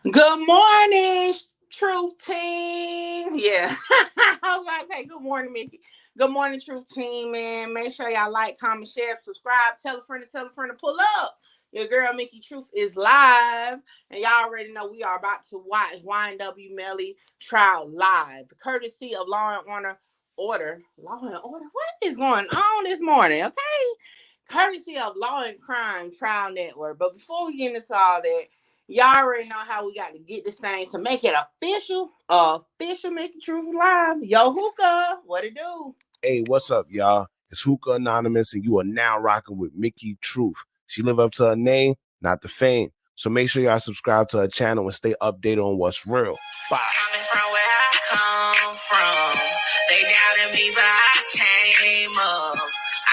Good morning, Truth Team. Yeah, I was about to say good morning, Mickey. Good morning, Truth Team, man. Make sure y'all like, comment, share, subscribe, tell a friend to pull up. Your girl Mickey Truth is live, and y'all already know we are about to watch YNW Melly trial live, courtesy of Law and Order. What is going on this morning? Okay, courtesy of Law and Crime Trial Network. But before we get into all that, y'all already know how we got to get this thing to make it official. Official Mickey Truth Live. Yo, hookah, what it do? Hey, what's up, y'all? It's Hookah Anonymous, and you are now rocking with Mickey Truth. She live up to her name, not the fame. So make sure y'all subscribe to her channel and stay updated on what's real. Bye. Coming from where I come from, they doubted me, but I came up.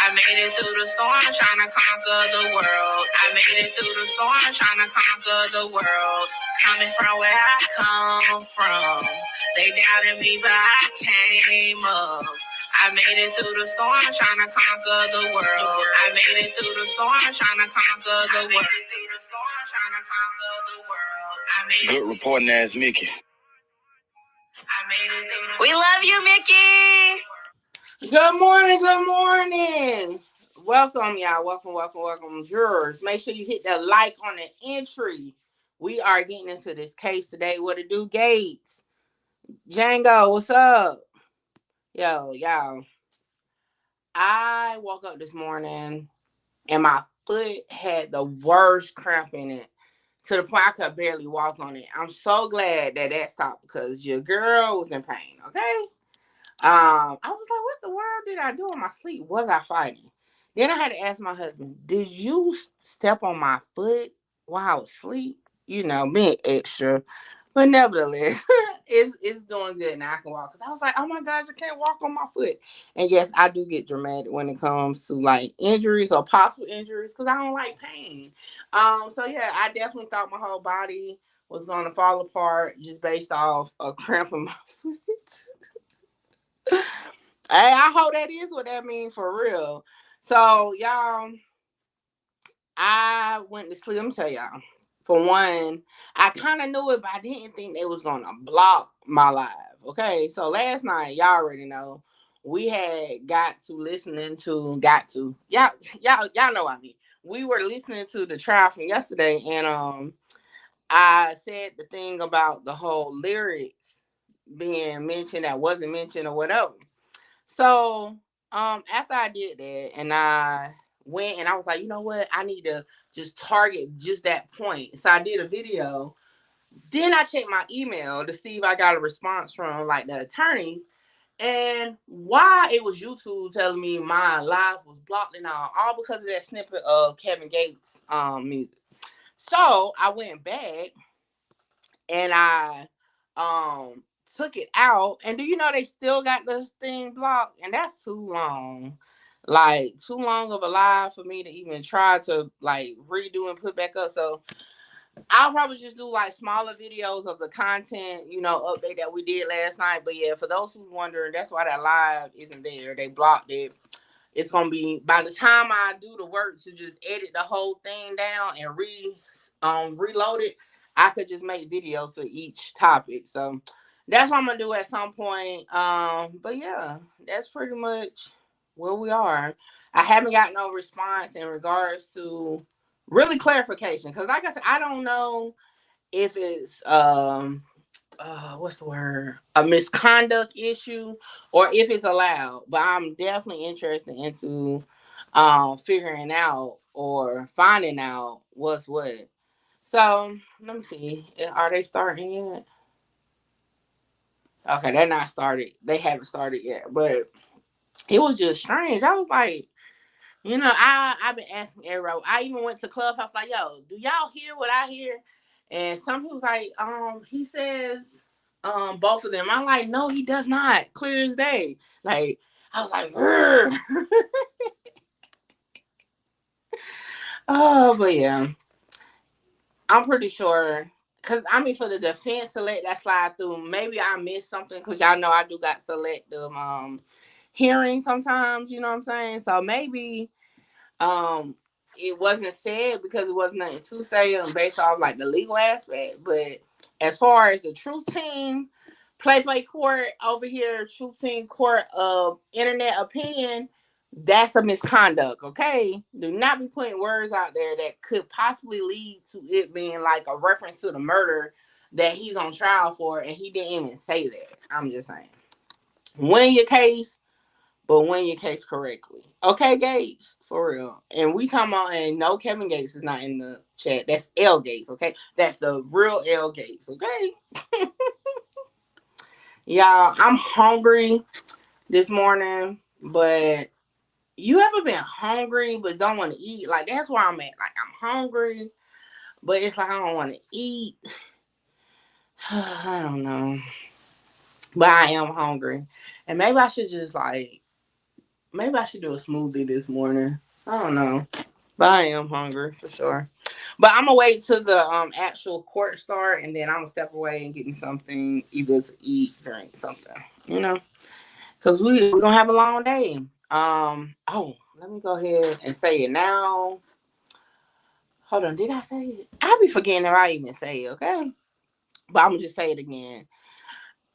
I made it through the storm, trying to conquer the world. I made it through the storm, trying to conquer the world. Coming from where I come from, they doubted me, but I came up. I made it through the storm, trying to conquer the world. I made it through the storm, trying to conquer the world. Good reporting ass Mickey. We love you, Mickey. Good morning, good morning. Welcome, y'all. Welcome, jurors. Make sure you hit that like on the entry. We are getting into this case today. What it do, Gates? Django, what's up? Yo, y'all. I woke up this morning and my foot had the worst cramp in it to the point I could barely walk on it. I'm so glad that stopped because your girl was in pain. Okay. I was like, what the world did I do in my sleep? Was I fighting? Then I had to ask my husband, did you step on my foot while I was asleep? You know, being extra. But nevertheless, it's doing good now. I can walk. Cause I was like, oh my gosh, I can't walk on my foot. And yes, I do get dramatic when it comes to like injuries or possible injuries because I don't like pain. So yeah, I definitely thought my whole body was gonna fall apart just based off a cramp in my foot. Hey, I hope that is what that means for real. So, y'all, I went to sleep. Let me tell y'all. For one, I kind of knew it, but I didn't think they was gonna block my live. Okay, so last night, y'all already know, we had got to y'all know what I mean. We were listening to the trial from yesterday, and I said the thing about the whole lyrics being mentioned that wasn't mentioned or whatever. So, after I did that and I went and I was like, you know what? I need to just target just that point. So I did a video. Then I checked my email to see if I got a response from like the attorneys. And why it was YouTube telling me my live was blocked and all because of that snippet of Kevin Gates music. So I went back and I took it out. And do you know they still got this thing blocked? And that's too long. Like too long of a live for me to even try to like redo and put back up. So I'll probably just do like smaller videos of the content, update that we did last night. But yeah, for those who wondering, that's why that live isn't there. They blocked it. It's gonna be by the time I do the work to just edit the whole thing down and reload it, I could just make videos for each topic. So that's what I'm gonna do at some point. But yeah, that's pretty much where we are. I haven't got no response in regards to really clarification because, like I said, I don't know if it's what's the word, a misconduct issue or if it's allowed, but I'm definitely interested into figuring out or finding out what's what. So let me see, are they starting yet? Okay, they're not started, they haven't started yet, but it was just strange. I was like, I've been asking everybody. I even went to Clubhouse like, yo, do y'all hear what I hear? And some people was like, he says both of them. I'm like, no, he does not. Clear as day. Like, I was like, oh, but yeah, I'm pretty sure. Cause I mean, for the defense to let that slide through, maybe I missed something. Cause y'all know I do got selective hearing sometimes. You know what I'm saying? So maybe um it wasn't said because it wasn't nothing to say based off like the legal aspect. But as far as the truth team, play court over here, truth team court of internet opinion, that's a misconduct. Okay, do not be putting words out there that could possibly lead to it being like a reference to the murder that he's on trial for, and he didn't even say that. I'm just saying, win your case, but win your case correctly. Okay, Gates, for real. And we talking about, and no, Kevin Gates is not in the chat. That's L Gates, okay? That's the real L Gates, okay? Y'all, I'm hungry this morning, but you ever been hungry but don't want to eat? Like, that's where I'm at. Like, I'm hungry, but it's like I don't want to eat. I don't know. But I am hungry. And maybe I should just, like, maybe I should do a smoothie this morning. I don't know. But I am hungry for sure. But I'm gonna wait till the actual court start, and then I'm gonna step away and get me something either to eat, drink, something, you know, because we're gonna have a long day. Oh, let me go ahead and say it now. Hold on, did I say it? I be forgetting if I even say it. Okay, but I'm gonna just say it again.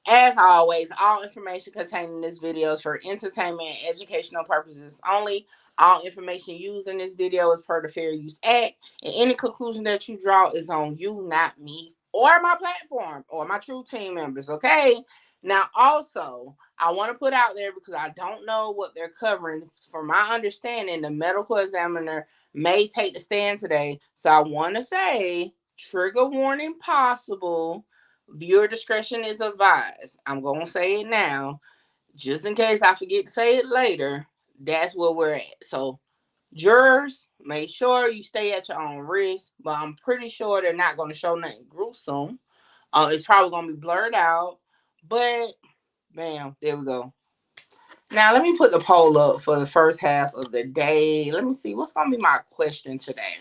As always, all information contained in this video is for entertainment and educational purposes only. All information used in this video is per the Fair Use Act, and any conclusion that you draw is on you, not me, or my platform, or my true team members, okay? Now, also, I want to put out there because I don't know what they're covering. From my understanding, the medical examiner may take the stand today, so I want to say trigger warning possible. Viewer discretion is advised. I'm going to say it now, just in case I forget to say it later. That's where we're at. So, jurors, make sure you stay at your own risk, but I'm pretty sure they're not going to show nothing gruesome. It's probably going to be blurred out, but bam, there we go. Now, let me put the poll up for the first half of the day. Let me see what's going to be my question today.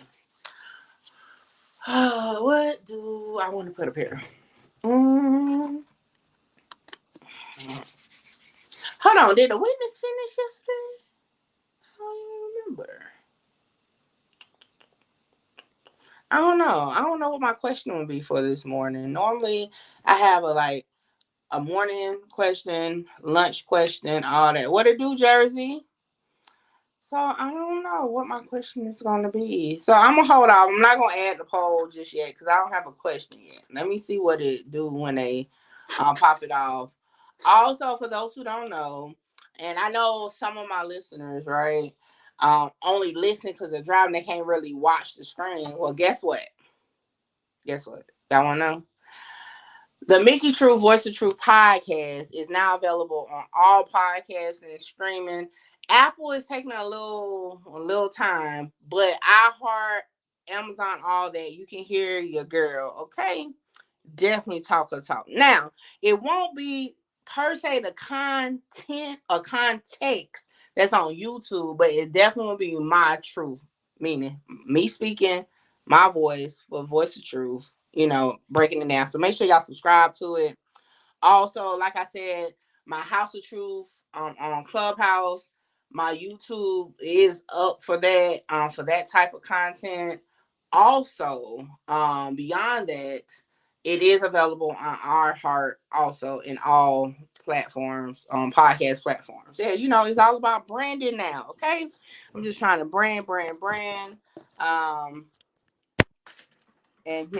What do I want to put up here? Hold on, did the witness finish yesterday? I don't even remember. I don't know. I don't know what my question would be for this morning. Normally, I have a morning question, lunch question, all that. What it do, Jersey? So I don't know what my question is going to be. So I'm gonna hold off. I'm not gonna add the poll just yet because I don't have a question yet. Let me see what it do when they pop it off. Also, for those who don't know, and I know some of my listeners, right, only listen because they're driving. They can't really watch the screen. Well, guess what? Guess what? Y'all want to know? The Mickey True Voice of Truth podcast is now available on all podcasts and streaming. Apple is taking a little time, but iHeart, Amazon, all that, you can hear your girl. Okay, definitely talk her talk. Now, it won't be per se the content or context that's on YouTube, but it definitely will be my truth, meaning me speaking my voice for Voice of Truth, breaking it down. So make sure y'all subscribe to it. Also, like I said, my House of Truth on Clubhouse, my YouTube is up for that type of content. Also, beyond that, it is available on our heart also in all platforms, podcast platforms. Yeah, it's all about branding now. Okay, I'm just trying to brand, and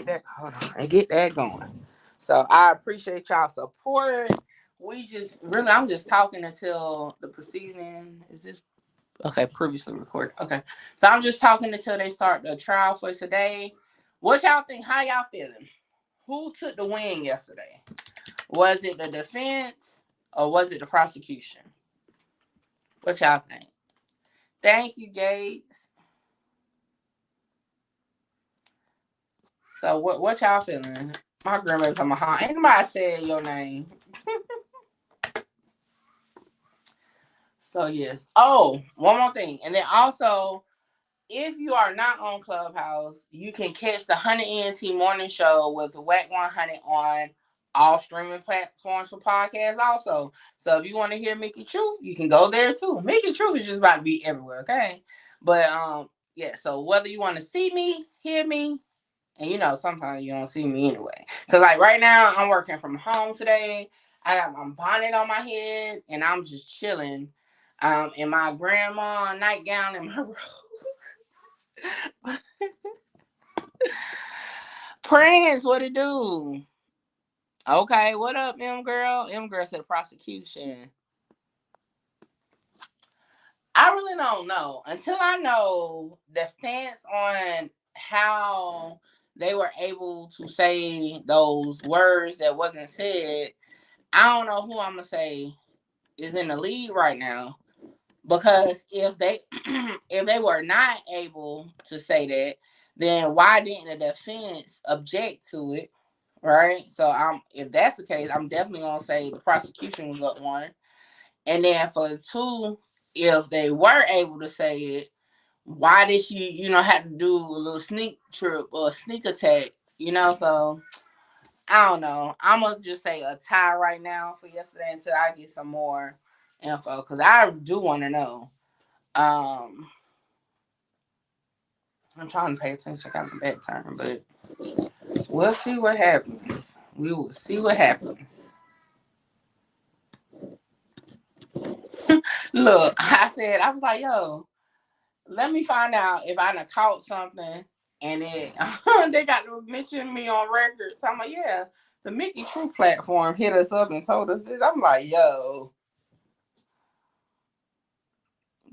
get that going. So I appreciate y'all support. I'm just talking until the proceeding is this okay, previously recorded. Okay. So I'm just talking until they start the trial for today. What y'all think? How y'all feeling? Who took the win yesterday? Was it the defense or was it the prosecution? What y'all think? Thank you, Gates. So what y'all feeling? My grandma talking about, ain't nobody said your name. So yes. Oh, one more thing. And then also, if you are not on Clubhouse, you can catch the 100 ENT morning show with the WAC 100 on all streaming platforms for podcasts also. So if you want to hear Mickey Truth, you can go there too. Mickey Truth is just about to be everywhere, okay? But Yeah, so whether you want to see me, hear me, and sometimes you don't see me anyway. Because, like, right now, I'm working from home today. I got my bonnet on my head, and I'm just chilling in my grandma nightgown and my robe. Prince, what it do? Okay, what up, M girl? M girl said prosecution. I really don't know until I know the stance on how they were able to say those words that wasn't said. I don't know who I'm gonna say is in the lead right now, because if they if they were not able to say that, then why didn't the defense object to it? Right. So if that's the case, I'm definitely gonna say the prosecution was up one. And then for two, if they were able to say it, why did she, have to do a little sneak trip or a sneak attack? So I don't know. I'm gonna just say a tie right now for yesterday until I get some more info, because I do want to know. Um, I'm trying to pay attention. I got the back turn, but we'll see what happens. We will see what happens. Look, I was like, yo, let me find out if I done caught something and it they got to mention me on record. So I'm like, yeah, the Mickey True platform hit us up and told us this. I'm like, yo.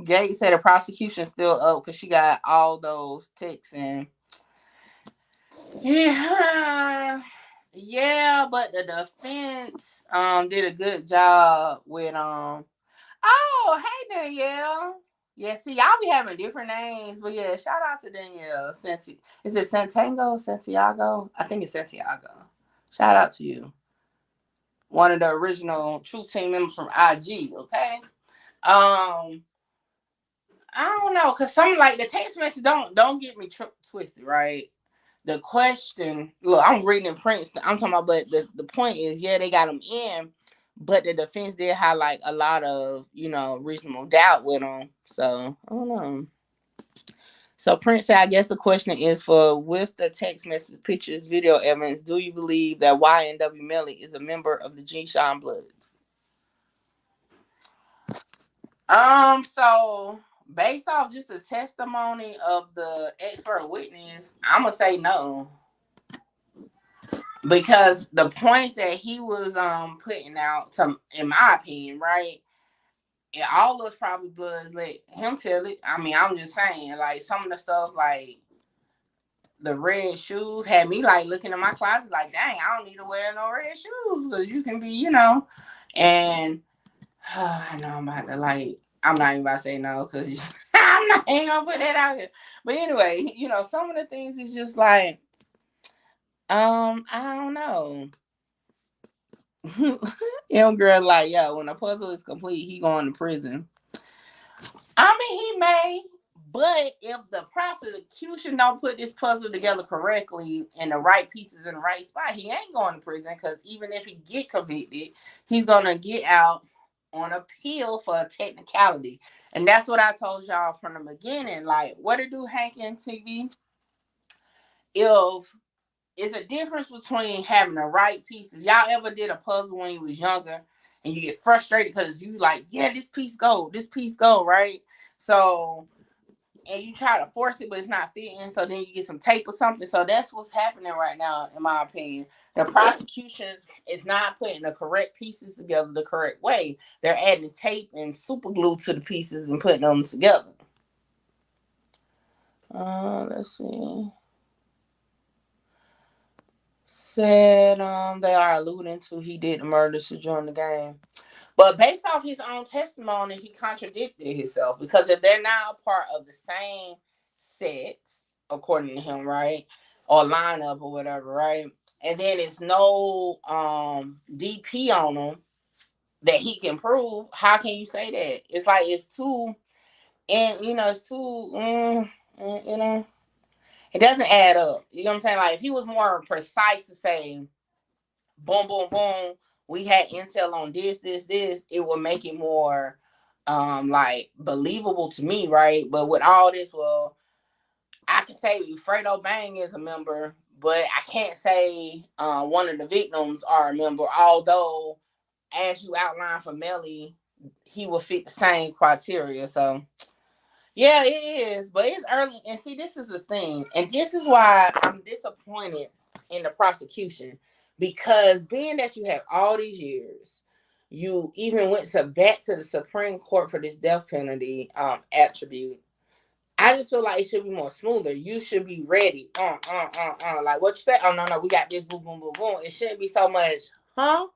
Gates said the prosecution's still up because she got all those texts in. Yeah, but the defense did a good job with Oh, hey Danielle. Yeah, see, y'all be having different names, but yeah, shout out to Danielle. Is it Santango? Santiago? I think it's Santiago. Shout out to you. One of the original True Team members from IG, okay? I don't know, cause some like the text message don't get me twisted, right? The question, look, I'm reading in Prince. I'm talking about, but the point is, yeah, they got him in, but the defense did highlight a lot of reasonable doubt with him. So I don't know. So Prince said, I guess the question is for with the text message, pictures, video evidence, do you believe that YNW Melly is a member of the G Sean Bloods? So based off just a testimony of the expert witness, I'm gonna say no. Because the points that he was putting out, in my opinion, right? And all those probably Bloods let him tell it. I mean, I'm just saying, like, some of the stuff, like the red shoes, had me like looking in my closet, like, dang, I don't need to wear no red shoes because you can be, And I know I'm about to I'm not even about to say no because ain't gonna put that out here. But anyway, some of the things is just like, I don't know. Young girl, like, yo, when the puzzle is complete, he going to prison. I mean, he may, but if the prosecution don't put this puzzle together correctly and the right pieces in the right spot, he ain't going to prison, because even if he get convicted, he's gonna get out on appeal for a technicality. And that's what I told y'all from the beginning. Like, what to do, Hank and TV? If it's a difference between having the right pieces. Y'all ever did a puzzle when you was younger and you get frustrated because you like, yeah, this piece go, right? So, and you try to force it, but it's not fitting. So then you get some tape or something. So that's what's happening right now, in my opinion. The prosecution is not putting the correct pieces together the correct way. They're adding tape and super glue to the pieces and putting them together. Let's see. Said they are alluding to he did the murder to join the game. But based off his own testimony, he contradicted himself, because if they're not a part of the same set, according to him, right? Or lineup or whatever, right? And then it's no DP on them that he can prove, how can you say that? It's like it's too, and it's too, it doesn't add up. You know what I'm saying? Like, if he was more precise to say, boom, boom, boom, we had intel on this, it would make it more like believable to me, right? But with all this, well, I can say Fredo Bang is a member, but I can't say one of the victims are a member. Although, as you outlined for Melly, he will fit the same criteria. So yeah, it is, but it's early. And see, this is the thing, and this is why I'm disappointed in the prosecution, because being that you have all these years, you even went to back to the Supreme Court for this death penalty attribute. I just feel like it should be more smoother. You should be ready. Like what you say? Oh no, we got this. Boom, boom, boom, boom. It shouldn't be so much. Huh?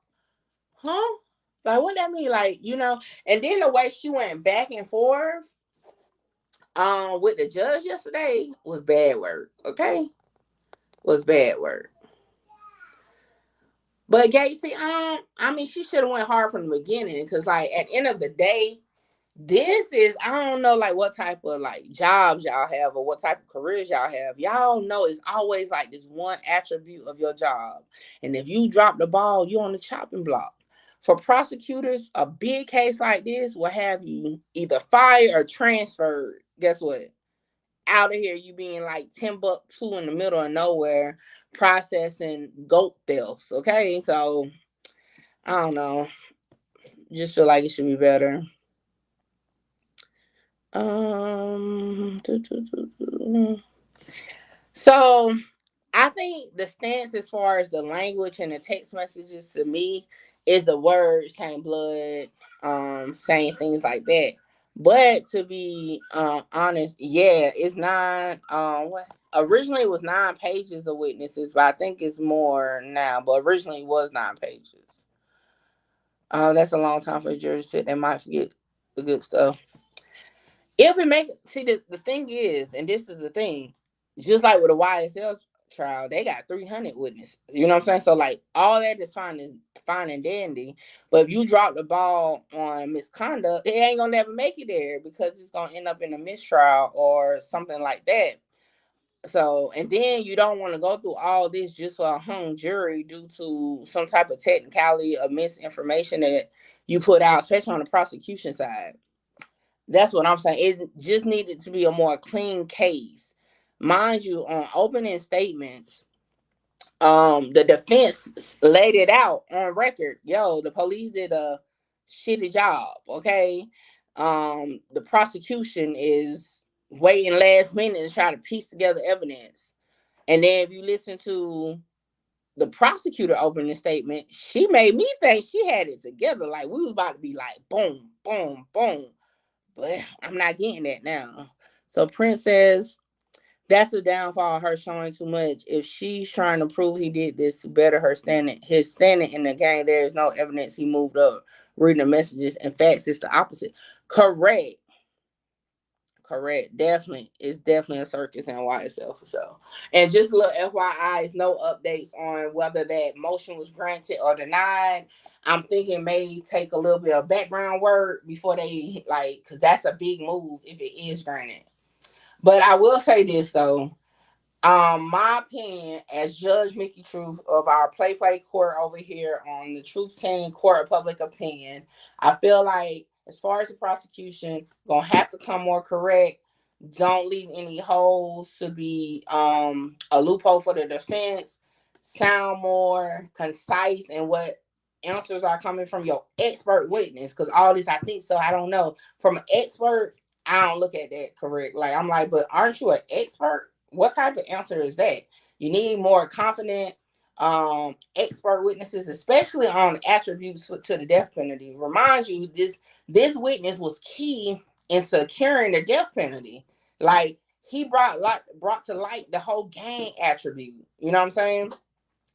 Huh? Like what that mean? Like and then the way she went back and forth with the judge yesterday was bad work. Okay, was bad work. But Gacy, I mean, she should have went hard from the beginning, because like at the end of the day, this is, I don't know like what type of like jobs y'all have or what type of careers y'all have. Y'all know it's always like this one attribute of your job, and if you drop the ball, you're on the chopping block. For prosecutors, a big case like this will have you either fired or transferred. Guess what? Out of here, you being like Timbuktu in the middle of nowhere processing goat thefts. Okay, so I don't know. Just feel like it should be better. Um, so I think the stance as far as the language and the text messages to me is the words, same blood, saying things like that. But to be honest, yeah, it's not what originally it was 9 pages of witnesses, but I think it's more now. But originally it was 9 pages. That's a long time for a jury to sit. They might forget the good stuff. If it make see the thing is, and this is the thing, just like with a YSL trial, they got 300 witnesses. You know what I'm saying? So like all that is fine and dandy. But if you drop the ball on misconduct, it ain't gonna never make it there, because it's gonna end up in a mistrial or something like that. So, and then you don't want to go through all this just for a hung jury due to some type of technicality of misinformation that you put out, especially on the prosecution side. That's what I'm saying. It just needed to be a more clean case. Mind you, on opening statements, the defense laid it out on record. Yo, the police did a shitty job. Okay. The prosecution is waiting last minute to try to piece together evidence. And then if you listen to the prosecutor opening statement, she made me think she had it together. Like we was about to be like boom, boom, boom. But I'm not getting that now. So Prince says that's the downfall of her showing too much. If she's trying to prove he did this to better his standing in the game, there is no evidence he moved up reading the messages. In fact, it's the opposite. Correct. Correct. Definitely. It's definitely a circus in YSL for sure. And just a little FYI, no updates on whether that motion was granted or denied. I'm thinking may take a little bit of background work before they because that's a big move if it is granted. But I will say this though. My opinion as Judge Mickey Truth of our play court over here on the Truth Team Court of Public Opinion, I feel like as far as the prosecution, gonna have to come more correct. Don't leave any holes to be a loophole for the defense. Sound more concise and what answers are coming from your expert witness. Because all this, I think so. I don't know. From an expert, I don't look at that correct. Like I'm like, but aren't you an expert? What type of answer is that? You need more confident expert witnesses, especially on attributes to the death penalty. Remind you, this witness was key in securing the death penalty. Like he brought to light the whole gang attribute. You know what I'm saying?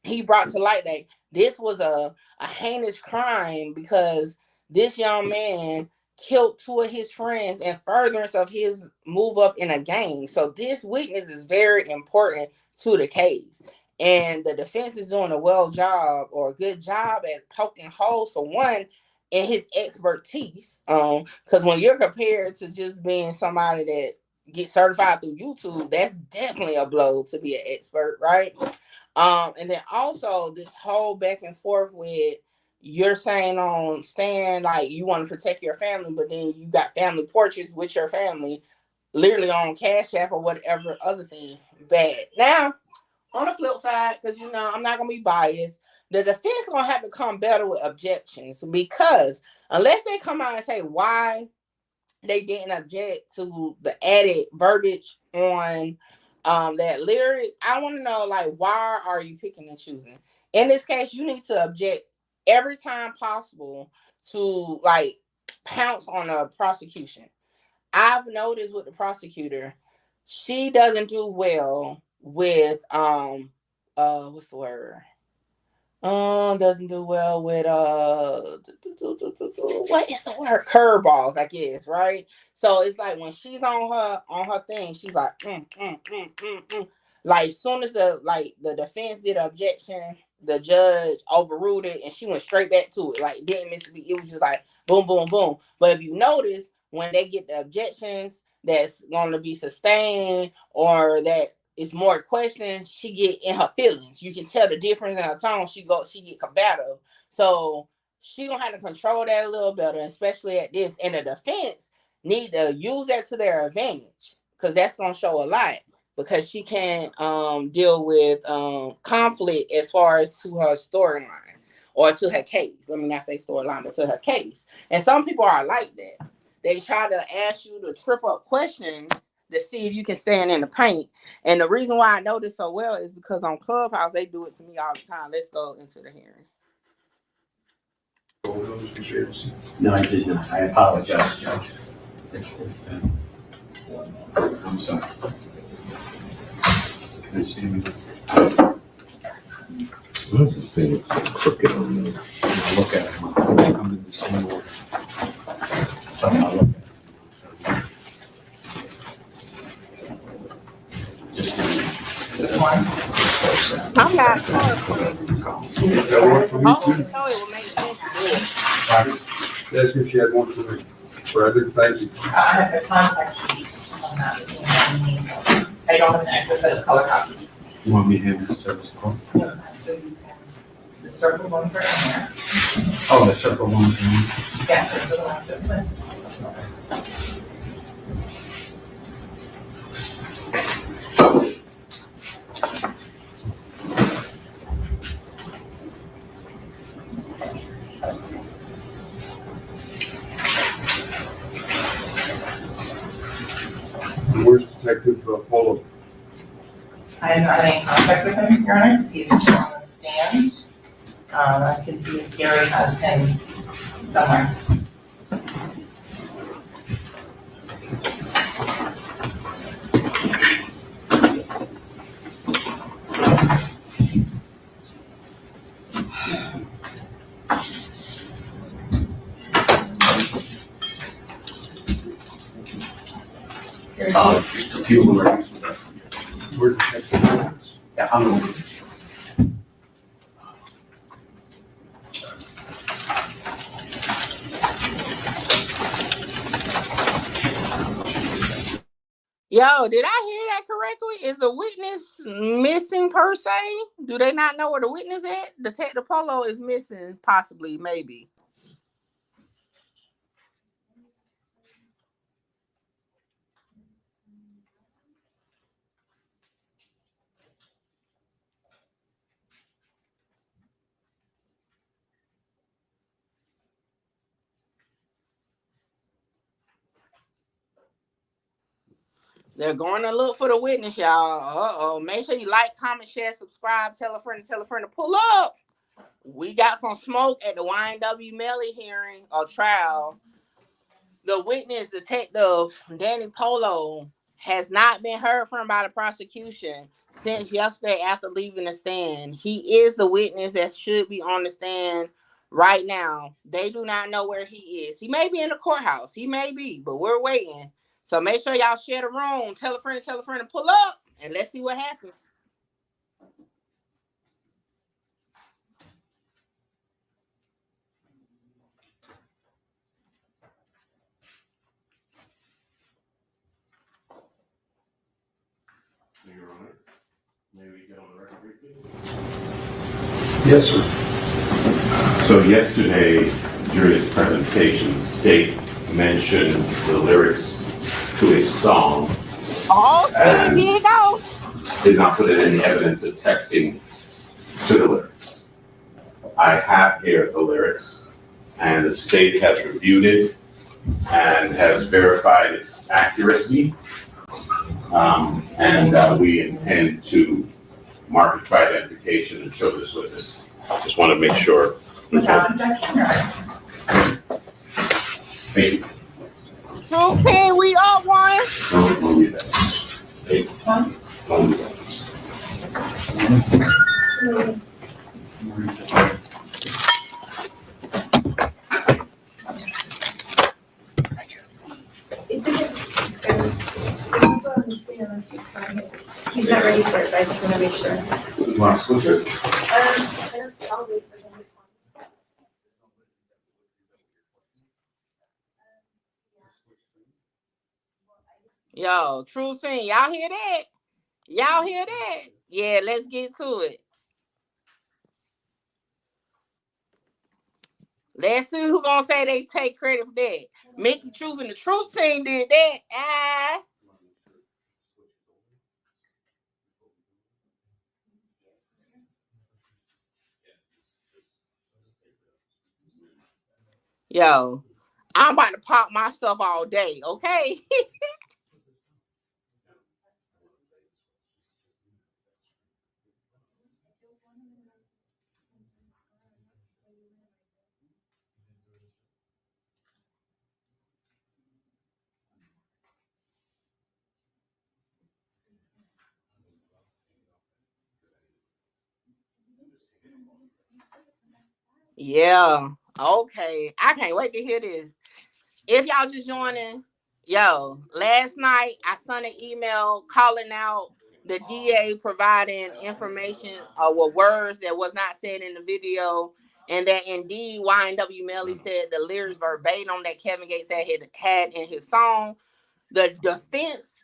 He brought to light that this was a heinous crime because this young man killed 2 of his friends in furtherance of his move up in a gang. So this witness is very important to the case. And the defense is doing a well job or a good job at poking holes for one in his expertise. Because when you're compared to just being somebody that gets certified through YouTube, that's definitely a blow to be an expert, right? And then also this whole back and forth with you're saying on stand like you want to protect your family, but then you got family portraits with your family. literally on Cash App or whatever other thing. Bad. Now, on the flip side, because I'm not gonna be biased, the defense gonna have to come better with objections, because unless they come out and say why they didn't object to the added verbiage on that lyrics, I want to know, like, why are you picking and choosing? In this case, you need to object every time possible to, like, pounce on a prosecution. I've noticed with the prosecutor, she doesn't do well with what's the word? Doesn't do well with what is the word? Curveballs, I guess, right? So it's like when she's on her thing, she's like, like soon as the defense did an objection, the judge overruled it, and she went straight back to it. Like, didn't miss a beat. It was just like boom, boom, boom. But if you notice, when they get the objections that's going to be sustained, or that it's more questions, she get in her feelings. You can tell the difference in her tone. She get combative. So she gonna have to control that a little better, especially at this. And the defense need to use that to their advantage, because that's gonna show a lot. Because she can't deal with conflict as far as to her storyline or to her case. Let me not say storyline, but to her case. And some people are like that. They try to ask you to trip up questions to see if you can stand in the paint. And the reason why I know this so well is because on Clubhouse, they do it to me all the time. Let's go into the hearing. No, I did not. I apologize, Judge. I'm sorry. Can I see me? What's the thing with the crooked on there? Look at it. I'm in the same order. I'll look at it. Just give me one. I'm not sure. Hopefully, so it will make sense to do it. Yes, if she had one for me. Brother, thank you. I have the contact sheet on that. I don't have an extra set of color copies. You want me to have this service call? No, so you can, the circle one for in there. Oh, the circle one. Yes, there's the one for the Where's Detective Polo? I have not had any contact with him, Your Honor, because he's still on the stand. I can see if Gary has him somewhere. Just a few words. Where's Detective Polo? Yeah, I'm over. Yo, did I hear that correctly? Is the witness missing per se? Do they not know where the witness at? Detective Polo is missing, possibly, maybe. They're going to look for the witness, y'all. Uh-oh. Make sure you like, comment, share, subscribe, tell a friend to pull up. We got some smoke at the YNW Melly hearing or trial. The witness, Detective Danny Polo, has not been heard from by the prosecution since yesterday after leaving the stand. He is the witness that should be on the stand right now. They do not know where he is. He may be in the courthouse. He may be, but we're waiting. So make sure y'all share the room. Tell a friend to pull up, and let's see what happens. Your Honor, may we get on the record briefly? Yes, sir. So yesterday, during his presentation, the state mentioned the lyrics to a song Oh shit, and here you go. did not put in any evidence of texting to the lyrics. I have here the lyrics, and the state has reviewed it and has verified its accuracy. And we intend to mark it for identification and show this witness. Just want to make sure. Without objection, Your Honor. Thank you. Truth team, we up one. Don't do that. Hey, don't do that. He's not ready for it, but I just want to make sure. You want to switch it? I'll wait for him to come. Yo, truth team, y'all hear that? Y'all hear that? Yeah, let's get to it. Let's see who gonna say they take credit for that. Mickey Truth and the Truth team did that. Ah. Yo, I'm about to pop my stuff all day, okay? Yeah. Okay. I can't wait to hear this. If y'all just joining, yo, last night I sent an email calling out the DA providing information with words that was not said in the video, and that indeed YNW Melly said the lyrics verbatim that Kevin Gates had in his song. The defense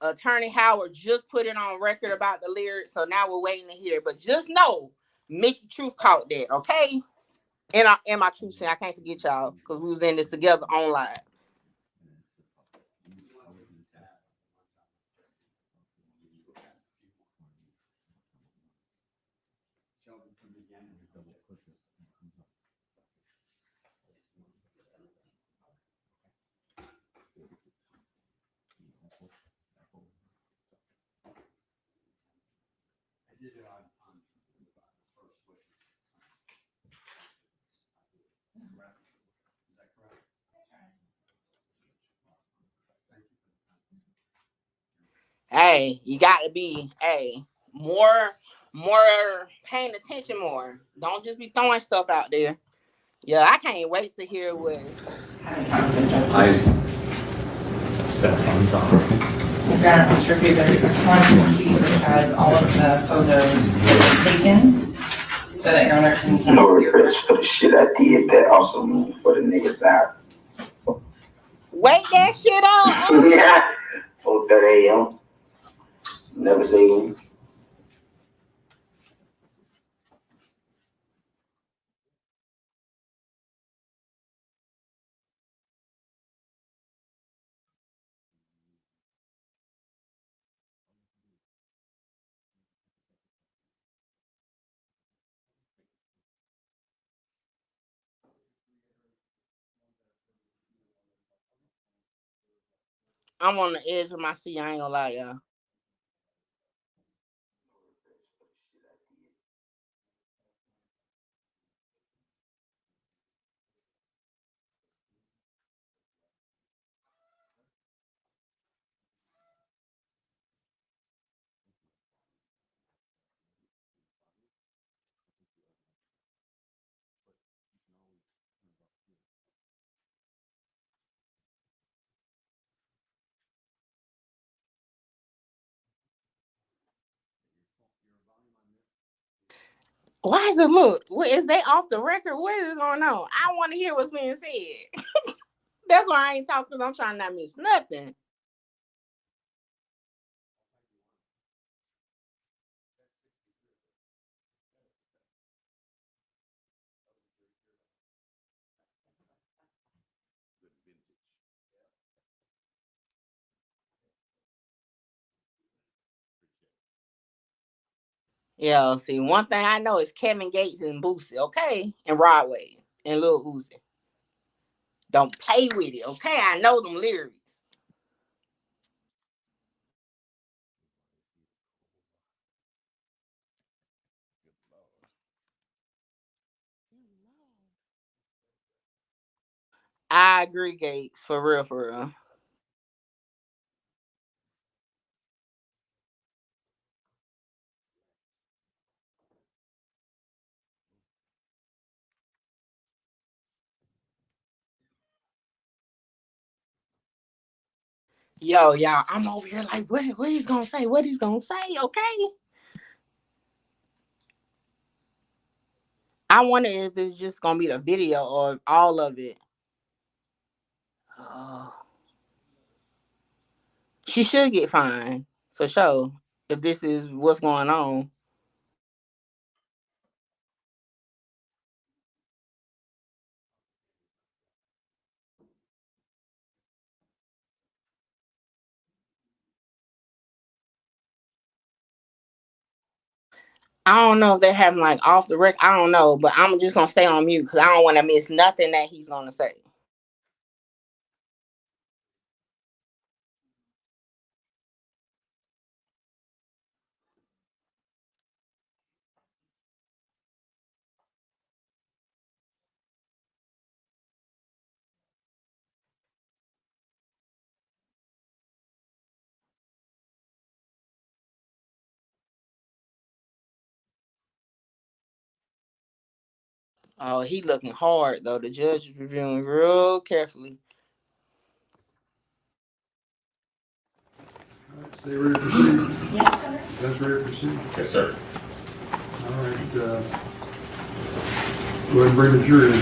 attorney Howard just put it on record about the lyrics, so now we're waiting to hear. But just know, Mickey Truth caught that, okay? And my truth thing, I can't forget y'all because we was in this together online. Hey, you got to be more paying attention more. Don't just be throwing stuff out there. Yeah, I can't wait to hear what. Nice. Is that fun talking? Then I'm sure if there's one sheet which has all of the photos that were taken, so that Your Honor can. No regrets for the shit I did. That also means for the niggas out. Wake that shit up. Yeah. 4:30 a.m. Never say when. I'm on the edge of my seat. I ain't gonna lie, y'all. Why is it look? What is they off the record? What is going on? I want to hear what's being said. That's why I ain't talking because I'm trying not to miss nothing. Yeah, see, one thing I know is Kevin Gates and Boosie, okay? And Rod Wave and Lil Uzi. Don't play with it, okay? I know them lyrics. I agree, Gates, for real, for real. Yo, y'all, I'm over here like, what he's gonna say? What he's gonna say? Okay. I wonder if it's just gonna be the video or all of it. Oh, she should get fined for sure if this is what's going on. I don't know if they're having like off the record. I don't know, but I'm just gonna stay on mute because I don't want to miss nothing that he's gonna say. Oh, he looking hard though. The judge is reviewing real carefully. All right, stay ready to proceed. That's ready to proceed. Yes, sir. All right, go ahead and bring the jury in.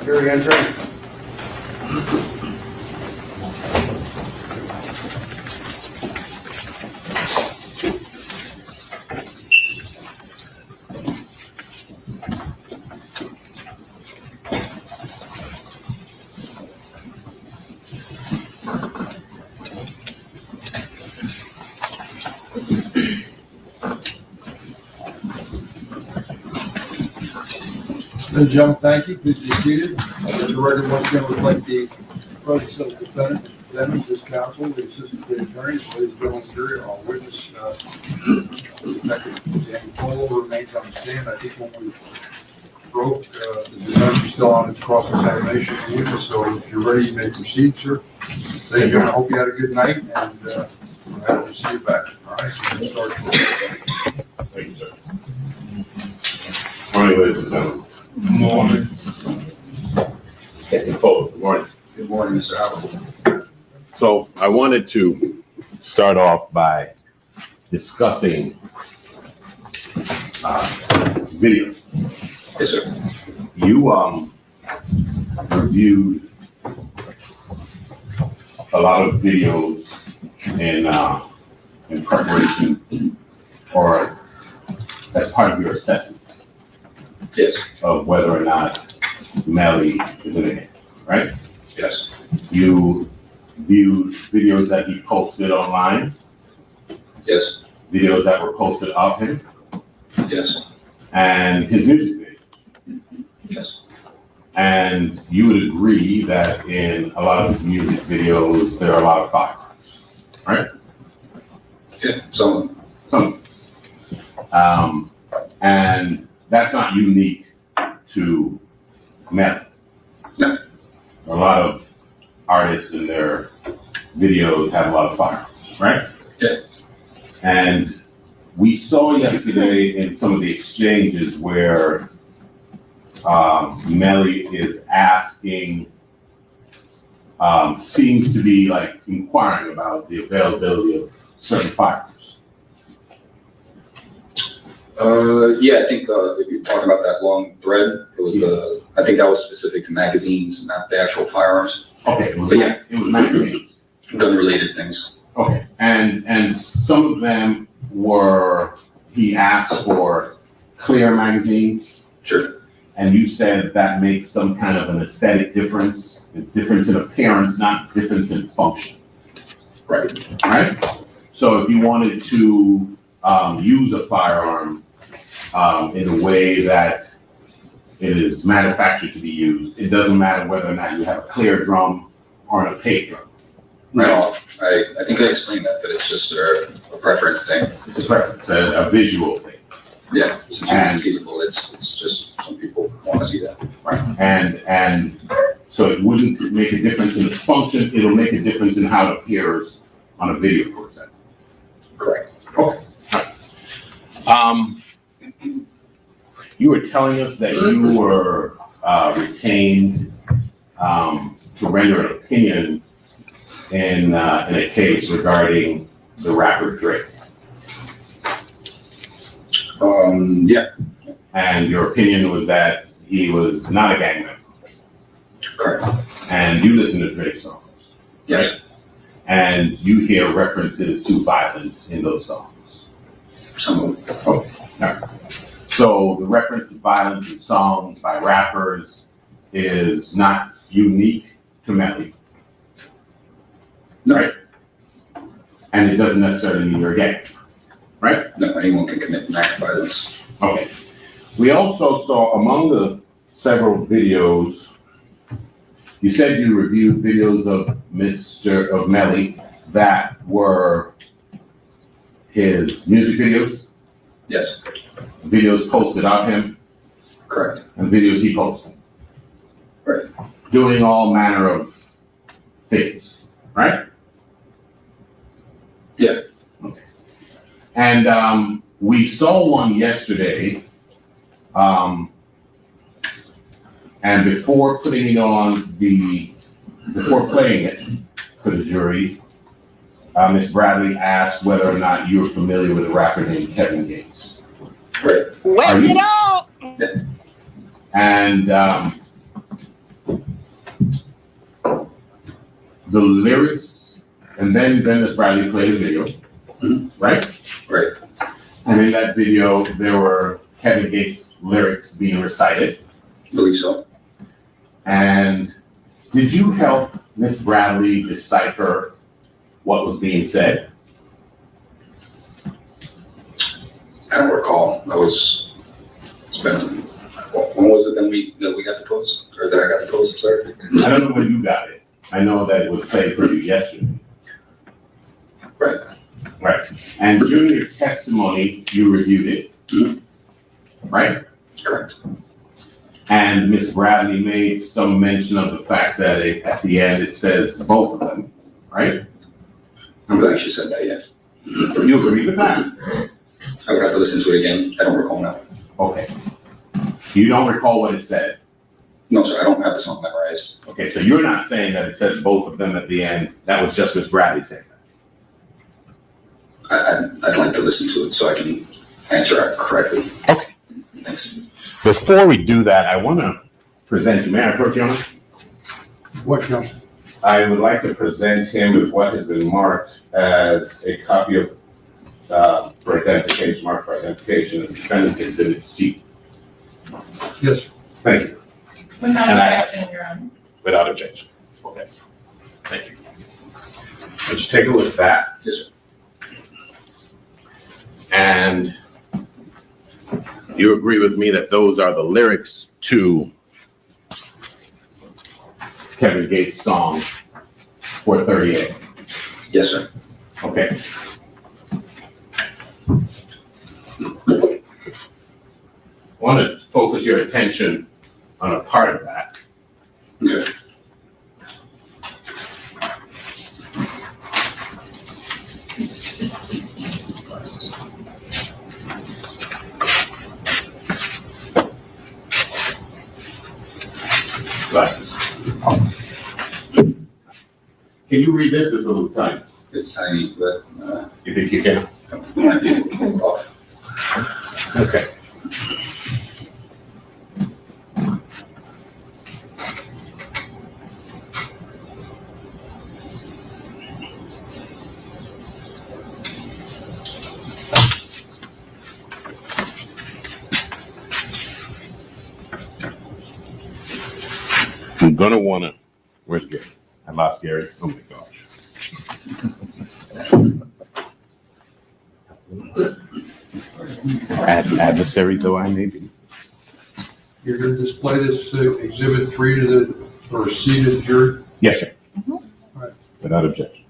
Jury entry. Ladies and gentlemen, thank you. Please be seated. The record once again reflect the presence of the defendant, this counsel, the assistant state attorneys, ladies and gentlemen, jury, our witness, Detective Danny Cole remains on the stand. I think when we broke, the defense is still on its cross-examination of the witness, so if you're ready, you may proceed, sir. Thank you, and I hope you had a good night, and I hope to see you back. All right, so we'll start. Thank you, sir. Morning, ladies and gentlemen. Good morning. Good morning. Good morning, Mr. Howard. So I wanted to start off by discussing video. Yes, sir. You reviewed a lot of videos in preparation or as part of your assessment. Yes. Of whether or not Melly is in it, right? Yes. You viewed videos that he posted online. Yes. Videos that were posted of him. Yes. And his music video. Yes. And you would agree that in a lot of his music videos, there are a lot of firearms, right? Yeah, some. And that's not unique to Melly. No. A lot of artists in their videos have a lot of firearms, right? Yeah. And we saw yesterday in some of the exchanges where Melly is asking, seems to be like inquiring about the availability of certain firearms. Yeah, I think if you're talking about that long thread, it was I think that was specific to magazines, not the actual firearms. Okay, it was magazines. Gun-related things. Okay, and some of them were, he asked for clear magazines. Sure. And you said that makes some kind of an aesthetic difference, a difference in appearance, not difference in function. Right. Right? So if you wanted to use a firearm in a way that it is manufactured to be used, it doesn't matter whether or not you have a clear drum or an opaque drum. No, I think I explained that it's just a preference thing. It's a visual thing. Yeah, since you can see the bullets, it's just some people want to see that. Right. And so it wouldn't make a difference in its function, it'll make a difference in how it appears on a video, for example. Correct. Okay. You were telling us that you were retained to render an opinion in a case regarding the rapper Drake. Yeah. And your opinion was that he was not a gang member. Correct. And you listen to Drake songs. Yeah. Right? And you hear references to violence in those songs. Some of them. Okay. All right. So the reference to violence in songs by rappers is not unique to Melly. No. Right? And it doesn't necessarily mean you're a gang, right? No, anyone can commit an act of violence. Okay. We also saw among the several videos, you said you reviewed videos of Melly that were his music videos? Yes. Videos posted of him? Correct. And videos he posted? Right. Doing all manner of things, right? Yeah. Okay. And we saw one yesterday, and before putting it on before playing it for the jury, Ms. Bradley asked whether or not you were familiar with a rapper named Kevin Gates. Right. Wake it up! Yeah. And the lyrics, and then Ms. Bradley played a video, right? Right. And in that video, there were Kevin Gates lyrics being recited. I believe so. And did you help Ms. Bradley decipher what was being said? I don't recall. It's been, when was it that we got the post? Or that I got the post? Sorry. I don't know when you got it. I know that it was played for you yesterday. Right. Right. And during your testimony, you reviewed it. Right? Correct. And Ms. Bradley made some mention of the fact that at the end it says both of them, right? I'm glad she said that, yeah. You agree with that? I would have to listen to it again. I don't recall now. Okay. You don't recall what it said? No, sir, I don't have the song memorized. Okay, so you're not saying that it says both of them at the end. That was just Ms. Bradley saying that. I'd like to listen to it so I can answer it correctly. Okay. Thanks. Before we do that, I want to present you. May I approach you on it? What, Council? I would like to present him with what has been marked as a copy of for identification, marked for identification of defendant's exhibit C. Yes. Thank you. Without And I- objection, Your Honor. Without objection. Okay. Thank you. Let's take a look at that. Yes, sir. And you agree with me that those are the lyrics to Kevin Gates' song 438? Yes, sir. Okay. I want to focus your attention on a part of that. Okay. Glasses. Can you read this? It's a little tiny. It's tiny, but, You think you can? might be able to pull it off. Okay. I'm gonna wanna, where's Gary? I lost Gary. Oh my gosh. Adversary though I may be. You're gonna display this exhibit 3 to the, or C to the jury? Yes, sir. Right. Without objection.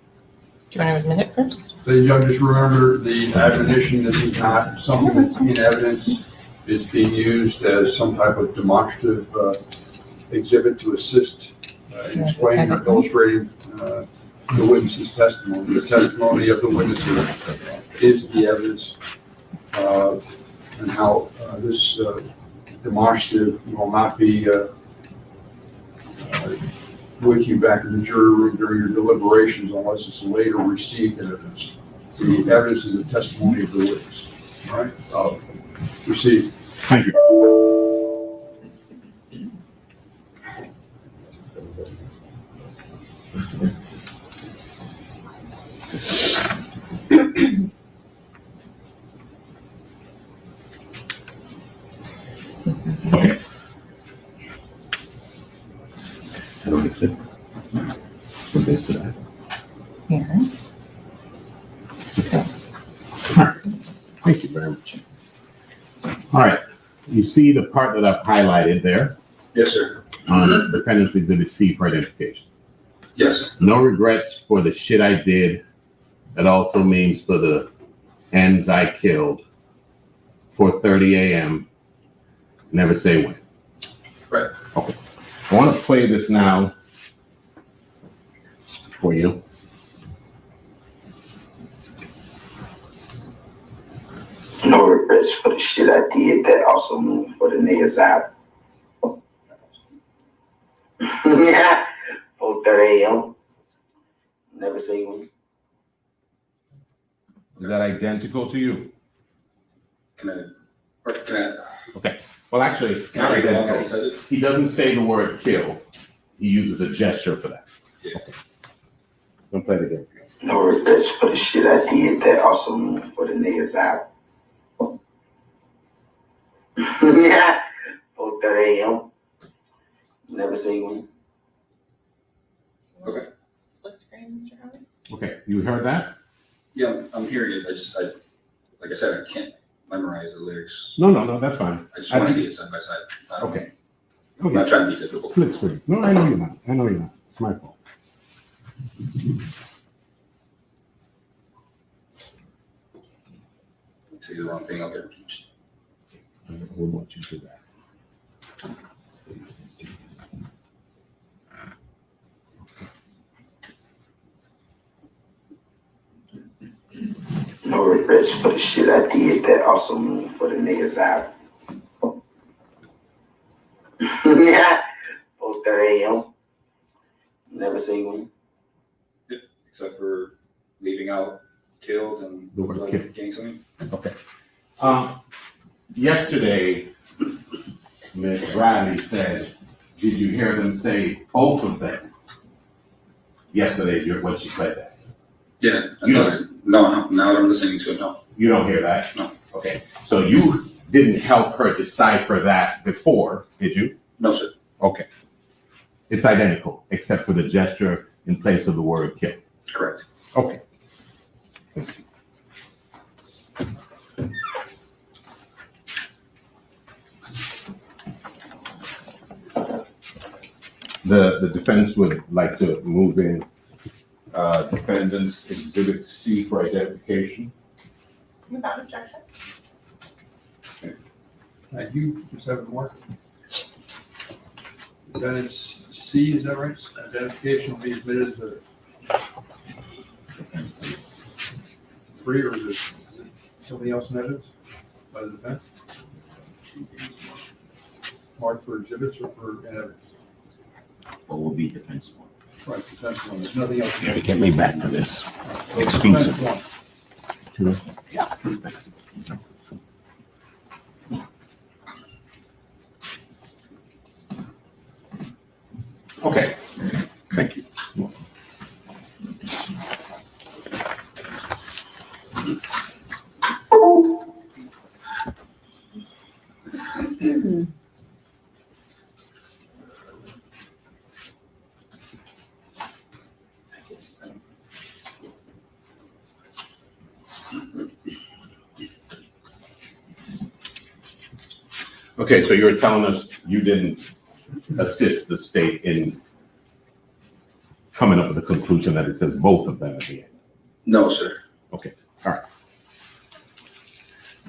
Do you want to admit it first? The judges remember the admonition, this is not something that's in evidence. It's being used as some type of demonstrative exhibit to assist in explaining or illustrating the witness's testimony. The testimony of the witnesses is the evidence, and how this demonstrative will not be with you back in the jury room during your deliberations unless it's later received evidence. The evidence is a testimony of the witness. All right? Proceed. Thank you. Okay. I don't need to put this to that. Yeah. Thank you very much. All right. You see the part that I've highlighted there Yes, sir. on Defendant's Exhibit C for identification. Yes. No regrets for the shit I did. That also means for the ends I killed. 4:30 a.m. Never say when. Right. Okay. I want to play this now for you. No regrets for the shit I did. That also means for the niggas out. Yeah. 4:30 a.m. Never say when. Is that identical to you? Can I? Okay. Well, actually, Can I not read along identical. as he says it? He doesn't say the word kill. He uses a gesture for that. Yeah. Okay. Don't play it again. No regrets for the shit I did. That also means for the niggas out. Yeah. 4:30 a.m. Never say when. Okay. Split screen, Mr. Howard? Okay. You heard that? Yeah, I'm hearing it. Like I said, I can't memorize the lyrics. No, that's fine. I just want to see it side by side. Okay. I'm not trying to be difficult. Split screen. No, I know you're not. It's my fault. Say the wrong thing, I'll get impeached. I would want you to do that. No regrets for the shit I did. That also means for the niggas out. Yeah. 4:30 a.m. Never say when. Except for leaving out killed and The word kill. getting something. Okay. Yesterday, Ms. Riley said, did you hear them say both of them? Yesterday, when she played that. Yeah. You No. Now that I'm listening to it, no. You don't hear that? No. Okay. So you didn't help her decipher that before, did you? No, sir. Okay. It's identical, except for the gesture in place of the word kill. Correct. Okay. The defense would like to move in Defendant's Exhibit C for identification. Without objection. Thank you, Ms. Evermore. Then it's C, is that right? Identification will be admitted as a 3, or is it somebody else in evidence by the defense? Marked for exhibits or for in evidence? or will be defense one. Right, that's one, there's nothing else. Get me back to this. Defense one. Okay. Thank you. Okay, so you're telling us you didn't assist the state in coming up with the conclusion that it says both of them at the end? No, sir. Okay, all right.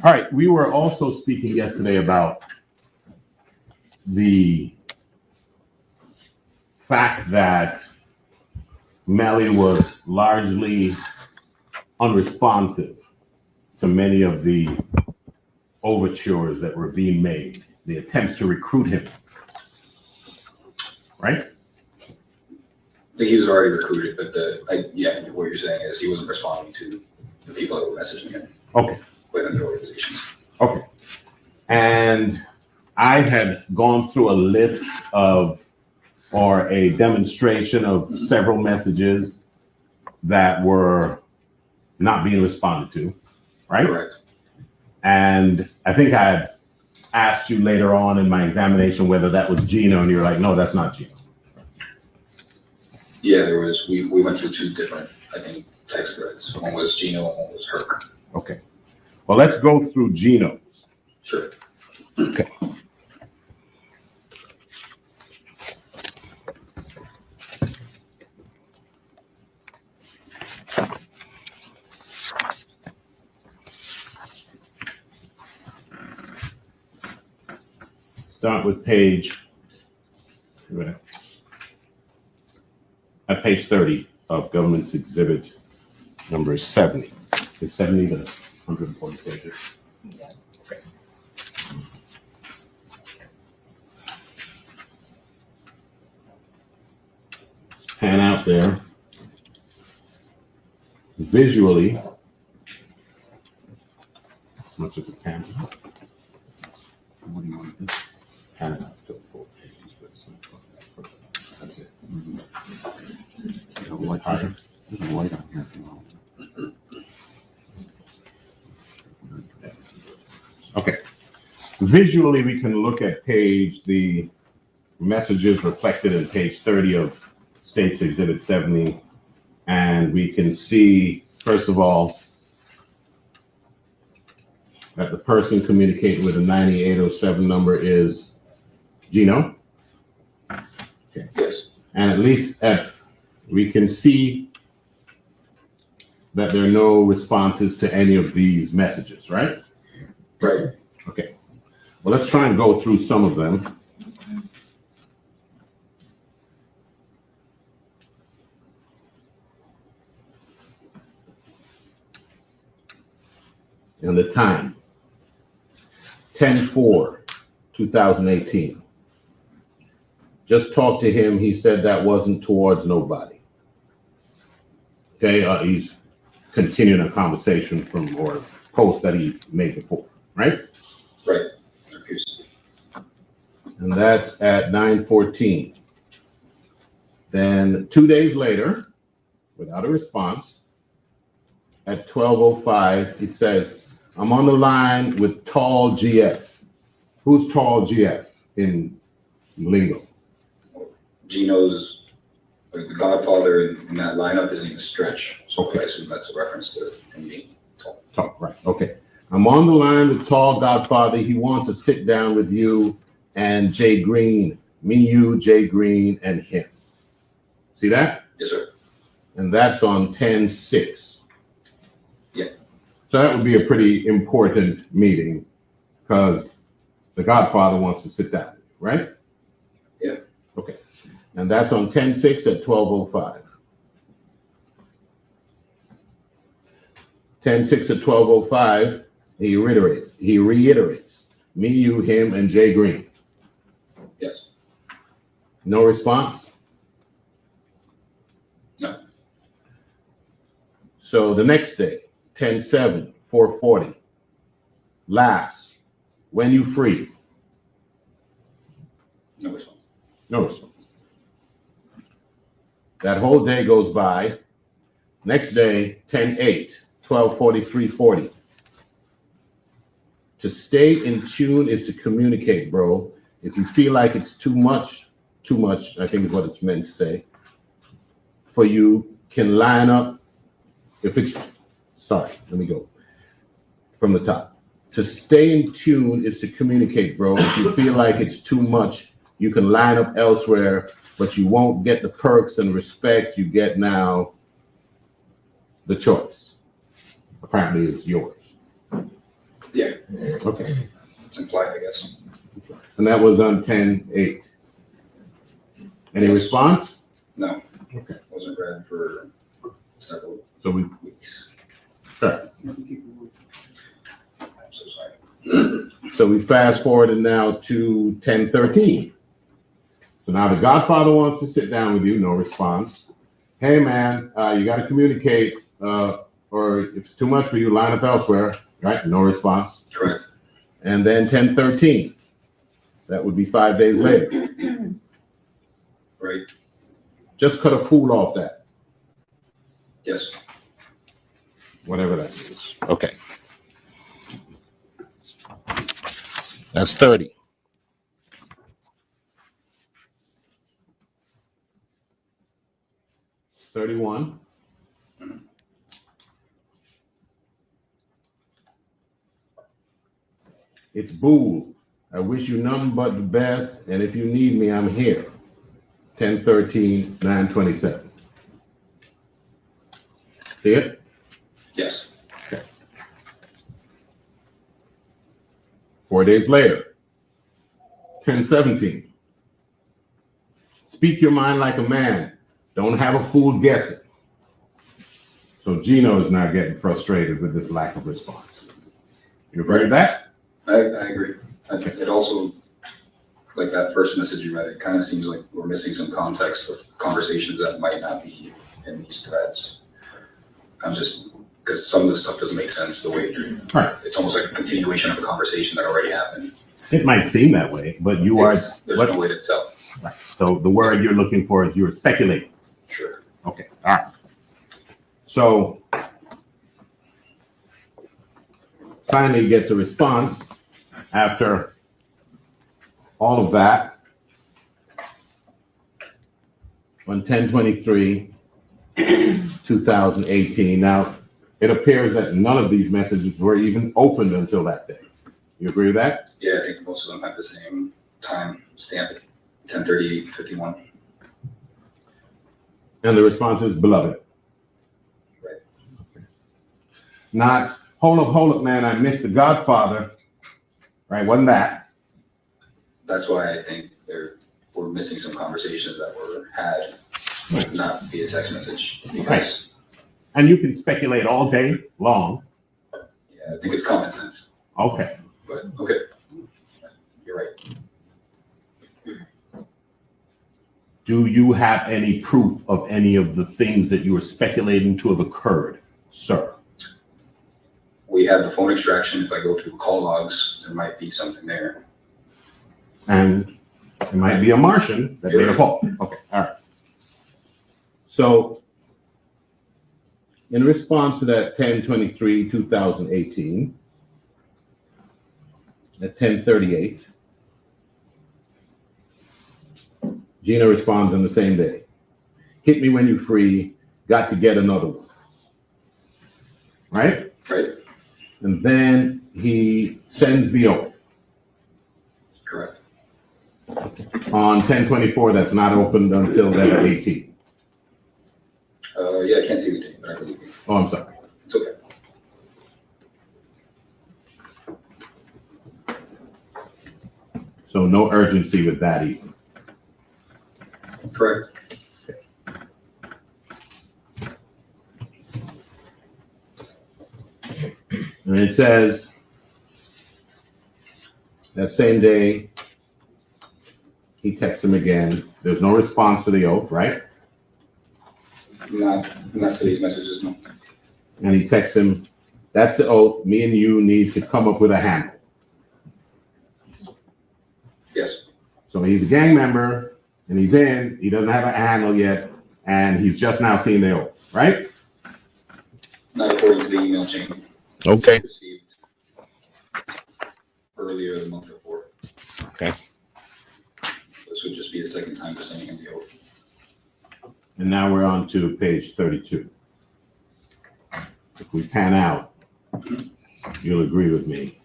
All right, we were also speaking yesterday about the fact that Melly was largely unresponsive to many of the overtures that were being made, the attempts to recruit him, right? I think he was already recruited, but what you're saying is he wasn't responding to the people that were messaging him. Okay. Within the organizations. Okay. And I had gone through a list of, or a demonstration of several messages that were not being responded to, right? Correct. And I think I had asked you later on in my examination whether that was Gino, and you were like, no, that's not Gino. Yeah, we went through two different, I think, text threads. One was Gino and one was Herc. Okay. Well, let's go through Gino's. Sure. Okay. Start with page 30 of Government's Exhibit number 70. Is 70 the 140 pages? Yes. Okay. Pan out there. Visually, as much as it can. What do you want to do? Pan it out to the 4 pages. But it's not- That's it. There's a light on here if you want. Okay. Visually, we can look at the messages reflected in page 30 of State's Exhibit 70, and we can see, first of all, that the person communicating with a 9807 number is Gino. Okay. Yes. And at least we can see that there are no responses to any of these messages, right? Right. Okay. Well, let's try and go through some of them. And the time, 10/4/2018. Just talked to him. He said that wasn't towards nobody. Okay, he's continuing a conversation from or post that he made before, right? Right. And that's at 9:14. Then 2 days later, without a response, at 12:05, it says, I'm on the line with Tall GF. Who's Tall GF in lingo? Gino's, like the Godfather in that lineup, his name is Stretch. So Okay. I assume that's a reference to him being tall. Tall, right, okay. I'm on the line with Tall Godfather. He wants to sit down with you and Jay Green. Me, you, Jay Green, and him. See that? Yes, sir. And that's on 10/6. Yeah. So that would be a pretty important meeting because the Godfather wants to sit down, right? Yeah. Okay. And that's on 10/6 at 12:05. 10/6 at 12:05, he reiterates, me, you, him, and Jay Green. Yes. No response? So the next day, 10/7, 4:40. Last, when you free? No response. No response. That whole day goes by. Next day, 10/8, 12:40, 3:40. To stay in tune is to communicate, bro. If you feel like it's too much, I think is what it's meant to say, for you can line up. If it's, sorry, let me go from the top. To stay in tune is to communicate, bro. If you feel like it's too much, you can line up elsewhere, but you won't get the perks and respect you get now. The choice apparently is yours. Yeah. Okay. It's implied, I guess. And that was on 10/8. Any Yes. response? No. Okay. Wasn't read for several So we, weeks. sure. I'm so sorry. So we fast forwarded now to 10/13. So now the Godfather wants to sit down with you, no response. Hey man, you got to communicate, or if it's too much for you, line up elsewhere, right? No response. Correct. And then 10/13, that would be 5 days later. Right. Just cut a fool off that, Yes. whatever that is. Okay. That's 30. $31. It's Boo. I wish you nothing but the best, and if you need me, I'm here. 10/13, 9/27. See it? Yes. 4 days later, 10/17. Speak your mind like a man. Don't have a fool guessing. So Gino is now getting frustrated with this lack of response. You agree with that? I agree. It also, like that first message you read, it kind of seems like we're missing some context of conversations that might not be in these threads. I'm just, because some of the stuff doesn't make sense the way Right. it's almost like a continuation of a conversation that already happened. It might seem that way, but there's no way to tell. Right. So the word you're looking for is you're speculating. Sure. Okay. All right. So finally gets a response after all of that on 10/23, 2018. Now, it appears that none of these messages were even opened until that day. You agree with that? Yeah, I think most of them have the same time stamp, 10:30:51. And the response is beloved. Right. Okay. Not, hold up, man, I missed the Godfather. Right, wasn't that? That's why I think we're missing some conversations that were had, not via text message. Because, and you can speculate all day long. Yeah, I think it's common sense. Okay. But, okay. You're right. Do you have any proof of any of the things that you are speculating to have occurred, sir? We have the phone extraction. If I go through call logs, there might be something there. And it might be a Martian that made a call. Okay, all right. So in response to that 10/23, 2018, at 10:38, Gina responds on the same day. Hit me when you're free. Got to get another one. Right? Right. And then he sends the oath. Correct. On 10/24, that's not opened until then 18. Yeah, I can't see the date, but I believe you. Oh, I'm sorry. It's okay. So no urgency with that either. Correct. And it says that same day, he texts him again. There's no response to the oath, right? Not to these messages, no. And he texts him, that's the oath. Me and you need to come up with a handle. Yes. So he's a gang member and he's in, he doesn't have a handle yet, and he's just now seeing the oath, right? Not according to the email chain. Okay. Received earlier the month before. Okay. This would just be a second time for sending him the oath. And now we're on to page 32. If we pan out, you'll agree with me.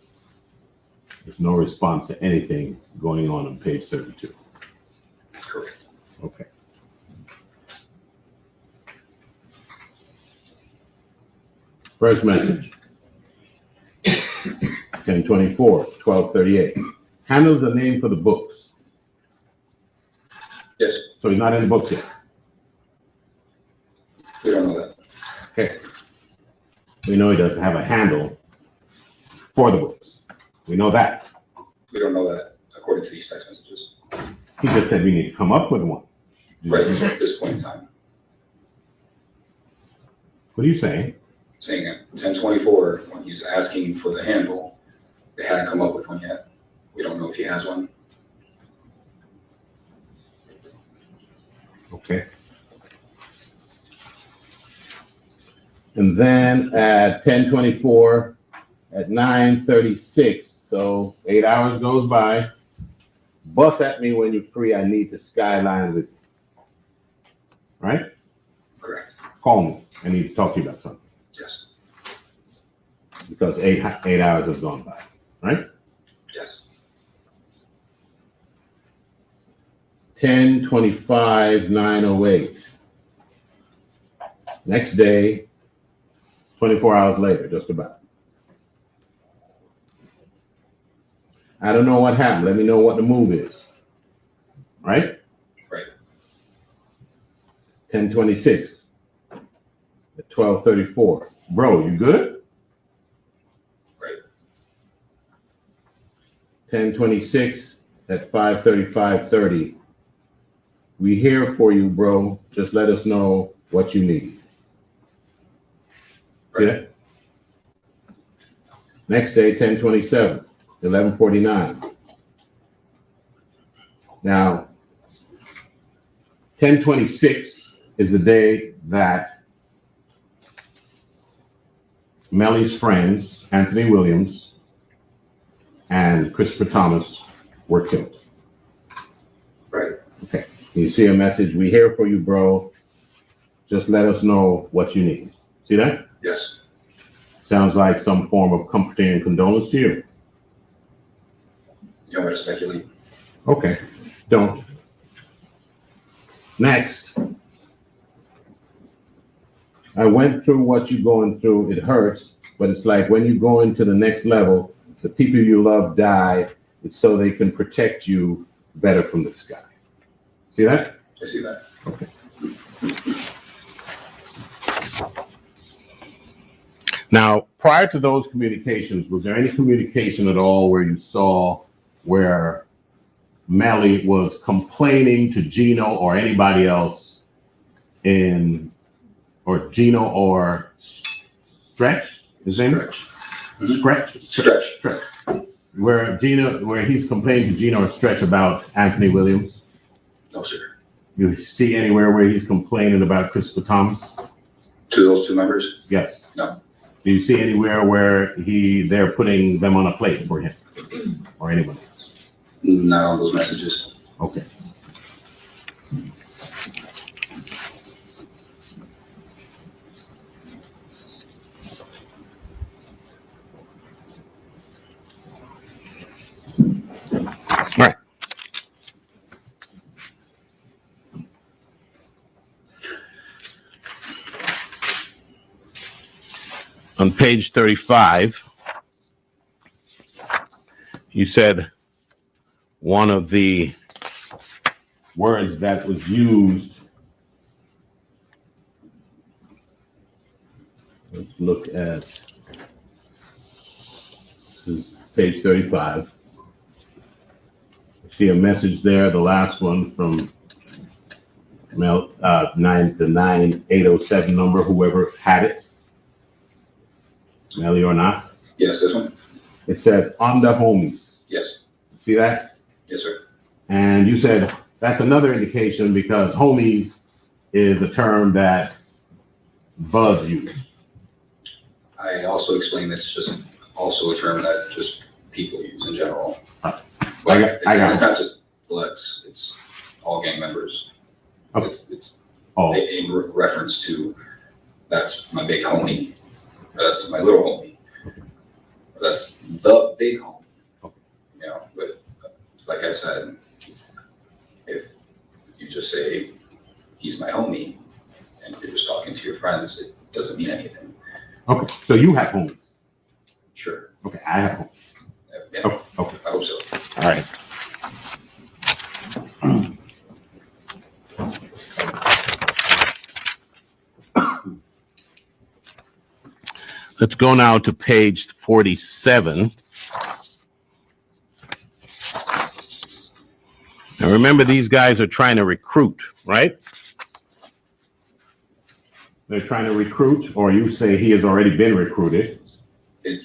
There's no response to anything going on page 32. Correct. Okay. First message. 1024, 1238. Handles a name for the books. Yes. So he's not in the books yet. We don't know that. Okay. We know he doesn't have a handle for the books. We know that. We don't know that according to these text messages. He just said we need to come up with one. Right at this point in time. What are you saying? Saying at 1024, when he's asking for the handle, they hadn't come up with one yet. We don't know if he has one. Okay. And then at 1024, at 9:36, so 8 hours goes by. Bust at me when you're free. I need to skyline with you. Right? Correct. Call me. I need to talk to you about something. Yes. Because eight hours has gone by. Right? Yes. 10:25, 9:08. Next day, 24 hours later, just about. I don't know what happened. Let me know what the move is. Right? Right. 10:26 at 12:34. Bro, you good? Right. 10:26 at 5:35:30. We here for you, bro. Just let us know what you need. Right. Yeah. Next day, 10:27, 11:49. Now, 10:26 is the day that Melly's friends, Anthony Williams and Christopher Thomas, were killed. Right. Okay. You see a message, we here for you, bro. Just let us know what you need. See that? Yes. Sounds like some form of comforting and condolence to you. You don't want to speculate. Okay, don't. Next. I went through what you're going through. It hurts, but it's like when you go into the next level, the people you love die. It's so they can protect you better from the sky. See that? I see that. Okay. Now, prior to those communications, was there any communication at all where you saw where Melly was complaining to Gino or anybody else or Gino or Stretch? His name? Stretch. Where he's complaining to Gino or Stretch about Anthony Williams? No, sir. You see anywhere where he's complaining about Christopher Thomas? To those two members? Yes. No. Do you see anywhere where they're putting them on a plate for him or anyone else? Not on those messages. Okay. All right. On page 35, you said one of the words that was used, let's look at page 35. See a message there, the last one from the 9807 number, whoever had it. Melly or not. Yes, this one? It says on the homies. Yes. See that? Yes, sir. And you said that's another indication because homies is a term that Buzz used. I also explained that it's just also a term that just people use in general. But it's not just Bloods, it's all gang members. Okay. It's Oh. in reference to, that's my big homie, that's my little homie, that's the big homie. You know, but like I said, if you just say he's my homie and you're just talking to your friends, it doesn't mean anything. Okay, so you have homies. Sure. Okay, I have homies. Yeah. Oh, okay. I hope so. All right. Let's go now to page 47. Now remember, these guys are trying to recruit, right? They're trying to recruit, or you say he has already been recruited. It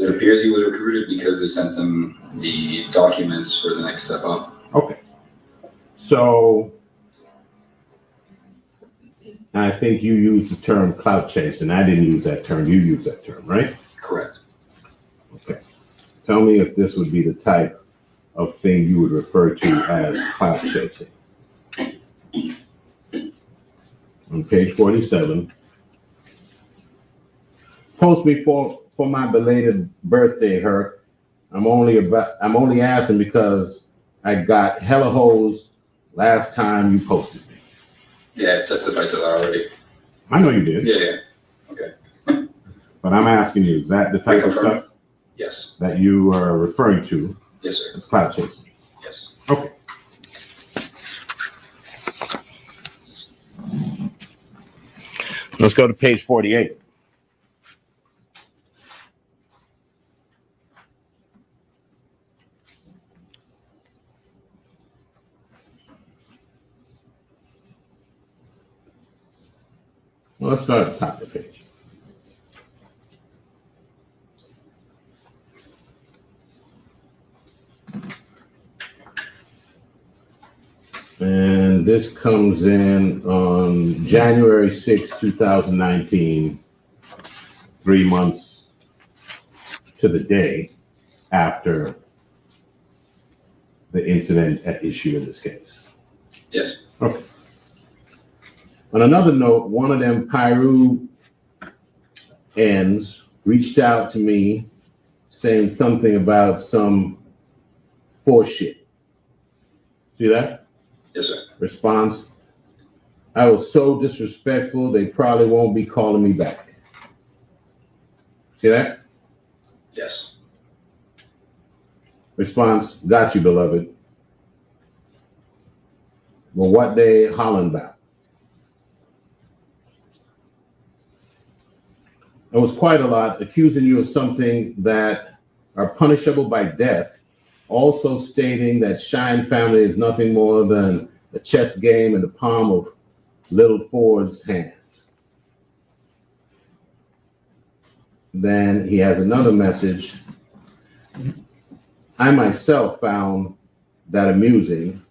appears he was recruited because they sent him the documents for the next step up. Okay. So I think you used the term clout chasing. I didn't use that term. You used that term, right? Correct. Okay. Tell me if this would be the type of thing you would refer to as clout chasing. On page 47. Post me for my belated birthday, Herc. I'm only asking because I got hella hoes last time you posted me. Yeah, I testified to that already. I know you did. Yeah. Okay. But I'm asking you, is that the type of stuff Yes. that you are referring to? Yes, sir. As clout chasing? Yes. Okay. Let's go to page 48. Well, let's start at the top of the page. And this comes in on January 6, 2019, 3 months to the day after the incident at issue in this case. Yes. Okay. On another note, one of them Pyru ends reached out to me saying something about some force shit. See that? Yes, sir. Response: I was so disrespectful, they probably won't be calling me back. See that? Yes. Response: got you, beloved. Well, what they hollering about? It was quite a lot, accusing you of something that are punishable by death, also stating that Shine family is nothing more than a chess game in the palm of little Ford's hands. Then he has another message. I myself found that amusing.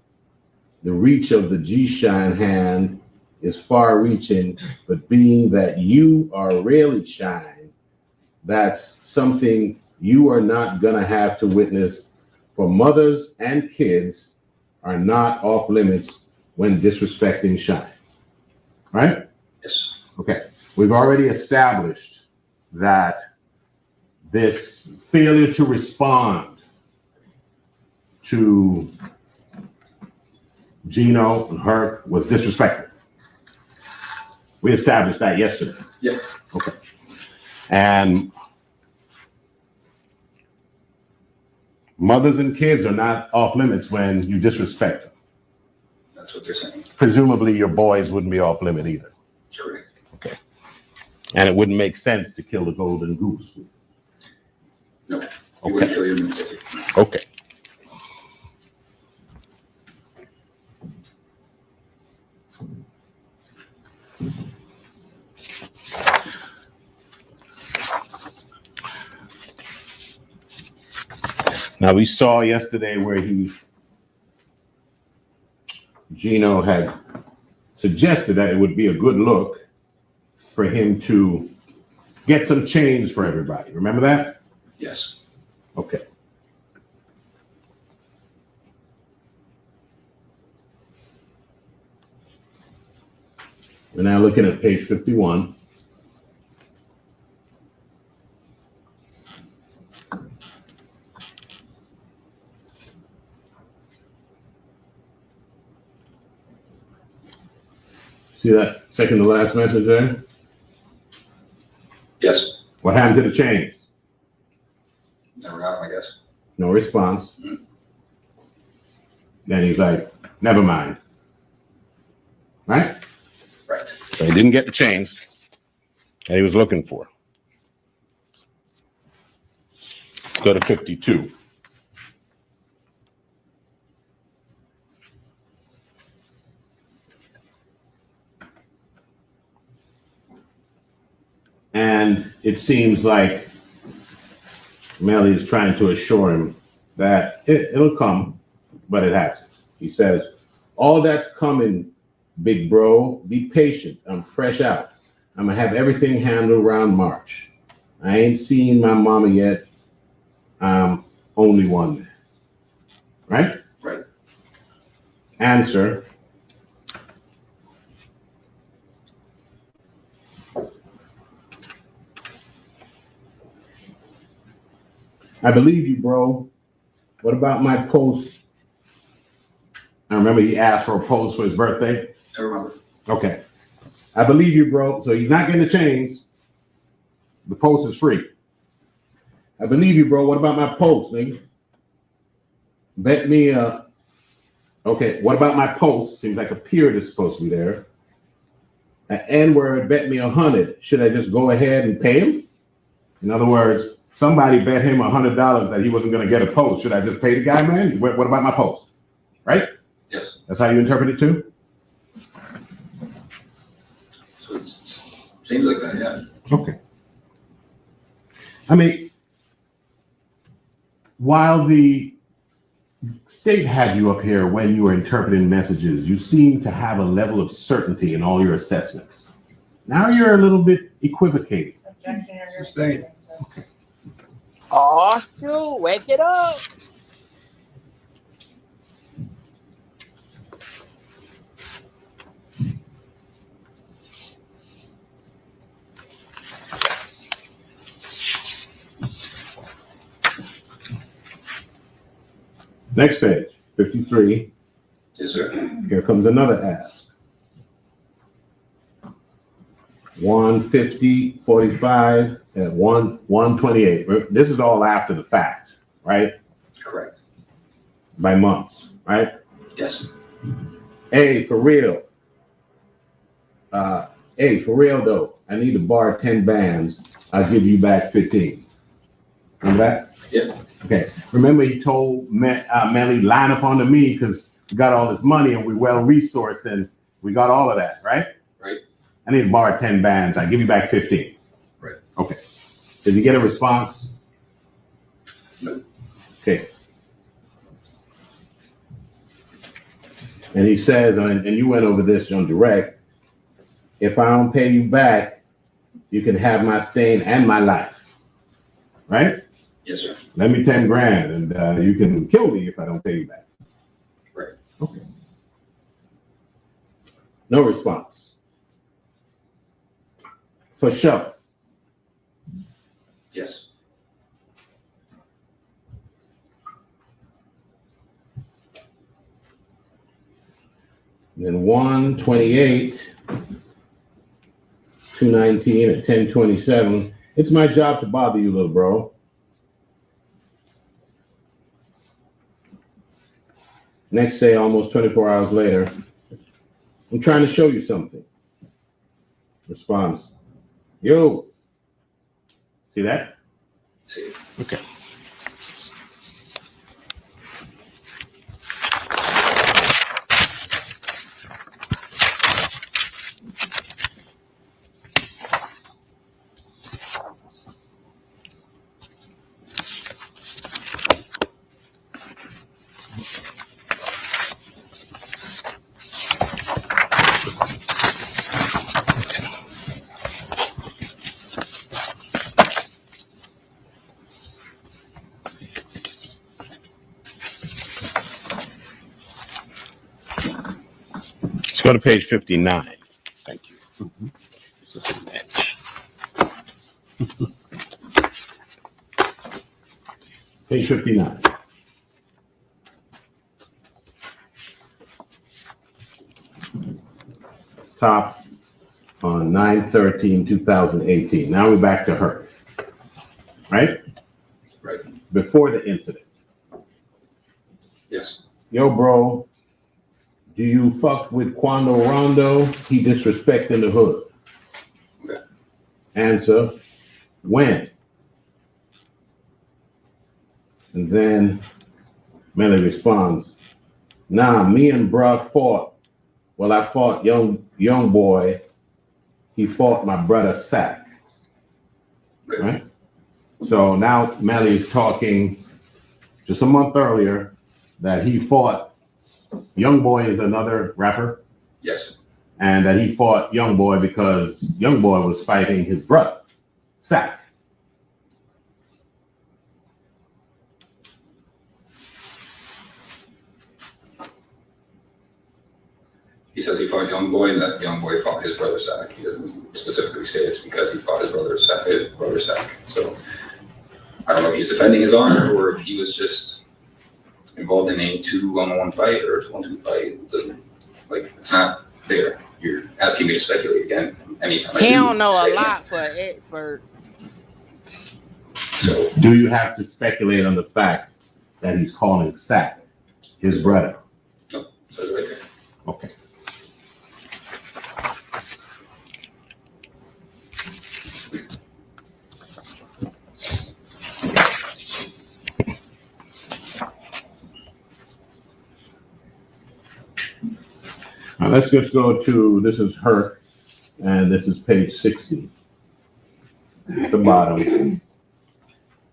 The reach of the G-Shine hand is far-reaching, but being that you are really Shine, that's something you are not gonna have to witness, for mothers and kids are not off limits when disrespecting Shine. Right? Yes. Okay. We've already established that this failure to respond to Gino and Herc was disrespectful. We established that yesterday. Yeah. Okay. And mothers and kids are not off limits when you disrespect them. That's what they're saying. Presumably your boys wouldn't be off limit either. Correct. Okay. And it wouldn't make sense to kill the golden goose. No. You wouldn't kill your military. Okay. Now we saw yesterday where Gino had suggested that it would be a good look for him to get some change for everybody. Remember that? Yes. Okay. We're now looking at page 51. See that second to last message there? Yes. What happened to the change? Never got them, I guess. No response. Then he's like, never mind. Right? Right. So he didn't get the change that he was looking for. Let's go to 52. And it seems like Melly is trying to assure him that it'll come, but it hasn't. He says, all that's coming, big bro, be patient. I'm fresh out. I'm going to have everything handled around March. I ain't seen my mama yet. I'm only one man. Right? Right. Answer. I believe you, bro. What about my post? I remember he asked for a post for his birthday. I remember. Okay. I believe you, bro. So he's not getting the change. The post is free. I believe you, bro. What about my post, nigga? Bet me okay, what about my post? Seems like a period is supposed to be there. An N-word bet me 100. Should I just go ahead and pay him? In other words, somebody bet him $100 that he wasn't going to get a post. Should I just pay the guy, man? What about my post? Right? Yes. That's how you interpret it too? So it seems like that, yeah. Okay. I mean, while the state had you up here when you were interpreting messages, you seem to have a level of certainty in all your assessments. Now you're a little bit equivocating. Sustained. Oh, shoot, wake it up. Next page, 53. Yes, sir. Here comes another ask. 150, 45, and 128. This is all after the fact, right? Correct. By months, right? Yes. Hey, for real. Hey, for real though, I need to borrow 10 bands. I'll give you back 15. Remember that? Yep. Okay. Remember he told Melly, line up onto me because we got all this money and we well resourced and we got all of that, right? Right. I need to borrow 10 bands. I'll give you back 15. Right. Okay. Did you get a response? No. Okay. And he says, and you went over this on direct, if I don't pay you back, you can have my stain and my life. Right? Yes, sir. Lend me 10 grand and you can kill me if I don't pay you back. Right. Okay. No response. For sure. Yes. Then 128, 219 at 1027. It's my job to bother you, little bro. Next day, almost 24 hours later, I'm trying to show you something. Response. Yo. See that? See. Okay. Let's go to page 59. Thank you. This is an edge. Page 59. Top on 9/13/2018. Now we're back to her. Right? Right. Before the incident. Yes. Yo, bro, do you fuck with Quando Rondo? He disrespecting the hood. Okay. Answer, when? And then Melly responds, nah, me and bruh fought. Well, I fought young boy. He fought my brother Sack. Okay. Right? So now Melly is talking just a month earlier that he fought Young Boy is another rapper. Yes. And that he fought Young Boy because Young Boy was fighting his brother, Sack. He says he fought Young Boy and that Young Boy fought his brother Sack. He doesn't specifically say it's because he fought his brother Sack. So I don't know if he's defending his honor or if he was just involved in a 2-on-1 fight or a 2-on-2 fight. It's not there. You're asking me to speculate again. Anytime He don't know a lot for an expert. So do you have to speculate on the fact that he's calling Sack his brother? No, says it right there. Okay. Now let's just go to, this is her, and this is page 60. At the bottom,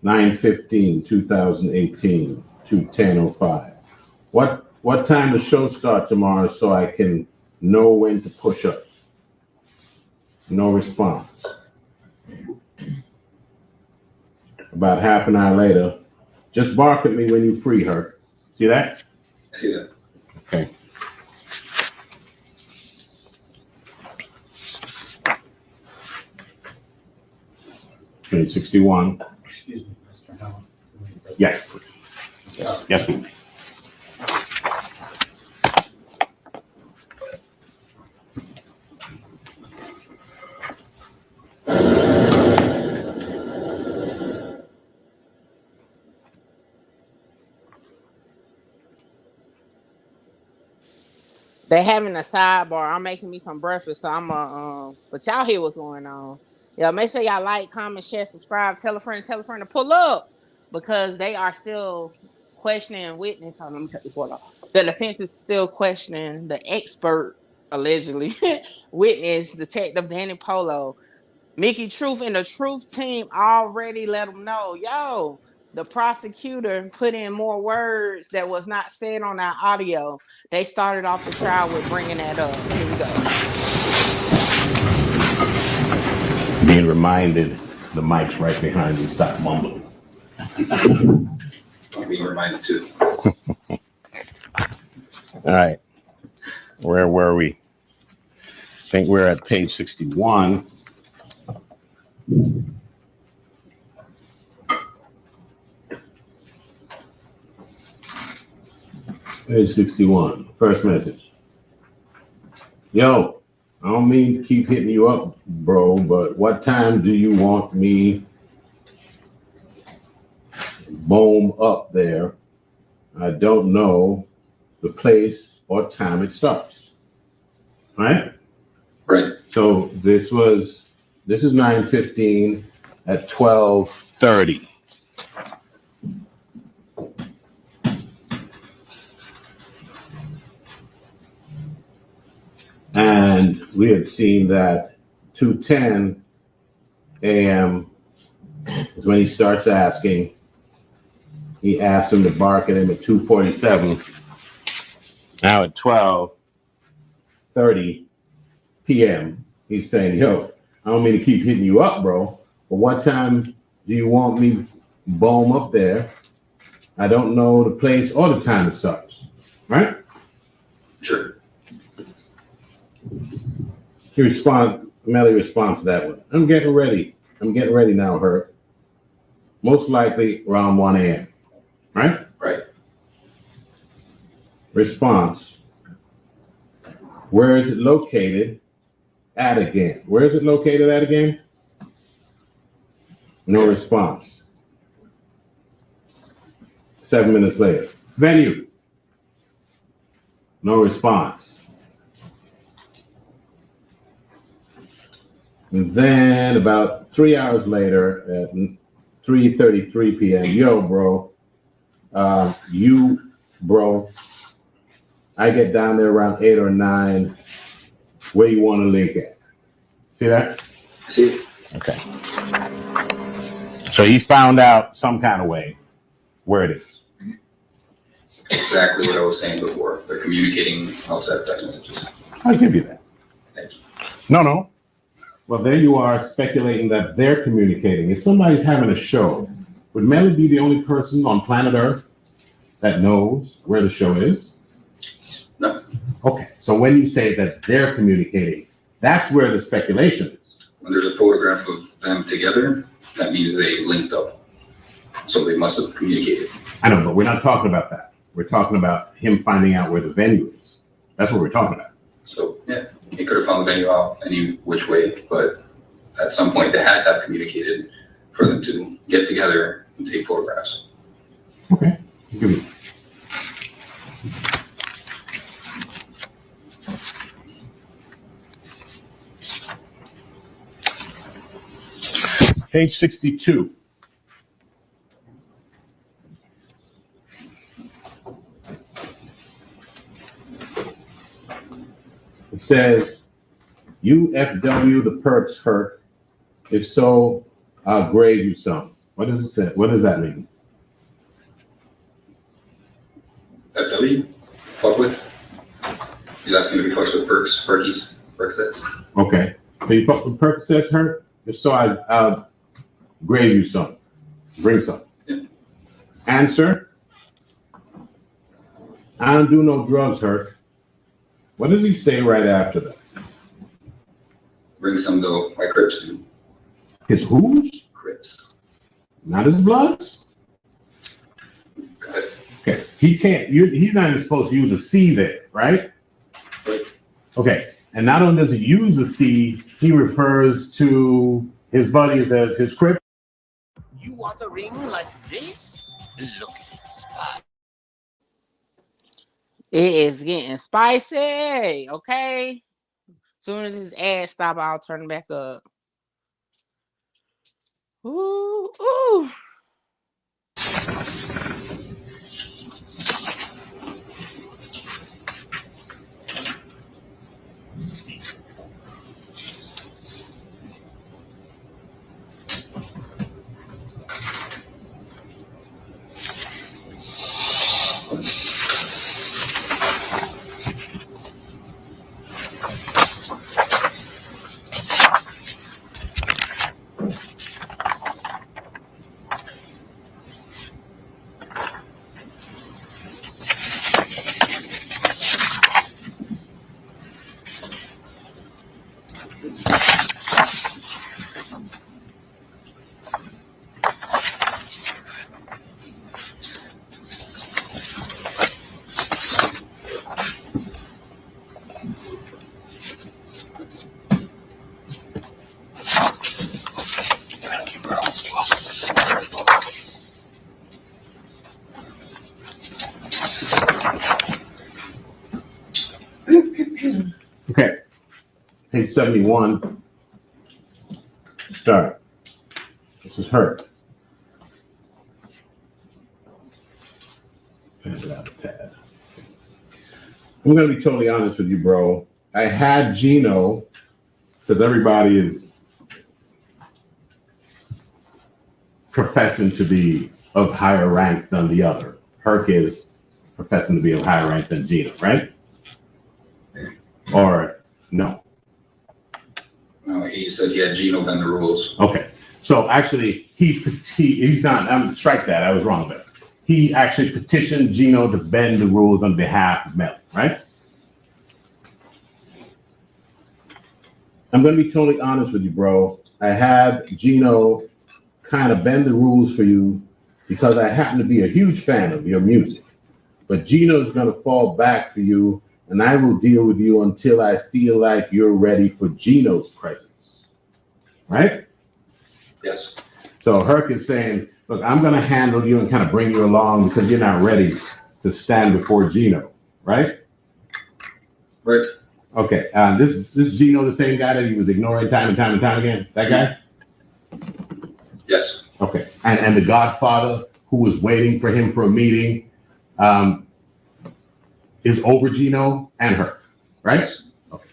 9/15/2018 to 10:05. What time does show start tomorrow so I can know when to push up? No response. About half an hour later, just bark at me when you free her. See that? I see that. Okay. Page 61. Excuse me, Mr. Howard. Yes, please. Yes, please. They having a sidebar. I'm making me some breakfast, so I'm but y'all hear what's going on. Yeah, make sure y'all like, comment, share, subscribe, tell a friend to pull up because they are still questioning witness. Hold on, let me cut this water off. The defense is still questioning the expert, allegedly, witness, Detective Danny Polo. Mickey Truth and the Truth team already let them know, yo, the prosecutor put in more words that was not said on our audio. They started off the trial with bringing that up. Here we go. Being reminded the mic's right behind you. Stop mumbling. I'm being reminded too. All right. Where were we? I think we're at page 61. Page 61. First message. Yo, I don't mean to keep hitting you up, bro, but what time do you want me boom up there? I don't know the place or time it starts. Right? Right. So this is 9:15 at 12:30. And we had seen that 2:10 a.m. is when he starts asking. He asks him to bark at him at 2:47. Now at 12:30 p.m., he's saying, yo, I don't mean to keep hitting you up, bro, but what time do you want me boom up there? I don't know the place or the time it starts, right? Sure. Melly responds to that one. I'm getting ready now, Herc. Most likely around 1 a.m. Right? Right. Response. Where is it located at again? Where is it located at again? No response. 7 minutes later. Venue. No response. And then about 3 hours later at 3:33 p.m. Yo, bro. Bro. I get down there around 8 or 9. Where you want to link at? See that? I see it. Okay. So he found out some kind of way where it is. Exactly what I was saying before. They're communicating outside of text messages. I'll give you that. Thank you. No. Well, there you are speculating that they're communicating. If somebody's having a show, would Melly be the only person on planet Earth that knows where the show is? No. Okay. So when you say that they're communicating, that's where the speculation is. When there's a photograph of them together, that means they linked up. So they must have communicated. I know, but we're not talking about that. We're talking about him finding out where the venue is. That's what we're talking about. So, yeah, he could have found the venue out any which way, but at some point they had to have communicated for them to get together and take photographs. Okay. Give me. Page 62. It says, UFW the perks hurt. If so, I'll grade you some. What does it say? What does that mean? FW? Fuck with? He's asking to be fucked with Perkies. Okay. So you fuck with Percocets hurt? If so, I'll grade you some. Bring some. Yeah. Answer. I don't do no drugs, Herc. What does he say right after that? Bring some though, my Crips do. His who's? Crips. Not his bloods? Got it. Okay. He can't, he's not even supposed to use a C there, right? Right. Okay. And not only does he use a C, he refers to his buddies as his Crip. You want a ring like this? Look at it, spot. It is getting spicy, okay? Soon as this ad stop, I'll turn it back up. Ooh. Okay. Page 71. Start. This is her. I'm going to be totally honest with you, bro. I had Gino, because everybody is professing to be of higher rank than the other. Herc is professing to be of higher rank than Gino, right? Or no? No, he said he had Gino bend the rules. Okay. So actually, he's not, I'm strike that. I was wrong there. He actually petitioned Gino to bend the rules on behalf of Melly, right? I'm going to be totally honest with you, bro. I had Gino kind of bend the rules for you because I happen to be a huge fan of your music. But Gino's going to fall back for you, and I will deal with you until I feel like you're ready for Gino's presence. Right? Yes. So Herc is saying, look, I'm going to handle you and kind of bring you along because you're not ready to stand before Gino. Right? Right. Okay. This Gino the same guy that he was ignoring time and time and time again? That guy? Yes. Okay. And the Godfather who was waiting for him for a meeting is over Gino and her, right? Yes. Okay.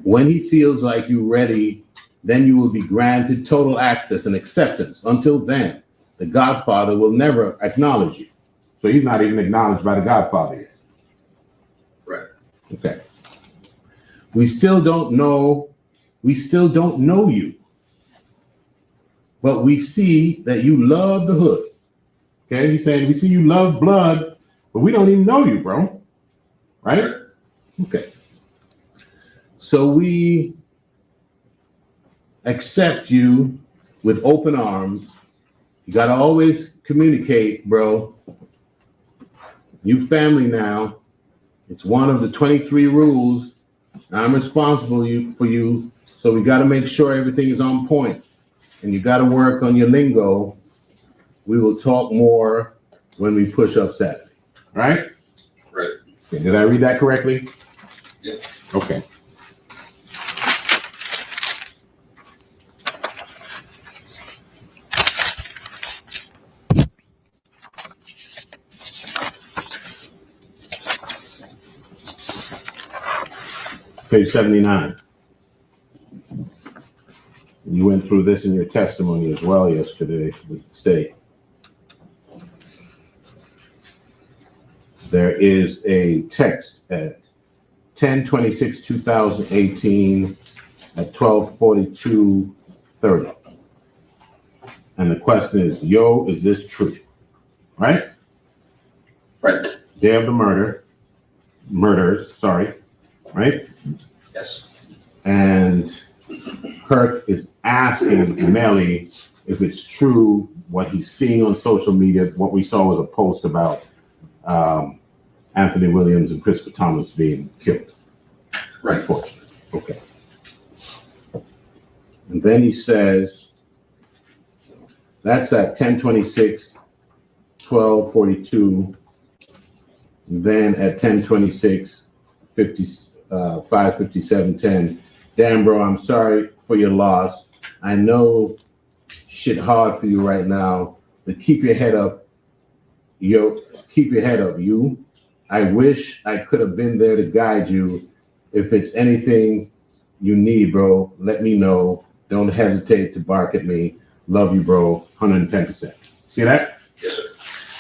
When he feels like you're ready, then you will be granted total access and acceptance. Until then, the Godfather will never acknowledge you. So he's not even acknowledged by the Godfather yet. Right. Okay. We still don't know you. But we see that you love the hood. Okay, he's saying we see you love blood, but we don't even know you, bro. Right? Okay. So we accept you with open arms. You gotta always communicate, bro. You family now. It's one of the 23 rules. I'm responsible for you, so we gotta make sure everything is on point. And you gotta work on your lingo. We will talk more when we push up Saturday. Right? Right. Okay, did I read that correctly? Yeah. Okay. Page 79. You went through this in your testimony as well yesterday with the state. There is a text at 10/26/2018 at 12:42:30. And the question is, yo, is this true? Right? Right. Day of the murders, sorry. Right? Yes. And Kirk is asking Melly if it's true what he's seeing on social media. What we saw was a post about Anthony Williams and Christopher Thomas being killed. Right. Unfortunately. Okay. And then he says, that's at 10/26, 12:42. Then at 10/26, 5:57:10. Damn, bro, I'm sorry for your loss. I know shit hard for you right now, but keep your head up. Yo, keep your head up, you. I wish I could have been there to guide you. If it's anything you need, bro, let me know. Don't hesitate to bark at me. Love you, bro. 110%. See that? Yes, sir.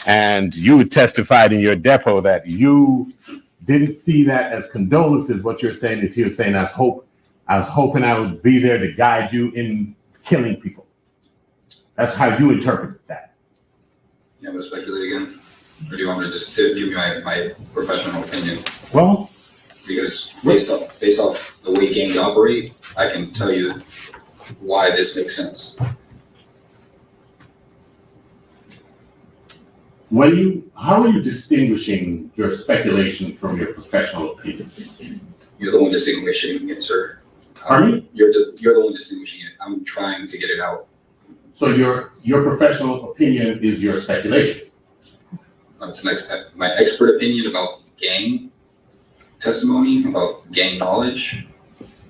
And you testified in your depot that you didn't see that as condolences. What you're saying is, he was saying, I was hoping I would be there to guide you in killing people. That's how you interpret that. Yeah, I'm going to speculate again. Or do you want me to just give you my professional opinion? Well, because based off the way gangs operate, I can tell you why this makes sense. How are you distinguishing your speculation from your professional opinion? You're the one distinguishing it, sir. Pardon me? You're the one distinguishing it. I'm trying to get it out. So your professional opinion is your speculation. It's my expert opinion about gang testimony, about gang knowledge,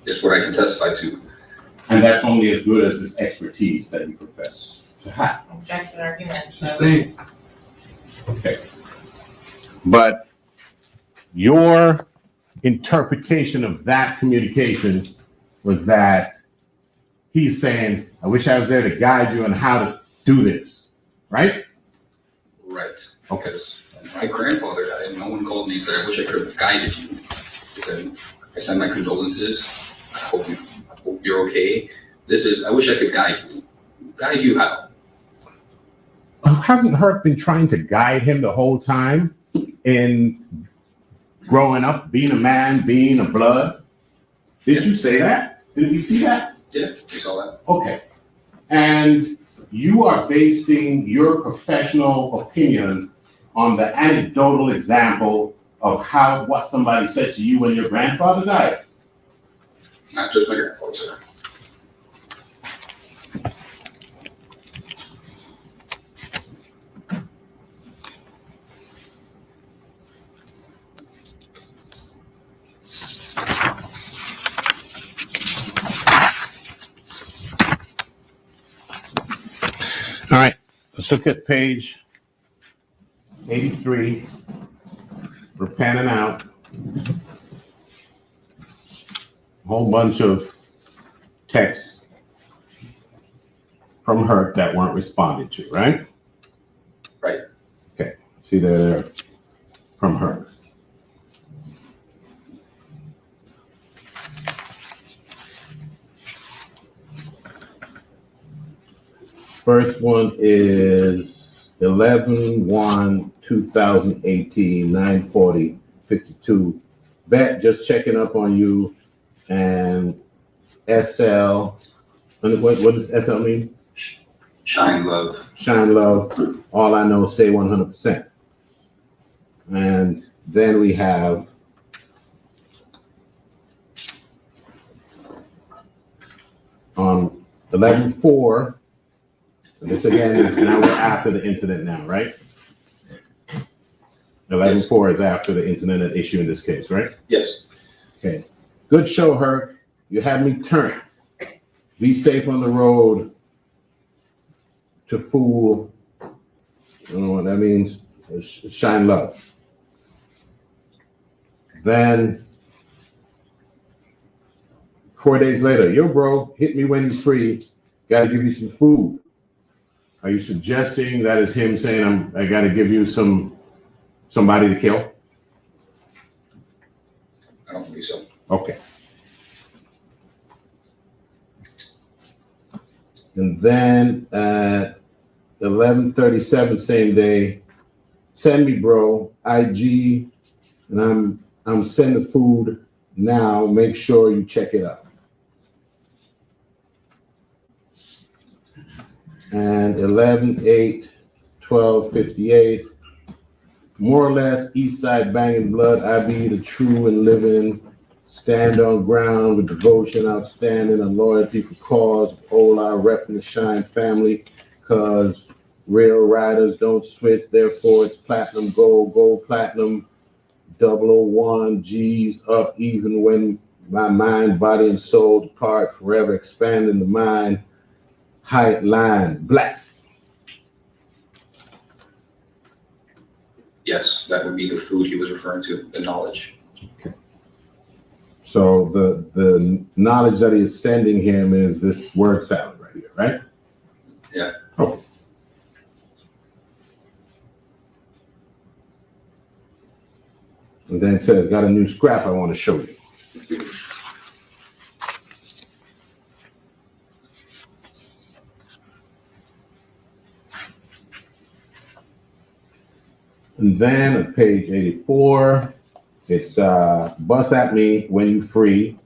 is what I can testify to. And that's only as good as this expertise that you profess to have. Objection argument. Sustained. Okay. But your interpretation of that communication was that he's saying, I wish I was there to guide you on how to do this, right? Right. Okay. Because my grandfather died, and no one called me and said, I wish I could have guided you. He said, I send my condolences. I hope you're okay. I wish I could guide you. Guide you how? Hasn't Herc been trying to guide him the whole time in growing up, being a man, being a blood. Did you say that? Did we see that? Yeah, we saw that. Okay. And you are basing your professional opinion on the anecdotal example of what somebody said to you when your grandfather died? Not just my grandfather, sir. All right, let's look at page 83. We're panning out a whole bunch of texts from her that weren't responded to, right? Right. Okay, see there from her. First one is 11/1/2018, 9:40:52. Bet, just checking up on you. And SL, what does SL mean? Shine love. Shine love. All I know, stay 100%. And then we have on 11/4. This again is now we're after the incident now, right? 11/4 is after the incident at issue in this case, right? Yes. Okay. Good show, Herc. You had me turn. Be safe on the road to fool. I don't know what that means. Shine love. Then 4 days later, yo, bro, hit me when you're free. Gotta give you some food. Are you suggesting that is him saying I got to give you somebody to kill? I don't believe so. Okay. And then at 11:37 same day, send me, bro, IG, and I'm sending food now. Make sure you check it out. And 11/8/12:58, more or less east side banging blood. I be the true and living, stand on ground with devotion, outstanding, and loyalty for cause. Hola, repping the Shine family, cause real riders don't switch. Therefore, it's platinum, gold, platinum, 001 G's up, even when my mind, body, and soul depart, forever expanding the mind. Height line black. Yes, that would be the food he was referring to, the knowledge. Okay. So the knowledge that he is sending him is this word salad right here, right? Yeah. Oh. And then it says, got a new scrap I want to show you. And then at page 84, it's bus at me when you free.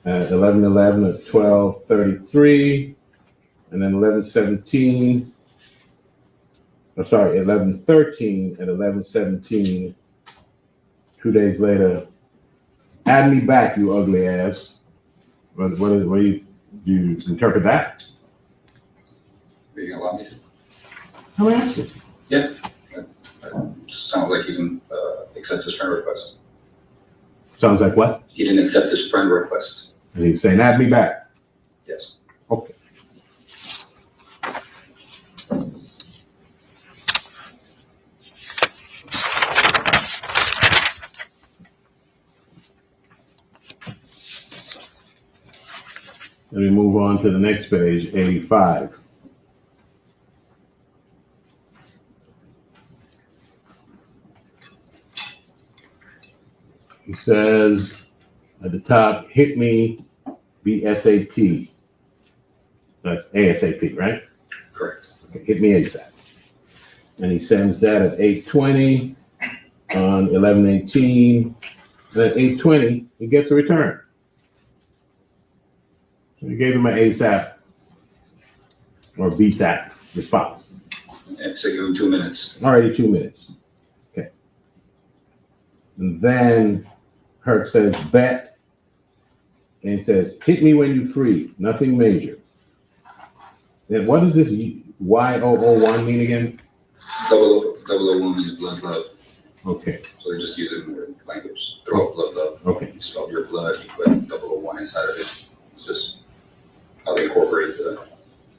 11/11 at 12:33, and then 11/17. I'm sorry, 11/13 at 11/17. 2 days later, add me back, you ugly ass. What do you interpret that? Are you gonna allow me to? I'm asking. Yeah. That sounds like he didn't accept his friend request. Sounds like what? He didn't accept his friend request. And he's saying, add me back. Yes. Okay. Let me move on to the next page, 85. He says at the top, hit me BSAP. That's ASAP, right? Correct. Okay, hit me ASAP. And he sends that at 8:20 on 11/18. And at 8:20, he gets a return. So he gave him an ASAP or BSAP response. Yeah, so give him 2 minutes. Already 2 minutes. Okay. And then Herc says, bet. And he says, hit me when you free. Nothing major. Then what does this Y001 mean again? 001 means blood love. Okay. So they're just using their language. Throw up blood love. Okay. You spell your blood, you put 001 inside of it. It's just how they incorporate the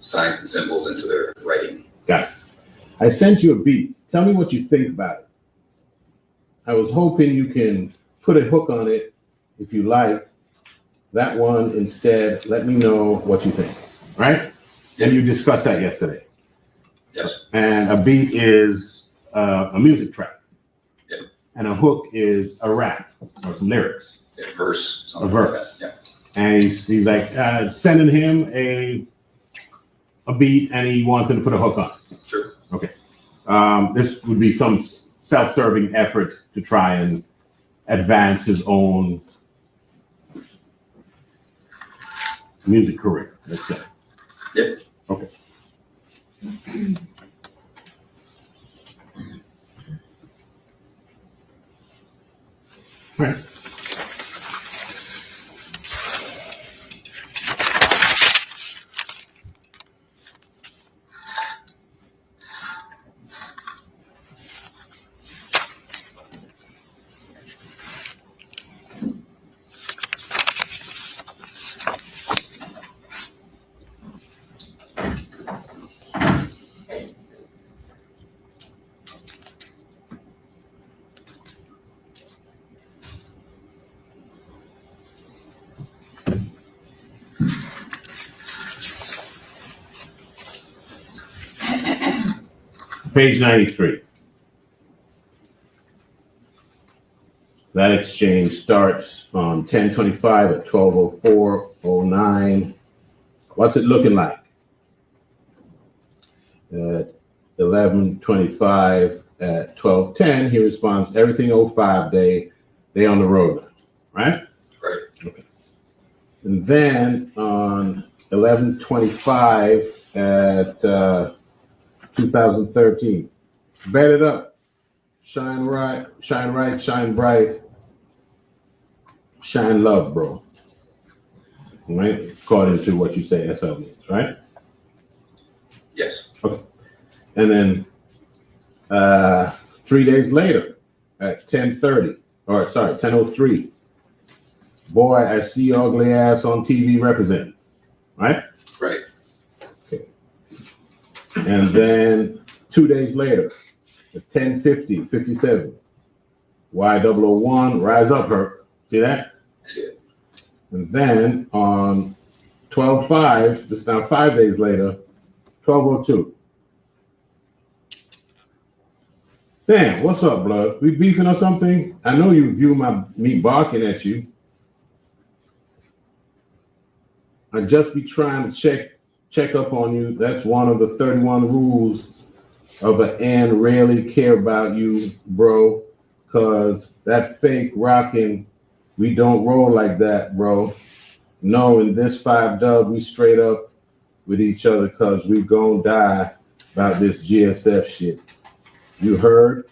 signs and symbols into their writing. Got it. I sent you a beat. Tell me what you think about it. I was hoping you can put a hook on it if you like. That one instead, let me know what you think. Right? And you discussed that yesterday. Yes. And a beat is a music track. Yeah. And a hook is a rap or some lyrics. Yeah, verse. A verse. Like that. Yeah. And he's like sending him a beat and he wants him to put a hook on it. Sure. Okay. This would be some self-serving effort to try and advance his own music career, let's say. Yep. Okay. All right. Page 93. That exchange starts on 10:25 at 12:04:09. What's it looking like? At 11:25 at 12:10, he responds, everything 05 day, they on the road, right? Right. Okay. And then on 11:25 at 2013, bet it up, shine right, shine bright, shine love, bro. Right? According to what you say SL means, right? Yes. Okay. And then 3 days later at 10:03, boy, I see your ugly ass on TV representing, right? Right. Okay. And then 2 days later at 10:57, Y001, rise up, her. See that? I see it. And then on 12:05, this is now 5 days later, 12:02. Damn, what's up, blood? We beefing or something? I know you view me barking at you. I just be trying to check up on you. That's one of the 31 rules of an N rarely care about you, bro. Cause that fake rocking, we don't roll like that, bro. No, in this 5 we straight up with each other cause we gon' die about this GSF shit. You heard?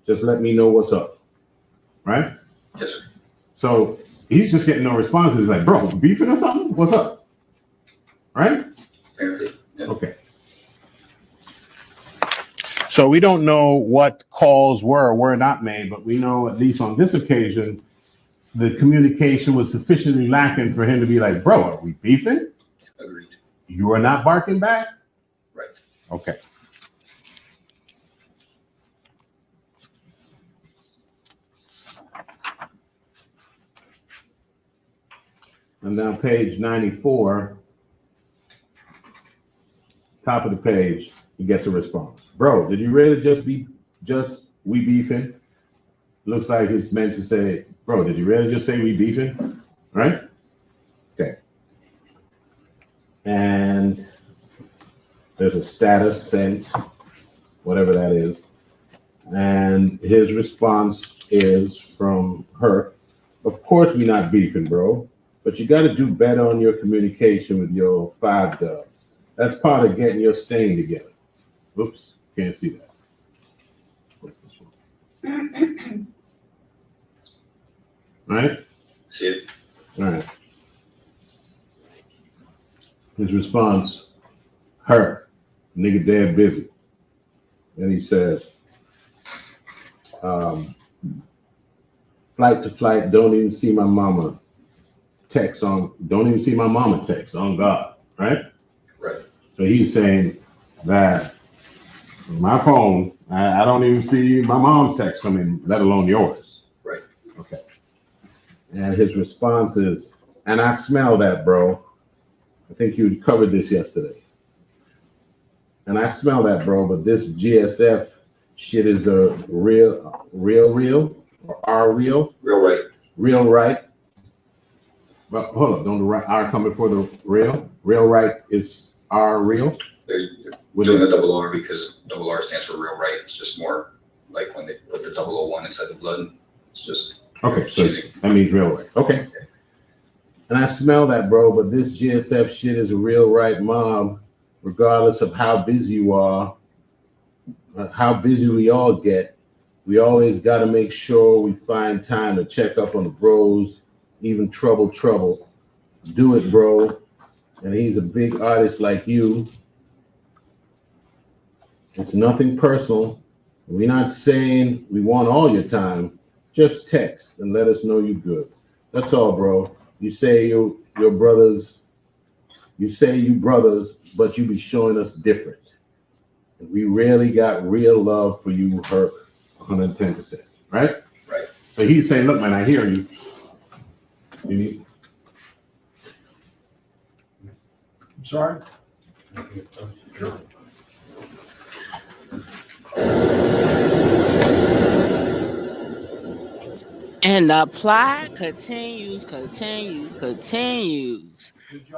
Just let me know what's up. Right? Yes, sir. So he's just getting no response. He's like, bro, beefing or something? What's up? Right? Apparently. Yeah. Okay. So we don't know what calls were or were not made, but we know at least on this occasion, the communication was sufficiently lacking for him to be like, bro, are we beefing? Agreed. You are not barking back? Right. Okay. And now page 94, top of the page, he gets a response. Bro, did you really just we beefing? Looks like it's meant to say, bro, did you really just say we beefing? Right? Okay. And there's a status sent whatever that is. And his response is from her, of course we're not beefing, bro, but you got to do better on your communication with your 5 dub. That's part of getting your stain together. Oops, can't see that. What's this one? All right? See it? All right. His response, her, nigga dead busy. And he says, flight to flight, don't even see my mama text on God, right? Right. So he's saying that my phone, I don't even see my mom's text coming, let alone yours. Right. Okay. And his response is, and I smell that, bro. I think you covered this yesterday. And I smell that, bro, but this GSF shit is a real, or R real? Real right. Real right. Well, hold on, don't the right R come before the real? Real right is R real? They're doing the double R because double R stands for real right. It's just more like when they put the 001 inside the blood. It's just okay, so that means real right. Okay. And I smell that, bro, but this GSF shit is a real right mob, regardless of how busy you are, how busy we all get. We always got to make sure we find time to check up on the bros, even trouble. Do it, bro. And he's a big artist like you. It's nothing personal. We're not saying we want all your time. Just text and let us know you're good. That's all, bro. You say your brothers, but you be showing us different. And we really got real love for you, her, 110%. Right? Right. So he's saying, look, man, I hear you. I'm sorry? Sure. And the plot continues.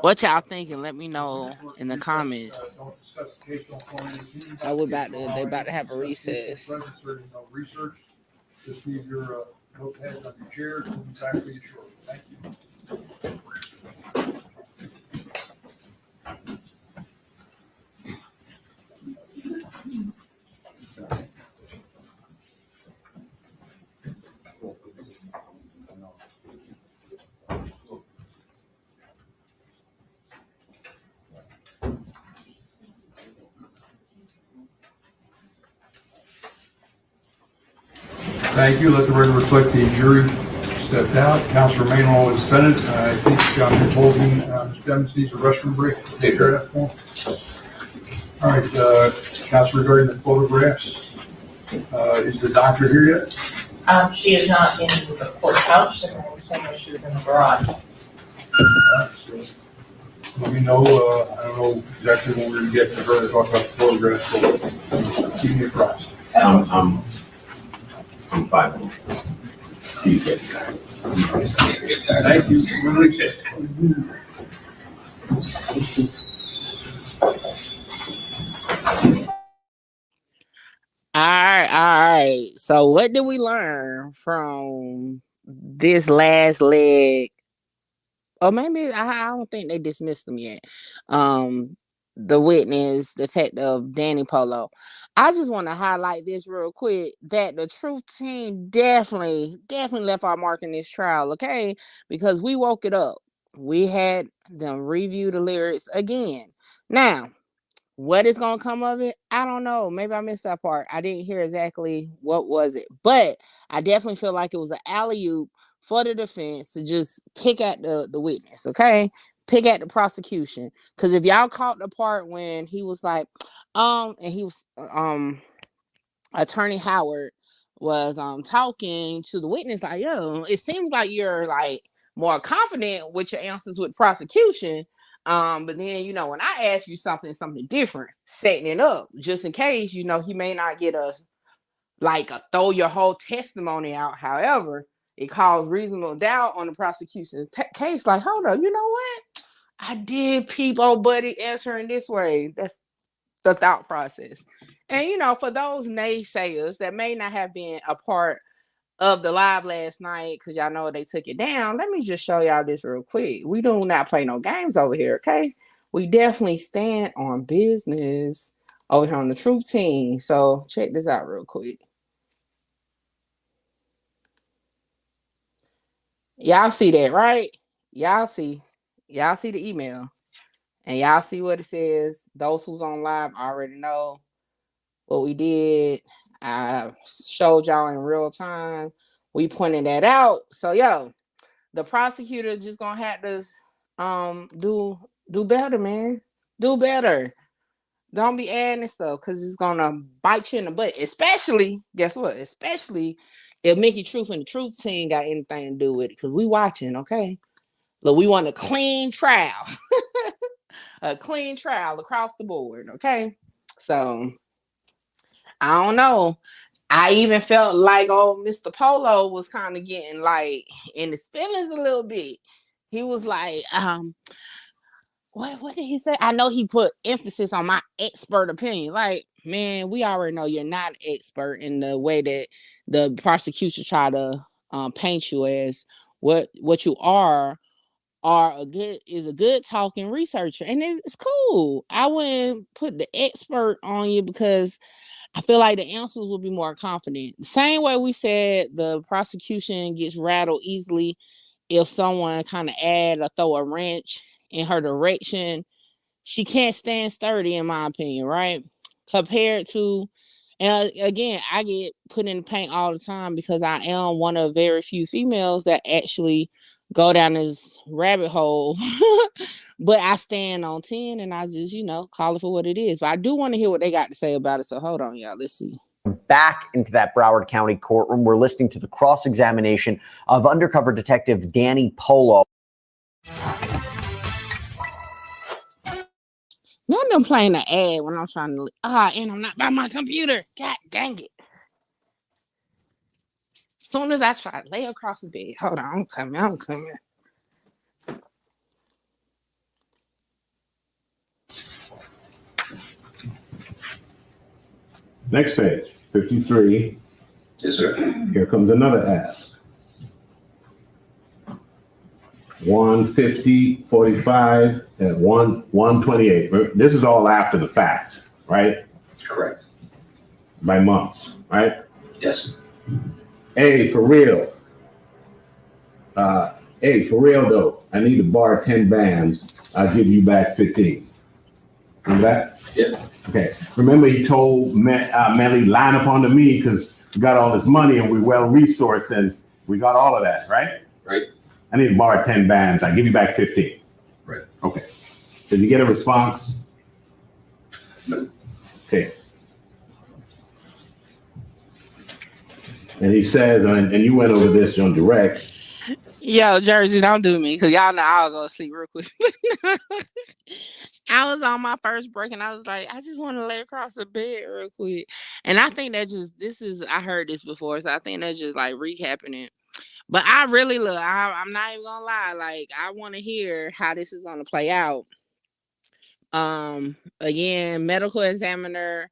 What y'all thinking? Let me know in the comments. Oh, they're about to have a recess. Research. Just leave your notepads on your chairs. We'll be back with you shortly. Thank you. Thank you. Let the record reflect the jury stepped out. Counselor Maynard was defendant. I think John told me Mr. Demons needs a restroom break. Take care of that for him. All right, Counselor, regarding the photographs, is the doctor here yet? She is not in the courthouse, and I understand that she was in the garage. All right, so let me know. I don't know exactly when we're going to get to her to talk about the photographs, so keep me apprised. I'm fine. See you guys. Thank you. All right. So what did we learn from this last leg? Or maybe I don't think they dismissed them yet. The witness, Detective Danny Polo. I just want to highlight this real quick that the truth team definitely left our mark in this trial, okay? Because we woke it up. We had them review the lyrics again. Now, what is gonna come of it? I don't know. Maybe I missed that part. I didn't hear exactly what was it, but I definitely feel like it was an alley-oop for the defense to just pick at the witness, okay? Pick at the prosecution. Because if y'all caught the part when he was like, and he was Attorney Howard was talking to the witness, like, yo, it seems like you're like more confident with your answers with prosecution. But then, when I ask you something different, setting it up just in case, he may not get us like throw your whole testimony out. However, it caused reasonable doubt on the prosecution's case. Like, hold on, you know what? I did peep old buddy answering this way. That's the thought process. And you know, for those naysayers that may not have been a part of the live last night, because y'all know they took it down, let me just show y'all this real quick. We do not play no games over here, okay? We definitely stand on business over here on the Truth Team. So check this out real quick. Y'all see that, right? Y'all see the email. And y'all see what it says. Those who's on live already know what we did. I showed y'all in real time. We pointed that out. So yo, the prosecutor just gonna have to do better, man. Do better. Don't be adding stuff because it's gonna bite you in the butt. Especially, guess what? Especially if Mickey Truth and the Truth Team got anything to do with it. Because we watching, okay? Look, we want a clean trial. A clean trial across the board, okay? So I don't know. I even felt like old Mr. Polo was kind of getting like in his feelings a little bit. He was like, what did he say? I know he put emphasis on my expert opinion. Like, man, we already know you're not an expert in the way that the prosecution try to paint you as. What you are a good talking researcher, and it's cool. I wouldn't put the expert on you because I feel like the answers will be more confident. The same way we said the prosecution gets rattled easily if someone kind of add or throw a wrench in her direction. She can't stand sturdy, in my opinion, right? Compared to, and again, I get put in the paint all the time because I am one of very few females that actually go down this rabbit hole. But I stand on 10 and I just, call it for what it is. But I do want to hear what they got to say about it. So hold on, y'all. Let's see. Back into that Broward County courtroom. We're listening to the cross-examination of undercover detective Danny Polo. Now I'm playing the ad when I'm trying to, and I'm not by my computer. God dang it. As soon as I try to lay across the bed. Hold on, I'm coming. Next page, 53. Yes, sir. Here comes another ask. 150, 45, and 128. This is all after the fact, right? Correct. By months, right? Yes. Hey, for real. Though, I need to borrow 10 bands. I'll give you back 15. Remember that? Yeah. Okay. Remember he told Melly, line up onto me because we got all this money and we're well-resourced and we got all of that, right? Right. I need to borrow 10 bands. I'll give you back 15. Right. Okay. Did you get a response? No. Okay. And he says, and you went over this on direct. Yo, Jersey, don't do me because y'all know I'll go sleep real quick. I was on my first break and I was like, I just want to lay across the bed real quick. And I think that I heard this before, so I think that's just like recapping it. But I really I'm not even gonna lie, like I want to hear how this is gonna play out. Again, medical examiner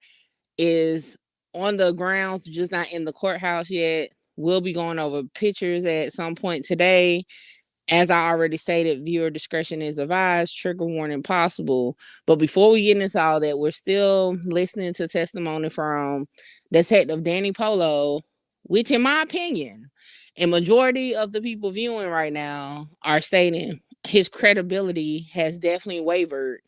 is on the grounds, just not in the courthouse yet. We'll be going over pictures at some point today. As I already stated, viewer discretion is advised, trigger warning possible. But before we get into all that, we're still listening to testimony from Detective Danny Polo, which in my opinion, a majority of the people viewing right now are stating his credibility has definitely wavered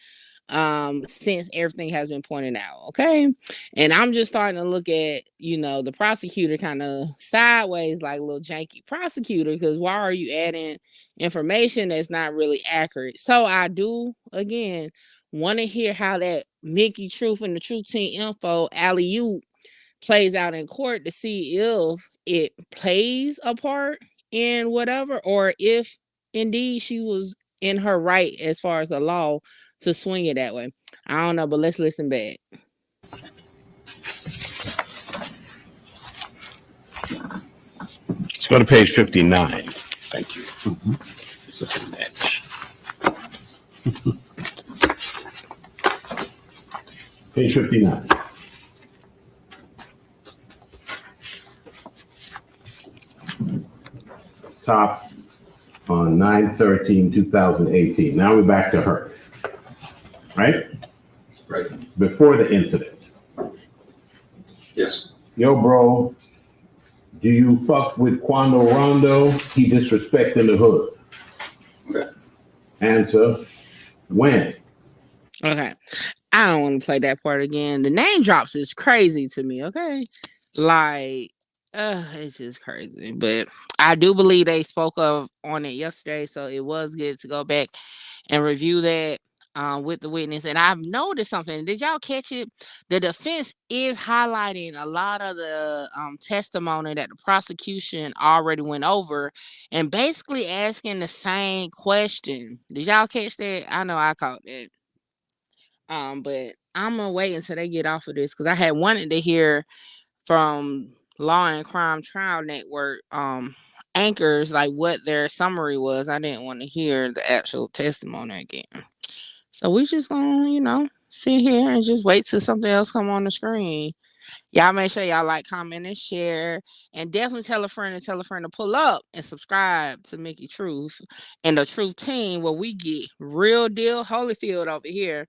since everything has been pointed out. Okay. And I'm just starting to look at, the prosecutor kind of sideways, like a little janky prosecutor, because why are you adding information that's not really accurate? So I do again want to hear how that Mickey Truth and the Truth Team info alley-oop plays out in court to see if it plays a part in whatever, or if indeed she was in her right as far as the law to swing it that way. I don't know, but let's listen back. Let's go to page 59. Thank you. Page 59. top on 9/13/2018. Now we're back to her, right? Right. Before the incident. Yes. Yo, bro, do you fuck with Quando Rondo? He disrespecting the hood. Okay. Answer, when? Okay. I don't want to play that part again. The name drops is crazy to me, okay? Like, it's just crazy. But I do believe they spoke of on it yesterday, so it was good to go back and review that with the witness. And I've noticed something. Did y'all catch it? The defense is highlighting a lot of the testimony that the prosecution already went over and basically asking the same question. Did y'all catch that? I know I caught that. But I'm gonna wait until they get off of this because I had wanted to hear from Law and Crime Trial Network anchors like what their summary was. I didn't want to hear the actual testimony again. So we just gonna, sit here and just wait till something else come on the screen. Y'all make sure y'all like, comment, and share. And definitely tell a friend to pull up and subscribe to Mickey Truth and the Truth Team where we get real deal Holyfield over here.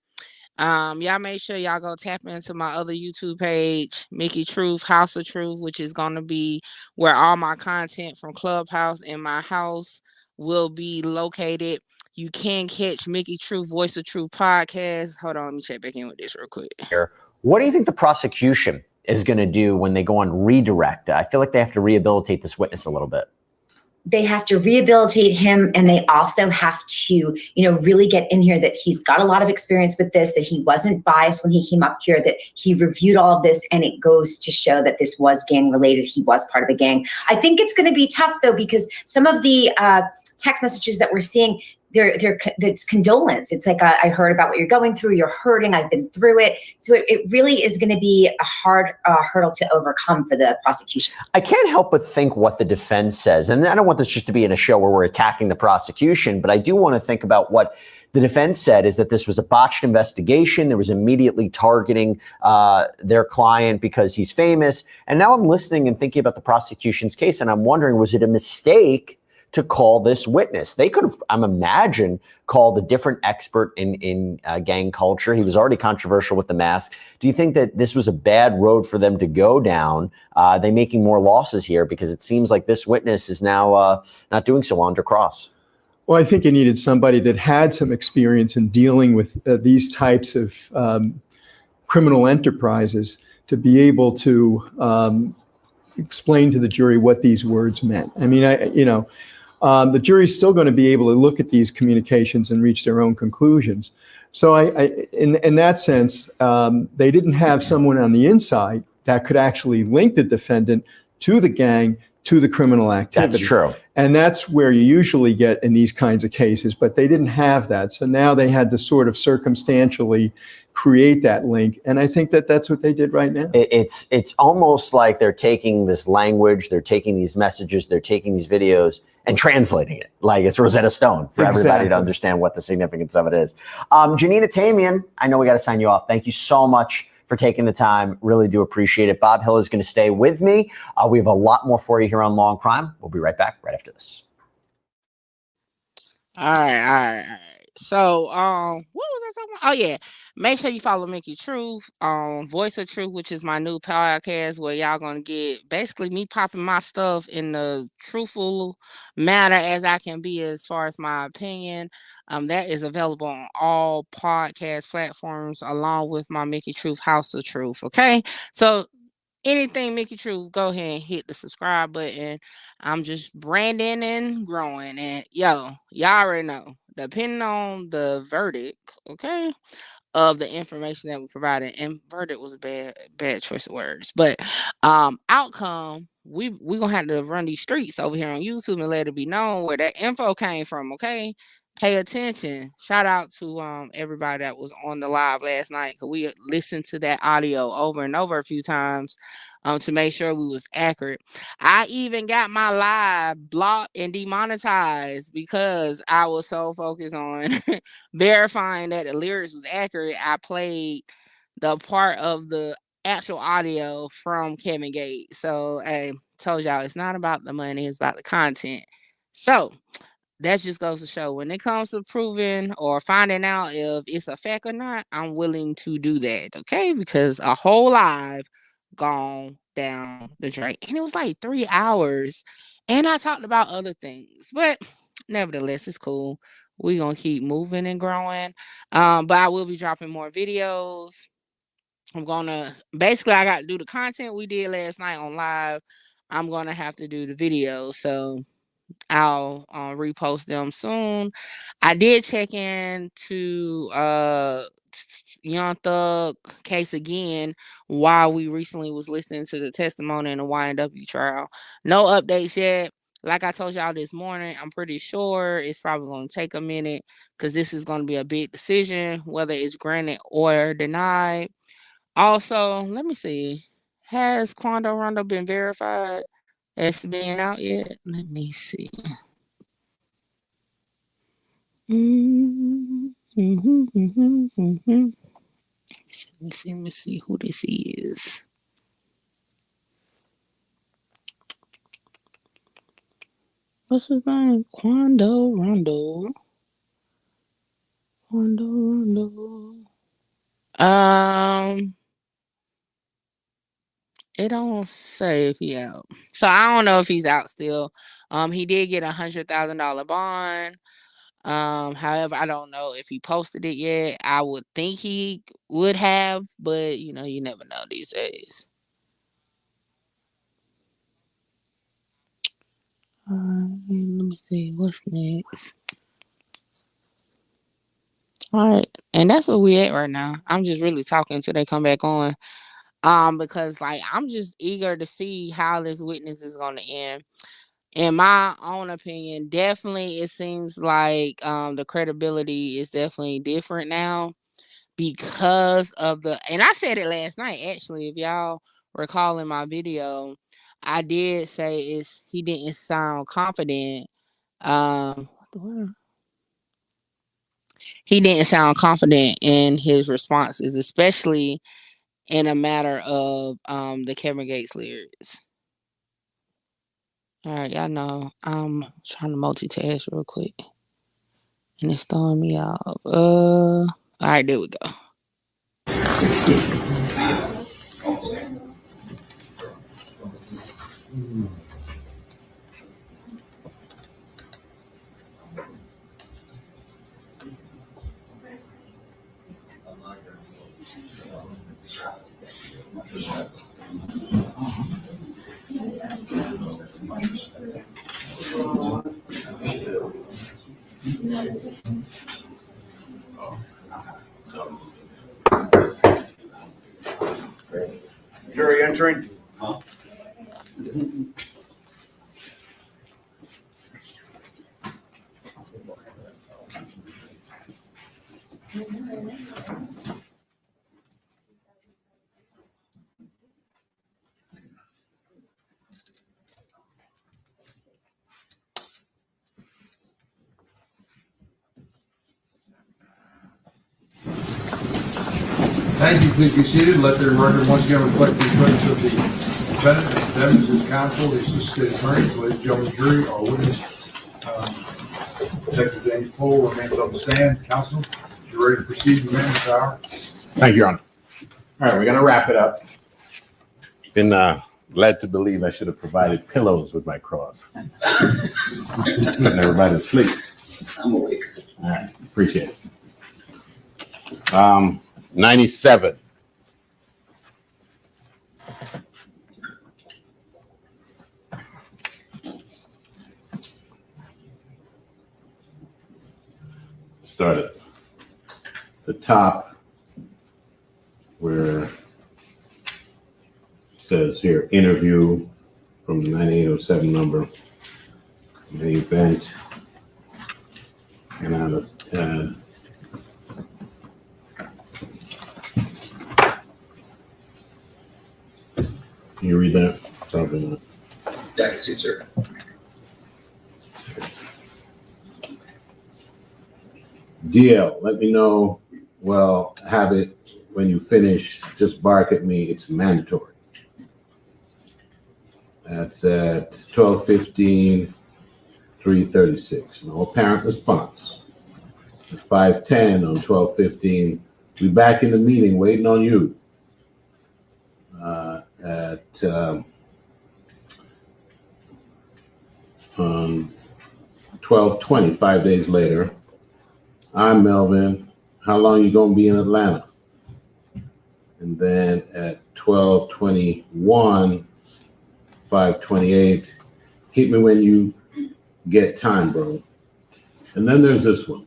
Y'all make sure y'all go tap into my other YouTube page, Mickey Truth, House of Truth, which is gonna be where all my content from Clubhouse and my house will be located. You can catch Mickey Truth, Voice of Truth podcast. Hold on, let me check back in with this real quick. What do you think the prosecution is going to do when they go on redirect? I feel like they have to rehabilitate this witness a little bit. They have to rehabilitate him, and they also have to, really get in here that he's got a lot of experience with this, that he wasn't biased when he came up here, that he reviewed all of this, and it goes to show that this was gang related. He was part of a gang. I think it's going to be tough though, because some of the text messages that we're seeing, it's condolence. It's like, I heard about what you're going through. You're hurting. I've been through it. So it really is going to be a hard hurdle to overcome for the prosecution. I can't help but think what the defense says. And I don't want this just to be in a show where we're attacking the prosecution, but I do want to think about what the defense said is that this was a botched investigation. There was immediately targeting their client because he's famous. And now I'm listening and thinking about the prosecution's case, and I'm wondering, was it a mistake to call this witness? They could have, I'm imagine, called a different expert in gang culture. He was already controversial with the mask. Do you think that this was a bad road for them to go down? They making more losses here because it seems like this witness is now not doing so well under cross. Well, I think you needed somebody that had some experience in dealing with these types of criminal enterprises to be able to explain to the jury what these words meant. I mean, the jury's still going to be able to look at these communications and reach their own conclusions. So in that sense, they didn't have someone on the inside that could actually link the defendant to the gang, to the criminal activity. That's true. And that's where you usually get in these kinds of cases, but they didn't have that. So now they had to sort of circumstantially create that link. And I think that that's what they did right now. It's almost like they're taking this language, they're taking these messages, they're taking these videos and translating it like it's Rosetta Stone for everybody to understand what the significance of it is. Janina Tamian, I know we got to sign you off. Thank you so much for taking the time. Really do appreciate it. Bob Hill is going to stay with me. We have a lot more for you here on Law and Crime. We'll be right back right after this. All right. So, what was I talking about? Oh yeah, make sure you follow Mickey Truth, Voice of Truth, which is my new podcast where y'all gonna get basically me popping my stuff in the truthful manner as I can be as far as my opinion. That is available on all podcast platforms along with my Mickey Truth House of Truth. Okay, so anything Mickey Truth, go ahead and hit the subscribe button. I'm just branding and growing, and y'all already know. Depending on the verdict, okay, of the information that we provided, and verdict was a bad choice of words, but outcome, we gonna have to run these streets over here on YouTube and let it be known where that info came from. Okay, pay attention. Shout out to everybody that was on the live last night, because we listened to that audio over and over a few times to make sure we was accurate. I even got my live blocked and demonetized because I was so focused on verifying that the lyrics was accurate. I played the part of the actual audio from Kevin Gates. So I told y'all it's not about the money, it's about the content. So that just goes to show when it comes to proving or finding out if it's a fact or not, I'm willing to do that, okay? Because a whole live gone down the drain. And it was like 3 hours. And I talked about other things. But nevertheless, it's cool. We're gonna keep moving and growing. But I will be dropping more videos. I'm gonna basically I got to do the content we did last night on live. I'm gonna have to do the video. So I'll repost them soon. I did check in to Young Thug case again while we recently was listening to the testimony in the YNW trial. No updates yet. Like I told y'all this morning, I'm pretty sure it's probably going to take a minute because this is going to be a big decision, whether it's granted or denied. Also, let me see. Has Quando Rondo been verified as being out yet? Let me see. Let me see who this is. What's his name? Quando Rondo. Quando Rondo. It don't say if he out. So I don't know if he's out still. He did get $100,000 bond. However, I don't know if he posted it yet. I would think he would have, but you know, you never know these days. Let me see what's next. All right, and that's where we at right now. I'm just really talking until they come back on. Because like I'm just eager to see how this witness is gonna end. In my own opinion, definitely it seems like the credibility is definitely different now because of the and I said it last night actually, if y'all recall in my video, I did say he didn't sound confident. What the word? He didn't sound confident in his responses, especially in a matter of the Kevin Gates lyrics. All right, y'all know I'm trying to multitask real quick. And it's throwing me off. All right, there we go. Jury entering. Thank you. Please be seated. Let the record once again reflect the presence of the defendant, the defendant, his counsel, the assistant state attorney, ladies and gentlemen, jury, our witness, Detective Danny Cole, remains on the stand. Counsel, if you're ready to proceed, you may, Mr. Howard. Thank you, Your Honor. All right, we're going to wrap it up. Been led to believe I should have provided pillows with my cross. Putting everybody to sleep. I'm awake. All right, appreciate it. 97. Start at the top where it says here interview from the 9807 number, the event, and out of 10. Can you read that? Probably not. Yeah, I can see it, sir. DL, let me know. Well, have it when you finish. Just bark at me. It's mandatory. That's at 12:15, 3:36. No apparent response. At 5:10 on 12:15, we back in the meeting waiting on you. At 12:20, 5 days later, I'm Melvin. How long you gonna be in Atlanta? And then at 12:21, 5:28, hit me when you get time, bro. And then there's this one.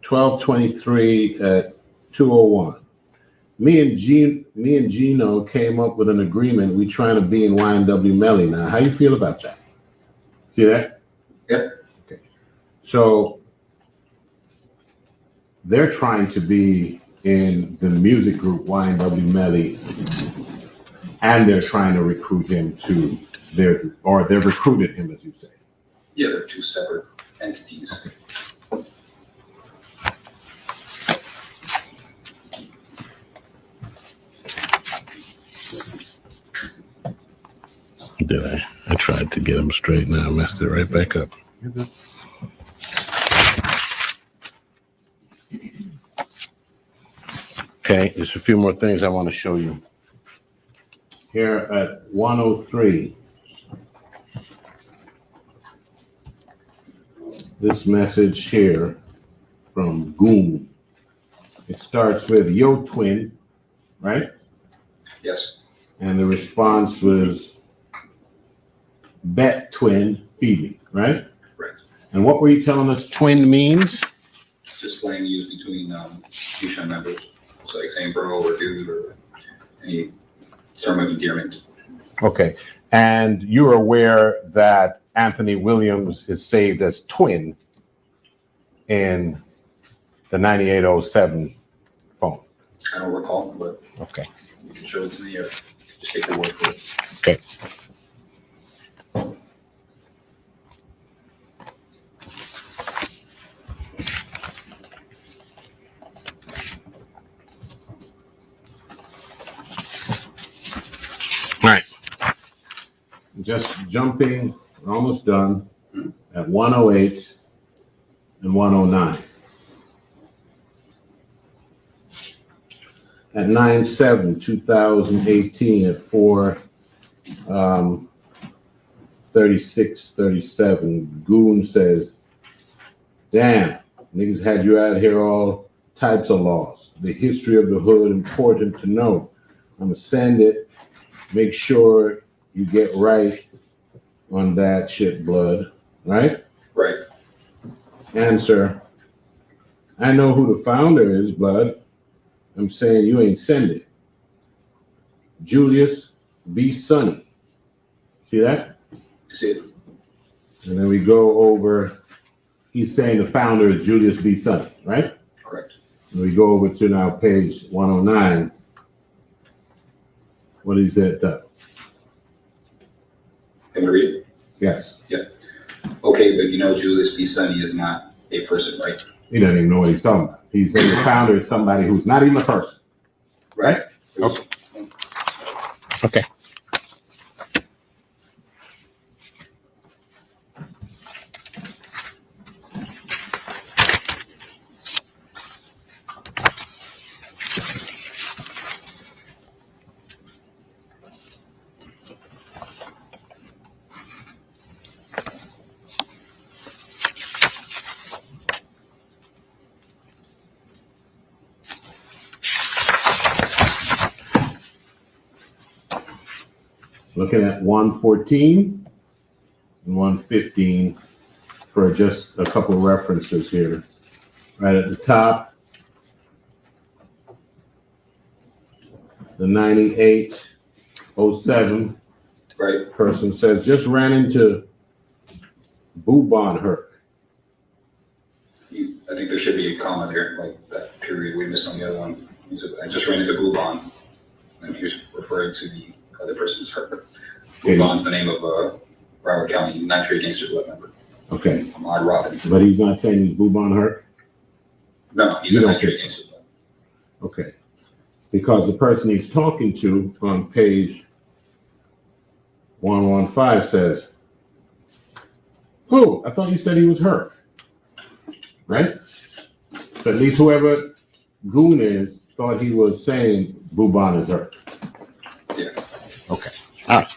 12:23 at 2:01. Me and Gino came up with an agreement. We trying to be in YNW Melly now. How you feel about that? See that? Yeah. Okay. So they're trying to be in the music group YNW Melly, and they're trying to recruit him to they've recruited him, as you say. Yeah, they're two separate entities. Did I? I tried to get him straight. Now I messed it right back up. Okay, there's a few more things I want to show you. Here at 103, this message here from Goon. It starts with "Yo, twin," right? Yes. And the response was "Bet, twin, Phoebe," right? Right. And what were you telling us twin means? Just slang used between Fusion members. So like saying bro or dude or any term of endearment. Okay. And you're aware that Anthony Williams is saved as twin in the 9807 phone. I don't recall, but okay. You can show it to me or just take the word for it. Okay. All right. Just jumping, we're almost done at 108 and 109. At 9/7/2018 at 4:36:37, Goon says, "Damn, niggas had you out here all types of laws. The history of the hood important to know. I'ma send it. Make sure you get right on that shit, blood." Right? Right. Answer: I know who the founder is, blood. I'm saying you ain't send it. Julius B. Sonny. See that? See it. And then we go over, he's saying the founder is Julius B. Sonny, right? Correct. And we go over to now page 109. What is it? Can we read it? Yes. Yeah. Okay, but you know Julius B. Sonny is not a person, right? He doesn't even know what he's talking about. He's saying the founder is somebody who's not even a person. Right. Okay. Okay. Looking at 114 and 115 for just a couple of references here. Right at the top, the 9807 right. Person says, just ran into Boobon her. I think there should be a comma there, like that period we missed on the other one. I just ran into Boobon, and he was referring to the other person's her. Boobon's the name of a Broward County Nitrate Gangster Blood member. Okay. Ahmad Robinson. But he's not saying he's Boobon her? No, he's a Nitrate Gangster Blood. Okay. Because the person he's talking to on page 115 says, Who? I thought you said he was hurt. Right? But at least whoever Goon is thought he was saying Bouban is hurt. Yeah. Okay. All right.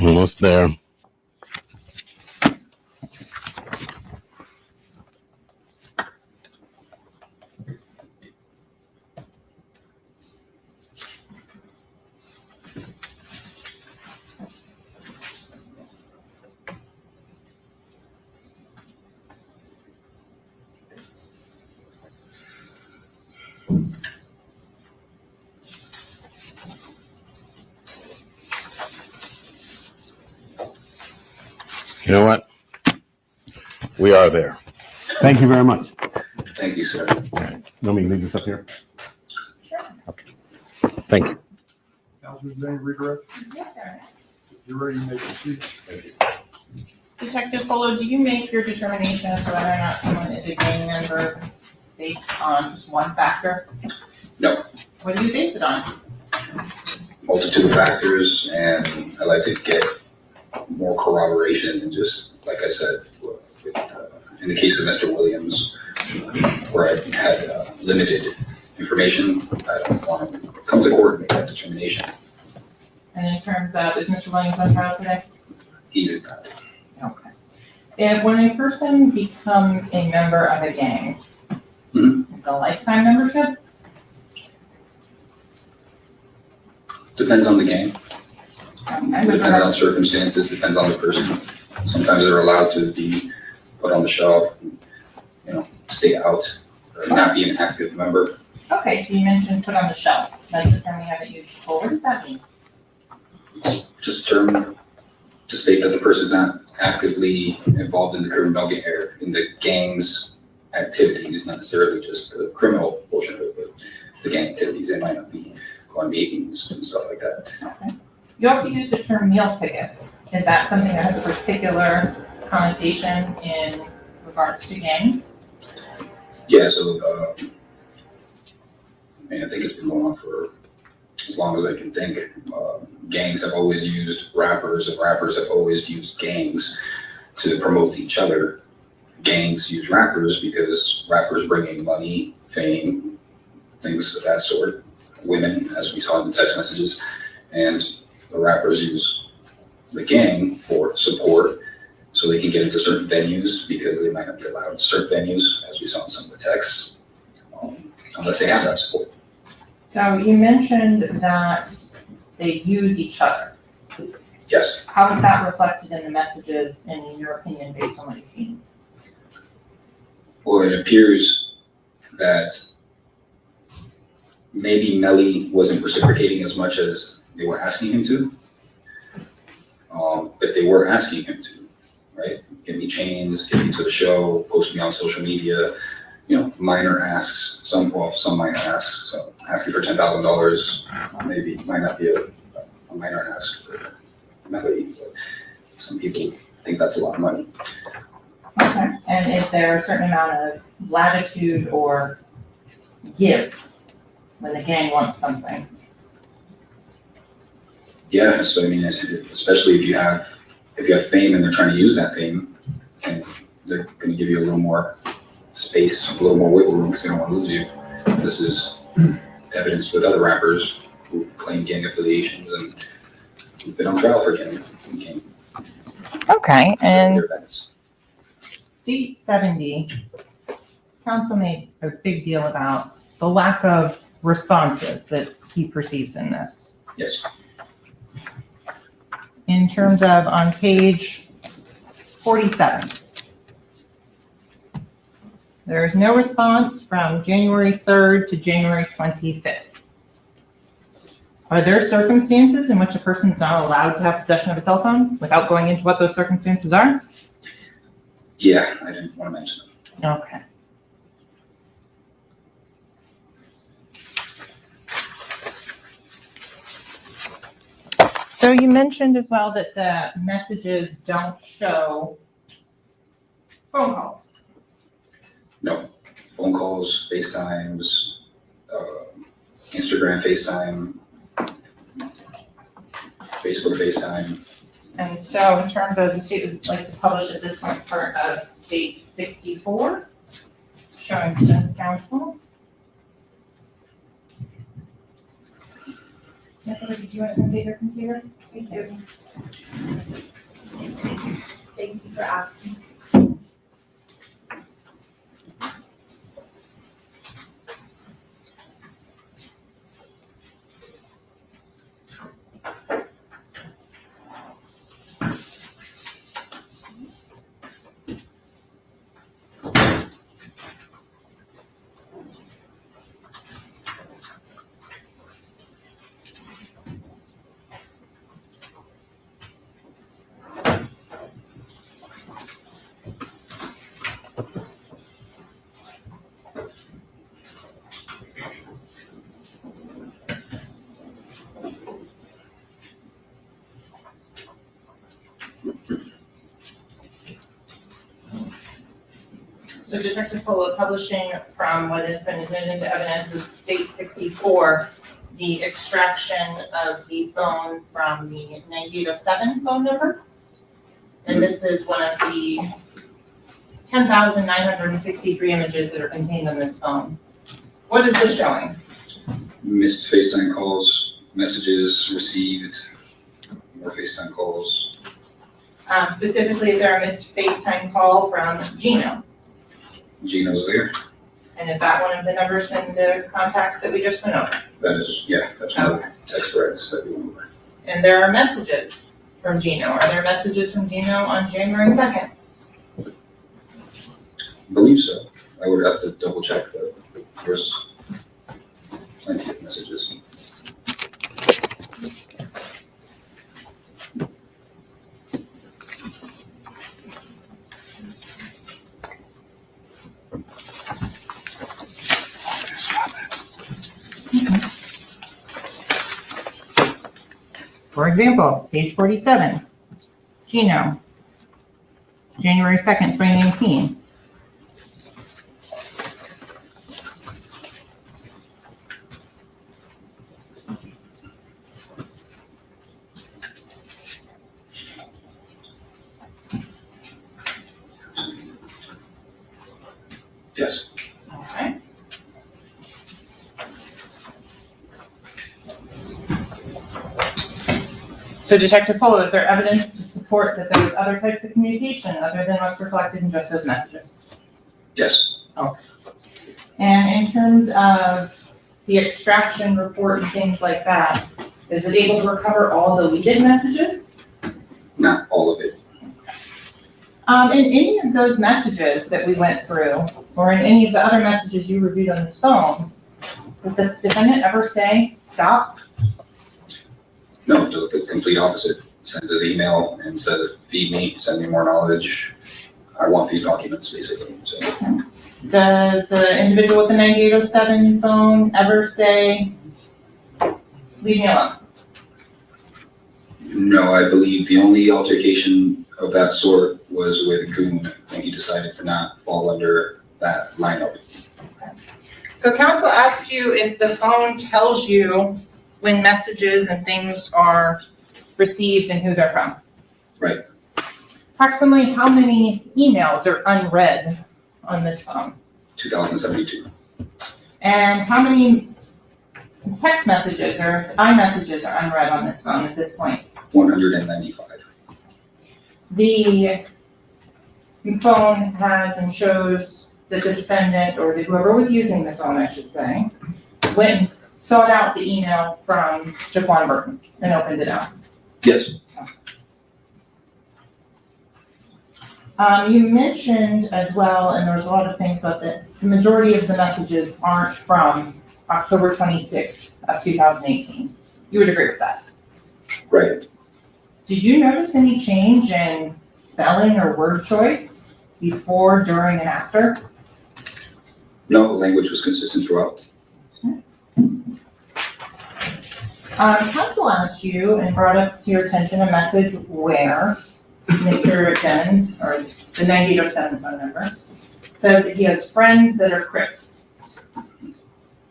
Almost there. You know what? We are there. Thank you very much. Thank you, sir. All right. You want me to leave this up here? Okay. Thank you. Councilman, any redirect? Yes, sir. You're ready to make a speech? Thank you. Detective Fuller, do you make your determination as to whether or not someone is a gang member based on just one factor? No. What do you base it on? Multitude of factors, and I like to get more corroboration than just, like I said, in the case of Mr. Williams, where I had limited information, I don't want to come to court and make that determination. And in terms of, is Mr. Williams on trial today? He's not. Okay. And when a person becomes a member of a gang, is it a lifetime membership? Depends on the gang. Okay. Depends on circumstances, depends on the person. Sometimes they're allowed to be put on the shelf, stay out, or not be an active member. Okay, so you mentioned put on the shelf. That's the term we haven't used before. What does that mean? It's just a term to state that the person's not actively involved in the gang's activities, not necessarily just the criminal portion of it, but the gang activities. They might not be going meetings and stuff like that. Okay. You also used the term meal ticket. Is that something that has a particular connotation in regards to gangs? Yeah, so I think it's been going on for as long as I can think. Gangs have always used rappers, and rappers have always used gangs to promote each other. Gangs use rappers because rappers bring in money, fame, things of that sort. Women, as we saw in the text messages, and the rappers use the gang for support so they can get into certain venues because they might not be allowed to certain venues, as we saw in some of the texts, unless they have that support. So you mentioned that they use each other. Yes. How is that reflected in the messages, and in your opinion, based on what you've seen? Well, it appears that maybe Melly wasn't reciprocating as much as they were asking him to. But they were asking him to, right? Give me chains, get me to the show, post me on social media, minor asks, some minor asks. So asking for $10,000 maybe might not be a minor ask for Melly, but some people think that's a lot of money. Okay. And is there a certain amount of latitude or give when the gang wants something? Yeah, so especially if you have fame and they're trying to use that fame, and they're going to give you a little more space, a little more wiggle room because they don't want to lose you. This is evidence with other rappers who claim gang affiliations and who've been on trial for gang. Okay, and State 70, council made a big deal about the lack of responses that he perceives in this. Yes. In terms of on page 47, there is no response from January 3rd to January 25th. Are there circumstances in which a person's not allowed to have possession of a cell phone without going into what those circumstances are? Yeah, I didn't want to mention them. Okay. So you mentioned as well that the messages don't show phone calls. No, phone calls, FaceTimes, Instagram FaceTime, Facebook FaceTime. And so in terms of the state would like to publish at this point part of state 64, showing defense counsel. Yes, Melly, did you want to update your computer? Thank you. Thank you for asking. So Detective Polo publishing from what has been admitted into evidence is state 64, the extraction of the phone from the 9807 phone number. And this is one of the 10,963 images that are contained on this phone. What is this showing? Missed FaceTime calls, messages received, more FaceTime calls. Specifically, is there a missed FaceTime call from Gino? Gino's there. And is that one of the numbers in the contacts that we just went over? That is, yeah, that's one of the text threads that we went over. And there are messages from Gino. Are there messages from Gino on January 2nd? I believe so. I would have to double check, but there's plenty of messages. For example, page 47, Gino, January 2nd, 2019. Yes. Okay. So Detective Polo, is there evidence to support that there was other types of communication other than what's reflected in just those messages? Yes. Okay. And in terms of the extraction report and things like that, is it able to recover all the deleted messages? Not all of it. In any of those messages that we went through, or in any of the other messages you reviewed on this phone, does the defendant ever say, stop? No, it does the complete opposite. Sends his email and says, feed me, send me more knowledge. I want these documents, basically. So. Does the individual with the 9807 phone ever say, leave me alone? No, I believe the only altercation of that sort was with Goon when he decided to not fall under that lineup. So counsel asked you if the phone tells you when messages and things are received and who they're from. Right. Approximately how many emails are unread on this phone? 2072. And how many text messages or iMessages are unread on this phone at this point? 195. The phone has and shows that the defendant, or whoever was using the phone, I should say, went sought out the email from Jaquan Burton and opened it up. Yes. You mentioned as well, and there's a lot of things about that, the majority of the messages aren't from October 26th of 2018. You would agree with that? Right. Did you notice any change in spelling or word choice before, during, and after? No, the language was consistent throughout. Council asked you and brought up to your attention a message where Mr. Jennings, or the 9807 phone number, says that he has friends that are Crips.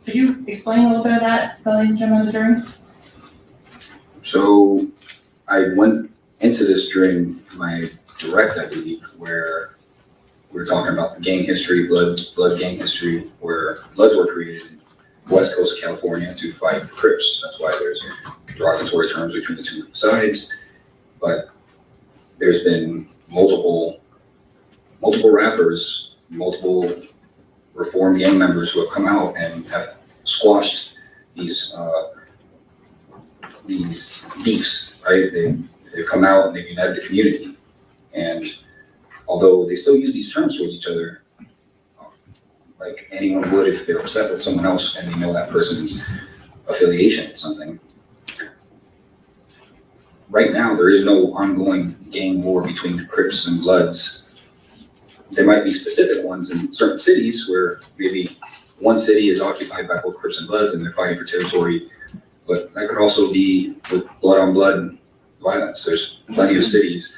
Could you explain a little bit of that to the ladies and gentlemen of the jury? So I went into this during my direct, I believe, where we were talking about the gang history, blood gang history, where Bloods were created in West Coast of California to fight the Crips. That's why there's derogatory terms between the two sides. But there's been multiple rappers, multiple reformed gang members who have come out and have squashed these beefs, right? They've come out and they've united the community. And although they still use these terms towards each other, like anyone would if they're upset with someone else and they know that person's affiliation with something. Right now, there is no ongoing gang war between the Crips and Bloods. There might be specific ones in certain cities where maybe one city is occupied by both Crips and Bloods and they're fighting for territory, but that could also be with blood on blood violence. There's plenty of cities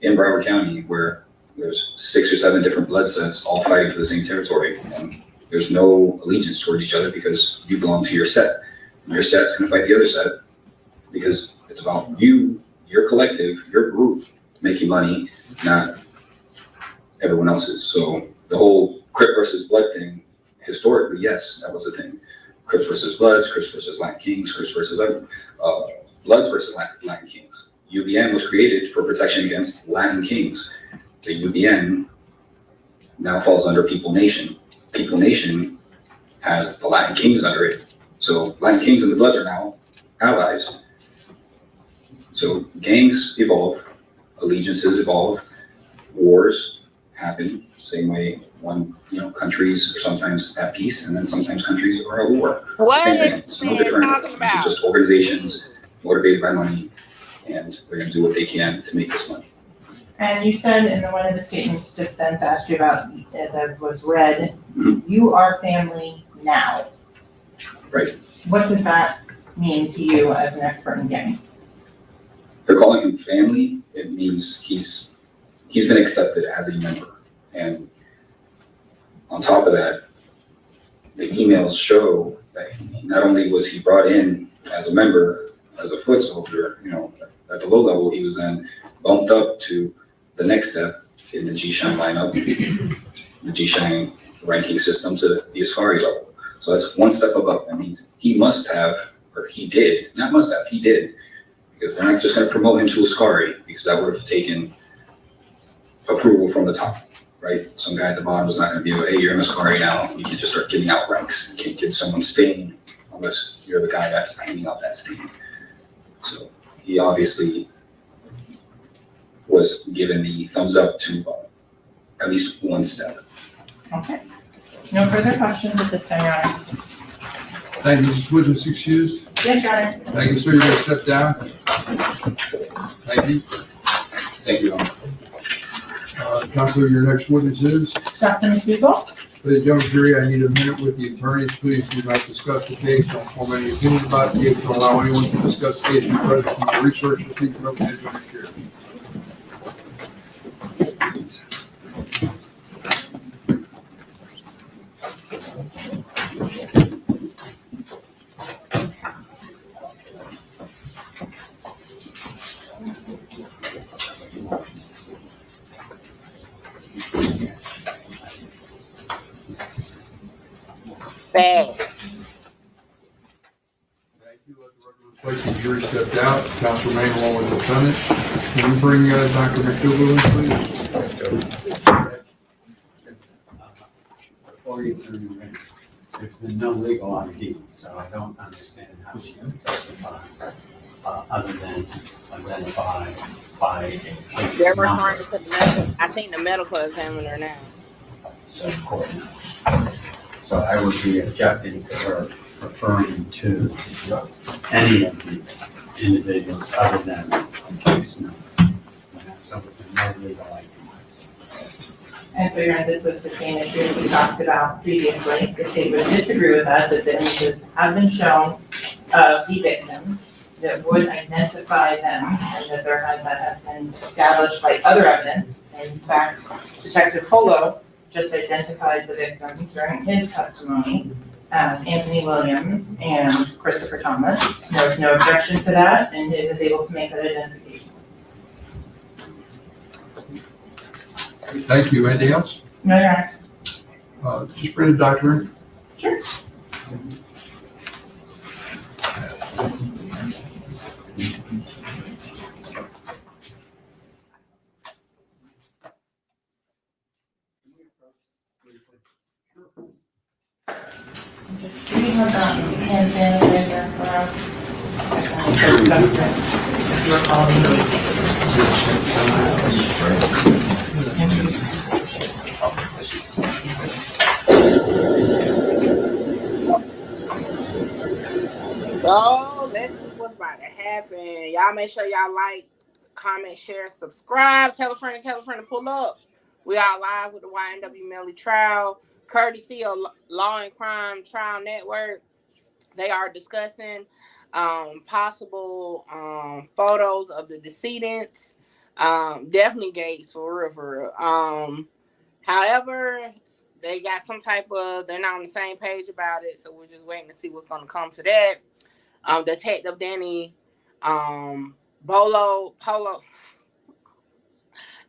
in Broward County where there's 6 or 7 different blood sets all fighting for the same territory, and there's no allegiance toward each other because you belong to your set. And your set's gonna fight the other set because it's about you, your collective, your group making money, not everyone else's. So the whole Crip versus Blood thing, historically, yes, that was a thing. Crips versus Bloods, Crips versus Latin Kings, Crips versus Bloods versus Latin Kings. UBN was created for protection against Latin Kings. The UBN now falls under People Nation. People Nation has the Latin Kings under it. So Latin Kings and the Bloods are now allies. So gangs evolve, allegiances evolve, wars happen, same way countries are sometimes at peace and then sometimes countries are at war. What Same thing. It's no different. It's just organizations motivated by money, and they're going to do what they can to make this money. And you said in one of the statements defense asked you about that was read, you are family now. Right. What does that mean to you as an expert in gangs? They're calling him family. It means he's been accepted as a member. And on top of that, the emails show that not only was he brought in as a member, as a foot soldier, at the low level, he was then bumped up to the next step in the G-Shine lineup, the G-Shine ranking system to the Ascari level. So that's one step above. That means he must have, or he did, not must have, he did, because they're not just going to promote him to Ascari, because that would have taken approval from the top, right? Some guy at the bottom is not going to be like, hey, you're an Ascari now. You can't just start giving out ranks. You can't give someone stain unless you're the guy that's handing out that stain. So he obviously was given the thumbs up to at least one step. Okay. No further questions at this time, Your Honor. Thank you, Mrs. Witness excused. Yes, Your Honor. Thank you, sir. You may step down. Thank you. Thank you. Counselor, your next witness is? Dr. McDougall. For the general jury, I need a minute with the attorneys. Please do not discuss the case. Don't form any opinion about the case. Don't allow anyone to discuss the case in presence of the research or teaching of the judicial chair. Bad. Thank you. Let the record reflect the jury stepped out. Counsel remain along with the defendant. Can you bring Dr. McDougall in, please? Before you turn your ring, there's been no legal ID, so I don't understand how she can testify other than identified by a case They're number. referring to the medical. I think the medical examiner now. So the court knows. So I would be objecting to her referring to any of the individuals other than the case number. So with no legal ID. And so, Your Honor, this was the same issue that we talked about previously. The state would disagree with that the images have been shown of the victims that would identify them and that that has been established by other evidence. In fact, Detective Polo just identified the victims during his testimony, Anthony Williams and Christopher Thomas. There was no objection to that, and it was able to make that identification. Thank you. Anything else? No, no. Just bring the doctor in. Sure. Do you have hand sanitizer around? So let's see what's about to happen. Y'all make sure y'all like, comment, share, subscribe. Tell a friend to pull up. We are live with the YNW Melly trial, courtesy of Law and Crime Trial Network. They are discussing possible photos of the decedents. Definitely Gates for real. However, they got some type of, they're not on the same page about it, so we're just waiting to see what's going to come to that. Detective Danny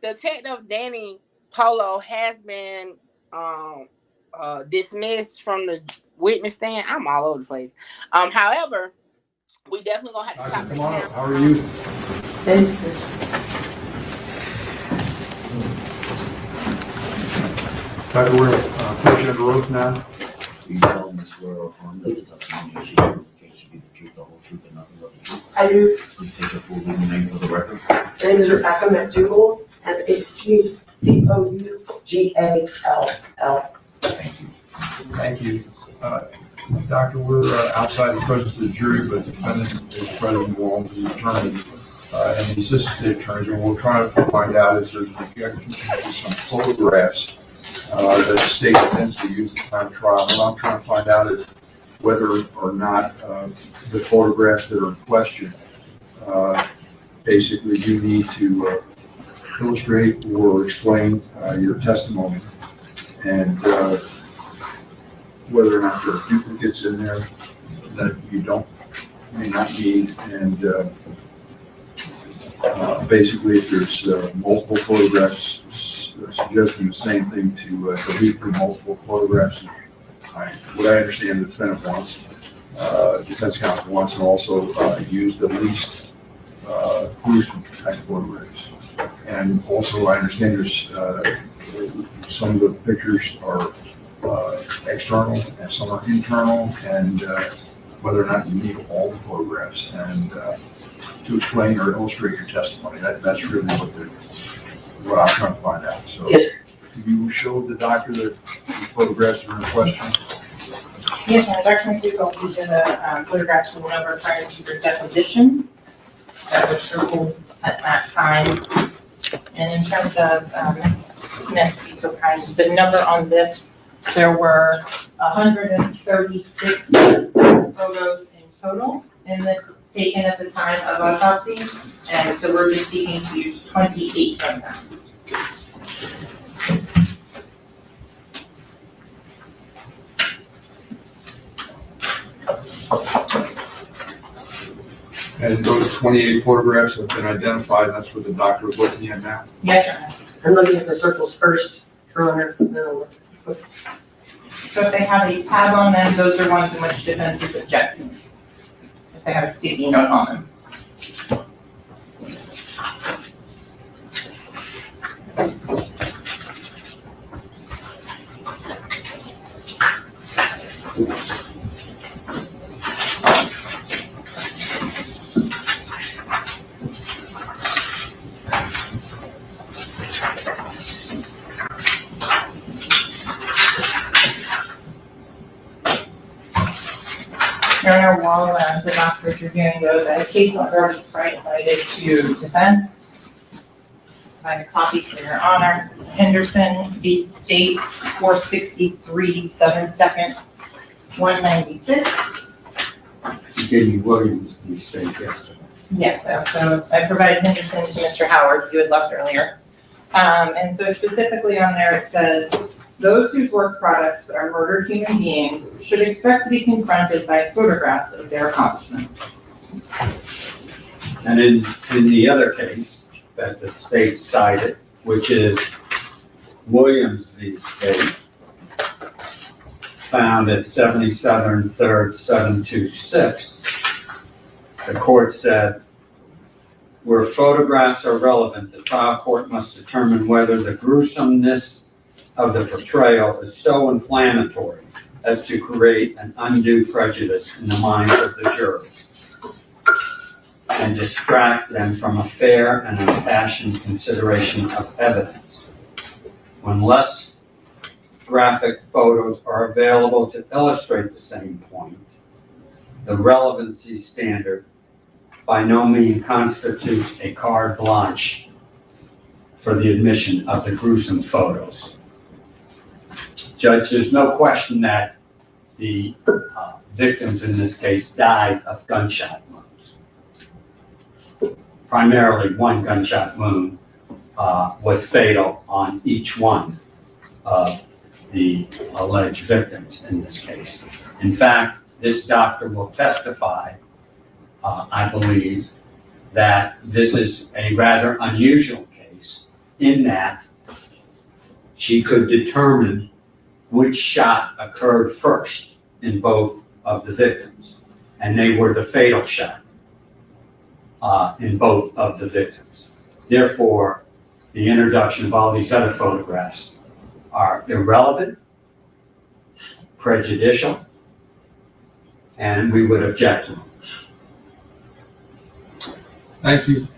Detective Danny Polo has been dismissed from the witness stand. I'm all over the place. However, we definitely gonna have to chop Come on up. How are you? Dr. We're pushing the oath now. You solemnly swear or affirm that the testimony you share in this case should be the truth, the whole truth, and nothing but the truth. I do. Please state your full legal name for the record. My name is Rebecca McDougall, and it's Dougall. Thank you. Thank you. Doctor, we're outside the presence of the jury, but the defendant is present along with the attorney and the assistant state attorney, and we'll try to find out if there's an objection to some photographs that the state intends to use at the time of trial. What I'm trying to find out is whether or not the photographs that are in question, basically you need to illustrate or explain your testimony, and whether or not there are duplicates in there that you may not need, and basically if there's multiple photographs suggesting the same thing, to delete the multiple photographs. What I understand the defendant wants, defense counsel wants, and also use the least gruesome type photographs. And also I understand there's some of the pictures are external and some are internal, and whether or not you need all the photographs, and to explain or illustrate your testimony. That's really what I'm trying to find out. So yes. You showed the doctor the photographs that are in question? Yes, and Dr. McDougall, these are the photographs from whenever prior to your deposition that were circled at that time. And in terms of Ms. Smith, be so kind, the number on this, there were 136 photos in total in this taken at the time of autopsy, and so we're just seeking to use 28 of them. And those 28 photographs have been identified, and that's what the doctor is looking at now? Yes, Your Honor. I'm looking at the circles first, Your Honor. No. So if they have a tab on them, those are ones in which defense is objecting. If they have a sticky note on them. Your Honor, while the doctor's reviewing those, I have case number provided to defense. I have a copy for Your Honor. It's Henderson v. State 463 7 2nd 196. You gave me Williams mistake yesterday. Yes, so I provided Henderson to Mr. Howard, you had left earlier. And so specifically on there, it says, those whose work products are murdered human beings should expect to be confronted by photographs of their accomplishments. And in the other case that the state cited, which is Williams v. State, found at 77 3rd 726, the court said, where photographs are relevant, the trial court must determine whether the gruesomeness of the portrayal is so inflammatory as to create an undue prejudice in the minds of the jurors and distract them from a fair and impassioned consideration of evidence. When less graphic photos are available to illustrate the same point, the relevancy standard by no means constitutes a carte blanche for the admission of the gruesome photos. Judge, there's no question that the victims in this case died of gunshot wounds. Primarily one gunshot wound was fatal on each one of the alleged victims in this case. In fact, this doctor will testify, I believe, that this is a rather unusual case in that she could determine which shot occurred first in both of the victims, and they were the fatal shot in both of the victims. Therefore, the introduction of all these other photographs are irrelevant, prejudicial, and we would object to them. Thank you.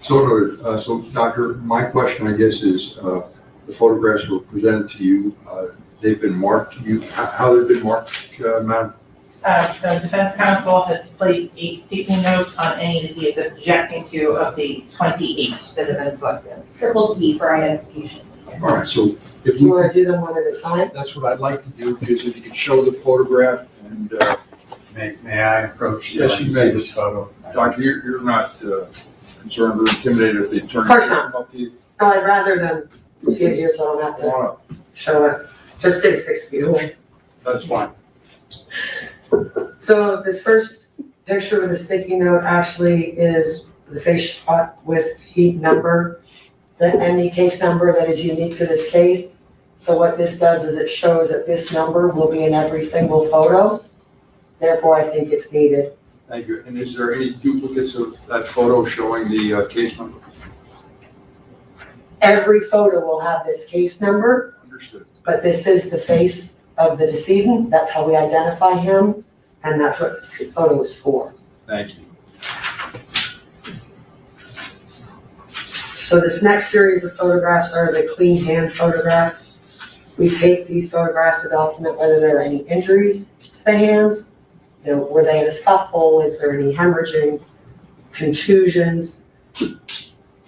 So Doctor, my question, I guess, is the photographs were presented to you. They've been marked. How they've been marked, ma'am? So defense counsel has placed a sticky note on any that he is objecting to of the 28 that have been selected. Triple C for identification. All right. So if You want to do them one at a time? that's what I'd like to do, because if you could show the photograph and. May I approach? Yes, you may. This photo. Doctor, you're not concerned or intimidated if the attorney. Of course not. Come up to you. No, I'd rather than see it here, so I don't have Come on to up. show it. Just stay 6 feet away. That's fine. So this first picture with the sticky note actually is the face shot with heat number, the ME case number that is unique to this case. So what this does is it shows that this number will be in every single photo. Therefore, I think it's needed. Thank you. And is there any duplicates of that photo showing the case number? Every photo will have this case number, Understood. but this is the face of the decedent. That's how we identify him, and that's what this photo is for. Thank you. So this next series of photographs are the clean hand photographs. We take these photographs to document whether there are any injuries to the hands. You know, were they in a scuffle? Is there any hemorrhaging, contusions?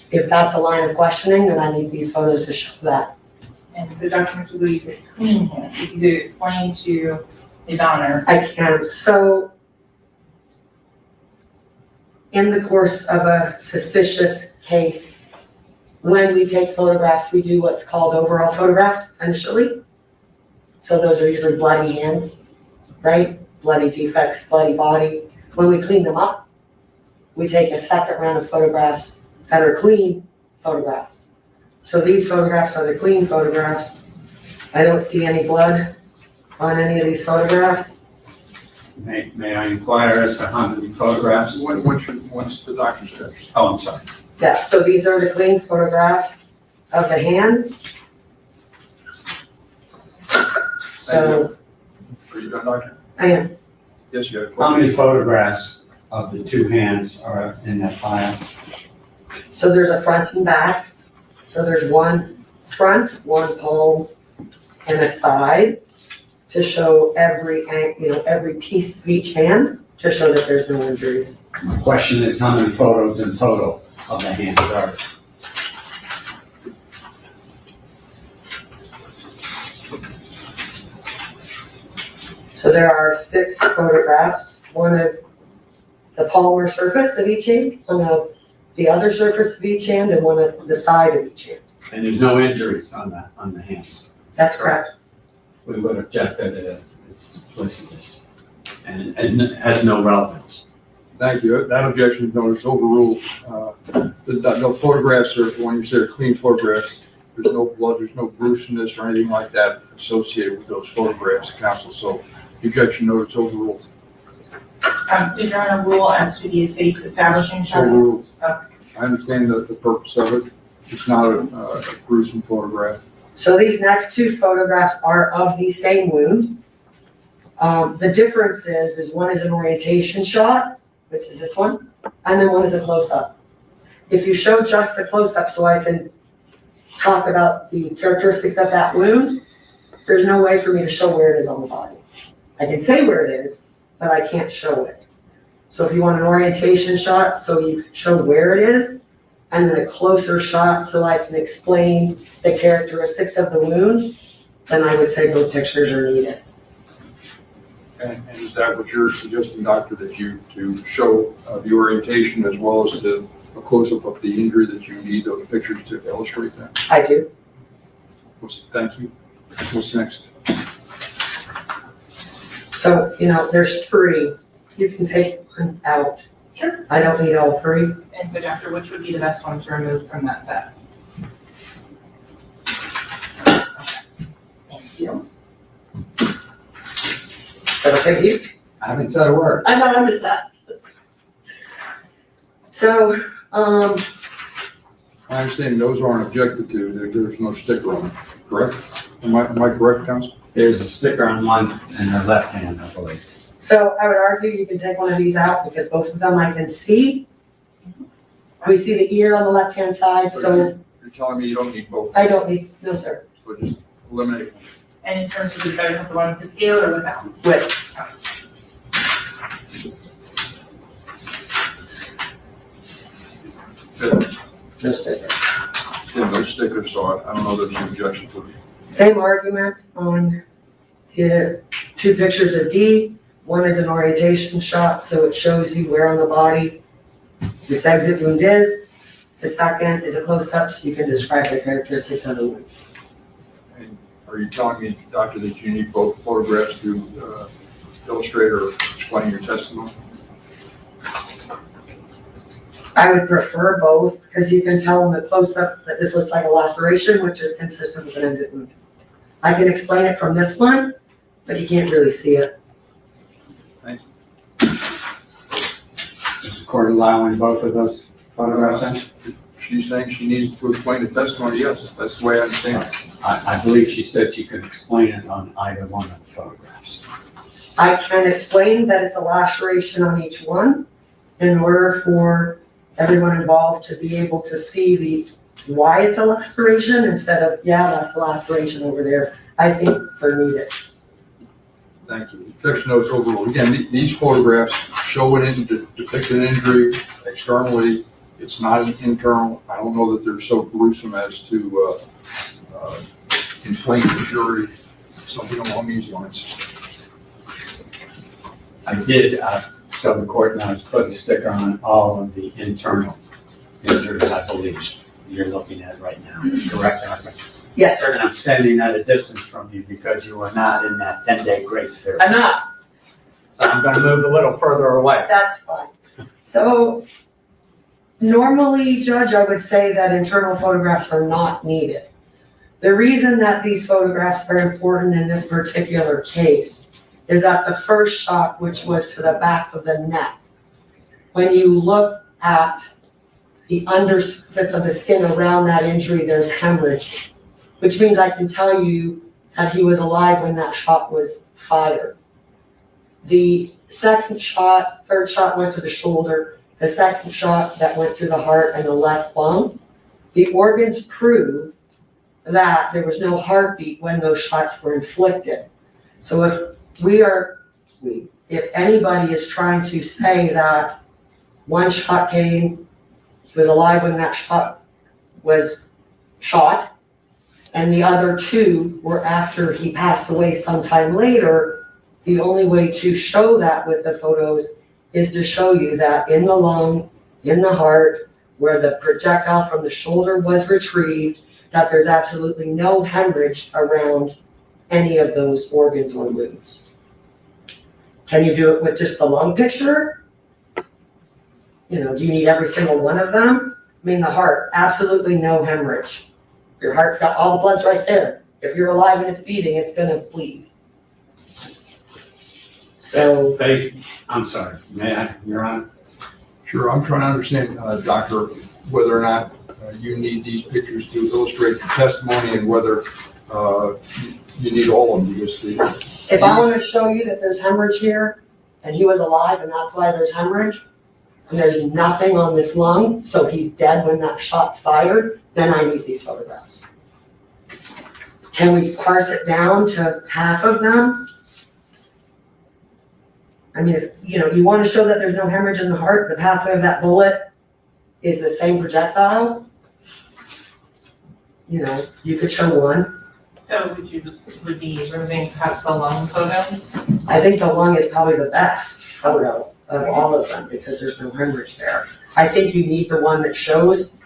If that's a line of questioning, then I need these photos to show that. And so Dr. McDougall, you said clean hand. If you could explain to His Honor. I can. So in the course of a suspicious case, when we take photographs, we do what's called overall photographs initially. So those are usually bloody hands, right? Bloody defects, bloody body. When we clean them up, we take a second round of photographs that are clean photographs. So these photographs are the clean photographs. I don't see any blood on any of these photographs. May I inquire as to how many photographs? Once the doctor says. Oh, I'm sorry. Yeah, so these are the clean photographs of the hands. So, Are you done, Doctor? I am. Yes, you have a How question. many photographs of the two hands are in that pile? So there's a front and back. So there's one front, one palm, and a side to show every piece of each hand to show that there's no injuries. My question is how many photos in total of the hands are? So there are 6 photographs, one of the palmar surface of each hand, on the other surface of each hand, and one of the side of each hand. And there's no injuries on the hands. That's correct. We would object that it's duplicitous and it has no relevance. Thank you. That objection is noticed overruled. The photographs are, when you say are clean photographs, there's no blood, there's no gruesomeness or anything like that associated with those photographs, counsel. So the objection notice overruled. Did you want to rule as to the face establishing shot? Overruled. I understand the purpose of it. It's not a gruesome photograph. So these next two photographs are of the same wound. The difference is one is an orientation shot, which is this one, and then one is a close-up. If you show just the close-up so I can talk about the characteristics of that wound, there's no way for me to show where it is on the body. I can say where it is, but I can't show it. So if you want an orientation shot so you can show where it is, and then a closer shot so I can explain the characteristics of the wound, then I would say both pictures are needed. And is that what you're suggesting, doctor, that you to show the orientation as well as a close-up of the injury, that you need those pictures to illustrate that? I do. Thank you. What's next? So, there's 3. You can take one out. Sure. I don't need all 3. And so, doctor, which would be the best one to remove from that set? Thank you. Is that okay with you? I haven't said a word. I know, I'm just asking. So, I understand those aren't objected to. There's no sticker on them, correct? Am I correct, counsel? There's a sticker on one in the left hand, I believe. So I would argue you can take one of these out because both of them I can see. We see the ear on the left-hand side, so You're telling me you don't need both? I don't need, no, sir. So just eliminate one. And in terms of the better with the one with the scale or without? With. No sticker. Yeah, no sticker, so I don't know that there's an objection to it. Same argument on the 2 pictures of D. One is an orientation shot, so it shows you where on the body this exit wound is. The second is a close-up, so you can describe the characteristics of the wound. And are you telling me, doctor, that you need both photographs to illustrate or explain your testimony? I would prefer both, because you can tell in the close-up that this looks like a laceration, which is consistent with an exit wound. I can explain it from this one, but you can't really see it. Thank you. Is the court allowing both of those photographs in? She's saying she needs to explain the testimony, yes, that's the way I understand it. I believe she said she could explain it on either one of the photographs. I can explain that it's a laceration on each one in order for everyone involved to be able to see why it's a laceration instead of, yeah, that's a laceration over there. I think they're needed. Thank you. Objection notes overruled. Again, these photographs show depict an injury externally. It's not an internal. I don't know that they're so gruesome as to inflame the jury, something along these lines. I did, so the court knows, put a sticker on all of the internal injuries, I believe, you're looking at right now. Correct, Doctor? Yes, sir. And I'm standing at a distance from you because you are not in that 10-day grace period. I'm not. So I'm going to move a little further away. That's fine. So normally, Judge, I would say that internal photographs are not needed. The reason that these photographs are important in this particular case is that the first shot, which was to the back of the neck, when you look at the undersurface of the skin around that injury, there's hemorrhage, which means I can tell you that he was alive when that shot was fired. The second shot, third shot went to the shoulder. The second shot that went through the heart and the left lung. The organs prove that there was no heartbeat when those shots were inflicted. So if anybody is trying to say that one shot came, he was alive when that shot was shot, and the other 2 were after he passed away sometime later, the only way to show that with the photos is to show you that in the lung, in the heart, where the projectile from the shoulder was retrieved, that there's absolutely no hemorrhage around any of those organs or wounds. Can you do it with just the lung picture? You know, do you need every single one of them? I mean, the heart, absolutely no hemorrhage. Your heart's got all the blood's right there. If you're alive and it's beating, it's gonna bleed. So. I'm sorry, may I, Your Honor? Sure, I'm trying to understand, Doctor, whether or not you need these pictures to illustrate the testimony and whether you need all of these. If I want to show you that there's hemorrhage here, and he was alive and that's why there's hemorrhage, and there's nothing on this lung, so he's dead when that shot's fired, then I need these photographs. Can we parse it down to half of them? I mean, if you want to show that there's no hemorrhage in the heart, the pathway of that bullet is the same projectile, you could show one. So would be removing perhaps the lung photo? I think the lung is probably the best photo of all of them because there's no hemorrhage there. I think you need the one that shows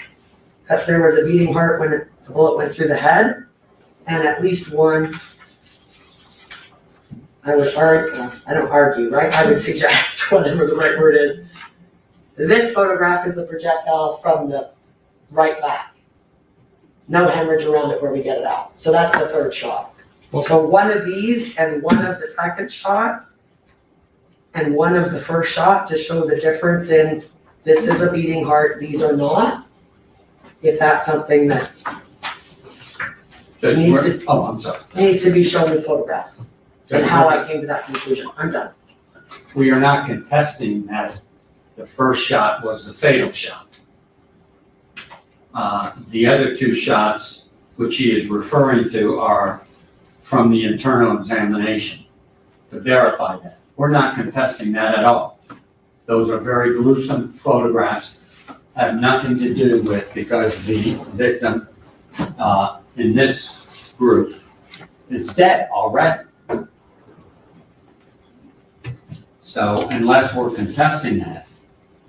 that there was a beating heart when the bullet went through the head, and at least one, I would argue, I don't argue, right? I would suggest, whatever the right word is. This photograph is the projectile from the right back. No hemorrhage around it where we get it out. So that's the third shot. So one of these and one of the second shot and one of the first shot to show the difference in this is a beating heart, these are not. If that's something that needs to be shown with photographs. And how I came to that conclusion. I'm done. We are not contesting that the first shot was the fatal shot. The other two shots, which he is referring to, are from the internal examination to verify that. We're not contesting that at all. Those are very gruesome photographs, have nothing to do with, because the victim in this group is dead already. So unless we're contesting that,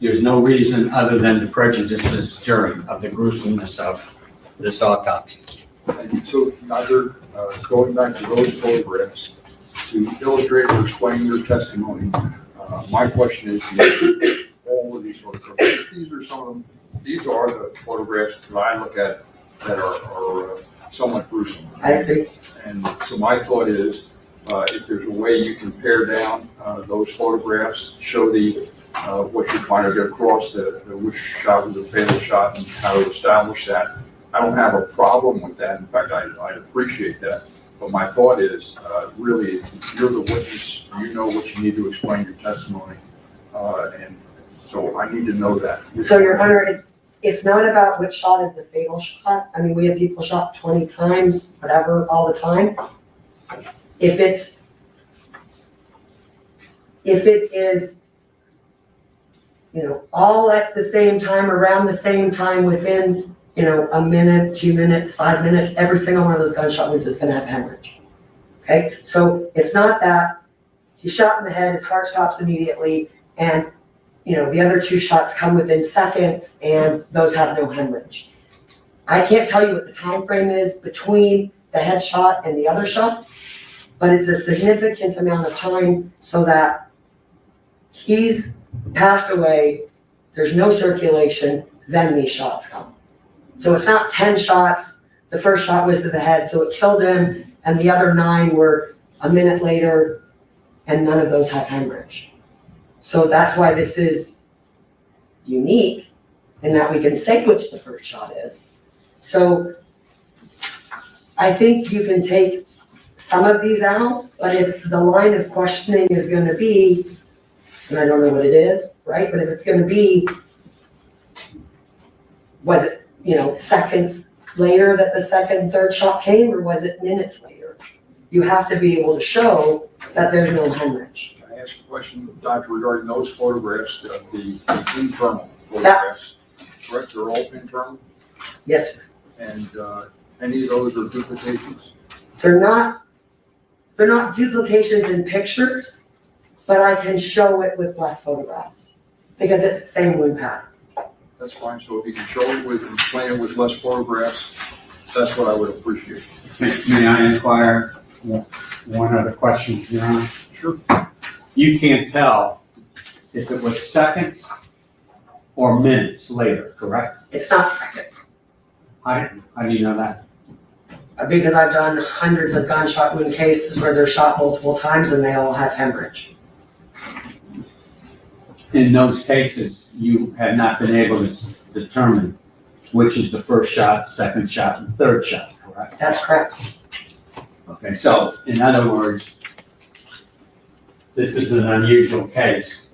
there's no reason other than to prejudice this jury of the gruesomeness of this autopsy. And so, Doctor, going back to those photographs, to illustrate or explain your testimony, my question is, all of these photographs, these are the photographs that I look at that are somewhat gruesome. I agree. And so my thought is, if there's a way you can pare down those photographs, show what you're trying to get across, which shot was the fatal shot and how to establish that. I don't have a problem with that. In fact, I'd appreciate that. But my thought is, really, you're the witness, you know what you need to explain your testimony. And so I need to know that. So, Your Honor, it's not about which shot is the fatal shot. I mean, we have people shot 20 times, whatever, all the time. If it is, all at the same time, around the same time, within, a minute, 2 minutes, 5 minutes, every single one of those gunshot wounds is going to have hemorrhage. Okay, so it's not that he's shot in the head, his heart stops immediately, and the other two shots come within seconds, and those have no hemorrhage. I can't tell you what the time frame is between the head shot and the other shots, but it's a significant amount of time so that he's passed away, there's no circulation, then these shots come. So it's not 10 shots, the first shot was to the head, so it killed him, and the other 9 were a minute later, and none of those have hemorrhage. So that's why this is unique, in that we can say which the first shot is. So I think you can take some of these out, but if the line of questioning is going to be, and I don't know what it is, right? But if it's going to be, was it, seconds later that the second, third shot came, or was it minutes later? You have to be able to show that there's no hemorrhage. Can I ask a question, Doctor, regarding those photographs, the internal photographs? Correct, they're all internal? Yes, sir. And any of those are duplications? They're not duplications in pictures, but I can show it with less photographs because it's the same wound path. That's fine, so if you can show it with, and explain it with less photographs, that's what I would appreciate. May I inquire one other question, Your Honor? Sure. You can't tell if it was seconds or minutes later, correct? It's not seconds. How do you know that? Because I've done hundreds of gunshot wound cases where they're shot multiple times and they all have hemorrhage. In those cases, you have not been able to determine which is the first shot, second shot, and third shot, correct? That's correct. Okay, so in other words, this is an unusual case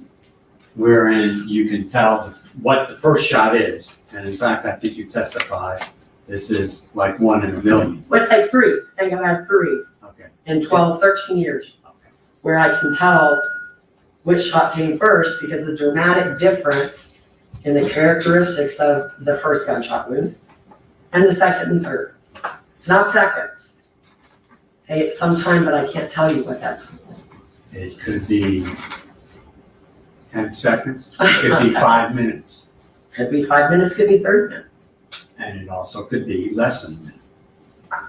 wherein you can tell what the first shot is. And in fact, I think you testified, this is like 1 in a million. Let's say 3. Think I've had 3 Okay. in 12, 13 years. Okay. Where I can tell which shot came first because the dramatic difference in the characteristics of the first gunshot wound and the second and third. It's not seconds. Hey, it's some time, but I can't tell you what that time is. It could be 10 seconds, It's it not could be 5 seconds. minutes, Could be 5 minutes, could be 30 minutes. and it also could be less than a minute.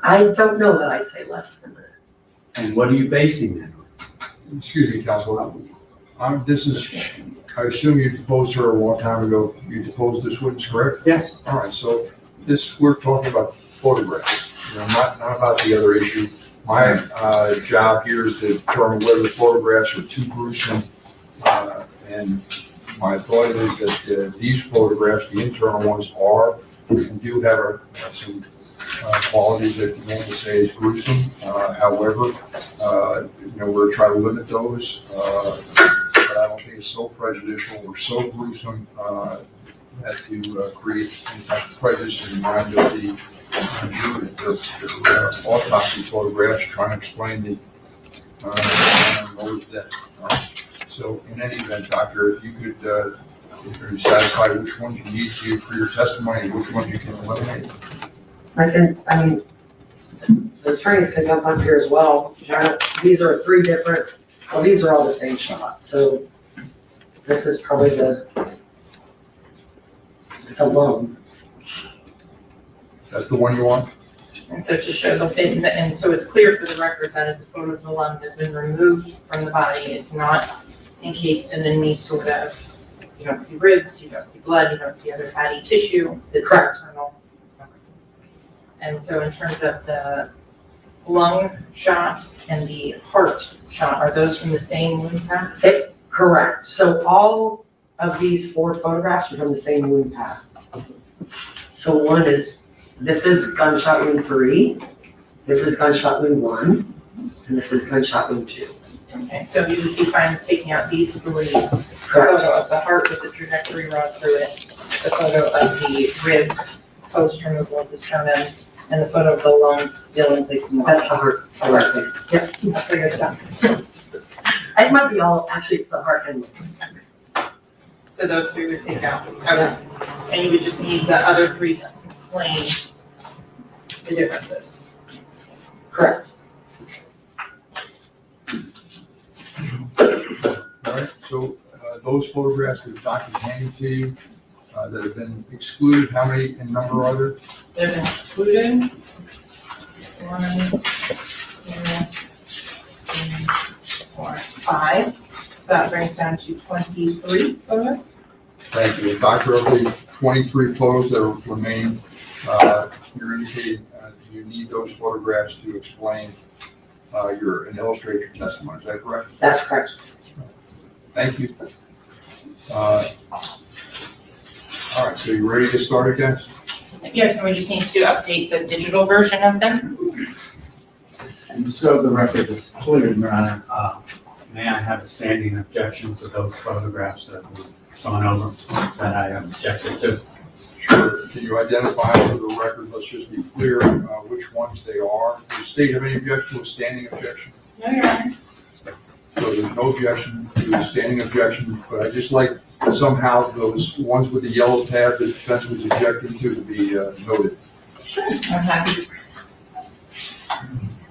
I don't know that I say less than a minute. And what are you basing that on? Excuse me, counsel. I assume you deposed her a long time ago. You deposed this witness, correct? Yes. All right, so we're talking about photographs, not about the other issue. My job here is to determine whether the photographs are too gruesome. And my thought is that these photographs, the internal ones, do have some qualities that you want to say is gruesome. However, we're trying to limit those. But I don't think it's so prejudicial or so gruesome as to create any type of prejudice in the mind of the jury. The autopsy photographs trying to explain the motive of death. So in any event, doctor, if you could, if you're satisfied which ones you need to for your testimony and which ones you can eliminate. The attorneys can jump up here as well. These are 3 different, well, these are all the same shot. So this is probably it's a lung. That's the one you want? And so to show and so it's clear for the record that as a photo of the lung has been removed from the body, it's not encased in any sort of, you don't see ribs, you don't see blood, you don't see other fatty tissue. It's Correct. internal. And so in terms of the lung shot and the heart shot, are those from the same wound path? Correct. So all of these 4 photographs are from the same wound path. So this is gunshot wound 3, this is gunshot wound 1, and this is gunshot wound 2. Okay, so you would be fine taking out these 3, the photo of the heart with the trajectory run through it, the photo of the ribs post-removal of the sternum, and the photo of the lungs still in place in the body. That's the heart. Correct. Yep. I figured it out. It might be actually it's the heart and So those 3 would take out. Okay. And you would just need the other 3 to explain the differences. correct. All right, so those photographs that Dr. handed to you that have been excluded, how many in number are there? They've been excluded. 1, 2, 3, 4, 5. So that brings down to 23 photos. Thank you. Doctor, of the 23 photos that remain, you're indicating you need those photographs to explain and illustrate your testimony. Is that correct? That's correct. Thank you. All right, so you ready to get started, guys? Yes, and we just need to update the digital version of them. And so the record is clear, Your Honor. May I have a standing objection to those photographs that we've gone over that I objected to? Sure. Can you identify for the record, let's just be clear which ones they are? Does the state have any objection to a standing objection? No, Your Honor. So there's no objection to a standing objection, but I just like somehow those ones with the yellow tab the defense was objecting to be noted. Sure. I'm happy.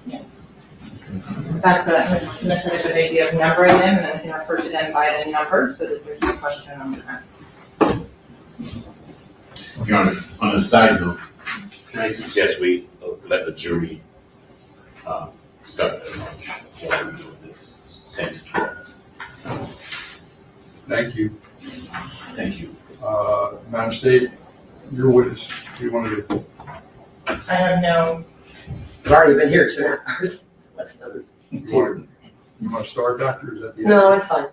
Yes. That's Ms. Smith had a good idea of numbering them, and I can refer to them by the number, so that there's no question on that. Your Honor, on a side note, can I suggest we let the jury start their lunch while we do this 10 to 12? Thank you. Thank you. Madam State, your witness, what do you want to do? I have no. I've already been here 2.5 hours. What's another? You want to start, Doctor? Is that the No, it's fine.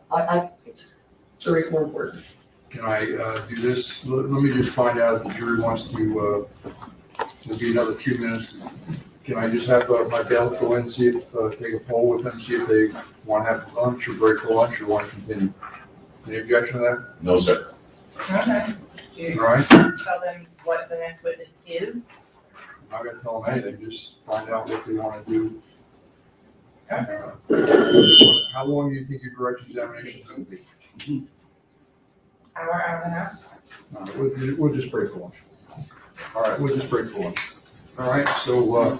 It's jury's more important. Can I do this? Let me just find out if the jury wants to, it'll be another few minutes. Can I just have my bailiff go in and see if, take a poll with them, see if they want to have lunch or break for lunch or want to continue? Any objection to that? No, sir. Okay. Do you All right. tell them what the next witness is? I'm not going to tell them anything, just find out what they want to do. Okay. How long do you think your direct examination is going to be? Hour and a half. We'll just break for lunch. All right, we'll just break for lunch. All right, so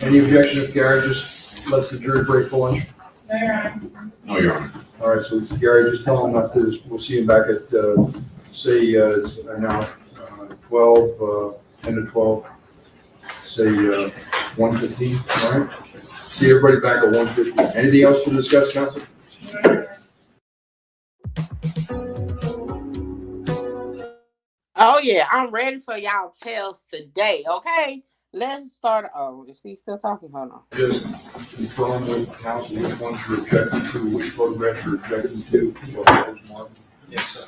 any objection if Gary just lets the jury break for lunch? No, Your Honor. No, Your Honor. All right, so Gary, just tell him not to, we'll see him back at, say, it's now 12, 10 to 12, say 1:15, all right? See everybody back at 1:15. Anything else to discuss, counsel? Oh yeah, I'm ready for y'all tales today. Okay, let's start. Oh, is he still talking? Hold on. Just confirm with counsel which ones you're objecting to, which photographs you're objecting to. What those marked. Yes, sir.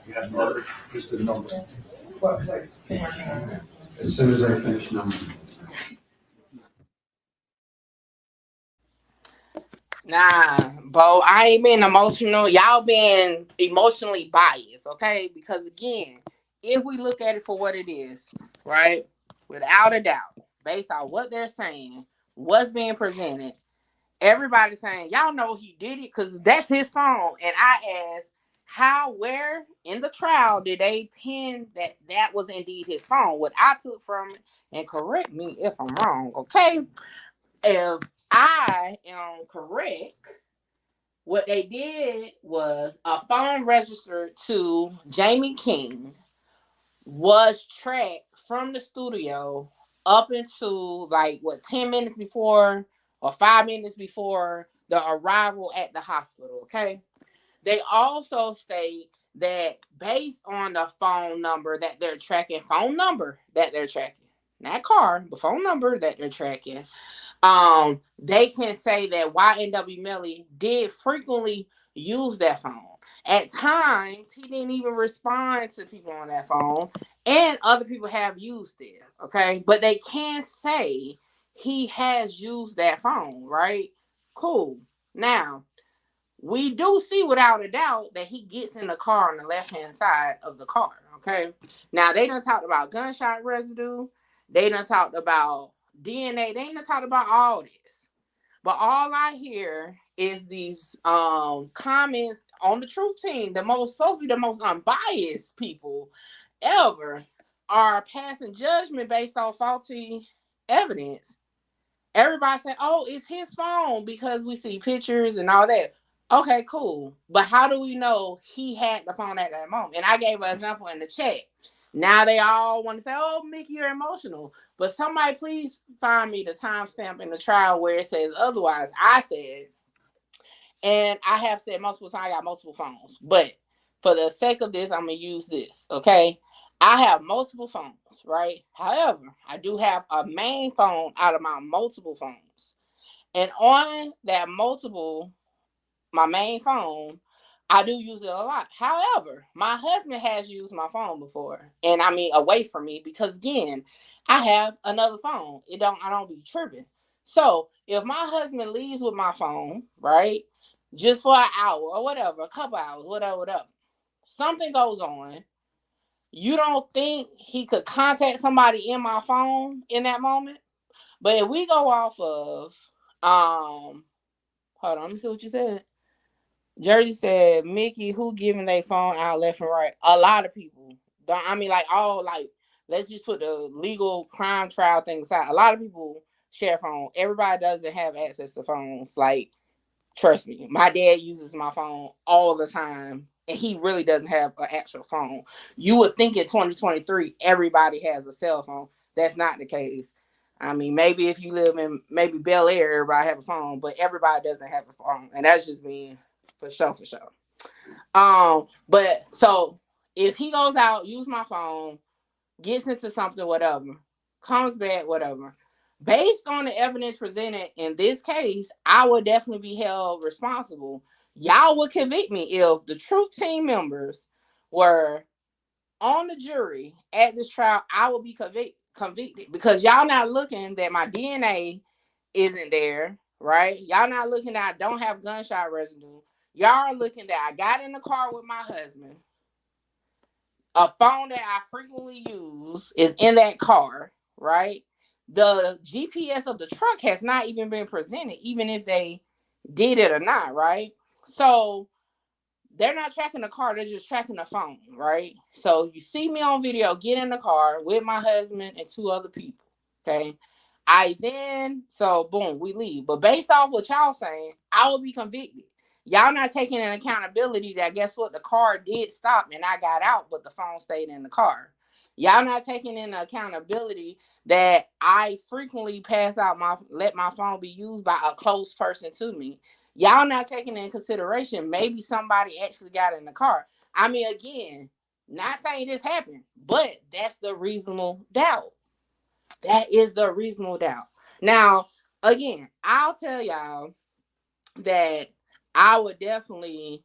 You have marked just the number. As soon as I finish numbering. Nah, Bo, I ain't being emotional. Y'all being emotionally biased, okay? Because again, if we look at it for what it is, right? Without a doubt, based on what they're saying, what's being presented, everybody's saying, y'all know he did it because that's his phone. And I asked, how, where in the trial did they pin that was indeed his phone? What I took from it, and correct me if I'm wrong, okay? If I am correct, what they did was a phone registered to Jamie King was tracked from the studio up into 10 minutes before or 5 minutes before the arrival at the hospital, okay? They also state that based on the phone number that they're tracking, not car, but phone number that they're tracking, they can say that YNW Melly did frequently use that phone. At times, he didn't even respond to people on that phone, and other people have used it, okay? But they can say he has used that phone, right? Cool. Now, we do see without a doubt that he gets in the car on the left-hand side of the car, okay? Now, they done talked about gunshot residue. They done talked about DNA. They done talked about all this. But all I hear is these comments on the truth team, supposed to be the most unbiased people ever, are passing judgment based on faulty evidence. Everybody say, oh, it's his phone because we see pictures and all that. Okay, cool. But how do we know he had the phone at that moment? And I gave an example in the chat. Now they all want to say, oh, Mickey, you're emotional. But somebody please find me the timestamp in the trial where it says otherwise. I said, and I have said multiple times, I got multiple phones. But for the sake of this, I'm going to use this, okay? I have multiple phones, right? However, I do have a main phone out of my multiple phones. And on that my main phone, I do use it a lot. However, my husband has used my phone before. And I mean away from me because again, I have another phone. I don't be tripping. So if my husband leaves with my phone, right, just for an hour or whatever, a couple hours, whatever, something goes on. You don't think he could contact somebody in my phone in that moment? But if we go off of, hold on, let me see what you said. Jersey said, Mickey, who giving their phone out left and right? A lot of people. Let's just put the legal crime trial thing aside. A lot of people share a phone. Everybody doesn't have access to phones. Like, trust me, my dad uses my phone all the time, and he really doesn't have an actual phone. You would think in 2023 everybody has a cell phone. That's not the case. I mean, maybe if you live in maybe Bel Air, everybody have a phone, but everybody doesn't have a phone, and that's just being for sure, for sure. But so if he goes out, use my phone, gets into something, whatever, comes back, whatever. Based on the evidence presented in this case, I would definitely be held responsible. Y'all would convict me if the truth team members were on the jury at this trial. I would be convicted because y'all not looking that my DNA isn't there, right? Y'all not looking that I don't have gunshot residue. Y'all are looking that I got in the car with my husband. A phone that I frequently use is in that car, right? The GPS of the truck has not even been presented, even if they did it or not, right? So they're not tracking the car, they're just tracking the phone, right? So you see me on video get in the car with my husband and 2 other people, okay? So boom, we leave. But based off what y'all saying, I will be convicted. Y'all not taking an accountability that guess what? The car did stop and I got out, but the phone stayed in the car. Y'all not taking into accountability that I frequently let my phone be used by a close person to me. Y'all not taking in consideration maybe somebody actually got in the car. I mean, again, not saying this happened, but that's the reasonable doubt. That is the reasonable doubt. Now, again, I'll tell y'all that I would definitely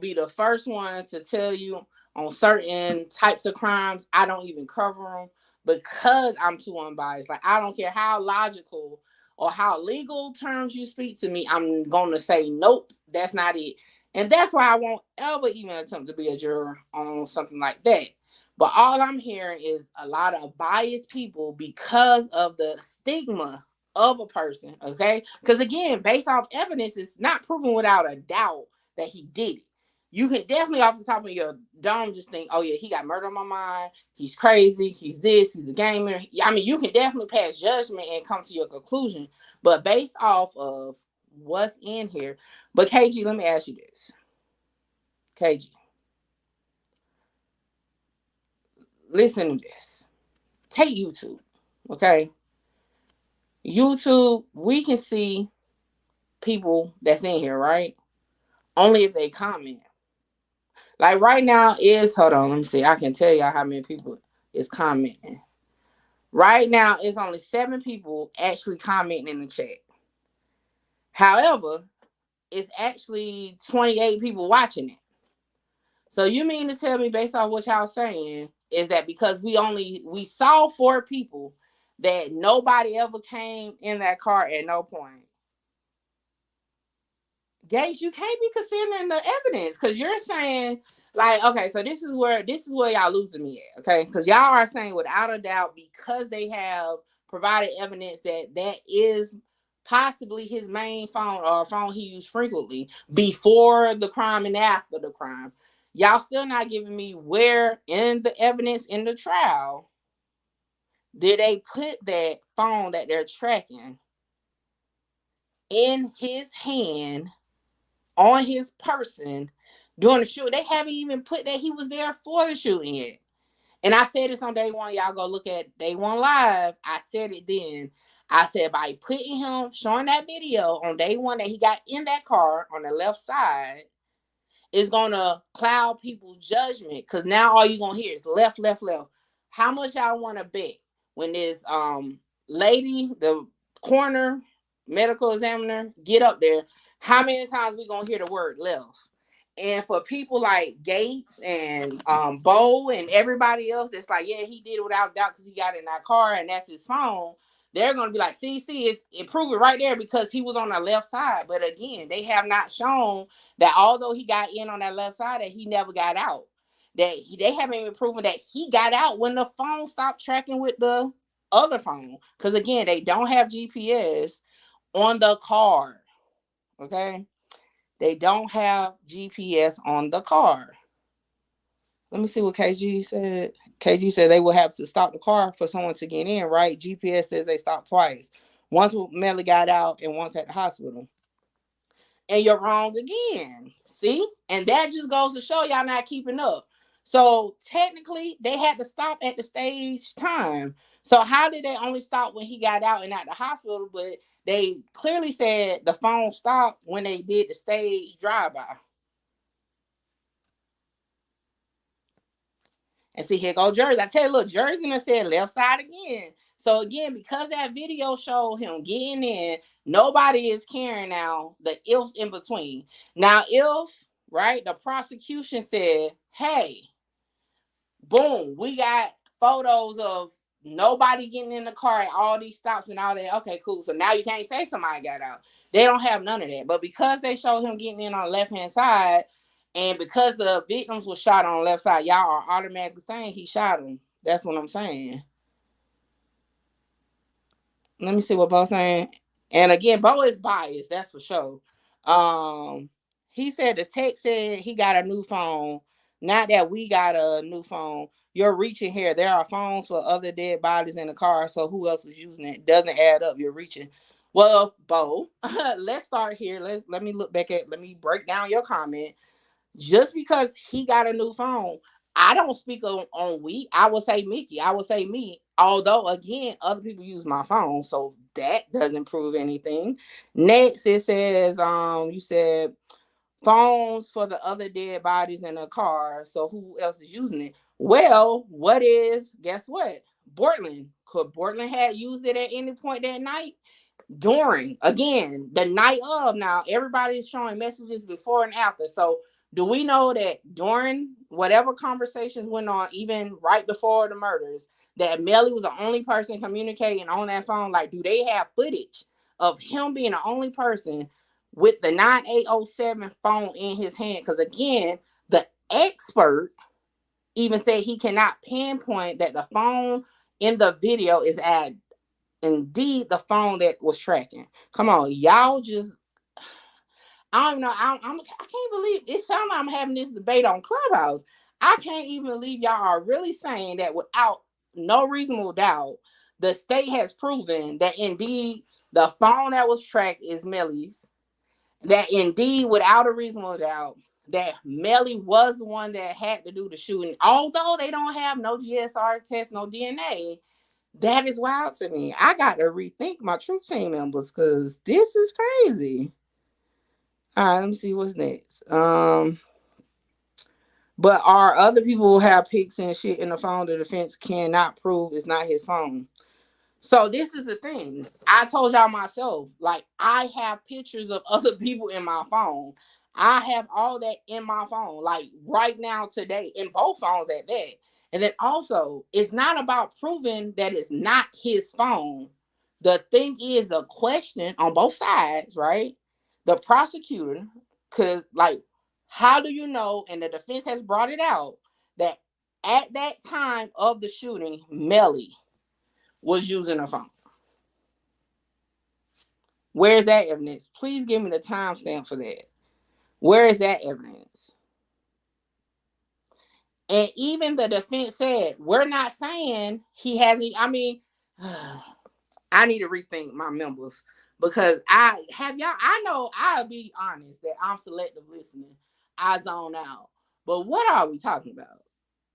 be the first ones to tell you on certain types of crimes, I don't even cover them because I'm too unbiased. Like, I don't care how logical or how legal terms you speak to me, I'm going to say, nope, that's not it. And that's why I won't ever even attempt to be a juror on something like that. But all I'm hearing is a lot of biased people because of the stigma of a person, okay? Because again, based off evidence, it's not proven without a doubt that he did it. You can definitely off the top of your dome just think, oh yeah, he got murder on my mind. He's crazy. He's this. He's a gamer. I mean, you can definitely pass judgment and come to your conclusion. But based off of what's in here. But KG, let me ask you this. KG, listen to this. Take YouTube, okay? YouTube, we can see people that's in here, right? Only if they comment. Like right now hold on, let me see. I can tell y'all how many people is commenting. Right now, it's only 7 people actually commenting in the chat. However, it's actually 28 people watching it. So you mean to tell me, based on what y'all saying, is that because we saw 4 people that nobody ever came in that car at no point? Gates, you can't be considering the evidence because you're saying, like, okay, so this is where y'all losing me at, okay? Because y'all are saying without a doubt, because they have provided evidence that is possibly his main phone or a phone he used frequently before the crime and after the crime. Y'all still not giving me where in the evidence in the trial did they put that phone that they're tracking in his hand on his person during the shoot. They haven't even put that he was there for the shooting yet. And I said this on day one. Y'all go look at day one live. I said it then. I said by putting him, showing that video on day one that he got in that car on the left side, is gonna cloud people's judgment. Because now all you're gonna hear is left, left, left. How much y'all want to bet when this lady, the coroner, medical examiner, get up there? How many times we gonna hear the word left? And for people like Gates and Bo and everybody else that's like, yeah, he did it without doubt because he got in that car and that's his phone. They're gonna be like, see, it proved it right there because he was on the left side. But again, they have not shown that although he got in on that left side, that he never got out. They haven't even proven that he got out when the phone stopped tracking with the other phone. Because again, they don't have GPS on the car. Okay, they don't have GPS on the car. Let me see what KG said. KG said they will have to stop the car for someone to get in, right? GPS says they stopped twice. Once Melly got out and once at the hospital. And you're wrong again. See? And that just goes to show y'all not keeping up. So technically, they had to stop at the stage time. So how did they only stop when he got out and at the hospital? But they clearly said the phone stopped when they did the stage drive-by. And see, here go Jersey. I tell you, look, Jersey done said left side again. So again, because that video showed him getting in, nobody is caring now the ifs in between. Now, if, right, the prosecution said, hey, boom, we got photos of nobody getting in the car at all these stops and all that. Okay, cool. So now you can't say somebody got out. They don't have none of that. But because they showed him getting in on the left-hand side, and because the victims were shot on the left side, y'all are automatically saying he shot him. That's what I'm saying. Let me see what Bo's saying. And again, Bo is biased, that's for sure. He said the text said he got a new phone. Not that we got a new phone. You're reaching here. There are phones for other dead bodies in the car. So who else was using it? Doesn't add up. You're reaching. Well, Bo, let's start here. Let me look back at. Let me break down your comment. Just because he got a new phone, I don't speak on we. I would say Mickey. I would say me. Although, again, other people use my phone, so that doesn't prove anything. Next, it says, you said phones for the other dead bodies in the car. So who else is using it? Well, guess what? Bortland. Could Bortland have used it at any point that night? During, again, the night of. Now, everybody's showing messages before and after. So do we know that during whatever conversations went on, even right before the murders, that Melly was the only person communicating on that phone? Like, do they have footage of him being the only person with the 9807 phone in his hand? Because again, the expert even said he cannot pinpoint that the phone in the video is indeed the phone that was tracking. Come on, y'all just, I don't know. I can't believe it. Sounds like I'm having this debate on Clubhouse. I can't even believe y'all are really saying that without no reasonable doubt, the state has proven that indeed the phone that was tracked is Melly's. That indeed, without a reasonable doubt, that Melly was the one that had to do the shooting. Although they don't have no GSR test, no DNA, that is wild to me. I got to rethink my truth team members because this is crazy. All right, let me see what's next. But our other people have pics and shit in the phone. The defense cannot prove it's not his phone. So this is the thing. I told y'all myself, like, I have pictures of other people in my phone. I have all that in my phone, like right now today, in both phones at that. And then also, it's not about proving that it's not his phone. The thing is, the question on both sides, right? The prosecutor, because, like, how do you know, and the defense has brought it out, that at that time of the shooting, Melly was using a phone? Where's that evidence? Please give me the timestamp for that. Where is that evidence? And even the defense said, we're not saying he hasn't. I mean, I need to rethink my members because I know I'll be honest that I'm selective listening. I zone out. But what are we talking about?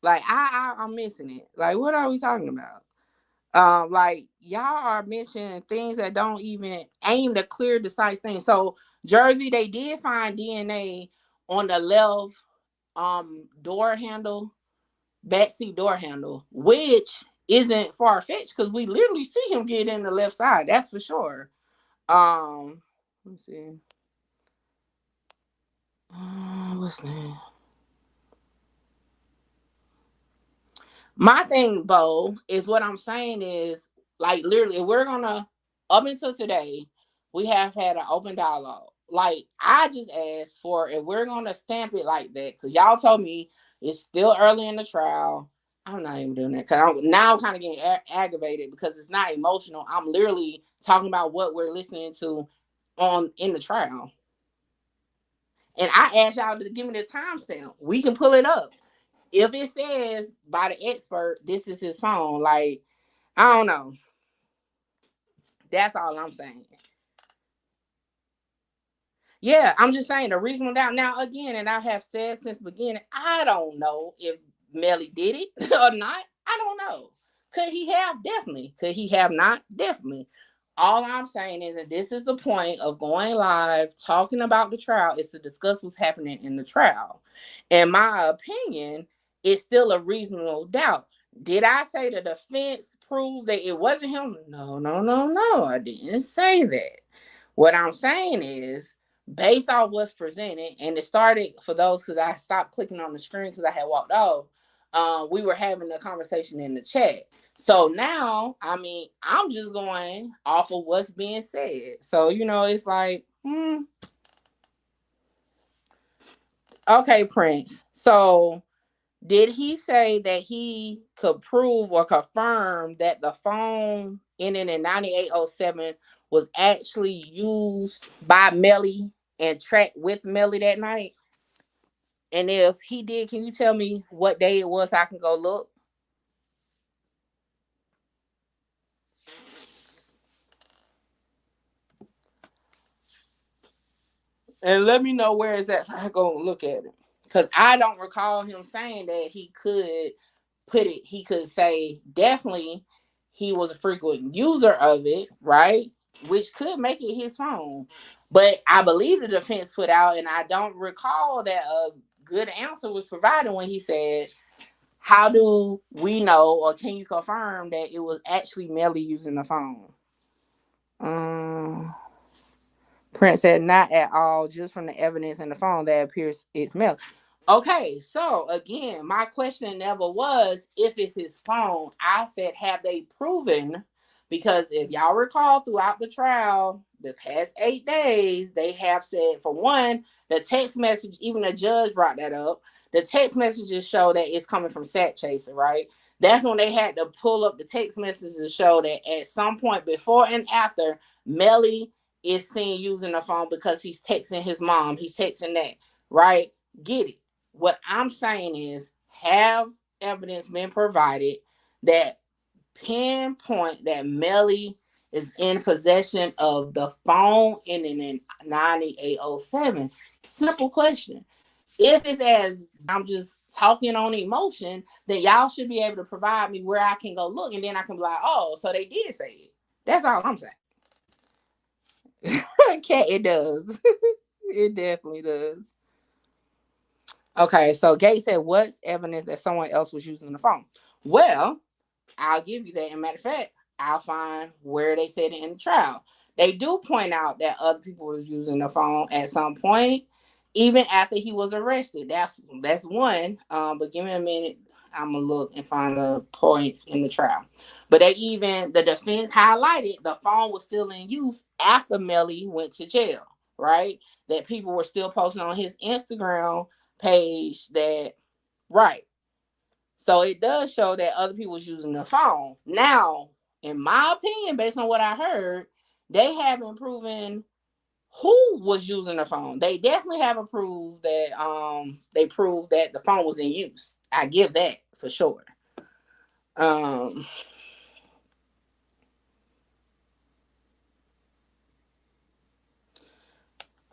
Like, I'm missing it. Like, what are we talking about? Like, y'all are mentioning things that don't even aim to clear decisive things. So Jersey, they did find DNA on the left door handle, backseat door handle, which isn't far-fetched because we literally see him get in the left side. That's for sure. Let me see. What's that? My thing, Bo, is what I'm saying is, like, literally, if we're gonna, up until today, we have had an open dialogue. Like, I just asked for, if we're gonna stamp it like that, because y'all told me it's still early in the trial. I'm not even doing that because now I'm kind of getting aggravated because it's not emotional. I'm literally talking about what we're listening to in the trial. And I asked y'all to give me the timestamp. We can pull it up. If it says by the expert, this is his phone, like, I don't know. That's all I'm saying. Yeah, I'm just saying the reasonable doubt. Now, again, and I have said since the beginning, I don't know if Melly did it or not. I don't know. Could he have? Definitely. Could he have not? Definitely. All I'm saying is that this is the point of going live, talking about the trial, is to discuss what's happening in the trial. In my opinion, it's still a reasonable doubt. Did I say the defense proved that it wasn't him? No, no, no, no. I didn't say that. What I'm saying is, based on what's presented, and it started for those because I stopped clicking on the screen because I had walked off. We were having a conversation in the chat. So now, I mean, I'm just going off of what's being said. So, it's like, okay, Prince. So, did he say that he could prove or confirm that the phone ending in 9807 was actually used by Melly and tracked with Melly that night? And if he did, can you tell me what day it was so I can go look? And let me know where it's at so I can go look at it. Because I don't recall him saying that he could say definitely he was a frequent user of it, right? Which could make it his phone. But I believe the defense put out, and I don't recall that a good answer was provided when he said, how do we know, or can you confirm that it was actually Melly using the phone? Prince said, not at all, just from the evidence in the phone that appears it's Melly. Okay, so again, my question never was if it's his phone. I said, have they proven? Because if y'all recall throughout the trial, the past 8 days, they have said, for one, the text message, even the judge brought that up, the text messages show that it's coming from Sat Chaser, right? That's when they had to pull up the text messages to show that at some point before and after, Melly is seen using the phone because he's texting his mom. He's texting that, right? Get it. What I'm saying is, have evidence been provided that pinpoint that Melly is in possession of the phone ending in 9807? Simple question. If it's as I'm just talking on emotion, then y'all should be able to provide me where I can go look, and then I can be like, oh, so they did say it. That's all I'm saying. Okay, it does. It definitely does. Okay, so Gay said, what's evidence that someone else was using the phone? Well, I'll give you that. And matter of fact, I'll find where they said it in the trial. They do point out that other people was using the phone at some point, even after he was arrested. That's one. But give me a minute. I'm gonna look and find the points in the trial. But the defense highlighted the phone was still in use after Melly went to jail, right? That people were still posting on his Instagram page that, right. So it does show that other people was using the phone. Now, in my opinion, based on what I heard, they haven't proven who was using the phone. They definitely haven't proved that they proved that the phone was in use. I give that for sure. All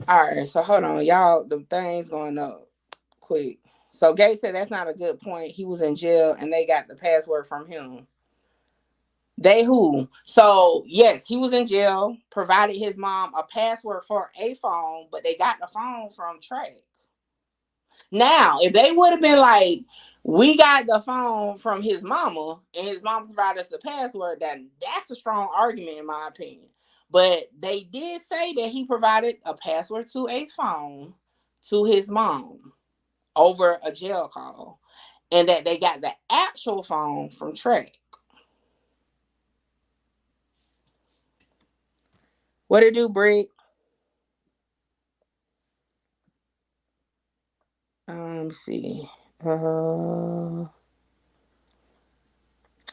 right, so hold on, y'all. The thing's going up quick. So Gay said that's not a good point. He was in jail and they got the password from him. They who? So yes, he was in jail, provided his mom a password for a phone, but they got the phone from Track. Now, if they would have been like, we got the phone from his mama and his mom provided us the password, that's a strong argument in my opinion. But they did say that he provided a password to a phone to his mom over a jail call, and that they got the actual phone from Track. What it do, Brick? Let me see.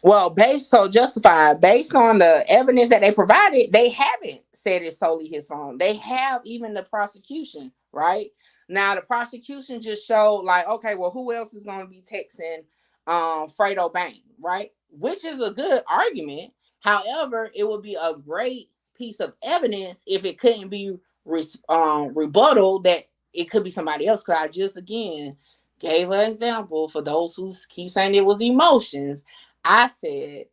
Well, based on the evidence that they provided, they haven't said it's solely his phone. They have even the prosecution, right? Now the prosecution just showed like, okay, well, who else is going to be texting Fredo Bang, right? Which is a good argument. However, it would be a great piece of evidence if it couldn't be rebuttal that it could be somebody else. Because I just, again, gave an example for those who keep saying it was emotions. I said,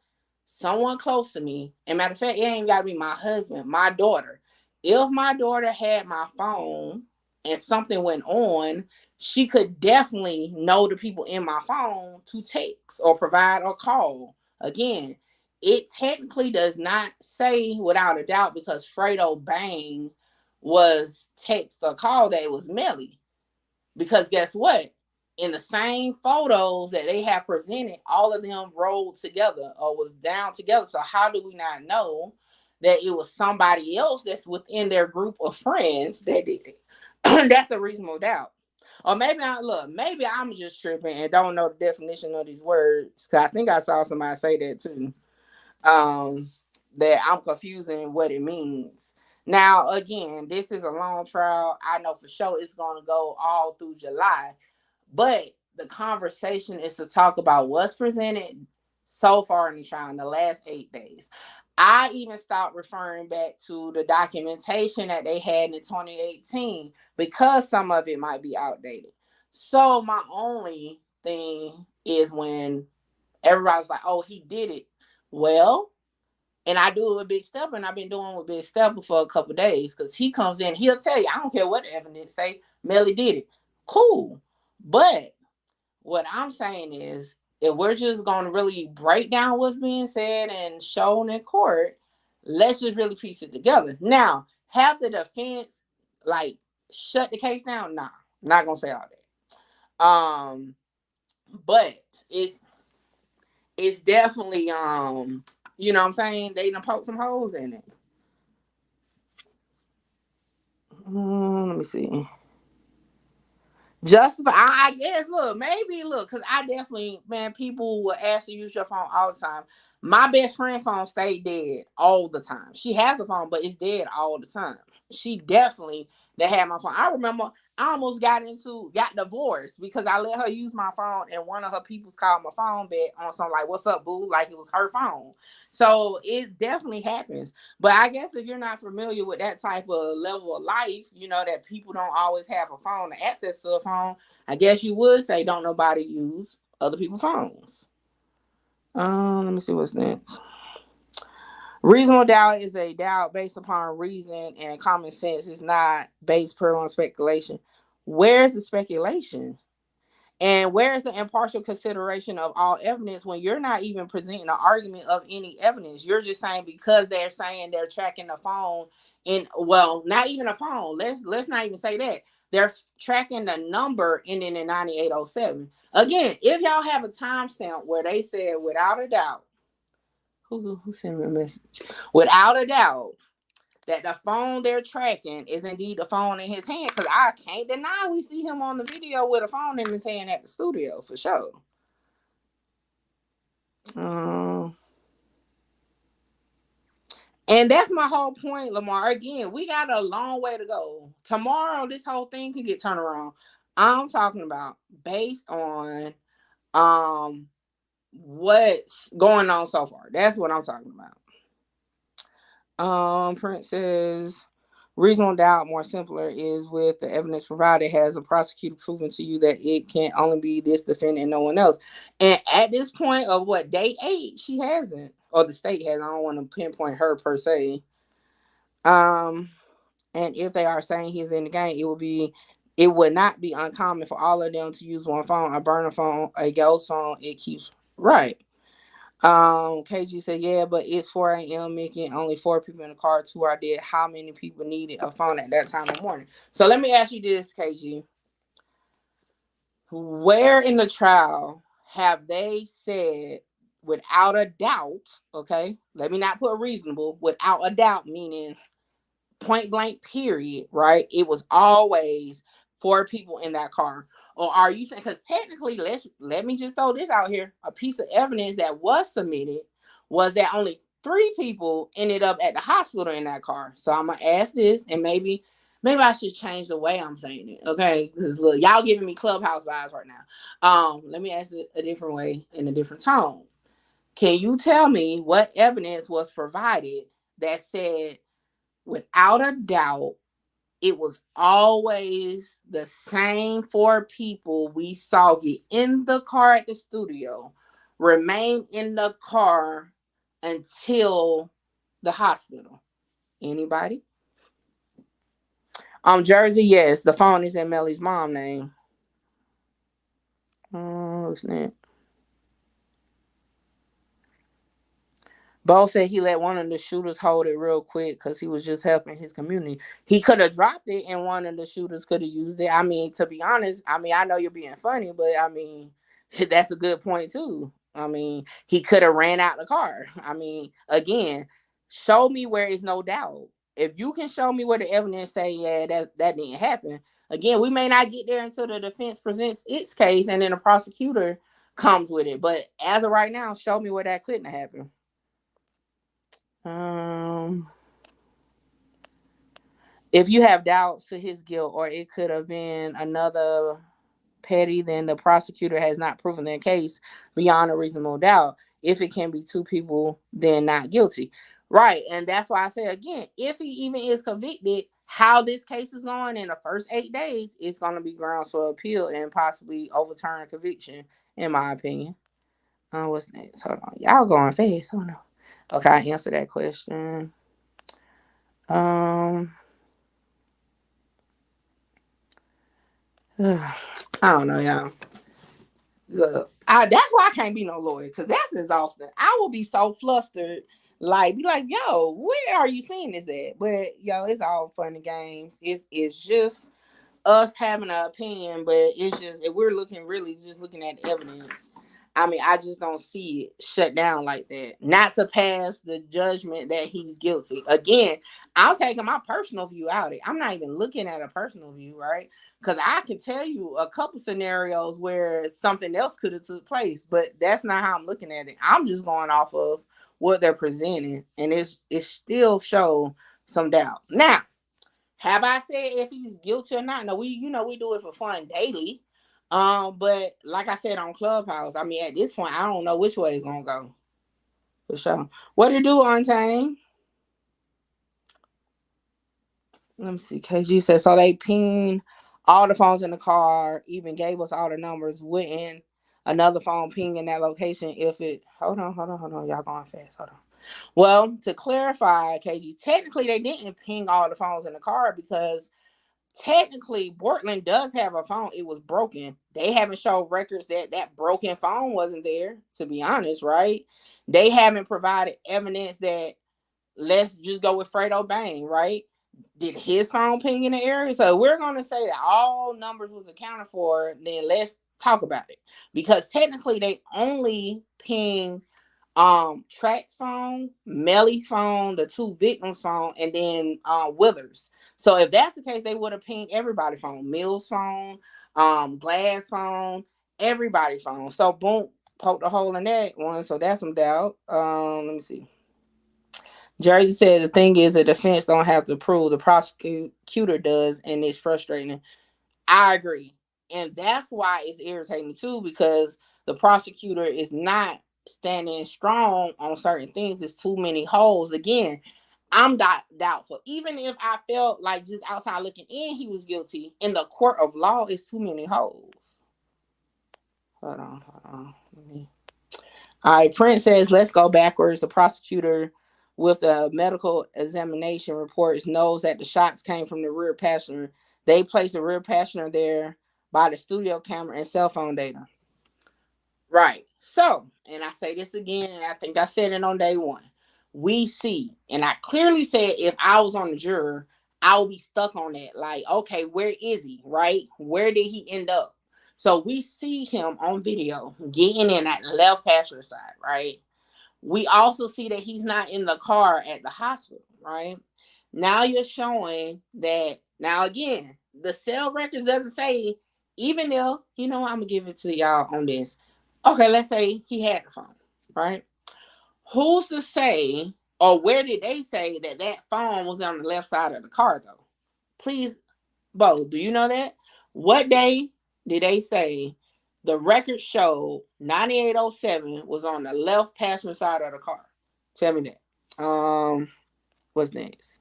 someone close to me, and matter of fact, it ain't got to be my husband, my daughter. If my daughter had my phone and something went on, she could definitely know the people in my phone to text or provide a call. Again, it technically does not say without a doubt because Fredo Bang was text or call that it was Melly. Because guess what? In the same photos that they have presented, all of them rolled together or was down together. So how do we not know that it was somebody else that's within their group of friends that did it? That's a reasonable doubt. Or maybe maybe I'm just tripping and don't know the definition of these words. Cause I think I saw somebody say that too. That I'm confusing what it means. Now, again, this is a long trial. I know for sure it's going to go all through July, but the conversation is to talk about what's presented so far in the trial in the last 8 days. I even stopped referring back to the documentation that they had in 2018 because some of it might be outdated. So my only thing is when everybody's like, oh, he did it. Well, and I do it with Big Stepper, and I've been doing it with Big Stepper for a couple of days because he comes in, he'll tell you, I don't care what the evidence say, Melly did it. Cool. But what I'm saying is, if we're just going to really break down what's being said and shown in court, let's just really piece it together. Now, have the defense like shut the case down? Nah, not gonna say all that. But it's definitely you know what I'm saying? They done poke some holes in it. Let me see. Justify, I guess, because I definitely, man, people will ask you to use your phone all the time. My best friend phone stayed dead all the time. She has a phone, but it's dead all the time. She definitely that had my phone. I remember I almost got divorced because I let her use my phone and one of her peoples called my phone back on something like, what's up, boo? Like it was her phone. So it definitely happens. But I guess if you're not familiar with that type of level of life, that people don't always have a phone to access to a phone, I guess you would say don't nobody use other people's phones. Let me see what's next. Reasonable doubt is a doubt based upon reason and common sense. Is not based purely on speculation. Where's the speculation? And where's the impartial consideration of all evidence when you're not even presenting an argument of any evidence? You're just saying because they're saying they're tracking the phone not even a phone. Let's not even say that. They're tracking the number ending in 9807. Again, if y'all have a timestamp where they said without a doubt, who sent me a message? Without a doubt, that the phone they're tracking is indeed the phone in his hand, because I can't deny we see him on the video with a phone in his hand at the studio for sure. And that's my whole point, Lamar. Again, we got a long way to go. Tomorrow, this whole thing can get turned around. I'm talking about based on what's going on so far. That's what I'm talking about. Prince says, reasonable doubt, more simpler, is with the evidence provided. Has a prosecutor proven to you that it can only be this defendant and no one else? And at this point of day 8, she hasn't, or the state hasn't. I don't want to pinpoint her per se. And if they are saying he's in the game, it would not be uncommon for all of them to use one phone, a burner phone, a ghost phone. It keeps right. KG said, yeah, but it's 4 a.m. making only 4 people in the car, 2 are dead. How many people needed a phone at that time of the morning? So let me ask you this, KG. Where in the trial have they said without a doubt, okay, let me not put reasonable, without a doubt, meaning point blank period, right? It was always 4 people in that car. Or are you saying, because technically, let me just throw this out here. A piece of evidence that was submitted was that only 3 people ended up at the hospital in that car. So I'm gonna ask this, and maybe I should change the way I'm saying it. Okay, because look, y'all giving me Clubhouse vibes right now. Let me ask it a different way in a different tone. Can you tell me what evidence was provided that said, without a doubt, it was always the same 4 people we saw get in the car at the studio, remain in the car until the hospital? Anybody? Jersey, yes, the phone is in Melly's mom's name. What's that? Bo said he let one of the shooters hold it real quick because he was just helping his community. He could have dropped it and one of the shooters could have used it. I mean, to be honest, I know you're being funny, but I mean, that's a good point too. I mean, he could have ran out the car. I mean, again, show me where is no doubt. If you can show me where the evidence say, yeah, that didn't happen. Again, we may not get there until the defense presents its case and then the prosecutor comes with it. But as of right now, show me where that couldn't happen. If you have doubts to his guilt, or it could have been another petty, then the prosecutor has not proven their case beyond a reasonable doubt. If it can be 2 people, then not guilty. Right. And that's why I say again, if he even is convicted, how this case is going in the first 8 days, it's going to be grounds for appeal and possibly overturn conviction, in my opinion. What's next? Hold on. Y'all going fast. Hold on. Okay, I answered that question. I don't know, y'all. Look, that's why I can't be no lawyer, because that's exhausting. I will be so flustered, like, be like, yo, where are you seeing this at? But, yo, it's all fun and games. It's just us having an opinion, but it's just, if we're really just looking at the evidence, I mean, I just don't see it shut down like that. Not to pass the judgment that he's guilty. Again, I'm taking my personal view out of it. I'm not even looking at a personal view, right? Because I can tell you a couple scenarios where something else could have took place, but that's not how I'm looking at it. I'm just going off of what they're presenting, and it still shows some doubt. Now, have I said if he's guilty or not? No, we do it for fun daily. But like I said on Clubhouse, I mean, at this point, I don't know which way it's gonna go. For sure. What it do, Untamed? Let me see. KG says, so they pinged all the phones in the car, even gave us all the numbers. Wouldn't another phone ping in that location if it... Hold on. Y'all going fast. Hold on. Well, to clarify, KG, technically they didn't ping all the phones in the car because technically Portland does have a phone. It was broken. They haven't shown records that broken phone wasn't there, to be honest, right? They haven't provided evidence that, let's just go with Fredo Bang, right? Did his phone ping in the area? So we're going to say that all numbers was accounted for, then let's talk about it. Because technically they only ping Track's phone, Melly phone, the 2 victims' phone, and then Withers. So if that's the case, they would have pinged everybody's phone, Mills' phone, Glass phone, everybody's phone. So boom, poked a hole in that one. So that's some doubt. Let me see. Jersey said the thing is the defense don't have to prove, the prosecutor does, and it's frustrating. I agree. And that's why it's irritating too, because the prosecutor is not standing strong on certain things. There's too many holes. Again, I'm doubtful. Even if I felt like just outside looking in, he was guilty, in the court of law, it's too many holes. Hold on. All right, Prince says, let's go backwards. The prosecutor with a medical examination reports knows that the shots came from the rear passenger. They placed the rear passenger there by the studio camera and cell phone data. Right. So, and I say this again, and I think I said it on day one. We see, and I clearly said if I was on the juror, I would be stuck on that. Like, okay, where is he? Right? Where did he end up? So we see him on video getting in at the left passenger side, right? We also see that he's not in the car at the hospital, right? Now you're showing that, now again, the cell records doesn't say, even if, I'm going to give it to y'all on this. Okay, let's say he had the phone, right? Who's to say, or where did they say that phone was on the left side of the car, though? Please, Bo, do you know that? What day did they say The record showed 9807 was on the left passenger side of the car. Tell me that. What's next?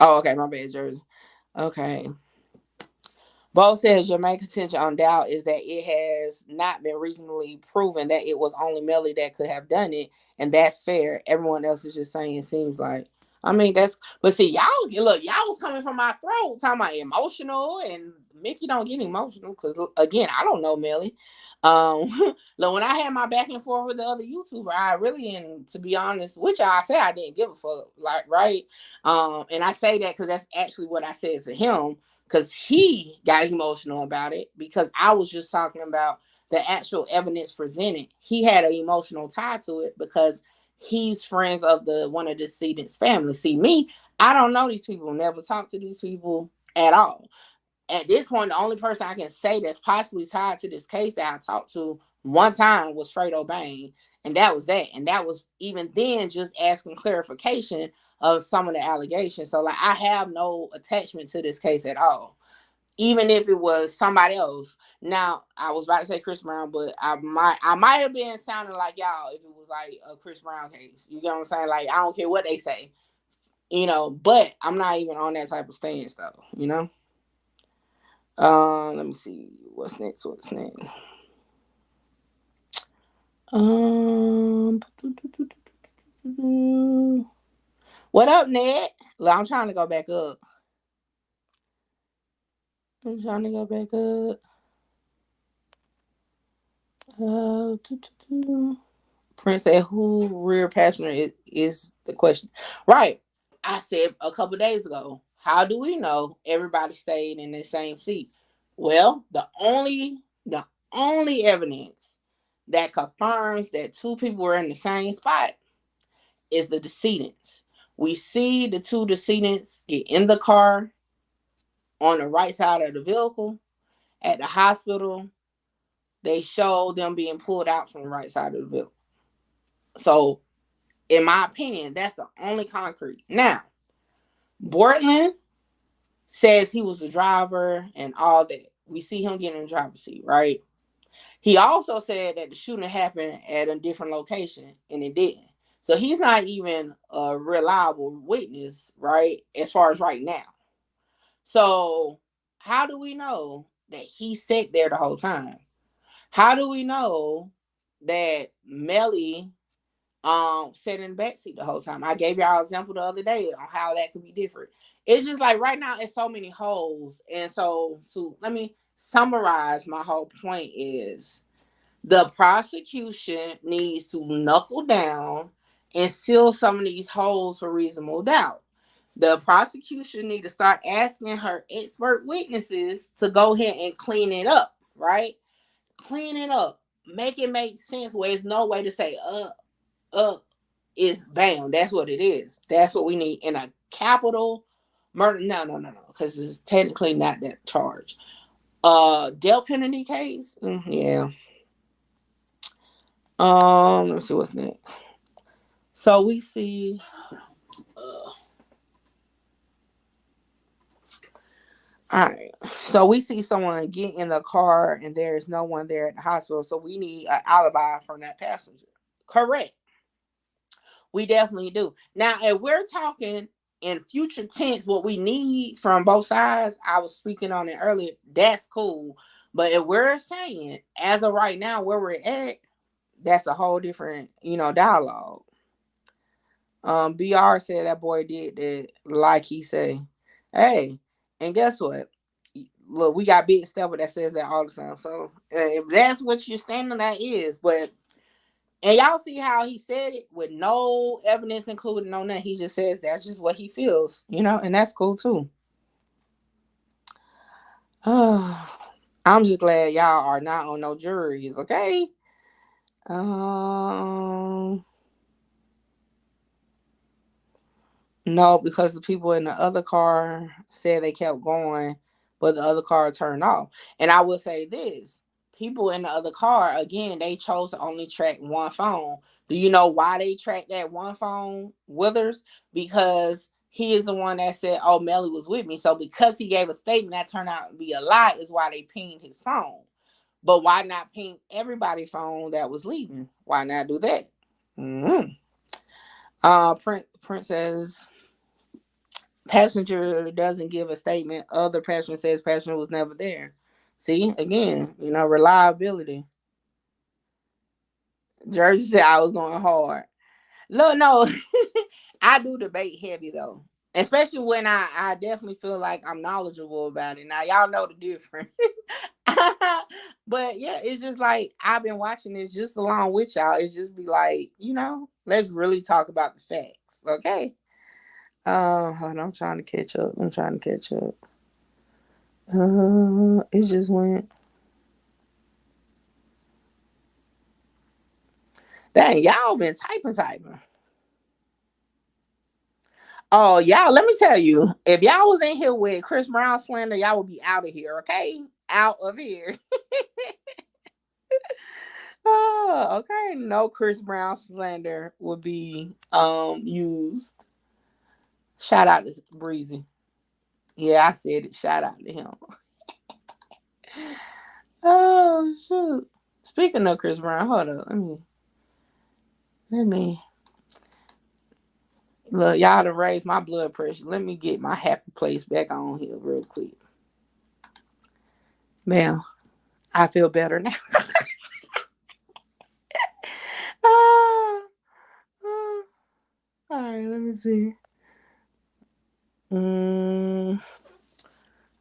Oh, okay, my bad, Jersey. Okay. Bo says your main contention on doubt is that it has not been reasonably proven that it was only Melly that could have done it, and that's fair. Everyone else is just saying it seems like. I mean, that's, but see, y'all look, y'all was coming from my throat talking about emotional, and Mickey don't get emotional because again, I don't know Melly. Look, when I had my back and forth with the other YouTuber, I really, and to be honest, which I said I didn't give a fuck, like, right? And I say that because that's actually what I said to him, because he got emotional about it, because I was just talking about the actual evidence presented. He had an emotional tie to it because he's friends of the one of the decedent's family. See, me, I don't know these people, never talked to these people at all. At this point, the only person I can say that's possibly tied to this case that I talked to one time was Fredo Bain, and that was that. And that was even then just asking clarification of some of the allegations. So, like, I have no attachment to this case at all, even if it was somebody else. Now, I was about to say Chris Brown, but I might have been sounding like y'all if it was like a Chris Brown case. You get what I'm saying? Like, I don't care what they say, but I'm not even on that type of stance though. Let me see. What's next? What up, Ned? I'm trying to go back up. Prince said, who rear passenger is the question. Right. I said a couple days ago, how do we know everybody stayed in the same seat? Well, the only evidence that confirms that two people were in the same spot is the decedents. We see the two decedents get in the car on the right side of the vehicle. At the hospital, they show them being pulled out from the right side of the vehicle. So, in my opinion, that's the only concrete. Now, Bortland says he was the driver and all that. We see him getting in the driver's seat, right? He also said that the shooting happened at a different location, and it didn't. So he's not even a reliable witness, right, as far as right now. So how do we know that he sat there the whole time? How do we know that Melly sat in the backseat the whole time? I gave y'all an example the other day on how that could be different. It's just like right now it's so many holes. And so let me summarize my whole point is the prosecution needs to knuckle down and seal some of these holes for reasonable doubt. The prosecution need to start asking her expert witnesses to go ahead and clean it up, right? Clean it up. Make it make sense where there's no way to say, is bam. That's what it is. That's what we need in a capital murder. No. Because it's technically not that charge. Death penalty case? Yeah. Let's see what's next. So we see all right. So we see someone get in the car and there's no one there at the hospital. So we need an alibi from that passenger. Correct. We definitely do. Now, if we're talking in future tense, what we need from both sides, I was speaking on it earlier, that's cool. But if we're saying, as of right now, where we're at, that's a whole different, dialogue. BR said that boy did that, like he say. Hey, and guess what? Look, we got Big Stepper that says that all the time. So if that's what you're standing, that is. But and y'all see how he said it with no evidence included on that. He just says that's just what he feels, and that's cool too. I'm just glad y'all are not on no juries, okay? No, because the people in the other car said they kept going, but the other car turned off. And I will say this. People in the other car, again, they chose to only track one phone. Do you know why they tracked that one phone, Withers? Because he is the one that said, "Oh, Melly was with me." So because he gave a statement that turned out to be a lie, is why they pinged his phone. But why not ping everybody's phone that was leaving? Why not do that? Mm-hmm. Prince says passenger doesn't give a statement. Other passenger says passenger was never there. See, again, reliability. Jersey said I was going hard. Look, no, I do debate heavy though. Especially when I definitely feel like I'm knowledgeable about it. Now y'all know the difference. But yeah, it's just like I've been watching this just along with y'all. It's just be like, let's really talk about the facts. Okay. Hold on, I'm trying to catch up. It just went. Dang, y'all been typing. Oh, y'all, let me tell you, if y'all was in here with Chris Brown slander, y'all would be out of here, okay? Out of here. Oh, okay. No Chris Brown slander would be used. Shout out to Breezy. Yeah, I said it. Shout out to him. Oh, shoot. Speaking of Chris Brown, hold up. Let me. Look, y'all to raise my blood pressure. Let me get my happy place back on here real quick. Man, I feel better now. All right, let me see.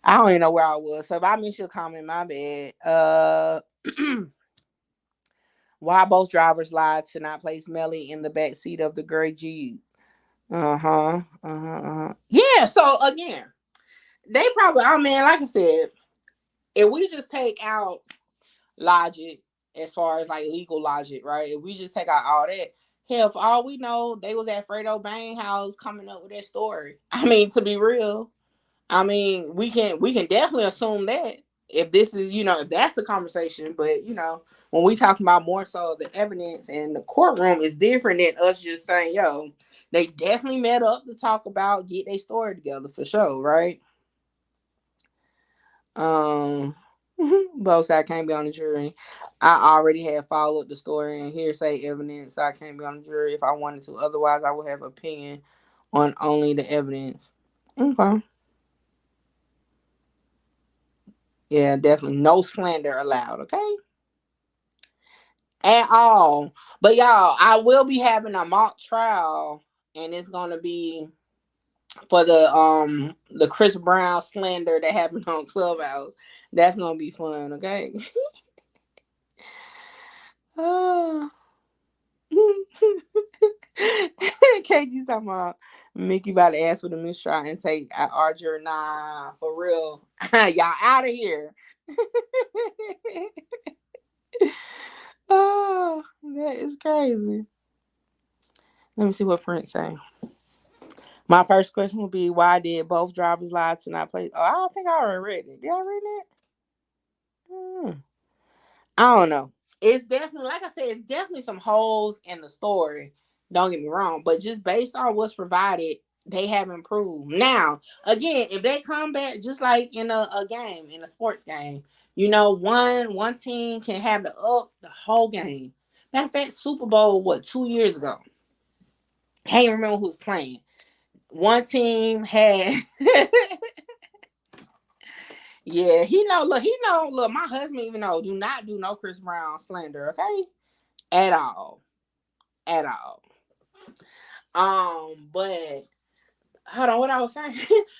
I don't even know where I was. So if I missed your comment, my bad. Why both drivers lied to not place Melly in the back seat of the gray Jeep? Yeah. So again, they probably. I mean, like I said, if we just take out logic as far as like legal logic, right? If we just take out all that, hell, for all we know, they was at Fredo Bang house coming up with that story. I mean, to be real, I mean, we can definitely assume that if this is, if that's the conversation, but when we talk about more so the evidence in the courtroom is different than us just saying, yo, they definitely met up to talk about get their story together for sure, right? Both sides can't be on the jury. I already had followed the story and hearsay evidence, so I can't be on the jury if I wanted to. Otherwise, I would have opinion on only the evidence. Okay. Yeah, definitely no slander allowed, okay? At all. But y'all, I will be having a mock trial and it's gonna be for the Chris Brown slander that happened on Clubhouse. That's gonna be fun, okay? Oh. KG's talking about Mickey about to ask for the mistrial and take Archer. Nah, for real. Y'all out of here. Oh, that is crazy. Let me see what Prince say. My first question would be, why did both drivers lie to not play? Oh, I don't think I already read it. Did I read it? I don't know. It's definitely, like I said, it's definitely some holes in the story. Don't get me wrong, but just based on what's provided, they have improved. Now, again, if they come back just like in a game, in a sports game, one team can have the whole game. Matter of fact, Super Bowl, 2 years ago? Can't remember who's playing. One team had yeah, look, my husband even know, do not do no Chris Brown slander, okay? At all. But hold on, what I was saying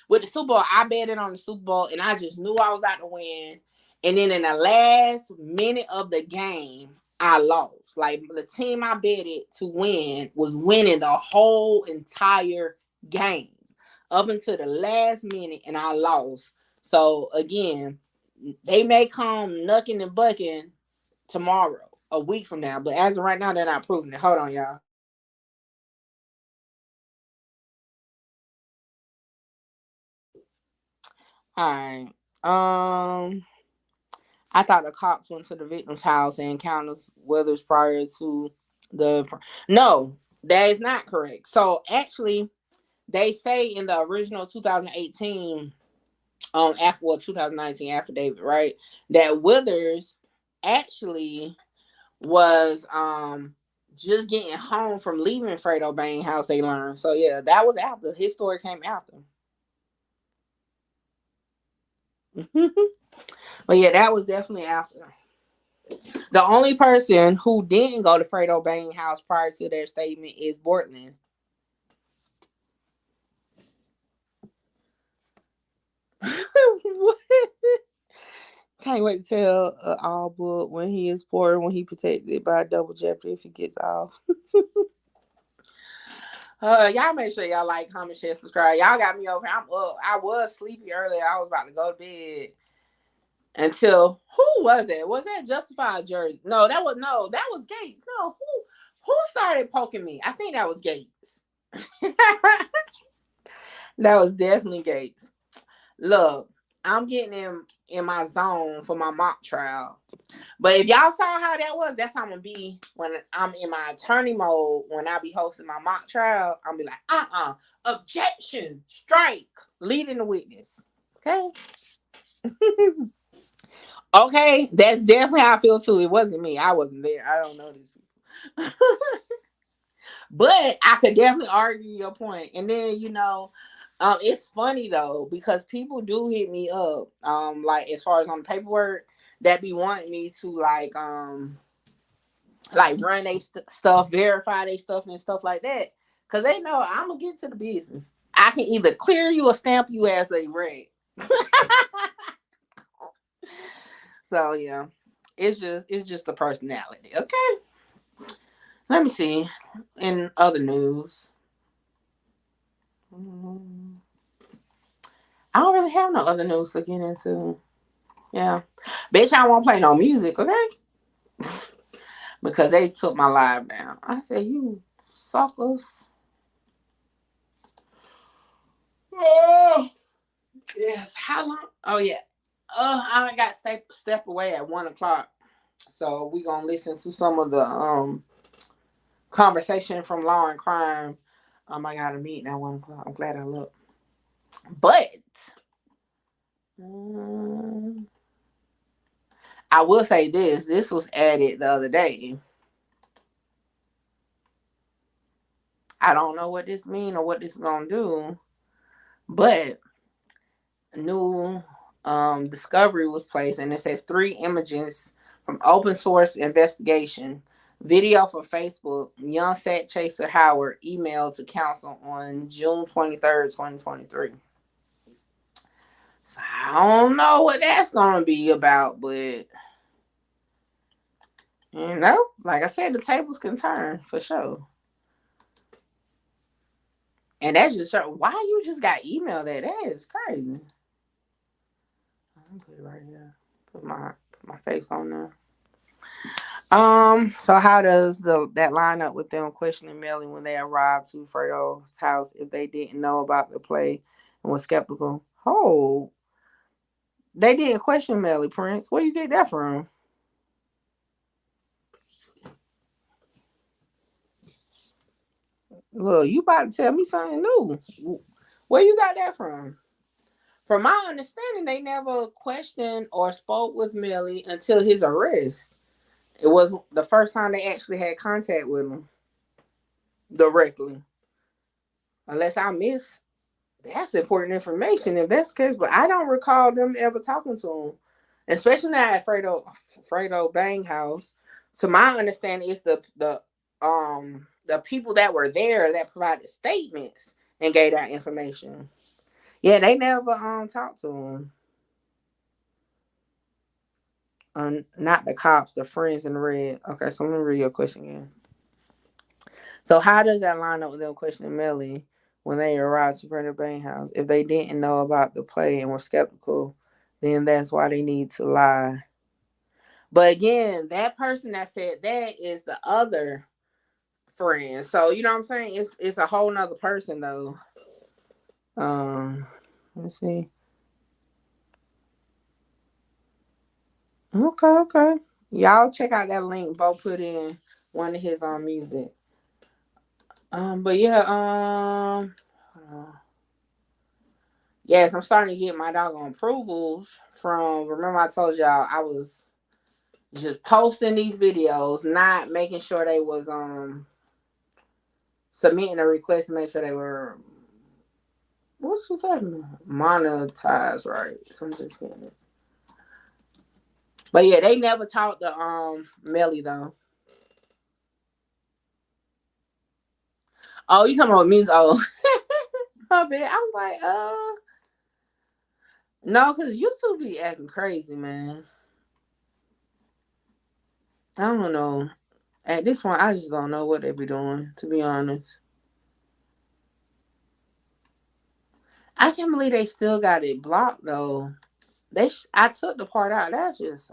with the Super Bowl, I betted on the Super Bowl and I just knew I was about to win. And then in the last minute of the game, I lost. Like the team I betted to win was winning the whole entire game up until the last minute, and I lost. So again, they may come knucking and bucking tomorrow, a week from now, but as of right now, they're not proving it. Hold on, y'all. All right. I thought the cops went to the victim's house and encountered Weathers prior to the. No, that is not correct. So actually, they say in the original 2018 2019 affidavit, right, that Withers actually was just getting home from leaving Fredo Bang house, they learned. So yeah, that was after. His story came after. But yeah, that was definitely after. The only person who didn't go to Fredo Bang house prior to their statement is Bortland. Can't wait to tell all book when he is poor, when he protected by double jeopardy if he gets off. Y'all make sure y'all like, comment, share, subscribe. Y'all got me over. I'm up. I was sleepy earlier. I was about to go to bed until who was it? Was that Justified Jersey? No, that was Gates. No, who started poking me? I think that was Gates. That was definitely Gates. Look, I'm getting in my zone for my mock trial. But if y'all saw how that was, that's how I'm gonna be when I'm in my attorney mode. When I be hosting my mock trial, I'm be like, objection, strike, leading the witness. Okay. Okay, that's definitely how I feel too. It wasn't me. I wasn't there. I don't know these people. But I could definitely argue your point. And then, it's funny though, because people do hit me up, like as far as on the paperwork, that be wanting me to like run their stuff, verify their stuff and stuff like that. Cause they know I'm gonna get to the business. I can either clear you or stamp you as a reg. So yeah, it's just the personality. Okay. Let me see. In other news. I don't really have no other news to get into. Yeah. Bitch, I won't play no music, okay? Because they took my live down. I said, you suckers. Oh, yes. How long? Oh, yeah. I got step away at 1:00. So we gonna listen to some of the conversation from Law and Crime. I got a meeting at 1:00. I'm glad I looked. But I will say this. This was added the other day. I don't know what this means or what this is gonna do, but a new discovery was placed, and it says 3 images from open source investigation. Video from Facebook. Young Set Chaser Howard emailed to counsel on June 23rd, 2023. So I don't know what that's gonna be about, but like I said, the tables can turn for sure. And that's just why you just got emailed that. That is crazy. I'm put it right here. Put my face on there. So how does that line up with them questioning Melly when they arrived to Fredo's house if they didn't know about the play and was skeptical? Oh, they didn't question Melly, Prince. Where you get that from? Look, you about to tell me something new. Where you got that from? From my understanding, they never questioned or spoke with Melly until his arrest. It was the first time they actually had contact with him directly. Unless I miss, that's important information if that's the case. But I don't recall them ever talking to him, especially not at Fredo Bang house. To my understanding, it's the people that were there that provided statements and gave that information. Yeah, they never talked to him. Not the cops, the friends in the red. Okay, so let me read your question again. So how does that line up with them questioning Melly when they arrived to Brenda Bain house? If they didn't know about the play and were skeptical, then that's why they need to lie. But again, that person that said that is the other friend. So you know what I'm saying? It's a whole nother person though. Let's see. Okay. Y'all check out that link Bo put in one of his music. But yeah, hold Yes, I'm starting to get my doggone approvals from. Remember, I told y'all I was just posting these videos, not making sure they was submitting a request to make sure they were what's just happening? Monetized, right? So I'm just getting it. But yeah, they never talked to Melly though. Oh, you talking about music? Oh, my bad. I was like, no, because YouTube be acting crazy, man. I don't know. At this point, I just don't know what they be doing, to be honest. I can't believe they still got it blocked though. I took the part out. That's just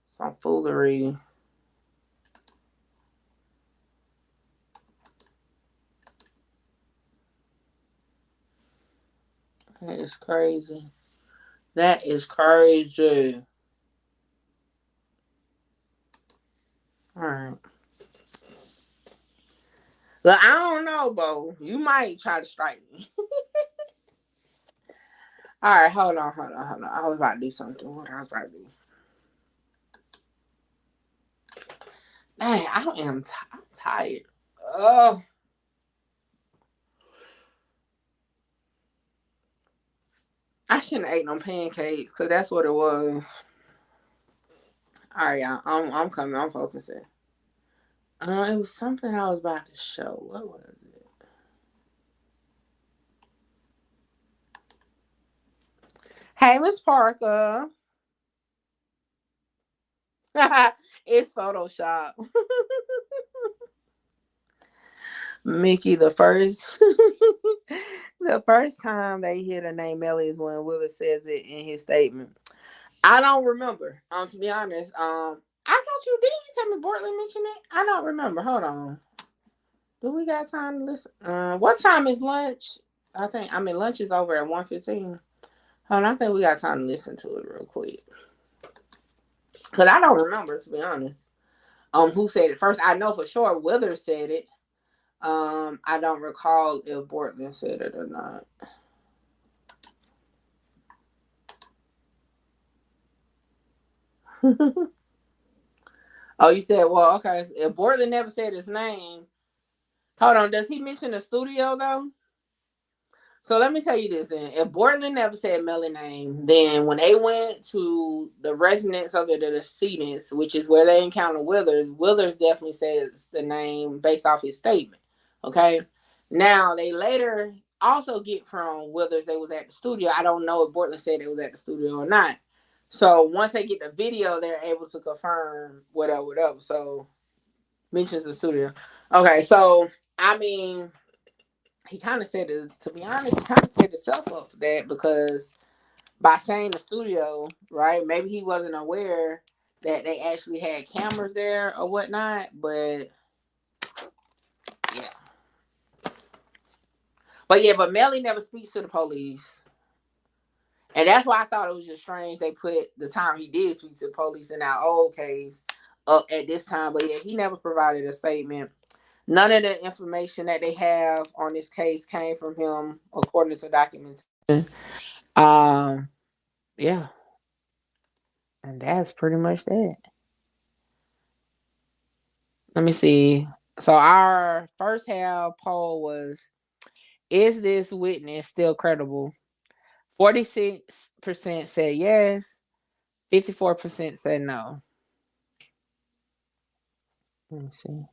some foolery. That is crazy. That is crazy. All right. But I don't know, Bo. You might try to strike me. All right, hold on. I was about to do something. What I was about to do? Dang, I'm tired. Oh. I shouldn't have ate no pancakes because that's what it was. All right, y'all. I'm coming. I'm focusing. It was something I was about to show. What was it? Hey, Miss Parker. It's Photoshop. Mickey, the first the first time they hear the name Melly is when Willis says it in his statement. I don't remember. To be honest. I thought you tell me Bortland mentioned it? I don't remember. Hold on. Do we got time to listen? What time is lunch? Lunch is over at 1:15. Hold on, I think we got time to listen to it real quick. Cause I don't remember, to be honest. Who said it first? I know for sure Withers said it. I don't recall if Bortland said it or not. Oh, you said, well, okay. If Bortland never said his name, hold on. Does he mention the studio though? So let me tell you this then. If Bortland never said Melly's name, then when they went to the residence of the decedents, which is where they encountered Withers definitely says the name based off his statement. Okay. Now they later also get from Withers they was at the studio. I don't know if Bortland said they was at the studio or not. So once they get the video, they're able to confirm whatever. So mentions the studio. Okay, so he kind of said it, to be honest, he kind of set himself up for that because by saying the studio, right? Maybe he wasn't aware that they actually had cameras there or whatnot, but yeah. But Melly never speaks to the police. And that's why I thought it was just strange they put the time he did speak to the police in our old case up at this time. But yeah, he never provided a statement. None of the information that they have on this case came from him, according to documentation. Yeah. And that's pretty much that. Let me see. So our first half poll was, is this witness still credible? 46% said yes. 54% said no. Let me see.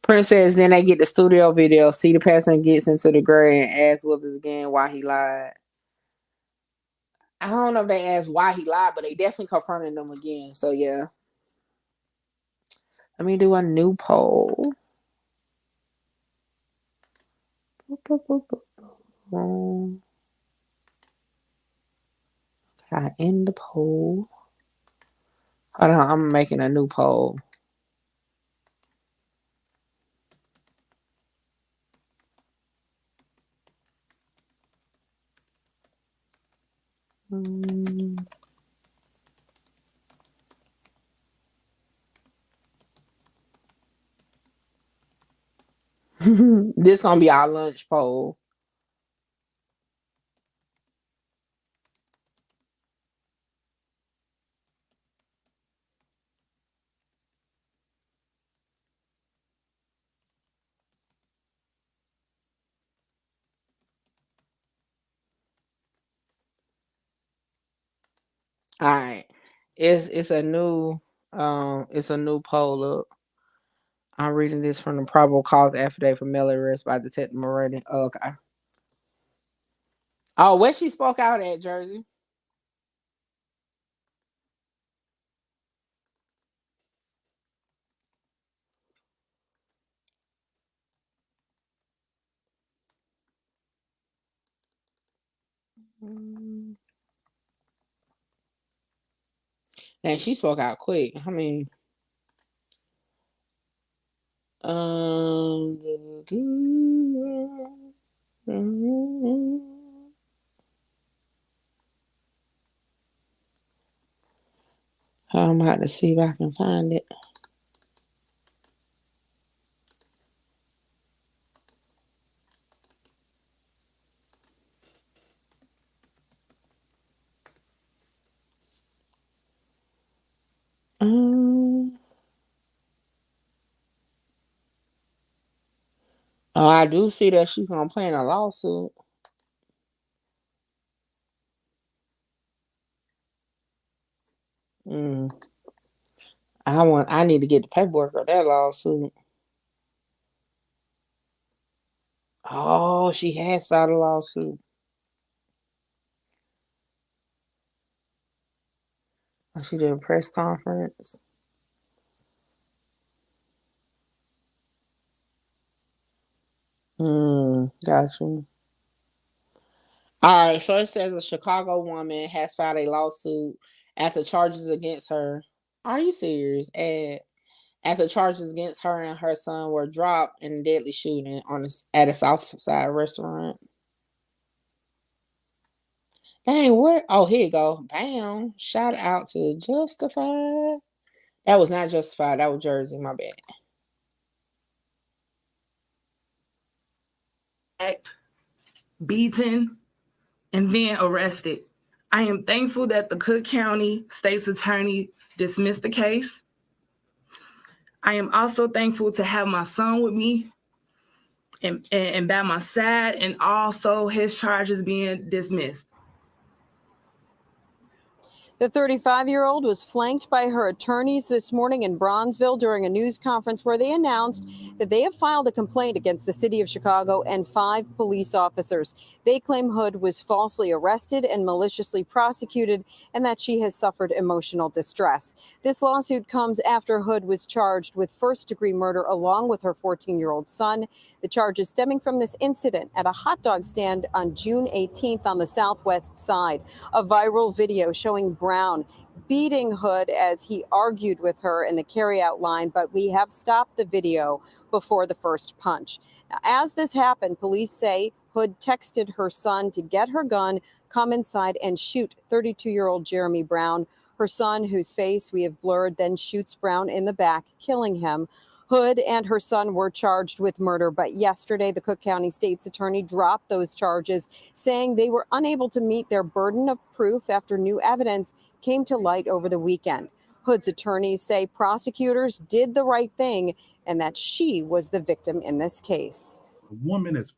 Prince says then they get the studio video, see the passenger gets into the grave and asks Withers again why he lied. I don't know if they asked why he lied, but they definitely confronted them again. So yeah. Let me do a new poll. I end the poll. Hold on, I'm making a new poll. This gonna be our lunch poll. All right. It's a new poll up. I'm reading this from the probable cause affidavit for Melly arrest by Detective Moretti. Okay. Oh, where she spoke out at, Jersey? And she spoke out quick. I mean, um, I'm about to see if I can find it. Oh, I do see that she's gonna play in a lawsuit. I need to get the paperwork of that lawsuit. Oh, she has filed a lawsuit. Oh, she did a press conference. Gotcha. All right, so it says a Chicago woman has filed a lawsuit after charges against her. Are you serious? After charges against her and her son were dropped in a deadly shooting at a Southside restaurant. Dang, where? Oh, here you go. Bam. Shout out to Justified. That was not Justified. That was Jersey. My bad. Beaten, and then arrested. I am thankful that the Cook County State's Attorney dismissed the case. I am also thankful to have my son with me and by my side, and also his charges being dismissed. The 35-year-old was flanked by her attorneys this morning in Bronzeville during a news conference where they announced that they have filed a complaint against the city of Chicago and 5 police officers. They claim Hood was falsely arrested and maliciously prosecuted, and that she has suffered emotional distress. This lawsuit comes after Hood was charged with first-degree murder along with her 14-year-old son. The charges stemming from this incident at a hot dog stand on June 18th on the southwest side. A viral video showing Brown beating Hood as he argued with her in the carryout line, but we have stopped the video before the first punch. Now, as this happened, police say Hood texted her son to get her gun, come inside, and shoot 32-year-old Jeremy Brown. Her son, whose face we have blurred, then shoots Brown in the back, killing him. Hood and her son were charged with murder, but yesterday the Cook County State's Attorney dropped those charges, saying they were unable to meet their burden of proof after new evidence came to light over the weekend. Hood's attorneys say prosecutors did the right thing and that she was the victim in this case. A woman is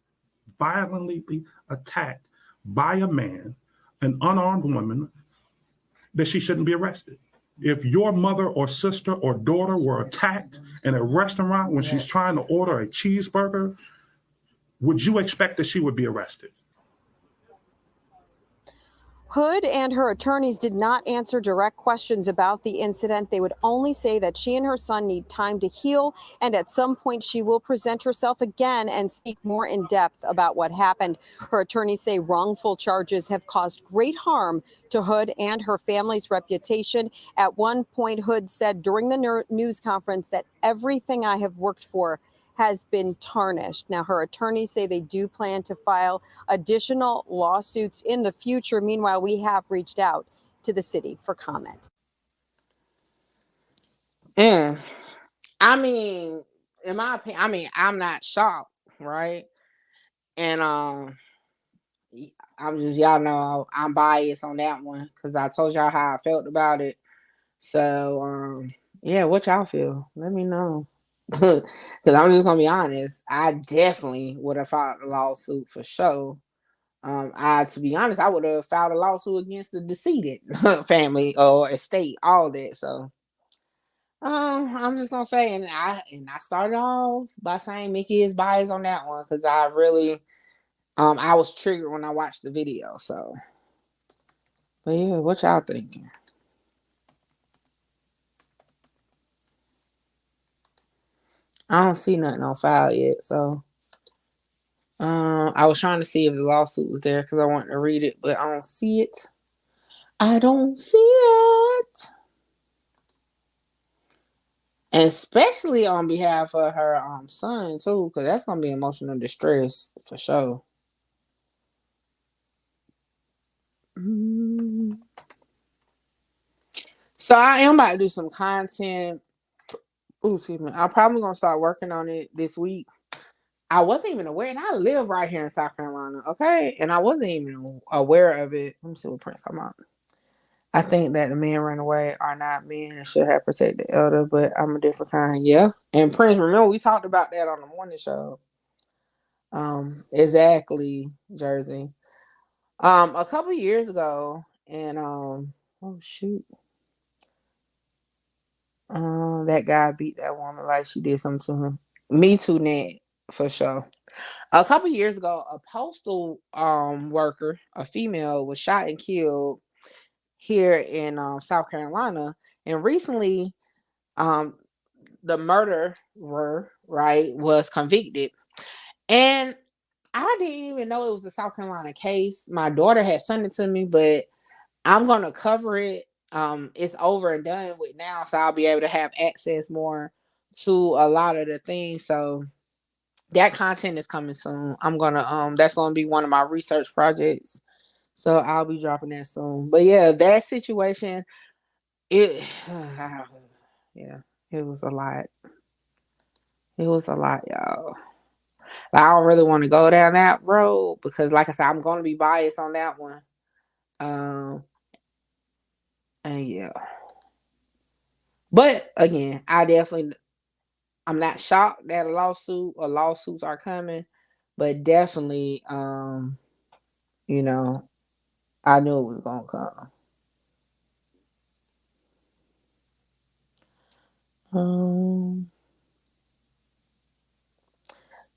violently attacked by a man, an unarmed woman, that she shouldn't be arrested. If your mother or sister or daughter were attacked in a restaurant when she's trying to order a cheeseburger, would you expect that she would be arrested? Hood and her attorneys did not answer direct questions about the incident. They would only say that she and her son need time to heal, and at some point she will present herself again and speak more in depth about what happened. Her attorneys say wrongful charges have caused great harm to Hood and her family's reputation. At one point, Hood said during the news conference that everything I have worked for has been tarnished. Now, her attorneys say they do plan to file additional lawsuits in the future. Meanwhile, we have reached out to the city for comment. I mean, in my opinion, I'm not shocked right? And I'm just, y'all know I'm biased on that one because I told y'all how I felt about it. So yeah, what y'all feel? Let me know. Because I'm just gonna be honest, I definitely would have filed a lawsuit for sure. To be honest, I would have filed a lawsuit against the decedent family or estate, all that. So I'm just gonna say, and I started off by saying Mickey is biased on that one because I really I was triggered when I watched the video. So, but yeah, what y'all thinking? I don't see nothing on file yet, so I was trying to see if the lawsuit was there because I wanted to read it, but I don't see it. I don't see it. And especially on behalf of her son too, because that's gonna be emotional distress for sure. So I am about to do some content. Ooh, excuse me. I'm probably gonna start working on it this week. I wasn't even aware, and I live right here in South Carolina, okay? And I wasn't even aware of it. Let me see what Prince come out. I think that the men run away are not men and should have protected the elder, but I'm a different kind. Yeah. And Prince, remember we talked about that on the morning show. Exactly, Jersey. A couple years ago, and oh shoot. That guy beat that woman like she did something to him. Me too, Nat, for sure. A couple years ago, a postal worker, a female, was shot and killed here in South Carolina. And recently, the murderer, right, was convicted. And I didn't even know it was a South Carolina case. My daughter had sent it to me, but I'm gonna cover it. It's over and done with now, so I'll be able to have access more to a lot of the things. So that content is coming soon. I'm gonna that's gonna be one of my research projects. So I'll be dropping that soon. But yeah, that situation, it yeah, it was a lot. It was a lot, y'all. Like, I don't really want to go down that road because like I said, I'm gonna be biased on that one. Um and yeah. But again, I'm not shocked that a lawsuit or lawsuits are coming, but definitely you know, I knew it was gonna come. Um,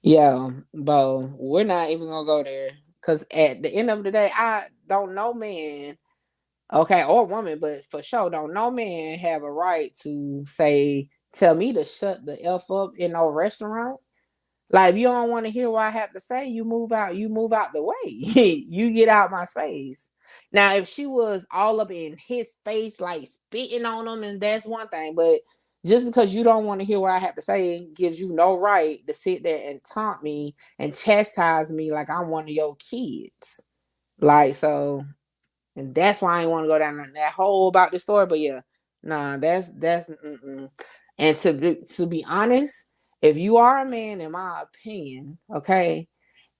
yeah, Bo, we're not even gonna go there because at the end of the day, I don't know man, okay, or woman, but for sure, don't no man have a right to tell me to shut the f up in no restaurant. Like, if you don't want to hear what I have to say, you move out. You move out the way. You get out my space. Now, if she was all up in his face, like spitting on him, and that's one thing. But just because you don't want to hear what I have to say gives you no right to sit there and taunt me and chastise me like I'm one of your kids. Like, so, and that's why I didn't want to go down that hole about the story. But yeah, nah, that's mm-mm. And to be honest, if you are a man, in my opinion, okay,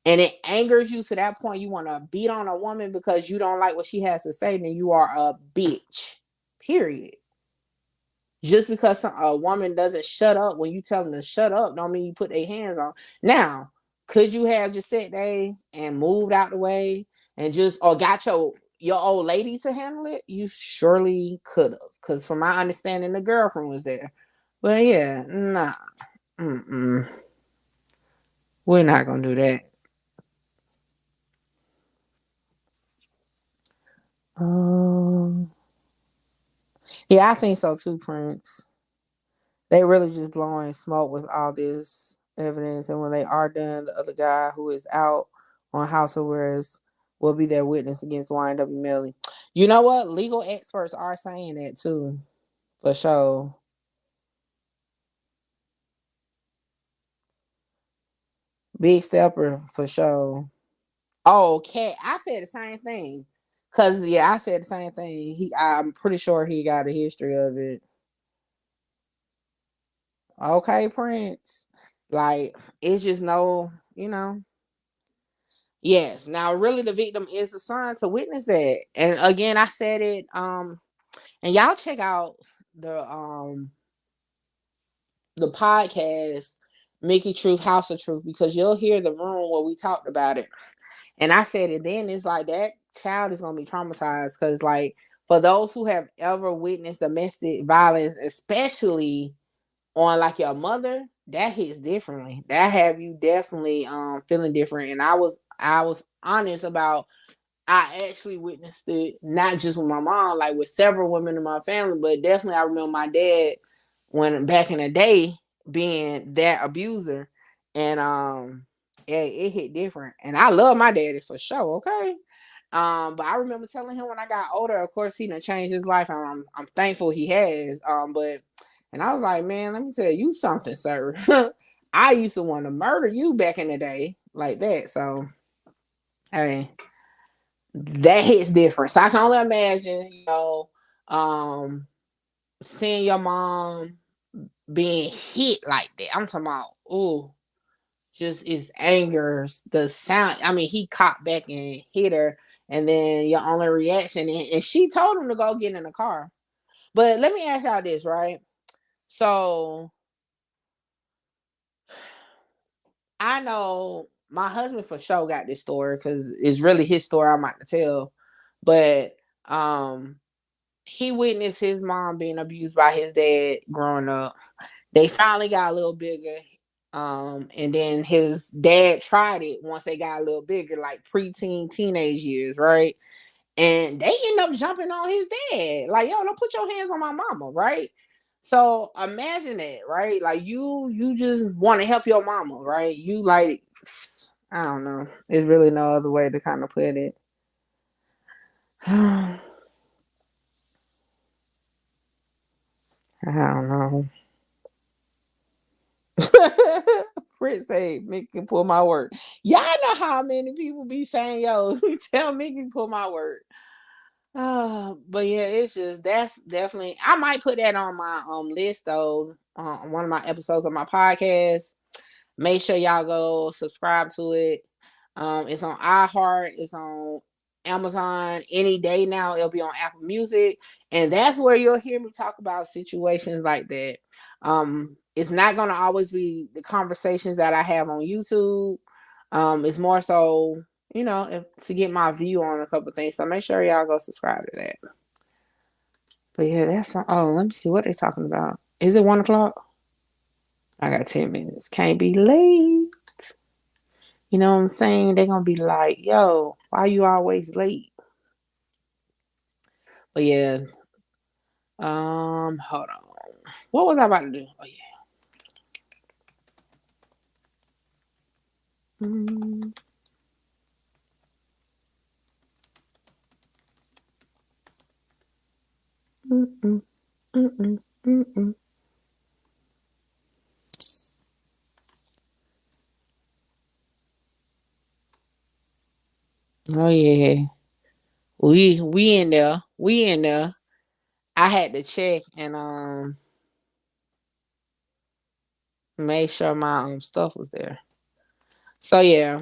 and it angers you to that point, you want to beat on a woman because you don't like what she has to say, then you are a bitch. Period. Just because a woman doesn't shut up when you tell them to shut up, don't mean you put their hands on. Now, could you have just sat there and moved out the way and just or got your old lady to handle it? You surely could have, because from my understanding, the girlfriend was there. But yeah, nah, we're not gonna do that. Um, yeah, I think so too, Prince. They really just blowing smoke with all this evidence, and when they are done, the other guy who is out on house arrest will be their witness against YNW Melly. You know what? Legal experts are saying that too, for sure. Big stepper for sure. Oh, Cat, I said the same thing. Cause yeah, I said the same thing. I'm pretty sure he got a history of it. Okay, Prince. Like, it's just no, you know. Yes. Now, really, the victim is the son to witness that. And again, I said it. And y'all check out the podcast, Mickey Truth, House of Truth, because you'll hear the room where we talked about it. And I said it then. It's like that child is gonna be traumatized because, like, for those who have ever witnessed domestic violence, especially on like your mother, that hits differently. That have you definitely feeling different. And I was honest about I actually witnessed it not just with my mom, like with several women in my family, but definitely I remember my dad when back in the day being that abuser. And yeah, it hit different. And I love my daddy for sure, okay? But I remember telling him when I got older, of course, he done changed his life, and I'm thankful he has. But and I was like, man, let me tell you something, sir. I used to want to murder you back in the day, like that. So, I mean, that hits different. So I can only imagine, seeing your mom being hit like that. I'm talking about, ooh, just his anger, the sound. I mean, he caught back and hit her, and then your only reaction, and she told him to go get in the car. But let me ask y'all this, right? So I know my husband for sure got this story because it's really his story I'm about to tell. But he witnessed his mom being abused by his dad growing up. They finally got a little bigger. And then his dad tried it once they got a little bigger, like preteen, teenage years, right? And they end up jumping on his dad. Like, yo, don't put your hands on my mama, right? So imagine that, right? Like you just want to help your mama, right? You like, I don't know. There's really no other way to kind of put it. I don't know. Fritz say Mickey can pull my word. Y'all know how many people be saying, yo, tell Mickey to pull my word. But yeah, it's just that's definitely I might put that on my list though, on one of my episodes of my podcast. Make sure y'all go subscribe to it. It's on iHeart, it's on Amazon any day now. It'll be on Apple Music, and that's where you'll hear me talk about situations like that. It's not gonna always be the conversations that I have on YouTube. It's more so, to get my view on a couple things. So make sure y'all go subscribe to that. But yeah, let me see what they're talking about. Is it 1:00? I got 10 minutes. Can't be late. You know what I'm saying? They're gonna be like, yo, why you always late? But yeah. Hold on. What was I about to do? Oh yeah. Oh yeah. We in there. We in there. I had to check and make sure my stuff was there. So yeah.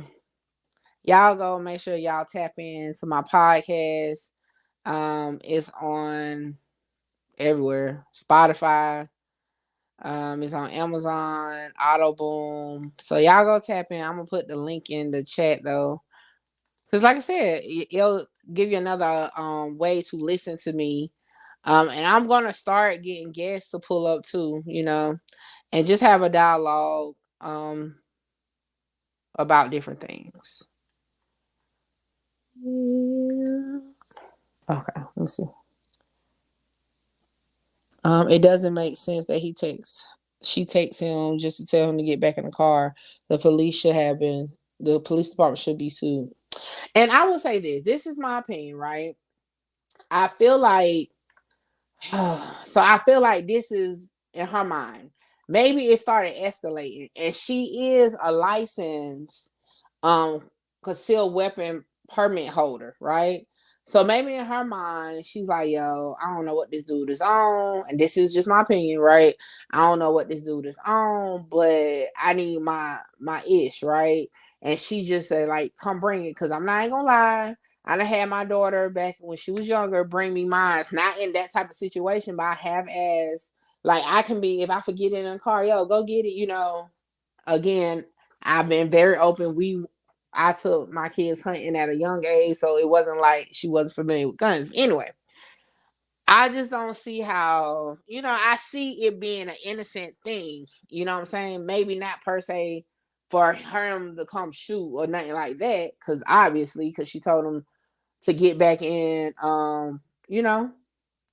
Y'all go make sure y'all tap into my podcast. It's on everywhere. Spotify. It's on Amazon, Audible. So y'all go tap in. I'm gonna put the link in the chat though. Cause like I said, it'll give you another way to listen to me. And I'm gonna start getting guests to pull up too, and just have a dialogue about different things. Yeah. Okay, let me see. It doesn't make sense that she takes him just to tell him to get back in the car. The police department should be sued. And I will say this is my opinion, right? I feel like, so I feel like this is in her mind. Maybe it started escalating and she is a licensed concealed weapon permit holder, right? So maybe in her mind, she's like, yo, I don't know what this dude is on. And this is just my opinion, right? I don't know what this dude is on, but I need my ish, right? And she just said, like, come bring it. Cause I'm not even gonna lie. I done had my daughter back when she was younger bring me mine. It's not in that type of situation, but I have asked, like, I can be, if I forget it in the car, yo, go get it, you know. Again, I've been very open. I took my kids hunting at a young age, so it wasn't like she wasn't familiar with guns. Anyway, I just don't see how, you know, I see it being an innocent thing. You know what I'm saying? Maybe not per se for him to come shoot or nothing like that, because obviously, because she told him to get back in, you know,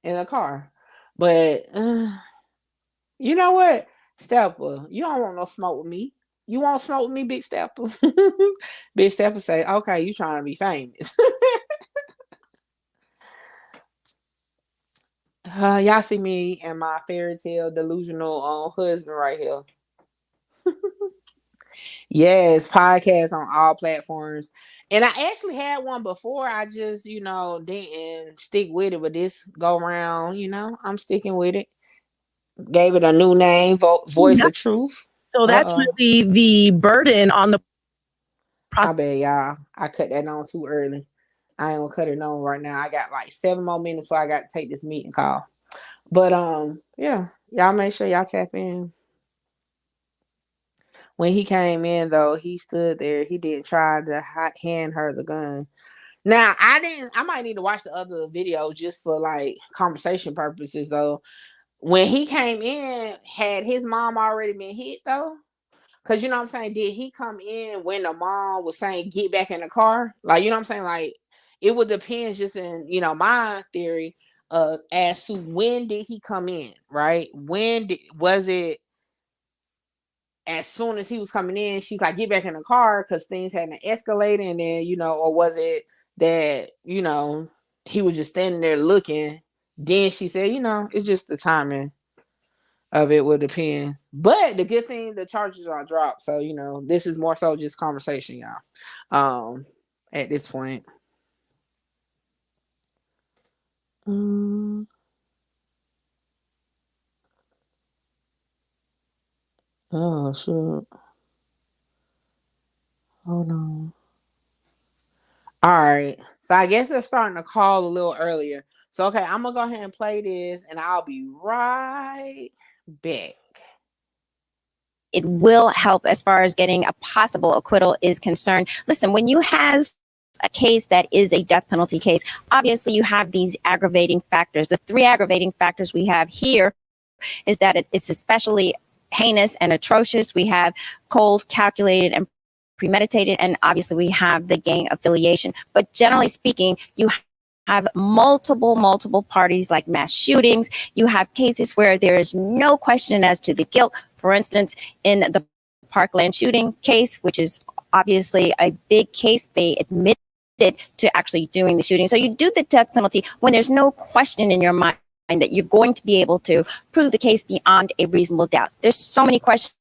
in the car. But you know what, Stepper, you don't want no smoke with me. You want smoke with me, Big Stepper? Big Stepper say, okay, you trying to be famous. Y'all see me and my fairy tale delusional husband right here. Yes, podcast on all platforms. And I actually had one before. I just, you know, didn't stick with it. But this go round, you know, I'm sticking with it. Gave it a new name, Voice of Truth. So that's really the burden on the I bet y'all. I cut that on too early. I ain't gonna cut it on right now. I got like 7 more minutes before I got to take this meeting call. But yeah, y'all make sure y'all tap in. When he came in though, he stood there. He didn't try to hand her the gun. Now I might need to watch the other video just for like conversation purposes though. When he came in, had his mom already been hit though? Cause you know what I'm saying? Did he come in when the mom was saying get back in the car? Like, you know what I'm saying? Like, it would depend just in, you know, my theory as to when did he come in, right? Was it as soon as he was coming in, she's like, get back in the car because things hadn't escalated, and then, you know, or was it that, you know, he was just standing there looking? Then she said, you know, it's just the timing of it would depend. But the good thing, the charges are dropped. So, you know, this is more so just conversation, y'all. At this point. Oh shoot. Hold on. All right. So I guess they're starting to call a little earlier. So okay, I'm gonna go ahead and play this and I'll be right back. It will help as far as getting a possible acquittal is concerned. Listen, when you have a case that is a death penalty case, obviously you have these aggravating factors. The 3 aggravating factors we have here is that it's especially heinous and atrocious. We have cold, calculated, and premeditated, and obviously we have the gang affiliation. But generally speaking, you have multiple parties like mass shootings. You have cases where there is no question as to the guilt. For instance, in the Parkland shooting case, which is obviously a big case, they admitted to actually doing the shooting. So you do the death penalty when there's no question in your mind that you're going to be able to prove the case beyond a reasonable doubt. There's so many questions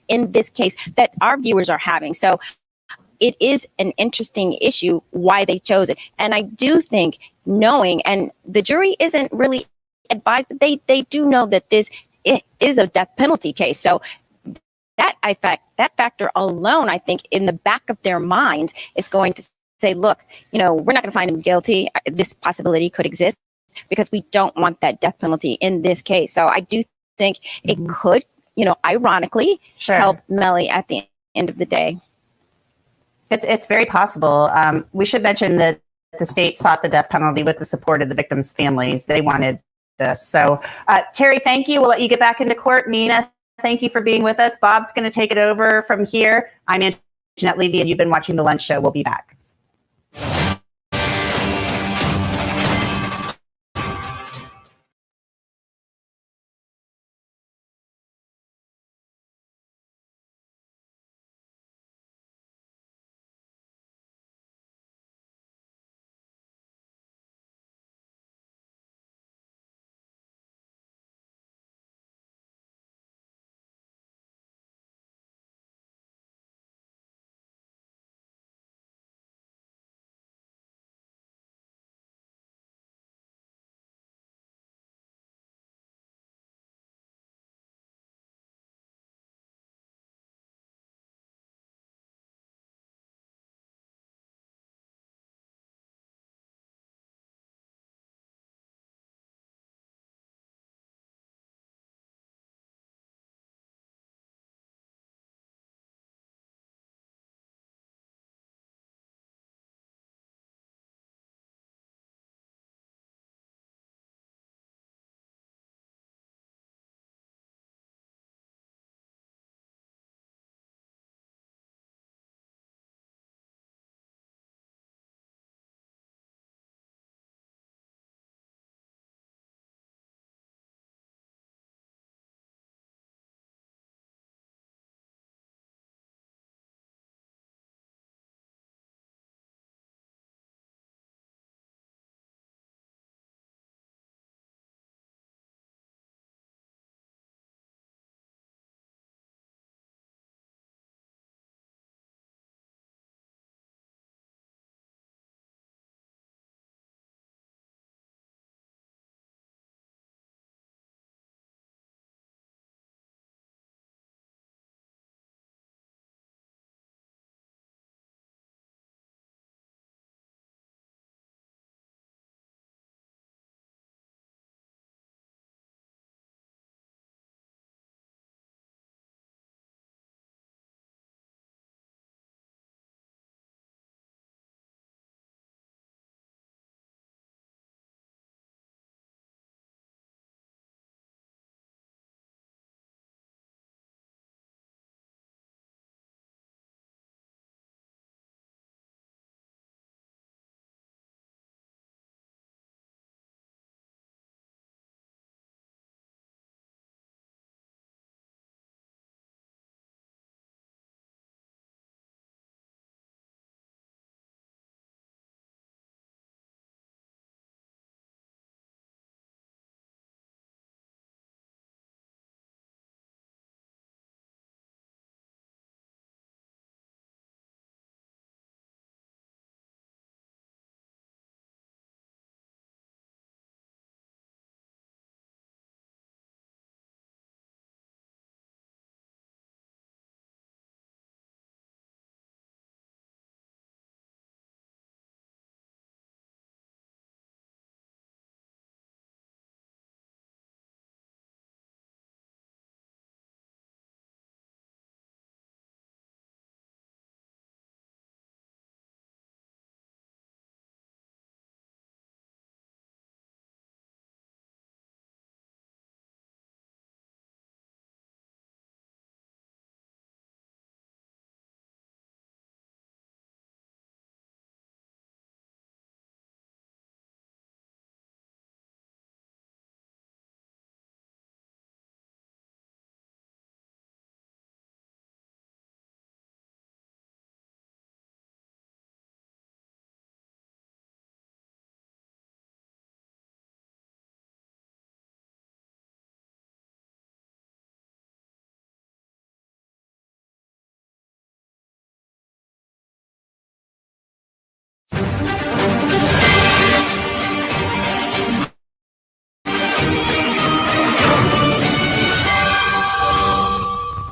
in this case that our viewers are having. So it is an interesting issue why they chose it. And I do think knowing, and the jury isn't really advised, but they do know that this is a death penalty case. So that factor alone, I think in the back of their minds is going to say, look, you know, we're not going to find him guilty. This possibility could exist because we don't want that death penalty in this case. So I do think it could, you know, ironically help Melly at the end of the day. It's very possible. We should mention that the state sought the death penalty with the support of the victims' families. They wanted this. So, Terry, thank you. We'll let you get back into court. Nina, thank you for being with us. Bob's going to take it over from here. I'm Anjanette Levy, and you've been watching The Lunch Show. We'll be back.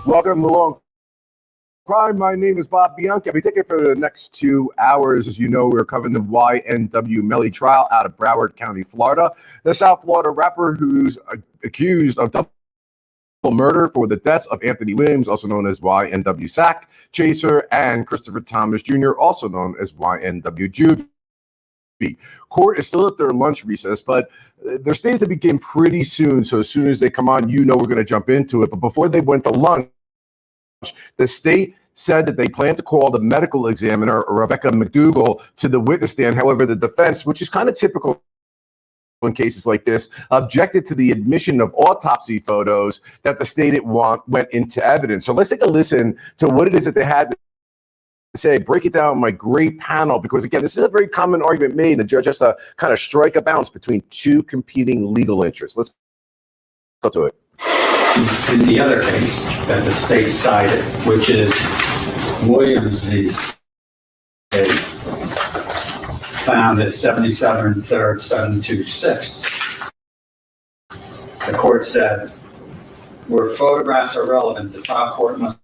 Welcome along. Crime. My name is Bob Bianchi. I'll be taking it for the next 2 hours. As you know, we're covering the YNW Melly trial out of Broward County, Florida. The South Florida rapper who's accused of double murder for the deaths of Anthony Williams, also known as YNW Sack Chaser, and Christopher Thomas Jr., also known as YNW Juvie. Court is still at their lunch recess, but they're slated to begin pretty soon. So as soon as they come on, we're going to jump into it. But before they went to lunch, the state said that they plan to call the medical examiner, Rebecca McDougal, to the witness stand. However, the defense, which is kind of typical in cases like this, objected to the admission of autopsy photos that the state went into evidence. So let's take a listen to what it is that they had to say, break it down with my great panel, because again, this is a very common argument made, and the judge has to kind of strike a balance between two competing legal interests. Let's go to it. In the other case that the state cited, which is Williams' case, found at 77 3rd 726, the court said, where photographs are relevant, the trial court must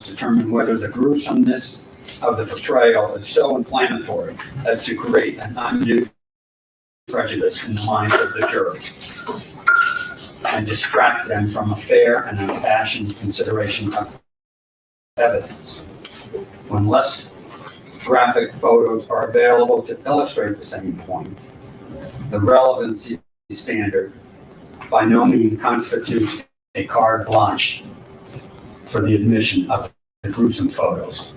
determine whether the gruesomeness of the portrayal is so inflammatory as to create an undue prejudice in the minds of the jurors and distract them from a fair and unimpassioned consideration of evidence. When less graphic photos are available to illustrate the same point, the relevancy standard by no means constitutes a carte blanche for the admission of the gruesome photos.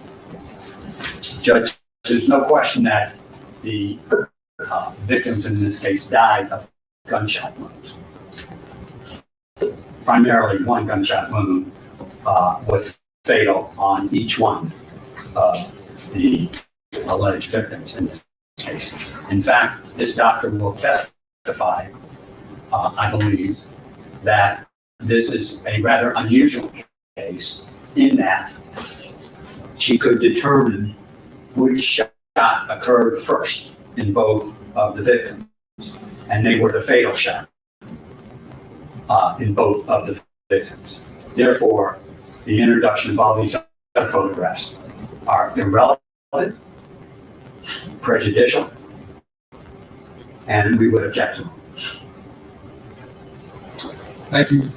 Judge, there's no question that the victims in this case died of gunshot wounds. Primarily one gunshot wound was fatal on each one of the alleged victims in this case. In fact, this doctor will testify, I believe, that this is a rather unusual case in that she could determine which shot occurred first in both of the victims, and they were the fatal shot in both of the victims. Therefore, the introduction of all these other photographs are irrelevant, prejudicial, and we would object to them. Thank you.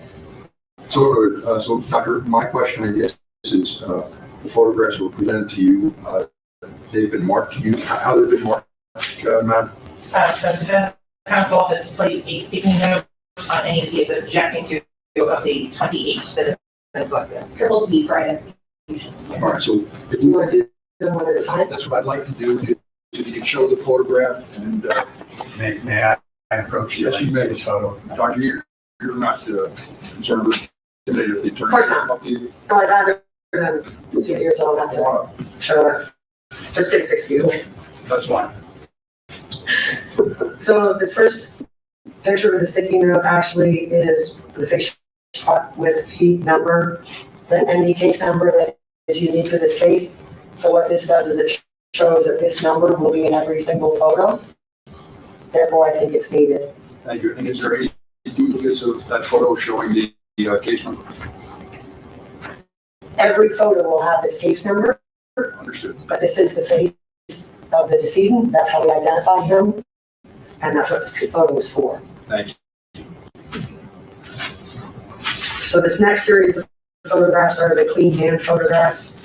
So good. So, Doctor, my question, I guess, is the photographs were presented to you. They've been marked to you. How they've been marked, ma'am? So the defense counsel has placed a sticky note on any of these objecting to of the 28 that have been selected. Triple C for identification. All right, so if you want to do them one at a time, that's what I'd like to do. If you can show the photograph and may I approach you? Yes, you may. Doctor, you're not concerned with intimidated if the attorney. Of course not. Up to you. No, I'd rather than see it here, so I'll have to show her. Just take 6 feet away. That's fine. So this first picture of the sticky note actually is the face shot with the number, the ND case number that is unique to this case. So what this does is it shows that this number will be in every single photo. Therefore, I think it's needed. Thank you. And is there any duplicates of that photo showing the case number? Every photo will have this case number. Understood. But this is the face of the decedent. That's how we identify him. And that's what this photo is for. Thank you. So this next series of photographs are the clean hand photographs.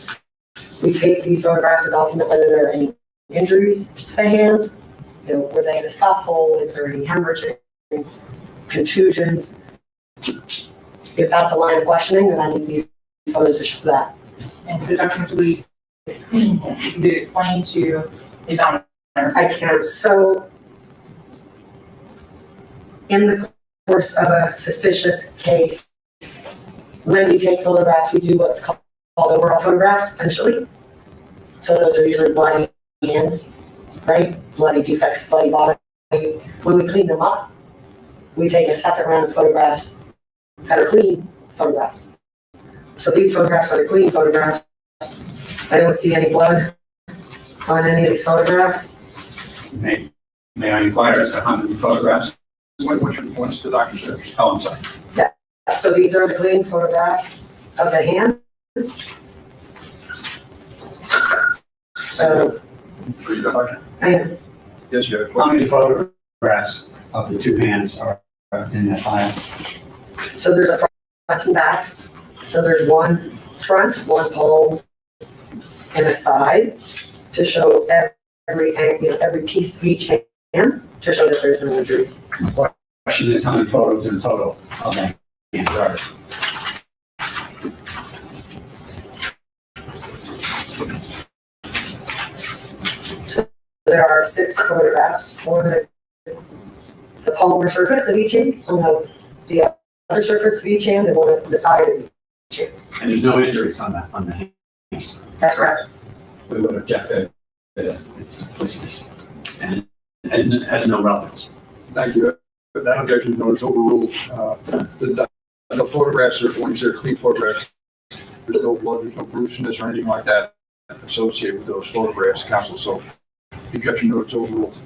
We take these photographs to document whether there are any injuries to the hands. You know, were they in a scuffle? Is there any hemorrhaging, contusions? If that's a line of questioning, then I need these photos to show that. And so Dr. McLeese, clean hand, you could explain to his honor. I can. So in the course of a suspicious case, when we take photographs, we do what's called overall photographs initially. So those are usually bloody hands, right? Bloody defects, bloody body. When we clean them up, we take a second round of photographs that are clean photographs. So these photographs are the clean photographs. I don't see any blood on any of these photographs. May I inquire as to how many photographs? What's the doctor says? Oh, I'm sorry. Yeah. So these are the clean photographs. of the hands. So, Are you done? I am. Yes, you have. How many photographs of the two hands are in that file? So there's a front and back. So there's one front, one palm, and a side to show every piece of each hand to show that there's no injuries. Question is, how many photos in total of that hand are? There are 6 photographs for the palmar surface of each hand, on the other surface of each hand, and one of the side of each hand. And there's no injuries on the hands. That's correct. We would object that it's duplicitous and it has no relevance. Thank you. That objection is overruled. The photographs are, when you say clean photographs, there's no blood, there's no bruisiness or anything like that associated with those photographs, counsel. So the objection notice overruled.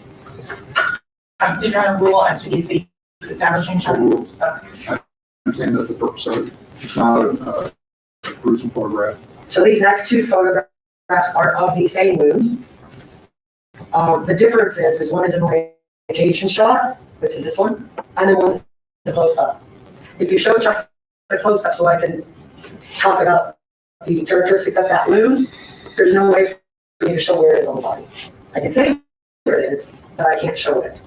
Did you want to rule as to the face establishing? I understand that the purpose of it, it's not a gruesome photograph. So these next 2 photographs are of the same wound. The difference is one is an orientation shot, which is this one, and then one is a close-up. If you show just the close-up so I can talk about the characteristics of that wound, there's no way for me to show where it is on the body. I can say where it is, but I can't show it.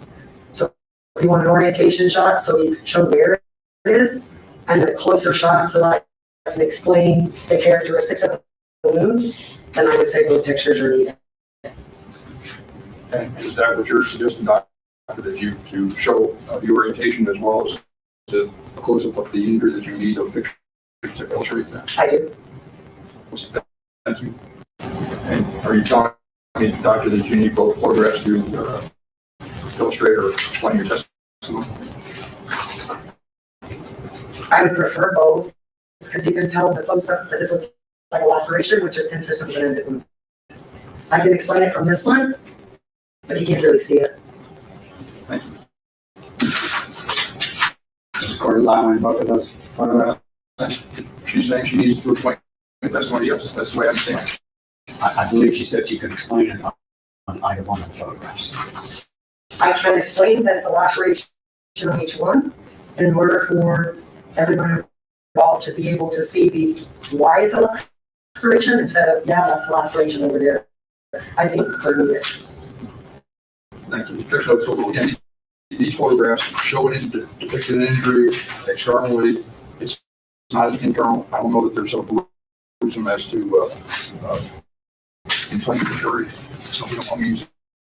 So if you want an orientation shot so you can show where it is, and a closer shot so I can explain the characteristics of the wound, then I would say both pictures are needed. And is that what you're suggesting, Doctor, that you show the orientation as well as the close-up of the injury that you need of pictures to illustrate that? I do. Thank you. And are you telling me, Doctor, that you need both photographs to illustrate or explain your testimony? I would prefer both, because you can tell in the close-up that this looks like a laceration, which is consistent with an forensic wound. I can explain it from this one, but you can't really see it. Thank you. Is the court allowing both of those photographs? She's saying she needs to explain the testimony. Yes, that's the way I understand it. I believe she said she could explain it on either one of the photographs. I can explain that it's a laceration on each one in order for everyone involved to be able to see why it's a laceration instead of, yeah, that's a laceration over there. I think for me, Thank you. So again, these photographs show an depicted an injury externally. It's not internal. I don't know that there's so gruesome as to inflame the jury. So we don't want to use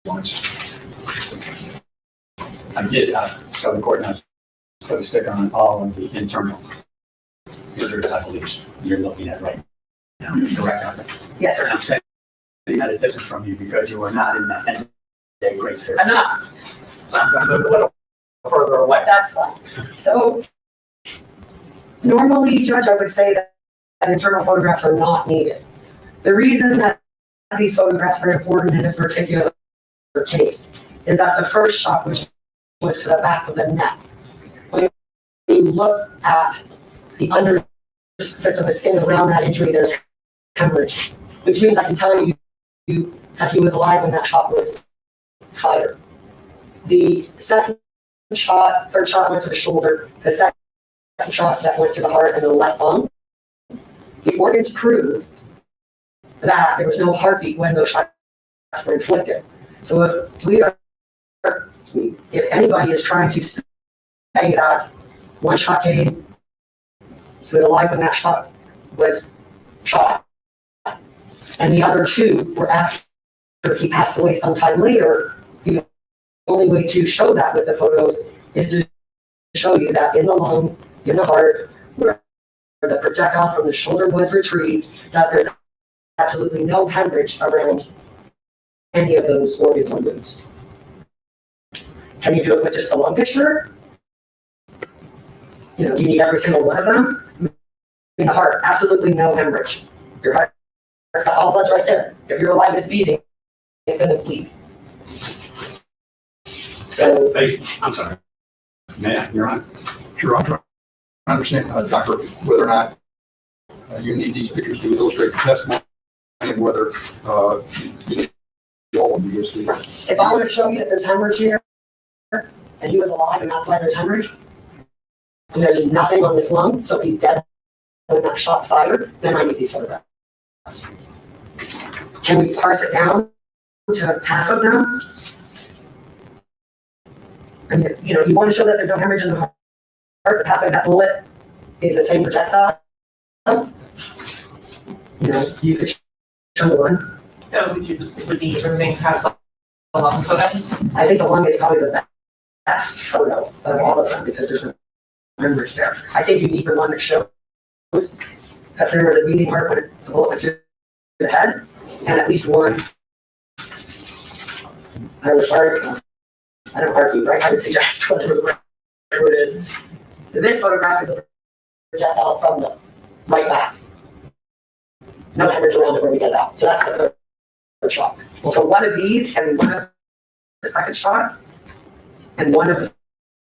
lines. I did, so the court knows, put a sticker on all of the internal injuries, I believe you're looking at right now. Correct? Yes, sir. I'm saying that it isn't from you because you were not in that day grace here. I'm not. So I'm going to move a little further away. That's fine. So normally, Judge, I would say that internal photographs are not needed. The reason that these photographs are important in this particular case is that the first shot, which was to the back of the neck, when you look at the undersurface of the skin around that injury, there's hemorrhage, which means I can tell you that he was alive when that shot was fired. The second shot, third shot went to the shoulder, the second shot that went to the heart and the left lung. The organs prove that there was no heartbeat when those shots were inflicted. So if anybody is trying to say that one shot came, he was alive when that shot was shot, and the other 2 were after he passed away sometime later, the only way to show that with the photos is to show you that in the lung, in the heart, where the projectile from the shoulder was retrieved, that there's absolutely no hemorrhage around any of those organs or wounds. Can you do it with just the lung picture? Do you need every single one of them? In the heart, absolutely no hemorrhage. Your heart's got all blood's right there. If you're alive, it's beating, it's going to bleed. So, I'm sorry. May I? You're on. Sure, I'm trying to understand, Doctor, whether or not You need these pictures to illustrate the testimony and whether you need all of these. If I were to show you that there's hemorrhage here, and he was alive, and that's why there's hemorrhage, and there's nothing on this lung, so he's dead when that shot's fired, then I need these photographs. Can we parse it down to half of them? I mean, you want to show that there's no hemorrhage in the heart, the path of that bullet is the same projectile. You could show one. So would be removing perhaps the lung photo? I think the lung is probably the best photo of all of them because there's no hemorrhage there. I think you need the one that shows that there was a bleeding heart when the bullet went through the head, and at least one. I don't argue, right? I would suggest whatever it is. This photograph is a projectile from the right back. No hemorrhage around it where we get it out. So that's the third shot. So one of these and one of the second shot and one of the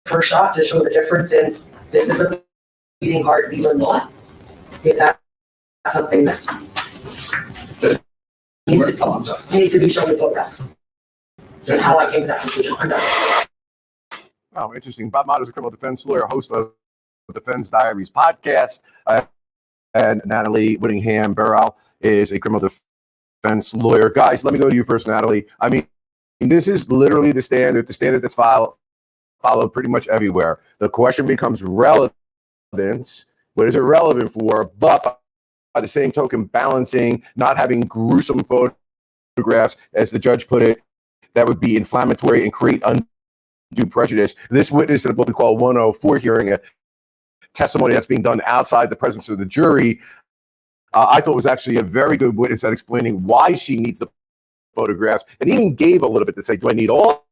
first shot to show the difference in this is a beating heart, these are not. If that's something that needs to be shown in photographs. And how I came to that decision. I'm done. Oh, interesting. Bob Mott is a criminal defense lawyer, host of the Defense Diaries podcast. And Natalie Whittingham Burrell is a criminal defense lawyer. Guys, let me go to you first, Natalie. I mean, this is literally the standard that's followed pretty much everywhere. The question becomes relevance. What is it relevant for? But by the same token, balancing, not having gruesome photographs, as the judge put it, that would be inflammatory and create undue prejudice. This witness in what we call 104 hearing, a testimony that's being done outside the presence of the jury, I thought was actually a very good witness at explaining why she needs the photographs, and even gave a little bit to say, do I need all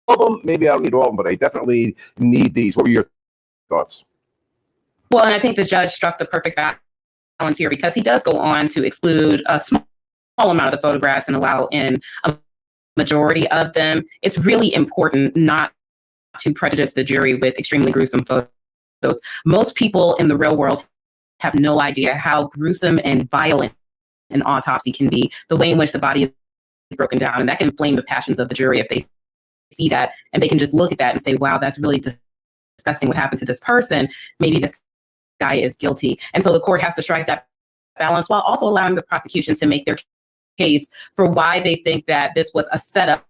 of them? Maybe I don't need all of them, but I definitely need these. What were your thoughts? Well, and I think the judge struck the perfect balance here because he does go on to exclude a small amount of the photographs and allow in a majority of them. It's really important not to prejudice the jury with extremely gruesome photos. Most people in the real world have no idea how gruesome and violent an autopsy can be, the way in which the body is broken down, and that can inflame the passions of the jury if they see that, and they can just look at that and say, wow, that's really disgusting what happened to this person. Maybe this guy is guilty. And so the court has to strike that balance while also allowing the prosecution to make their case for why they think that this was a setup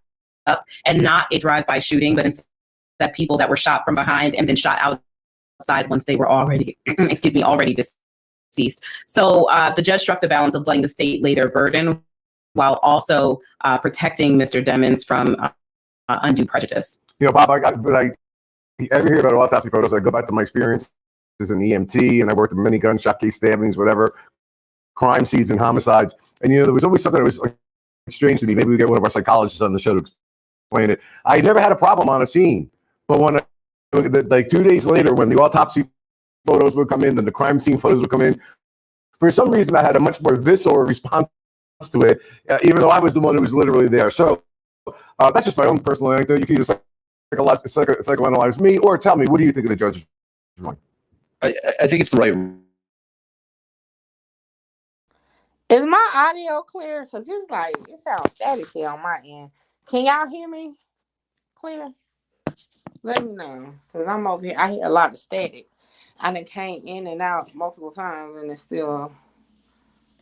and not a drive-by shooting, but instead people that were shot from behind and then shot outside once they were already, already deceased. So the judge struck the balance of letting the state lay their burden while also protecting Mr. Demmons from undue prejudice. Bob, I ever hear about autopsy photos, I go back to my experience as an EMT, and I worked in many gunshot case stabbings, whatever, crime scenes and homicides. And, there was always something that was strange to me. Maybe we get one of our psychologists on the show to explain it. I never had a problem on a scene. But when, 2 days later, when the autopsy photos would come in, then the crime scene photos would come in, for some reason, I had a much more visceral response to it, even though I was the one who was literally there. So that's just my own personal anecdote. You can either psychoanalyze me or tell me, what do you think of the judge's ruling? I think it's the right. Is my audio clear? Because it sounds staticky on my end. Can y'all hear me clear? Let me know. Because I'm over here. I hear a lot of static. I done came in and out multiple times and it's still...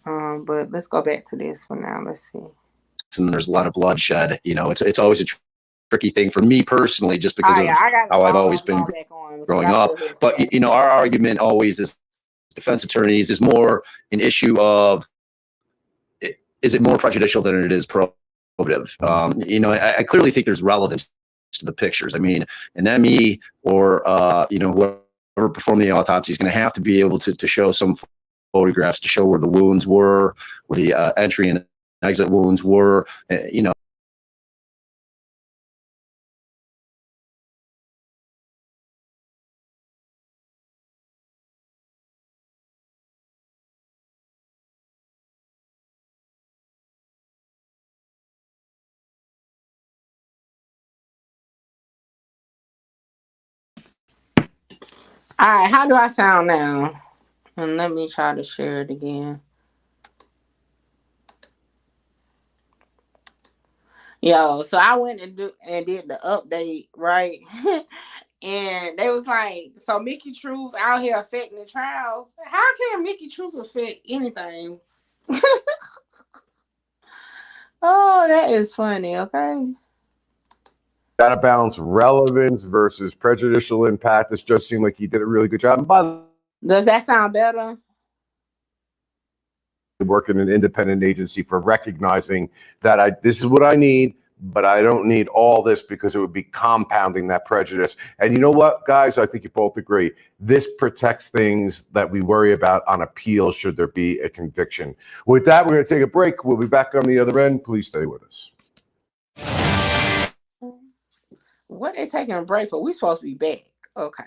but let's go back to this for now. Let's see. And there's a lot of bloodshed. It's always a tricky thing for me personally, just because of how I've always been growing up. But our argument always is defense attorneys is more an issue of, is it more prejudicial than it is probative? I clearly think there's relevance to the pictures. I mean, an ME or whoever performed the autopsy is going to have to be able to show some photographs to show where the wounds were, where the entry and exit wounds were. All right, how do I sound now? And let me try to share it again. Yo, so I went and did the update, right? And they was like, so Mickey Truth out here affecting the trials. How can Mickey Truth affect anything? Oh, that is funny, okay? Gotta balance relevance versus prejudicial impact. This just seemed like he did a really good job. And by the Does that sound better? work in an independent agency for recognizing that this is what I need, but I don't need all this because it would be compounding that prejudice. And you know what, guys? I think you both agree. This protects things that we worry about on appeal should there be a conviction. With that, we're going to take a break. We'll be back on the other end. Please stay with us. What they taking a break for? We supposed to be back. Okay.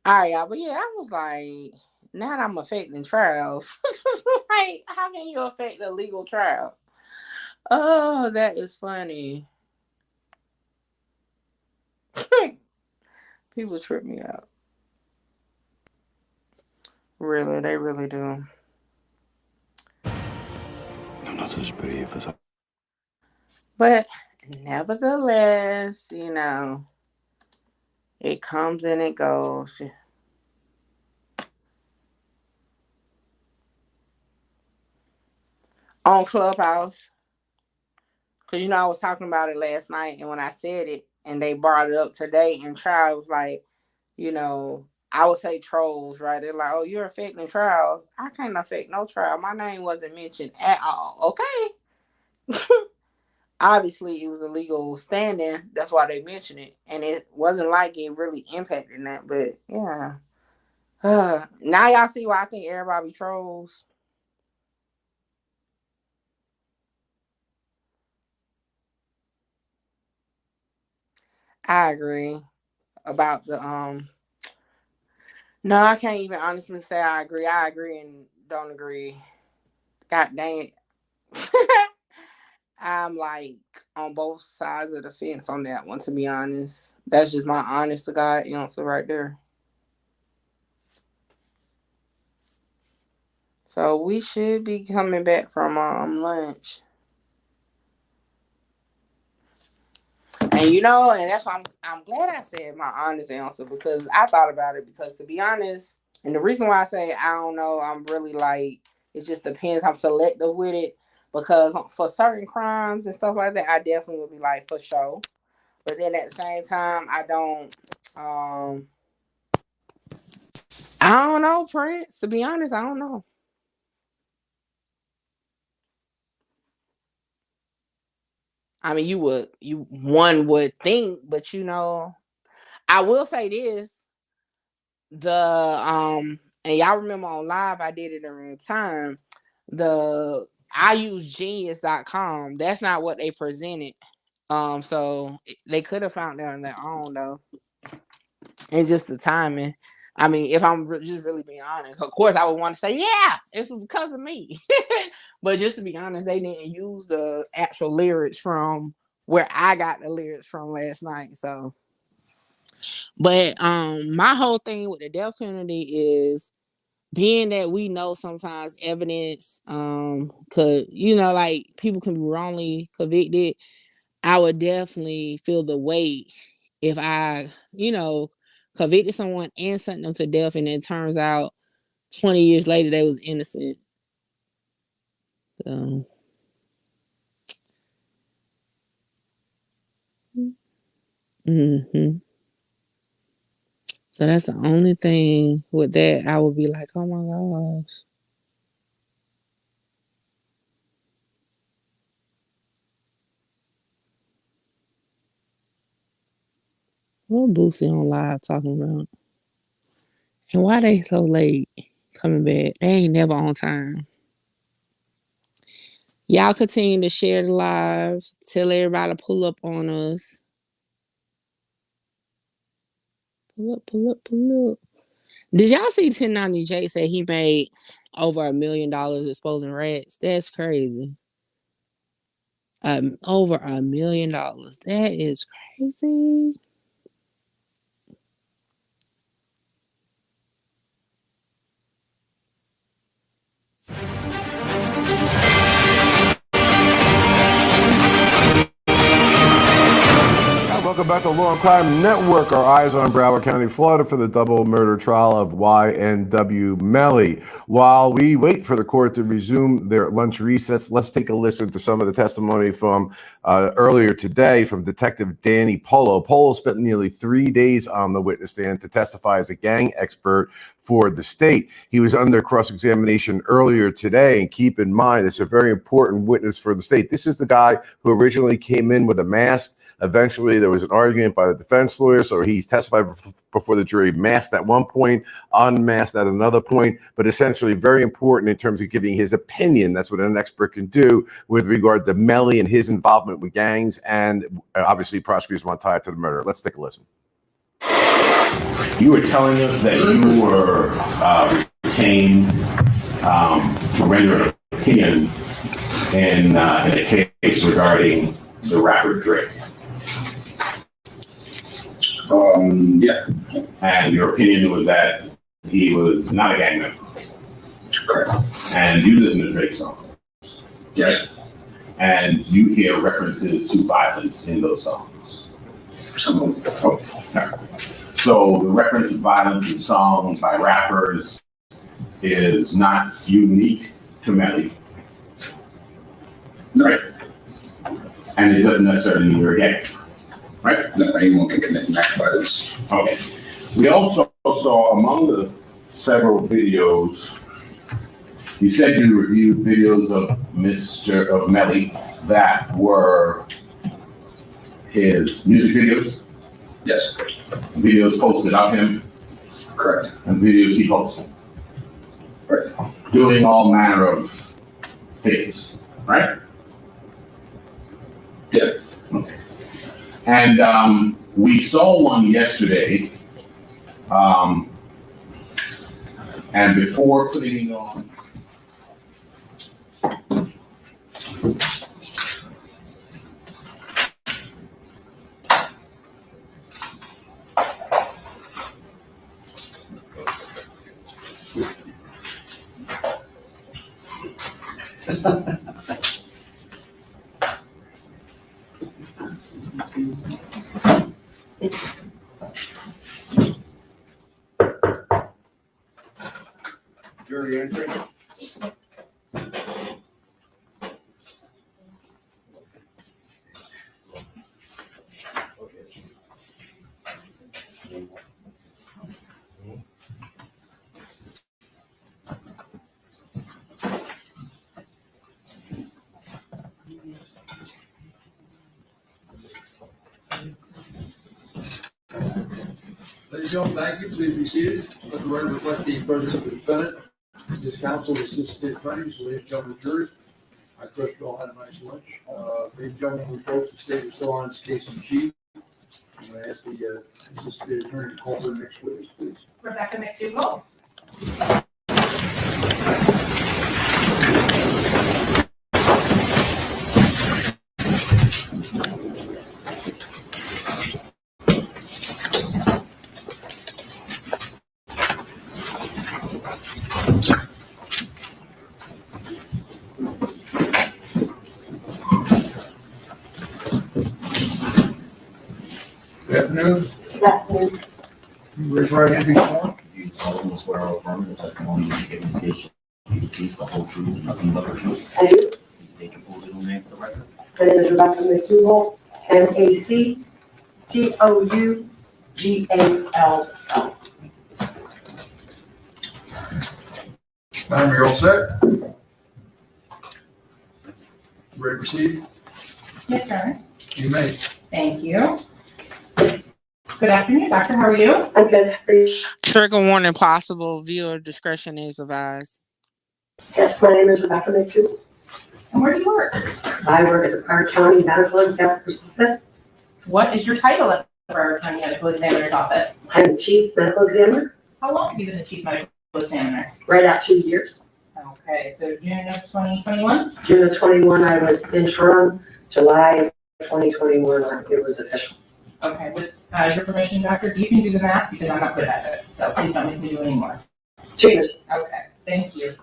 All right, y'all. But yeah, I was like, now that I'm affecting trials. Like, how can you affect a legal trial? Oh, that is funny. People trip me out. Really, they really do. I'm not as brave as I. But nevertheless, it comes and it goes. On Clubhouse. Because, I was talking about it last night, and when I said it, and they brought it up today, and trial was like, I would say trolls, right? They're like, oh, you're affecting trials. I can't affect no trial. My name wasn't mentioned at all, okay? Obviously, it was a legal standing. That's why they mentioned it. And it wasn't like it really impacted that, but yeah. Now y'all see why I think everybody trolls. I agree about the No, I can't even honestly say I agree. I agree and don't agree. God dang it. I'm like on both sides of the fence on that one, to be honest. That's just my honest to God answer right there. So we should be coming back from lunch. And and that's why I'm glad I said my honest answer, because I thought about it, because to be honest, and the reason why I say I don't know, I'm really like, it just depends. I'm selective with it, because for certain crimes and stuff like that, I definitely would be like, for sure. But then at the same time, I don't know, Prince. To be honest, I don't know. I mean, one would think, but I will say this. And y'all remember on live, I did it around the time. I use genius.com. That's not what they presented. So they could have found that on their own though. And just the timing. I mean, if I'm just really being honest, of course I would want to say, yeah, it's because of me. But just to be honest, they didn't use the actual lyrics from where I got the lyrics from last night. So, but my whole thing with the death penalty is, being that we know sometimes evidence could, like, people can be wrongly convicted. I would definitely feel the weight if I, convicted someone and sent them to death, and it turns out 20 years later they was innocent. So, so that's the only thing with that. I would be like, oh my gosh. What Boosie on live talking about? And why they so late coming back? They ain't never on time. Y'all continue to share the lives. Tell everybody to pull up on us. Pull up, pull up, pull up. Did y'all see 1090 J say he made over $1 million exposing rats? That's crazy. Over $1 million. That is crazy. welcome back to Law and Crime Network. Our eyes on Broward County, Florida for the double murder trial of YNW Melly. While we wait for the court to resume their lunch recess, let's take a listen to some of the testimony from earlier today from Detective Danny Polo. Polo spent nearly 3 days on the witness stand to testify as a gang expert for the state. He was under cross-examination earlier today, and keep in mind, it's a very important witness for the state. This is the guy who originally came in with a mask. Eventually, there was an argument by the defense lawyer, so he testified before the jury, masked at one point, unmasked at another point, but essentially very important in terms of giving his opinion. That's what an expert can do with regard to Melly and his involvement with gangs, and obviously prosecutors want to tie it to the murder. Let's take a listen. You were telling us that you were retained to render an opinion in a case regarding the rapper Drake. Yeah. And your opinion was that he was not a gang member. Correct. And you listen to Drake songs. Yeah. And you hear references to violence in those songs. Some of them. Okay. So the reference to violence in songs by rappers is not unique to Melly. Right? And it doesn't necessarily mean you're a gang. Right? No, anyone can commit an act of violence. Okay. We also saw among the several videos, you said you reviewed videos of Melly that were his music videos. Yes. Videos posted of him. Correct. And videos he posted. Right. Doing all manner of things. Right? Yeah. Okay. And we saw one yesterday, and before putting it on, Jury entry. Ladies and gentlemen, thank you. Please be seated. Let the record reflect the presence of the defendant, his counsel, the assistant attorneys, ladies and gentlemen, jurors. I trust you all had a nice lunch. Ladies and gentlemen, we hope the state is still on its case in chief. I'm going to ask the assistant attorney to call the next witness, please. Rebecca McDougall. Good afternoon. Good afternoon. You raise your right hand, please, sworn. Do you solemnly swear or affirm the testimony you give in this case shall be the truth, the whole truth, and nothing but the truth? I do. Please state your full legal name for the record. My name is Rebecca McDougall, MacTougall. Madam, you're all set? Ready to proceed? Yes, sir. You may. Thank you. Good afternoon, doctor. How are you? I'm good. How are you? Trigger warning possible. Viewer discretion is advised. Yes, my name is Rebecca McDougall. And where do you work? I work at the Broward County Medical Examiner's Office. What is your title at the Broward County Medical Examiner's Office? I'm the Chief Medical Examiner. How long have you been the Chief Medical Examiner? Right at 2 years. Okay, so June of 2021? June of 21, I was interim. July of 2021, it was official. Okay, with your permission, doctor, you can do the math because I'm not good at it, so please don't make me do any more. 2 years. Okay, thank you.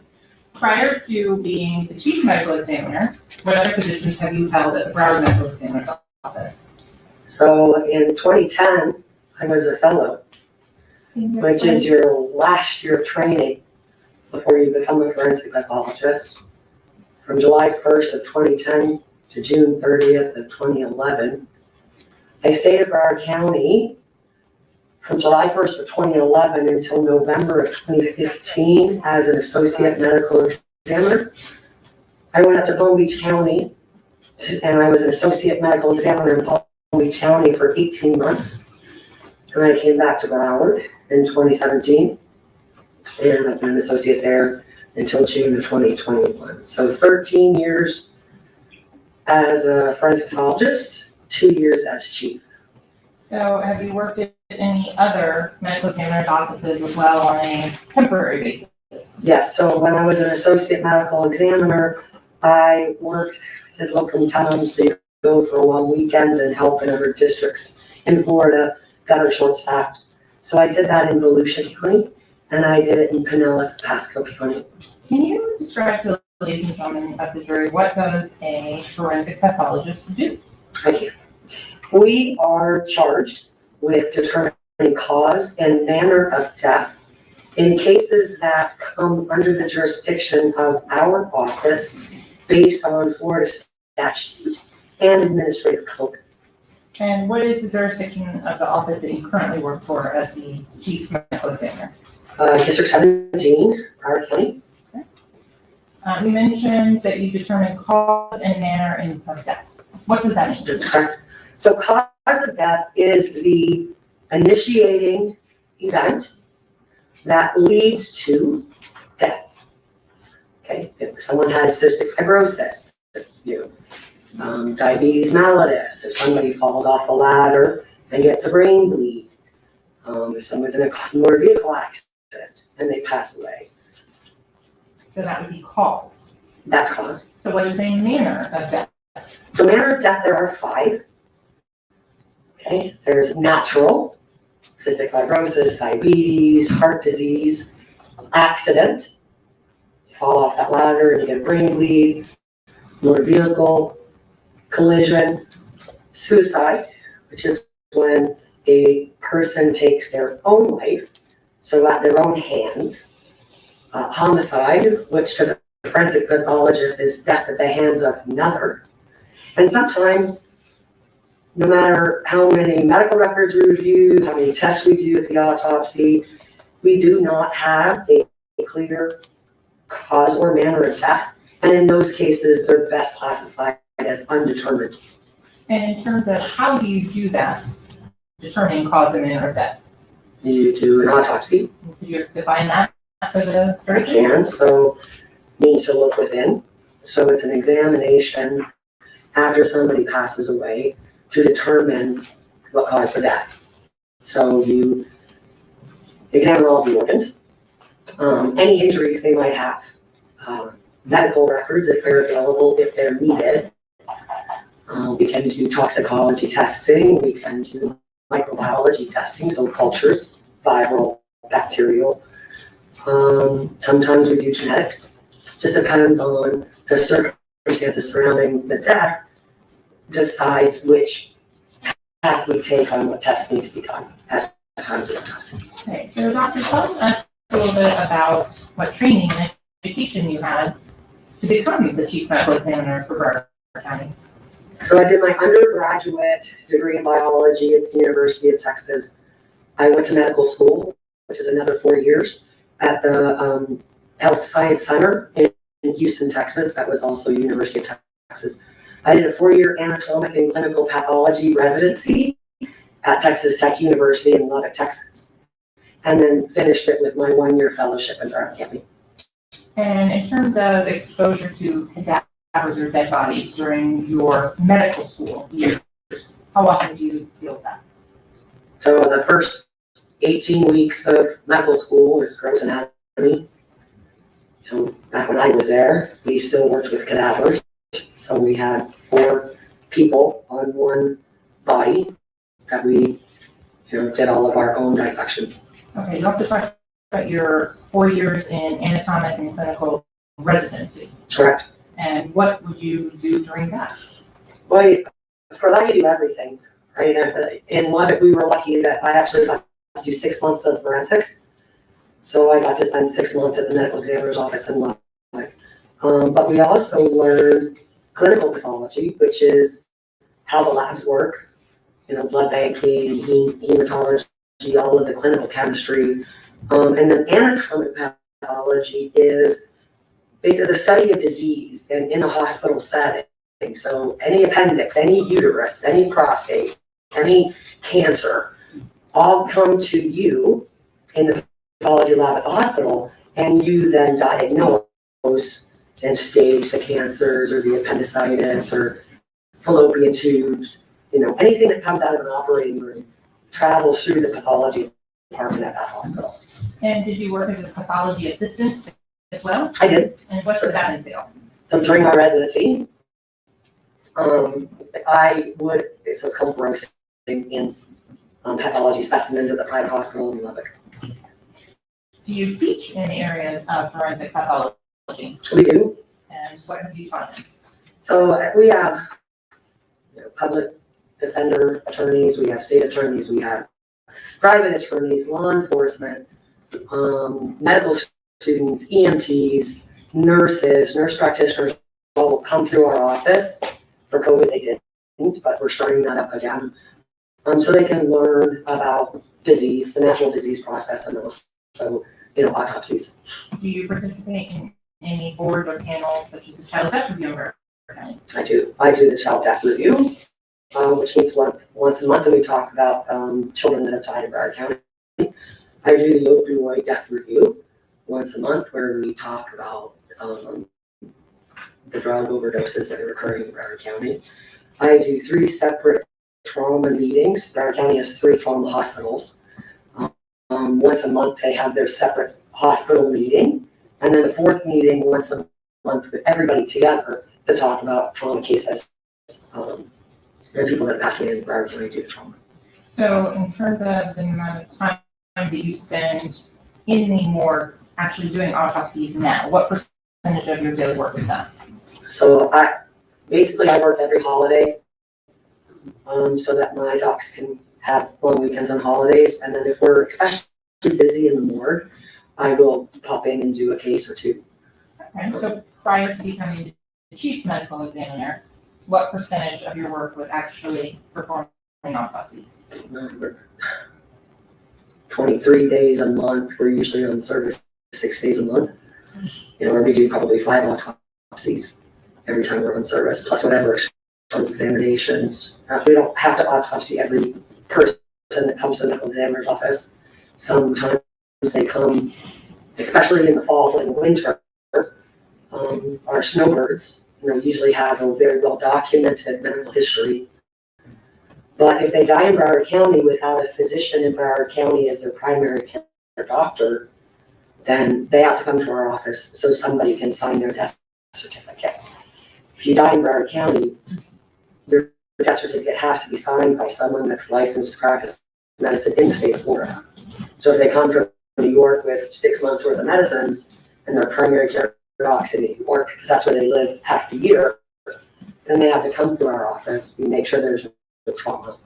Prior to being the Chief Medical Examiner, what other positions have you held at the Broward Medical Examiner's Office? So in 2010, I was a fellow, which is your last year of training before you become a forensic pathologist. From July 1st of 2010 to June 30th of 2011. I stayed at Broward County from July 1st of 2011 until November of 2015 as an associate medical examiner. I went up to Palm Beach County and I was an associate medical examiner in Palm Beach County for 18 months. And I came back to Broward in 2017 and I've been an associate there until June of 2021. So 13 years as a forensic pathologist, 2 years as chief. So have you worked at any other medical examiner's offices as well on a temporary basis? Yes, so when I was an associate medical examiner, I worked at locum tenens, so you go for a long weekend and help in other districts in Florida that are short-staffed. So I did that in Volusia County, and I did it in Pinellas, Pasco County. Can you describe to the ladies and gentlemen of the jury, what does a forensic pathologist do? I can. We are charged with determining cause and manner of death in cases that come under the jurisdiction of our office based on Florida statute and administrative code. And what is the jurisdiction of the office that you currently work for as the chief medical examiner? District 17, Broward County. You mentioned that you determine cause and manner of death. What does that mean? That's correct. So cause of death is the initiating event that leads to death. Okay, if someone has cystic fibrosis, diabetes mellitus, if somebody falls off a ladder and gets a brain bleed, if someone's in a motor vehicle accident and they pass away. So that would be cause. That's cause. So what is a manner of death? So manner of death, there are 5. Okay, there's natural, cystic fibrosis, diabetes, heart disease, accident, you fall off that ladder and you get a brain bleed, motor vehicle, collision, suicide, which is when a person takes their own life, so at their own hands, homicide, which to the forensic pathologist is death at the hands of another. And sometimes, no matter how many medical records we review, how many tests we do at the autopsy, we do not have a clear cause or manner of death. And in those cases, they're best classified as undetermined. And in terms of how do you do that, determining cause and manner of death? You do an autopsy. Could you define that for the I can, so means to look within. So it's an examination after somebody passes away to determine what caused the death. So you examine all the organs, any injuries they might have, medical records if they're available, if they're needed. We can do toxicology testing, we can do microbiology testing, so cultures, viral, bacterial. Sometimes we do genetics. Just depends on the circumstances surrounding the death, decides which path we take on what tests need to be done at the time of the autopsy. Okay, so Dr. Tell us a little bit about what training and education you had to become the chief medical examiner for Broward County. So I did my undergraduate degree in biology at the University of Texas. I went to medical school, which is another 4 years, at the Health Science Center in Houston, Texas. That was also University of Texas. I did a 4-year anatomic and clinical pathology residency at Texas Tech University in Lubbock, Texas, and then finished it with my 1-year fellowship in Broward County. And in terms of exposure to cadavers or dead bodies during your medical school years, how often do you deal with that? So the first 18 weeks of medical school was gross anatomy. So back when I was there, we still worked with cadavers. So we had 4 people on one body that we, did all of our own dissections. Okay, you also talked about your 4 years in anatomic and clinical residency. Correct. And what would you do during that? Well, for that you do everything. right? In Lubbock, we were lucky that I actually got to do 6 months of forensics. So I got to spend 6 months at the medical examiner's office in Lubbock. But we also learned clinical pathology, which is how the labs work, blood banking, hematology, all of the clinical chemistry. And then anatomic pathology is basically the study of disease in a hospital setting. So any appendix, any uterus, any prostate, any cancer, all come to you in the pathology lab at the hospital, and you then diagnose and stage the cancers or the appendicitis or fallopian tubes. Anything that comes out of an operating room travels through the pathology department at that hospital. And did you work as a pathology assistant as well? I did. And what did that entail? So during my residency, it's called grossing in pathology specimens at the private hospital in Lubbock. Do you teach in areas of forensic pathology? We do. And what have you taught them? So we have public defender attorneys, we have state attorneys, we have private attorneys, law enforcement, medical students, EMTs, nurses, nurse practitioners all come through our office. For COVID, they didn't, but we're starting that up again. So they can learn about disease, the natural disease process, and also, autopsies. Do you participate in any boards or panels such as the Child Death Review in Broward County? I do. I do the Child Death Review, which means once a month, and we talk about children that have died in Broward County. I do the Opioid Death Review once a month, where we talk about the drug overdoses that are occurring in Broward County. I do 3 separate trauma meetings. Broward County has 3 trauma hospitals. Once a month, they have their separate hospital meeting, and then the 4th meeting once a month with everybody together to talk about trauma cases and people that passed away in Broward County due to trauma. So in terms of the amount of time that you spend in the morgue actually doing autopsies now, what percentage of your daily work is that? So I work every holiday so that my docs can have long weekends and holidays. And then if we're especially busy in the morgue, I will pop in and do a case or 2. Okay, so prior to becoming the chief medical examiner, what percentage of your work was actually performing autopsies? 23 days a month. We're usually on service 6 days a month. Or we do probably 5 autopsies every time we're on service, plus whatever examinations. We don't have to autopsy every person that comes to the medical examiner's office. Sometimes they come, especially in the fall and winter, our snowbirds, usually have a very well documented medical history. But if they die in Broward County without a physician in Broward County as their primary care doctor, then they have to come to our office so somebody can sign their death certificate. If you die in Broward County, your death certificate has to be signed by someone that's licensed to practice medicine in the state of Florida. So if they come from New York with 6 months worth of medicines and their primary care docs in New York, because that's where they live half the year, then they have to come through our office. We make sure there's no trauma.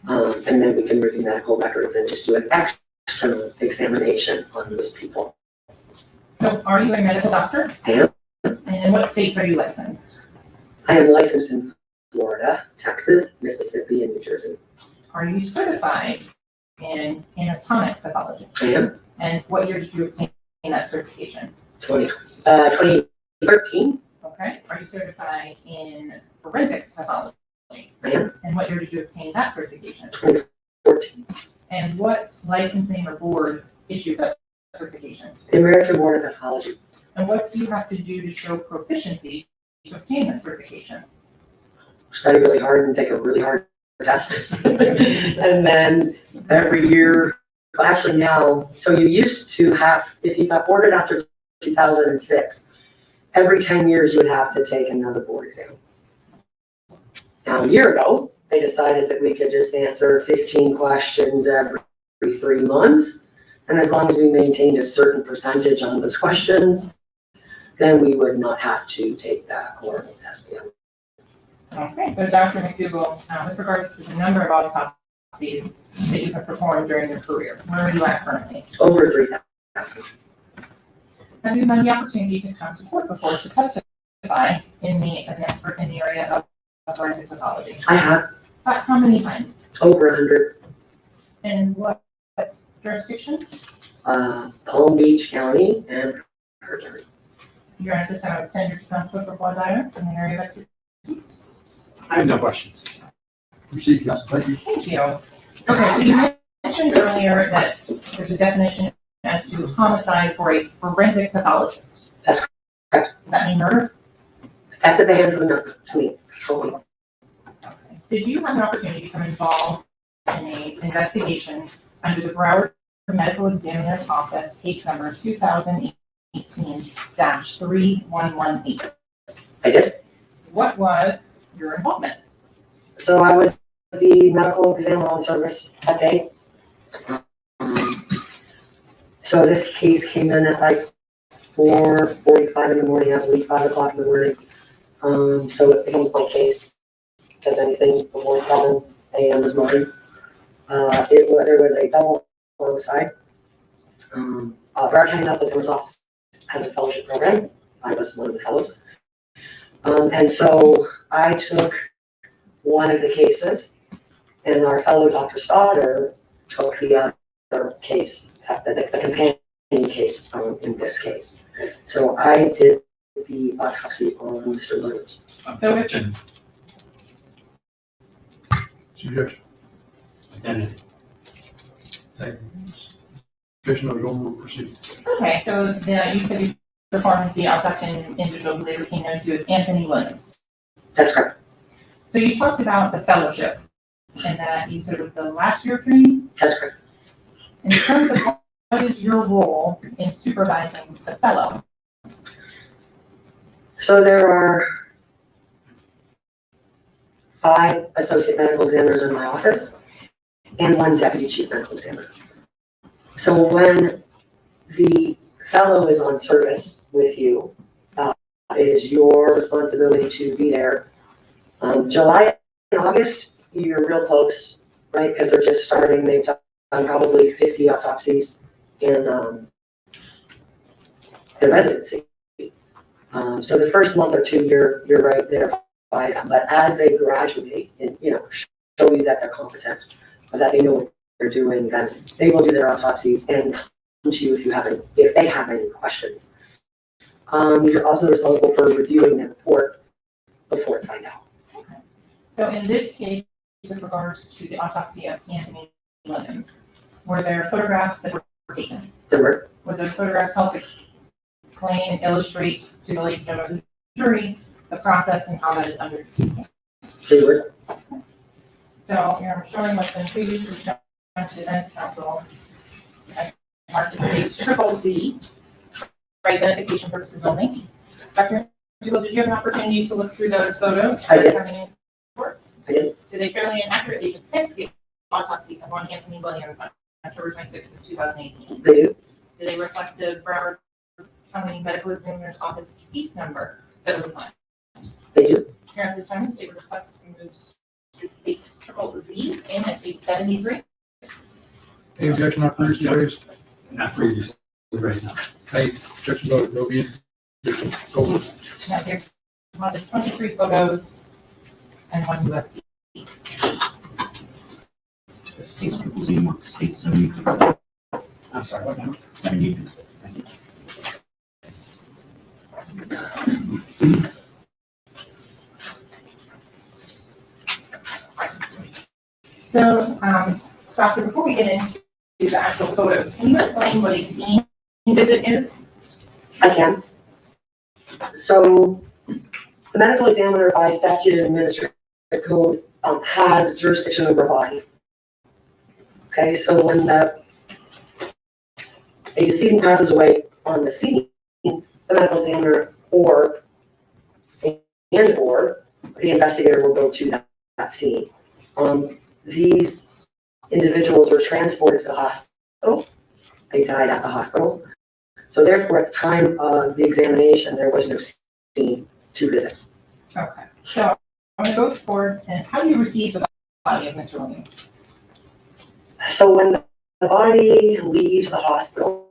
And then we can review medical records and just do an external examination on those people. So are you a medical doctor? I am. And in what states are you licensed? I am licensed in Florida, Texas, Mississippi, and New Jersey. Are you certified in anatomic pathology? I am. And what year did you obtain that certification? 2013. Okay. Are you certified in forensic pathology? I am. And what year did you obtain that certification? 2014. And what licensing or board issues that certification? The American Board of Pathology. And what do you have to do to show proficiency to obtain that certification? Study really hard and take a really hard test. And then every year, well, actually now, so you used to have, if you got boarded after 2006, every 10 years you would have to take another board exam. Now, a year ago, they decided that we could just answer 15 questions every 3 months. And as long as we maintained a certain percentage on those questions, then we would not have to take that oral test again. Okay, so Dr. McDougall, with regards to the number of autopsies that you have performed during your career, where are you at currently? Over 3,000. Have you had the opportunity to come to court before to testify as an expert in the area of forensic pathology? I have. How many times? Over 100. And what jurisdictions? Palm Beach County and Hurd County. You're at this time of tenure to come to court before Dyer in the area of expertise? I have no questions. Proceed, Counsel. Thank you. Thank you. Okay, so you mentioned earlier that there's a definition as to homicide for a forensic pathologist. That's correct. Does that mean murder? At the hands of another, to me. Totally. Did you have an opportunity to become involved in an investigation under the Broward Medical Examiner's Office, case number 2018-3118? I did. What was your involvement? So I was the medical examiner on service that day. So this case came in at like 4:45 in the morning, I believe 5 o'clock in the morning. So it becomes my case, because anything before 7 a.m. is mine. There was a double homicide. Broward County Medical Examiner's Office has a fellowship program. I was one of the fellows. And so I took one of the cases, and our fellow Dr. Sauter took the other case, the companion case in this case. So I did the autopsy on Mr. Williams. Objection. Suggestion. Identity. Thank you. Commissioner, we'll proceed. Okay, so you said you performed the autopsy on an individual who later became known to as Anthony Williams. That's correct. So you talked about the fellowship, and that you said it was the last year of training? That's correct. In terms of what is your role in supervising the fellow? So there are 5 associate medical examiners in my office and 1 deputy chief medical examiner. So when the fellow is on service with you, it is your responsibility to be there. July and August, you're real close, right? Because they're just starting. They've done probably 50 autopsies in the residency. So the first month or 2, you're right there by them. But as they graduate and show you that they're competent, that they know what they're doing, then they will do their autopsies and come to you if they have any questions. You're also responsible for reviewing the report before it's signed out. Okay. So in this case, with regards to the autopsy of Anthony Williams, were there photographs that were taken? There were. Would those photographs help explain and illustrate to the ladies and gentlemen of the jury the process and how that is undertaken? They would. So here I'm showing what's been previously shown to the defense counsel. I marked the states CCC for identification purposes only. Dr. Dugal, did you have an opportunity to look through those photos? I did. I did. Did they fairly and accurately depict the autopsy of one Anthony Williams on October 26th of 2018? They do. Did they reflect the Broward County Medical Examiner's Office case number that was assigned? They do. Here at this time, the state request moves to case CCC in at state 73. Any objection not previously raised? Not previously raised, no. Any objection voted, no be. Go. Now here, deposit 23 photos and 1 USD. States CCC, state 70. I'm sorry, what number? 70. Thank you. So, Doctor, before we get into the actual photos, can you explain what a scene visit is? I can. So the medical examiner by statute and administrative code has jurisdiction over a body. Okay, so when a decedent passes away on the scene, the medical examiner or the investigator will go to that scene. These individuals were transported to the hospital. They died at the hospital. So therefore, at the time of the examination, there was no scene to visit. Okay. So want to go forward, and how do you receive the body of Mr. Williams? So when the body leaves the hospital,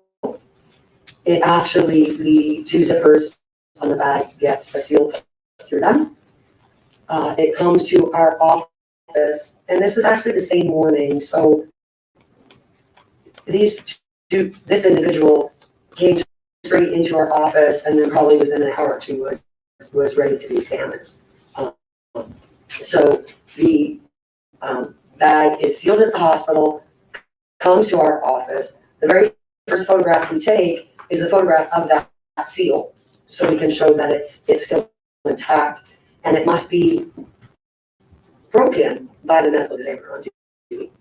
it actually, the two zippers on the bag get a seal put through them. It comes to our office, and this was actually the same morning. So this individual came straight into our office, and then probably within an hour or two was ready to be examined. So the bag is sealed at the hospital, comes to our office. The very first photograph we take is a photograph of that seal, so we can show that it's still intact, and it must be broken by the medical examiner on duty.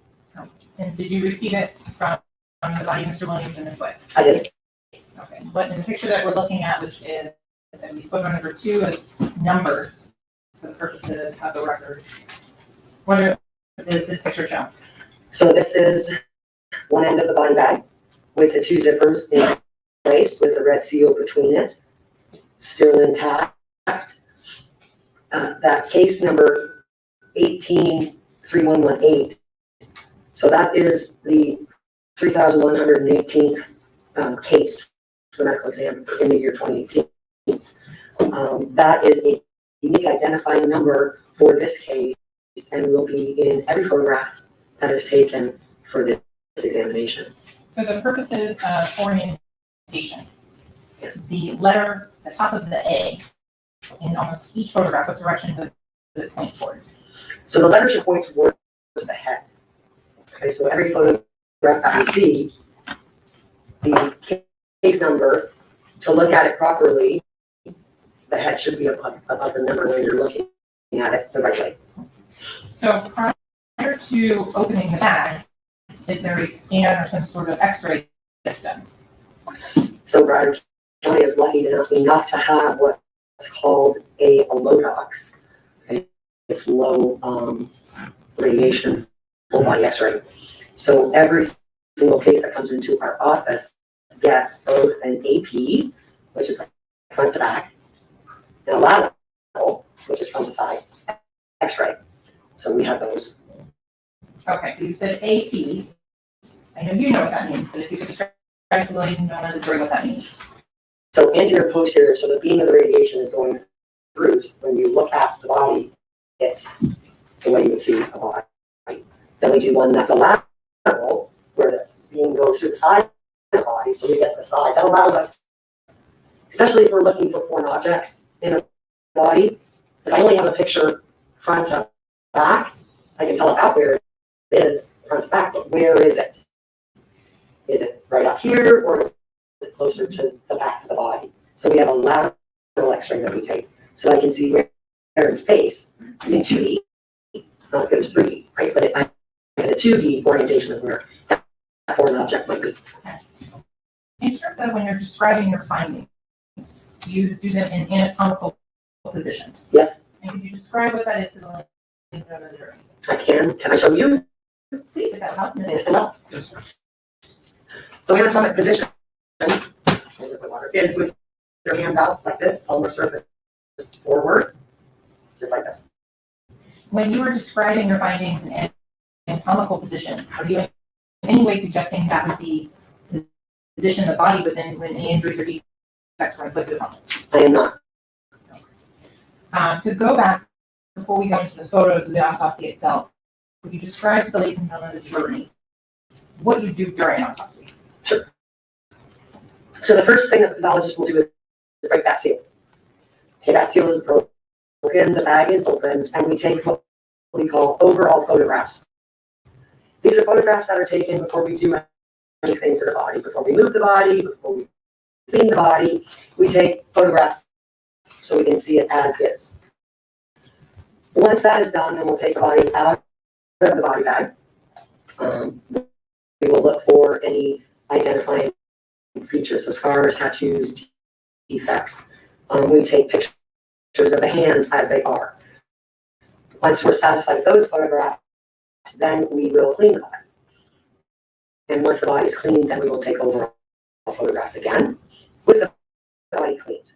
And did you receive it from the body of Mr. Williams in this way? I did. Okay. But in the picture that we're looking at, which is, I believe, photo number 2, is numbered for the purposes of the record. What does this picture show? So this is one end of the body bag with the two zippers in place with the red seal between it, still intact. That case number 183118. So that is the 3,118th case for medical exam in the year 2018. That is a unique identifying number for this case and will be in every photograph that is taken for this examination. For the purposes of orientation, yes, the letter, the top of the A, in almost each photograph, what direction does it point towards? So the letter should point towards the head. Okay, so every photograph that we see, the case number, to look at it properly, the head should be above the number when you're looking at it the right way. So prior to opening the bag, is there a scan or some sort of x-ray that's done? So Broward County is lucky enough to have what's called a low dox. Okay? It's low radiation full body x-ray. So every single case that comes into our office gets both an AP, which is front to back, and a lateral, which is from the side, x-ray. So we have those. Okay, so you said AP. I know you know what that means, but if you could describe to the ladies and gentlemen of the jury what that means. So anterior, posterior, so the beam of the radiation is going through. So when you look at the body, it's the way you would see a body. Then we do one that's a lateral, where the beam goes through the side of the body, so we get the side. That allows us, especially if we're looking for foreign objects in a body, if I only have a picture front to back, I can tell about where it is front to back, but where is it? Is it right up here, or is it closer to the back of the body? So we have a lateral x-ray that we take, so I can see where in space, in 2D, not as good as 3D, right? But I get a 2D orientation of where that foreign object might be. In terms of when you're describing your findings, you do them in anatomical positions. Yes. And can you describe what that is to the ladies and gentlemen of the jury? I can. Can I show you? Please, if that will help. Yes, enough. Yes, sir. So anatomic position is with your hands out like this, palmar surface forward, just like this. When you were describing your findings in anatomical position, are you in any way suggesting that was the position the body was in when any injuries or defects were inflicted upon it? I am not. To go back, before we go into the photos of the autopsy itself, would you describe to the ladies and gentlemen of the jury what you do during an autopsy? Sure. So the first thing that the pathologist will do is break that seal. Okay, that seal is broken, the bag is opened, and we take what we call overall photographs. These are photographs that are taken before we do anything to the body, before we move the body, before we clean the body. We take photographs so we can see it as is. Once that is done, then we'll take the body out of the body bag. We will look for any identifying features, so scars, tattoos, defects. We take pictures of the hands as they are. Once we're satisfied with those photographs, then we will clean the body. And once the body is cleaned, then we will take overall photographs again with the body cleaned.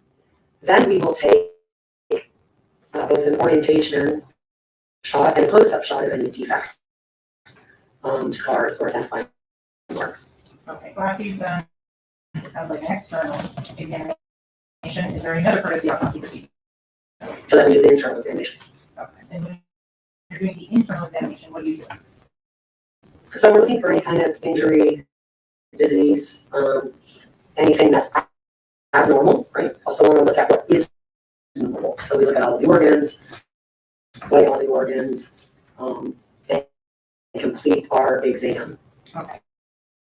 Then we will take both an orientation shot and a close-up shot of any defects, scars, or identifying marks. Okay, so after you've done, it sounds like an external examination, is there another part of the autopsy procedure? So that we do the internal examination. Okay, and when you're doing the internal examination, what do you do? So we're looking for any kind of injury, disease, anything that's abnormal, right? Also want to look at what is normal. So we look at all of the organs, weigh all the organs, and complete our exam. Okay.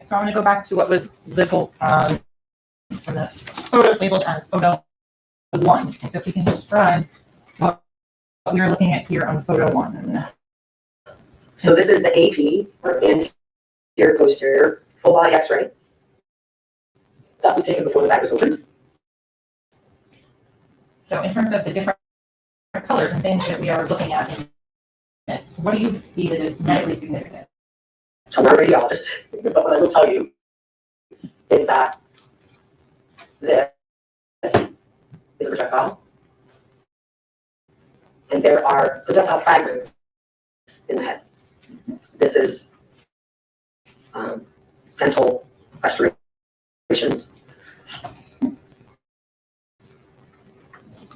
So I'm going to go back to what was labeled on the photos labeled as photo 1. And so if we can describe what we are looking at here on photo 1. So this is the AP, or anterior posterior full body X-ray. That was taken before the bag was opened. So in terms of the different colors and things that we are looking at in this, what do you see that is medically significant? So I'm not a radiologist, but what I will tell you is that this is a projectile, and there are projectile fragments in the head. This is dental restorations.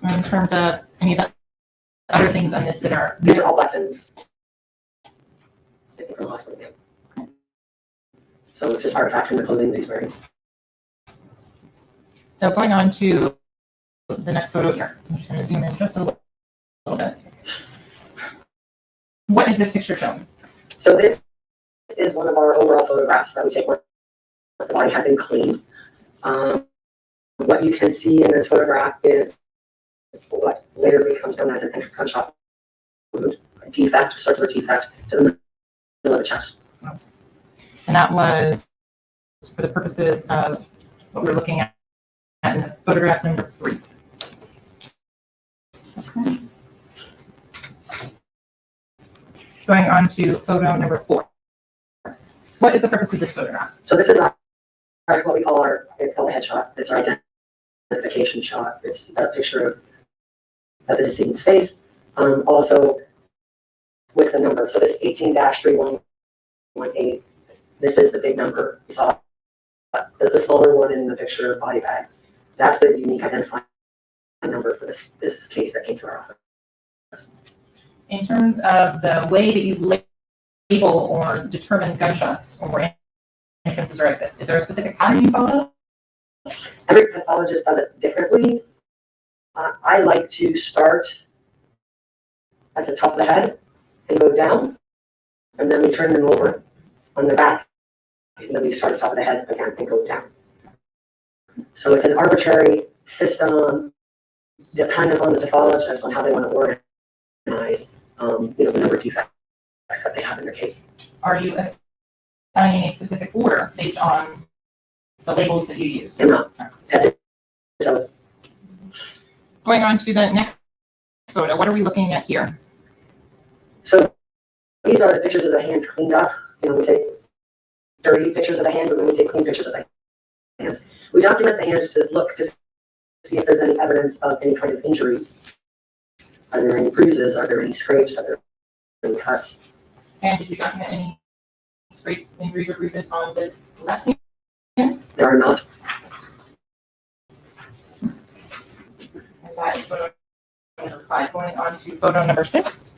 In terms of any of the other things on this that are... These are all buttons, I think, from the hospital. Yeah. So it's just artifact from the clothing that he's wearing. So going on to the next photo here, I'm just going to zoom in just a little bit. What is this picture showing? So this is one of our overall photographs that we take once the body has been cleaned. What you can see in this photograph is what later becomes known as an entrance gunshot wound, a defect, a circular defect to the middle of the chest. And that was for the purposes of what we're looking at in the photograph number 3. Okay. Going on to photo number 4. What is the purpose of this photograph? So this is what we call it's called a headshot. It's our identification shot. It's a picture of the decedent's face. Also with the number. So this 18-3118, this is the big number. You saw the smaller one in the picture body bag. That's the unique identifying number for this case that came to our office. In terms of the way that you label or determine gunshots or entrances or exits, is there a specific pattern you follow? Every pathologist does it differently. I like to start at the top of the head and go down, and then we turn them over on their back, and then we start at the top of the head again and go down. So it's an arbitrary system, dependent on the pathologist on how they want to organize, the number of defects that they have in their case. Are you assigning a specific order based on the labels that you use? No. So going on to the next photo, what are we looking at here? So these are the pictures of the hands cleaned up. We take dirty pictures of the hands and then we take clean pictures of the hands. We document the hands to look to see if there's any evidence of any kind of injuries. Are there any bruises? Are there any scrapes? Are there any cuts? And did you document any scrapes, injuries, or bruises on this left hand? There are not. And that is photo number 5. Going on to photo number 6.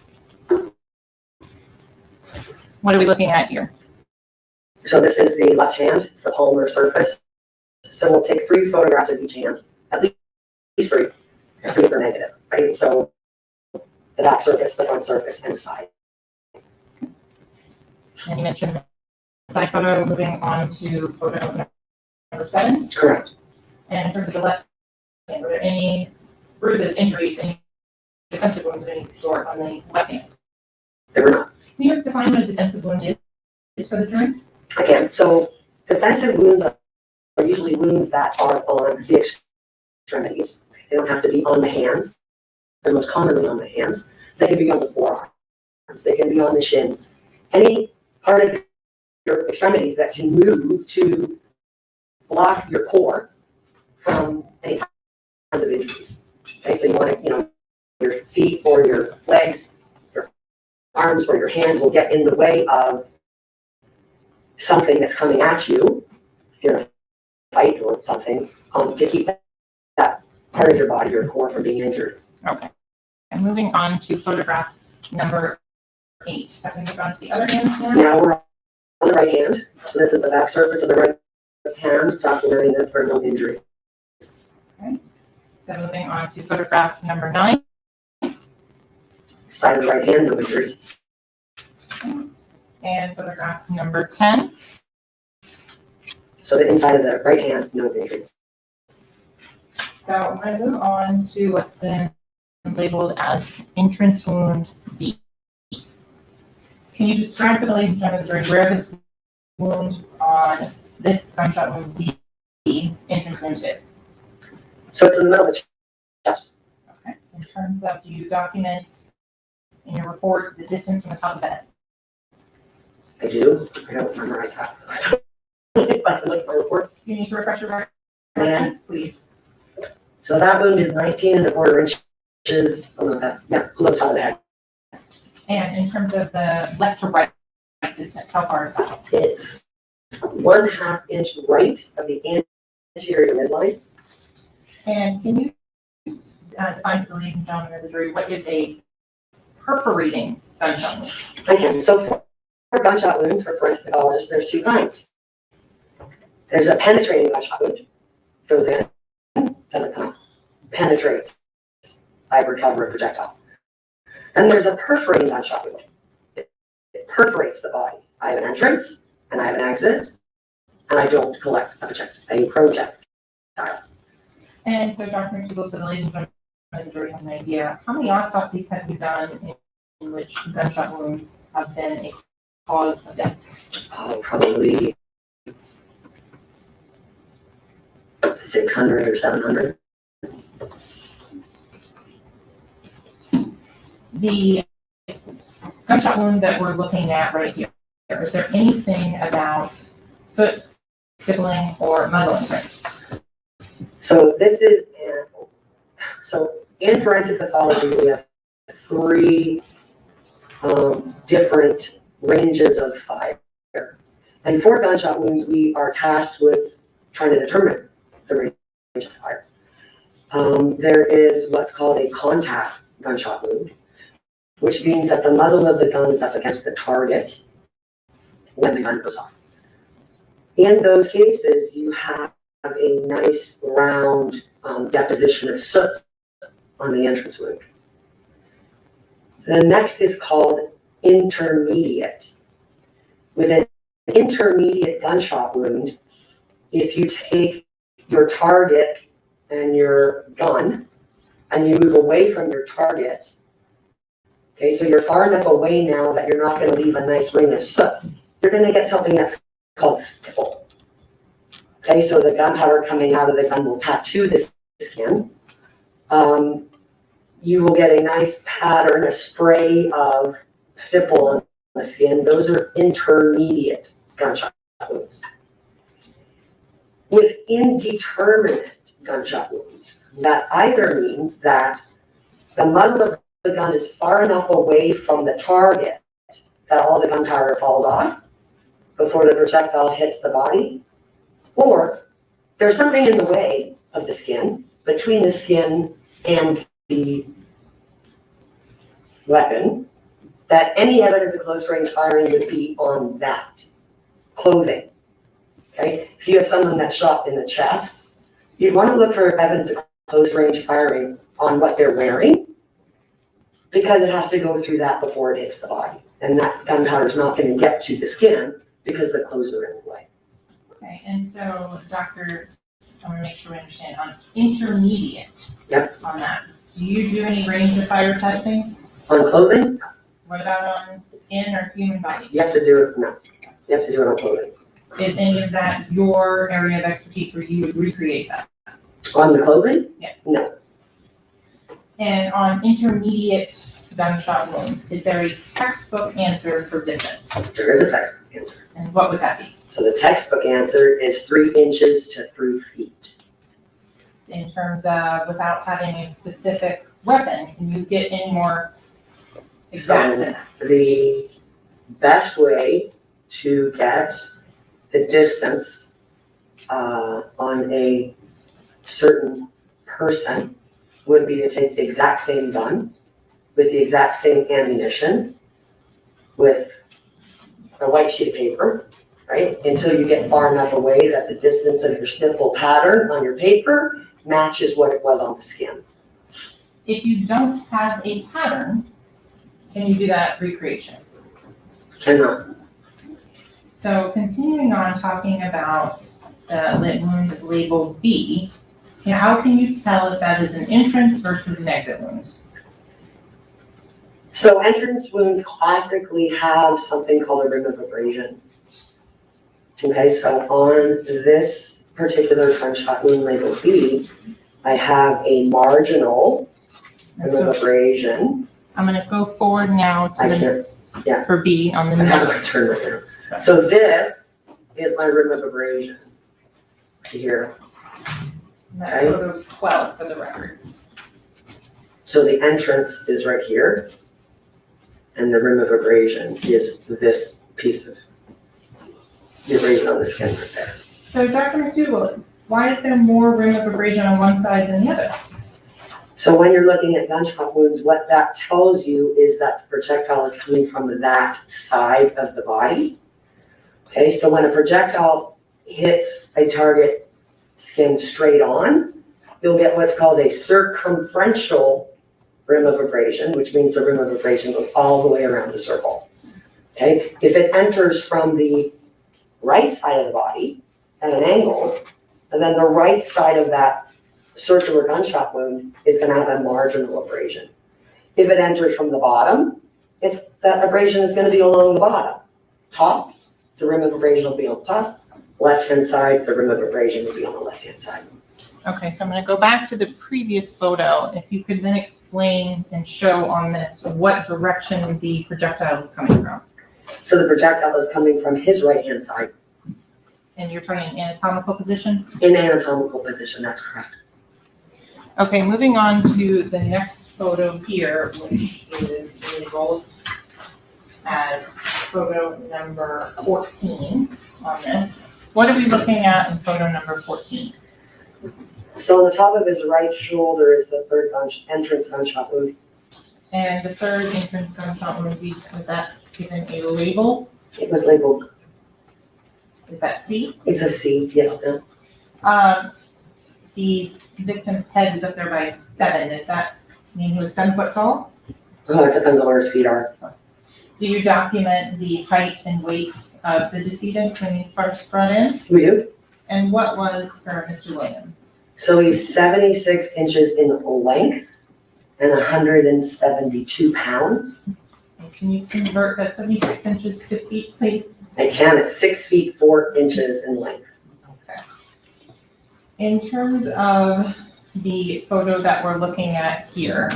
What are we looking at here? So this is the left hand. It's the palmar surface. So we'll take 3 photographs of each hand, at least 3, if they're negative, right? So the back surface, the front surface, and the side. And you mentioned side photo. Moving on to photo number 7. Correct. And in terms of the left hand, were there any bruises, injuries, any defensive wounds of any sort on the left hand? There were not. Can you define what a defensive wound is for the jury? I can. So defensive wounds are usually wounds that are on the extremities. They don't have to be on the hands. They're most commonly on the hands. They can be on the forearms. They can be on the shins. Any part of your extremities that can move to block your core from any kinds of injuries. Okay, so you want to, your feet or your legs, your arms or your hands will get in the way of something that's coming at you, if you're in a fight or something, to keep that part of your body, your core, from being injured. Okay. And moving on to photograph number 8. Have we moved on to the other hand now? Now we're on the right hand. So this is the back surface of the right hand, documenting the terminal injury. Okay. So moving on to photograph number 9. Side of the right hand, no injuries. And photograph number 10. So the inside of the right hand, no injuries. So I'm going to move on to what's been labeled as entrance wound B. Can you describe for the ladies and gentlemen of the jury where this wound on this gunshot wound B entrance wound is? So it's in the middle of the chest. Okay. In terms of, do you document in your report the distance from the top of the head? I do. I don't memorize that. If I can look at my report. Do you need to refresh your record? Please. So that wound is 19.25 inches. Oh, no, that's, yeah, below the top of the head. And in terms of the left to right distance, how far is that? It's 1/2 inch right of the anterior midline. And can you define for the ladies and gentlemen of the jury what is a perforating gunshot wound? I can. So for gunshot wounds, for forensic pathologists, there's 2 kinds. There's a penetrating gunshot wound. Goes in, doesn't come out. Penetrates. I recover a projectile. And there's a perforating gunshot wound. It perforates the body. I have an entrance, and I have an exit, and I don't collect a projectile. And so, Dr. McDougall, so the ladies and gentlemen of the jury have an idea. How many autopsies have you done in which gunshot wounds have been a cause of death? Oh, probably 600 or 700. The gunshot wound that we're looking at right here, is there anything about soot, stippling, or muzzle imprint? So this is, so in forensic pathology, we have 3 different ranges of fire. And for gunshot wounds, we are tasked with trying to determine the range of fire. There is what's called a contact gunshot wound, which means that the muzzle of the gun is up against the target when the gun goes off. In those cases, you have a nice round deposition of soot on the entrance wound. The next is called intermediate. With an intermediate gunshot wound, if you take your target and your gun and you move away from your target, okay, so you're far enough away now that you're not going to leave a nice ring of soot, you're going to get something that's called stipple. Okay, so the gunpowder coming out of the gun will tattoo the skin. You will get a nice pattern, a spray of stipple on the skin. Those are intermediate gunshot wounds. With indeterminate gunshot wounds, that either means that the muzzle of the gun is far enough away from the target that all the gunpowder falls off before the projectile hits the body, or there's something in the way of the skin, between the skin and the weapon, that any evidence of close range firing would be on that clothing. Okay, if you have someone that's shot in the chest, you'd want to look for evidence of close range firing on what they're wearing, because it has to go through that before it hits the body. And that gunpowder is not going to get to the skin because the clothes are in the way. Okay, and so, Doctor, I want to make sure we understand on intermediate. Yep. On that. Do you do any range of fire testing? On clothing? What about on skin or human body? You have to do it, no. You have to do it on clothing. Is any of that your area of expertise where you would recreate that? On the clothing? Yes. No. And on intermediate gunshot wounds, is there a textbook answer for distance? There is a textbook answer. And what would that be? So the textbook answer is 3 inches to 3 feet. In terms of, without having a specific weapon. Can you get any more exact than that? The best way to get the distance on a certain person would be to take the exact same gun with the exact same ammunition with a white sheet of paper, right? Until you get far enough away that the distance of your stipple pattern on your paper matches what it was on the skin. If you don't have a pattern, can you do that recreation? Cannot. So continuing on talking about the wound labeled B, how can you tell if that is an entrance versus an exit wound? So entrance wounds classically have something called a rim of abrasion. Okay, so on this particular gunshot wound labeled B, I have a marginal rim of abrasion. I'm going to go forward now to for B on the number. Turn right now. So this is my rim of abrasion here. That's photo 12 for the record. So the entrance is right here, and the rim of abrasion is this piece of the abrasion on the skin right there. So Dr. McDougall, why is there more rim of abrasion on one side than the other? So when you're looking at gunshot wounds, what that tells you is that the projectile is coming from that side of the body. Okay, so when a projectile hits a target skin straight on, you'll get what's called a circumferential rim of abrasion, which means the rim of abrasion goes all the way around the circle. Okay, if it enters from the right side of the body at an angle, and then the right side of that circular gunshot wound is going to have a marginal abrasion. If it enters from the bottom, that abrasion is going to be along the bottom. Top, the rim of abrasion will be on top. Left-hand side, the rim of abrasion will be on the left-hand side. Okay, so I'm going to go back to the previous photo. If you could then explain and show on this what direction the projectile is coming from. So the projectile is coming from his right-hand side. And you're turning in anatomical position? In anatomical position, that's correct. Okay, moving on to the next photo here, which is labeled as photo number 14 on this. What are we looking at in photo number 14? So on the top of his right shoulder is the third entrance gunshot wound. And the third entrance gunshot wound, was that given a label? It was labeled. Is that C? It's a C, yes, ma'am. The victim's head is up there by 7. Does that mean he was 7 foot tall? It depends on where his feet are. Do you document the height and weight of the decedent when he's first brought in? We do. And what was for Mr. Williams? So he's 76 inches in length and 172 pounds. And can you convert that 76 inches to feet, please? I can. It's 6 feet 4 inches in length. Okay. In terms of the photo that we're looking at here,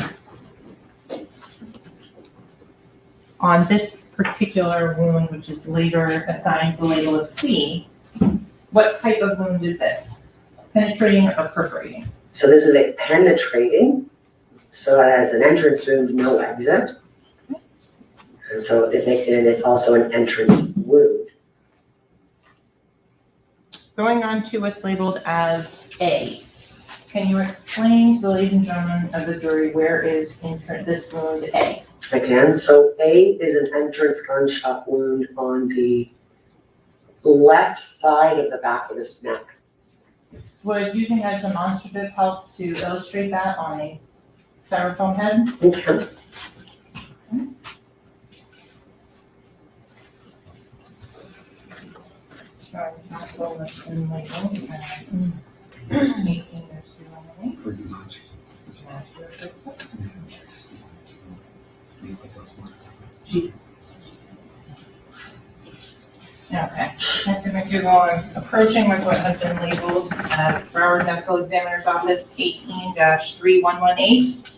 on this particular wound, which is later assigned the label of C, what type of wound is this? Penetrating or perforating? So this is a penetrating, so it has an entrance wound, no exit. And so it's also an entrance wound. Going on to what's labeled as A, can you explain to the ladies and gentlemen of the jury where is this wound A? I can. So A is an entrance gunshot wound on the left side of the back of his neck. Would using that as a demonstrative help to illustrate that on a styrofoam head? Okay. Sorry, counsel, that's been labeled. 18 Okay, Dr. McDougall, approaching with what has been labeled as Broward Medical Examiner's Office 18-3118.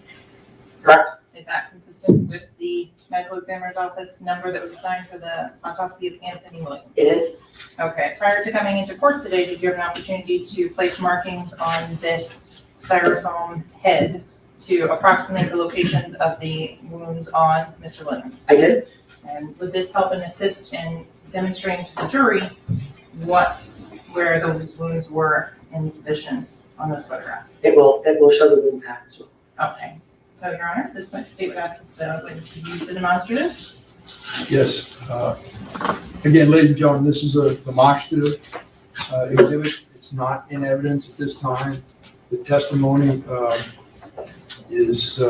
Correct. Is that consistent with the medical examiner's office number that was assigned for the autopsy of Anthony Williams? It is. Okay, prior to coming into court today, did you have an opportunity to place markings on this styrofoam head to approximate the locations of the wounds on Mr. Williams? I did. And would this help and assist in demonstrating to the jury where those wounds were in position on those photographs? It will show the wound path as well. Okay. So, Your Honor, this point, the state would ask the witness to use the demonstrative. Yes. Again, ladies and gentlemen, this is a demonstrative exhibit. It's not in evidence at this time. The testimony is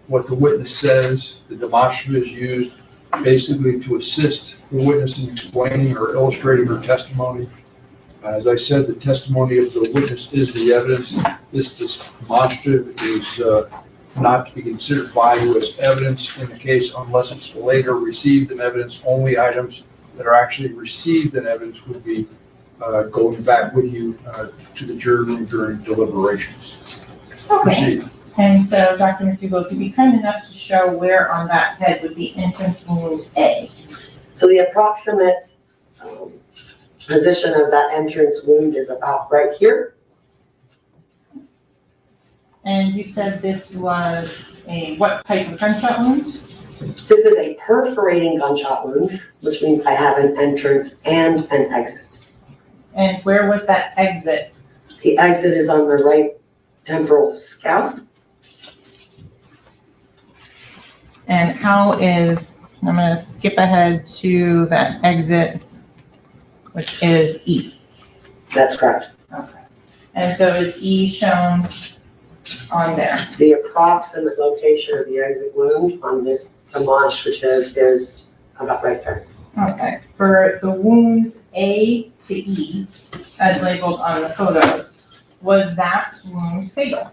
what the witness says. The demonstrative is used basically to assist the witness in explaining or illustrating her testimony. As I said, the testimony of the witness is the evidence. This demonstrative is not to be considered value as evidence in the case unless it's later received in evidence. Only items that are actually received in evidence would be going back with you to the jury room during deliberations. Okay. Proceed. And so, Dr. McDougall, if you'd be kind enough to show where on that head would be entrance wound A. So the approximate position of that entrance wound is about right here. And you said this was what type of gunshot wound? This is a perforating gunshot wound, which means I have an entrance and an exit. And where was that exit? The exit is on the right temporal scalp. And I'm going to skip ahead to that exit, which is E. That's correct. Okay. And so is E shown on there? The approximate location of the exit wound on this demonstrative is about right there. Okay. For the wounds A to E, as labeled on the photos, was that wound fatal?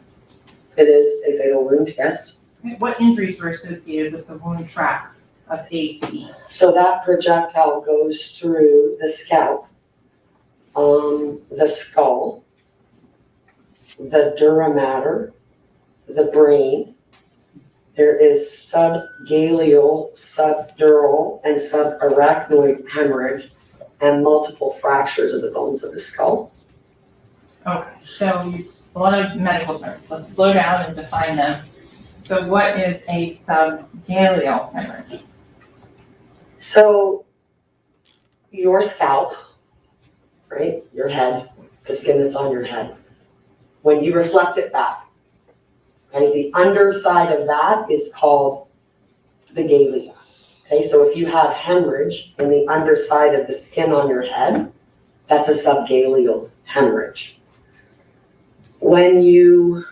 It is a fatal wound, yes. What injuries were associated with the wound track of A to E? So that projectile goes through the scalp, the skull, the dura mater, the brain. There is subgaleal, subdural, and subarachnoid hemorrhage and multiple fractures of the bones of the skull. Okay, so a lot of medical terms. Let's slow down and define them. So what is a subgaleal hemorrhage? So your scalp, right, your head, the skin that's on your head, when you reflect it back, okay, the underside of that is called the galea. Okay, so if you have hemorrhage in the underside of the skin on your head, that's a subgaleal hemorrhage. When you,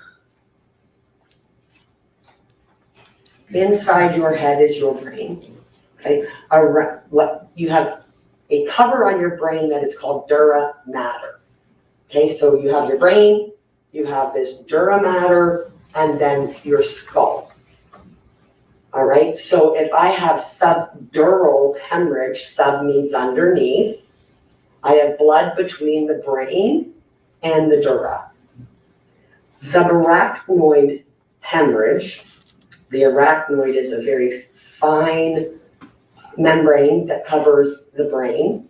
inside your head is your brain, okay? What you have a cover on your brain that is called dura mater. Okay, so you have your brain, you have this dura mater, and then your skull. All right, so if I have subdural hemorrhage, sub means underneath, I have blood between the brain and the dura. Subarachnoid hemorrhage, the arachnoid is a very fine membrane that covers the brain,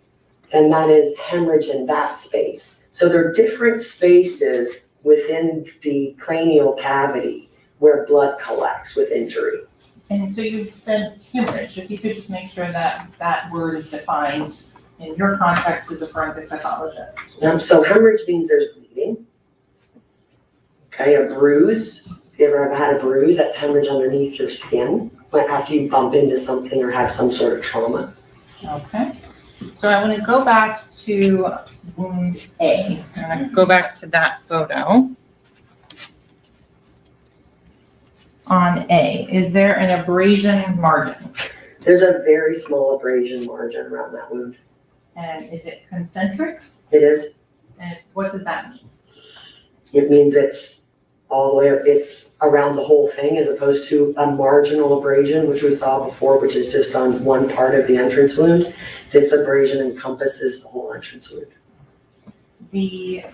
and that is hemorrhage in that space. So there are different spaces within the cranial cavity where blood collects with injury. And so you said hemorrhage. If you could just make sure that that word is defined in your context as a forensic pathologist. So hemorrhage means there's bleeding. Okay, a bruise. If you ever had a bruise, that's hemorrhage underneath your skin, like after you bump into something or have some sort of trauma. Okay. So I want to go back to wound A. So I'm going to go back to that photo. On A, is there an abrasion margin? There's a very small abrasion margin around that wound. And is it concentric? It is. And what does that mean? It means it's all the way, it's around the whole thing as opposed to a marginal abrasion, which we saw before, which is just on one part of the entrance wound. This abrasion encompasses the whole entrance wound. The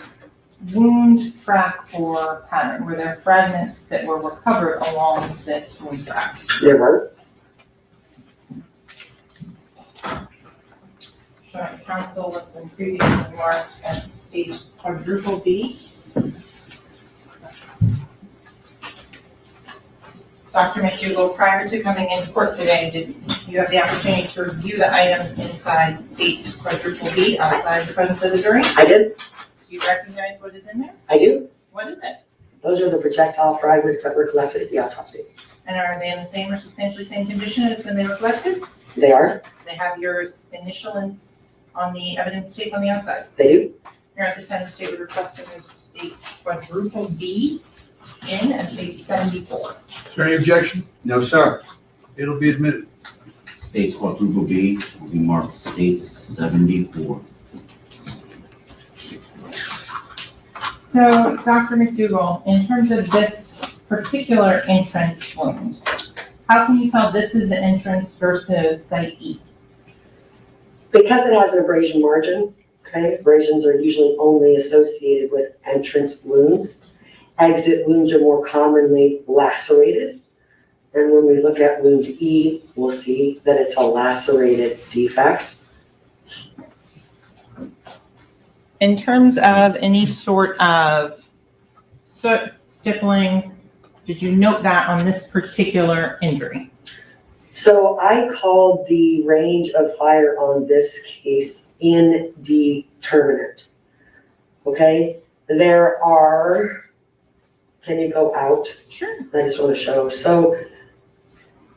wound track or pattern, were there fragments that were recovered along this wound track? There were. Showing counsel what's been previously marked as stage quadruple B. Dr. McDougall, prior to coming into court today, did you have the opportunity to review the items inside state's quadruple B outside the presence of the jury? I did. Do you recognize what is in there? I do. What is it? Those are the projectile fragments that were collected at the autopsy. And are they in the same or substantially same condition as when they were collected? They are. They have your initials on the evidence tape on the outside. They do. Here at this time, the state would request to move state's quadruple B in as state 74. Is there any objection? No, sir. It'll be admitted. States quadruple B will be marked states 74. So, Dr. McDougall, in terms of this particular entrance wound, how can you tell this is the entrance versus site E? Because it has an abrasion margin, okay, abrasions are usually only associated with entrance wounds. Exit wounds are more commonly lacerated. And when we look at wound E, we'll see that it's a lacerated defect. In terms of any sort of stippling, did you note that on this particular injury? So I called the range of fire on this case indeterminate. Okay, there are, can you go out? Sure. I just want to show. So,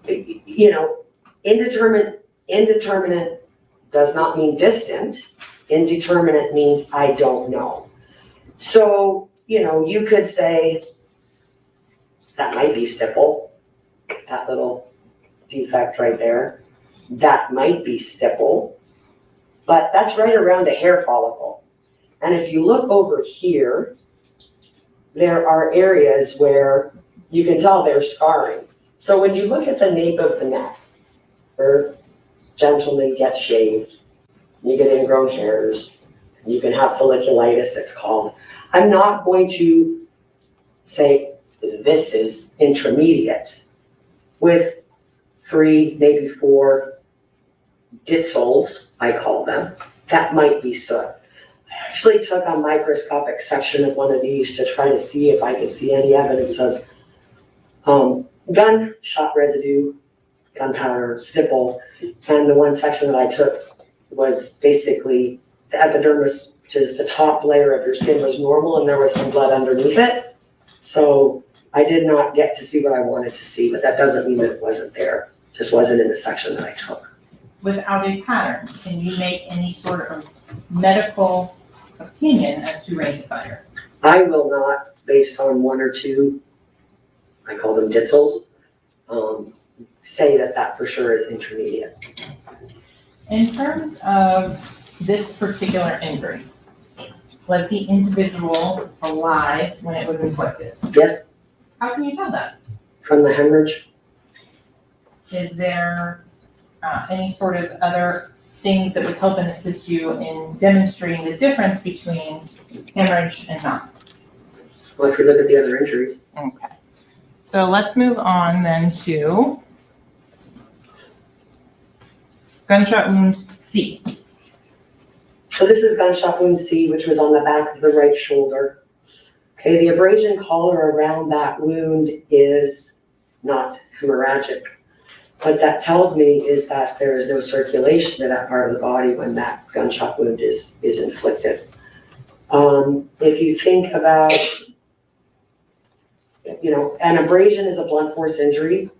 you know, indeterminate does not mean distant. Indeterminate means I don't know. So, you know, you could say that might be stipple, that little defect right there. That might be stipple, but that's right around a hair follicle. And if you look over here, there are areas where you can tell there's scarring. So when you look at the nape of the neck, where gentlemen get shaved, you get ingrown hairs, you can have folliculitis, it's called. I'm not going to say this is intermediate. With 3, maybe 4 ditzels, I call them, that might be soot. I actually took a microscopic section of one of these to try to see if I could see any evidence of gunshot residue, gunpowder, stipple, and the one section that I took was basically the epidermis, which is the top layer of your skin, was normal, and there was some blood underneath it. So I did not get to see what I wanted to see, but that doesn't mean that it wasn't there. It just wasn't in the section that I took. Without a pattern, can you make any sort of medical opinion as to range of fire? I will not, based on 1 or 2, I call them ditzels, say that that for sure is intermediate. In terms of this particular injury, was the individual alive when it was inflicted? Yes. How can you tell that? From the hemorrhage. Is there any sort of other things that would help and assist you in demonstrating the difference between hemorrhage and not? Well, if we look at the other injuries. Okay. So let's move on then to gunshot wound C. So this is gunshot wound C, which was on the back of the right shoulder. Okay, the abrasion collar around that wound is not hemorrhagic. What that tells me is that there is no circulation to that part of the body when that gunshot wound is inflicted. If you think about, you know, an abrasion is a blunt force injury,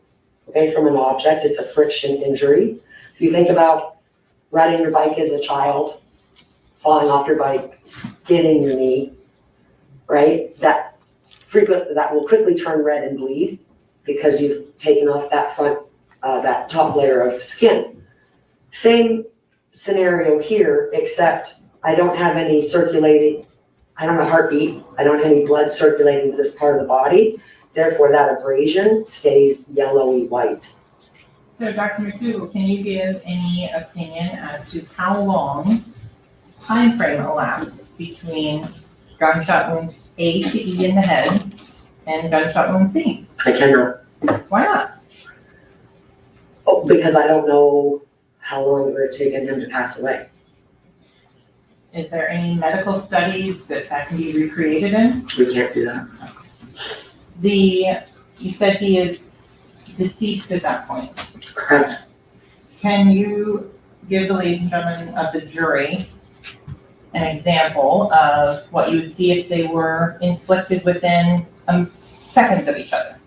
okay, from an object. It's a friction injury. If you think about riding your bike as a child, falling off your bike, skidding your knee, right? That will quickly turn red and bleed because you've taken off that front, that top layer of skin. Same scenario here, except I don't have any circulating, I don't have a heartbeat, I don't have any blood circulating to this part of the body. Therefore, that abrasion stays yellowy white. So Dr. McDougall, can you give any opinion as to how long time frame elapsed between gunshot wound A to E in the head and gunshot wound C? I cannot. Why not? Oh, because I don't know how long it would have taken him to pass away. Is there any medical studies that can be recreated in? We can't do that. You said he is deceased at that point. Correct. Can you give the ladies and gentlemen of the jury an example of what you would see if they were inflicted within seconds of each other?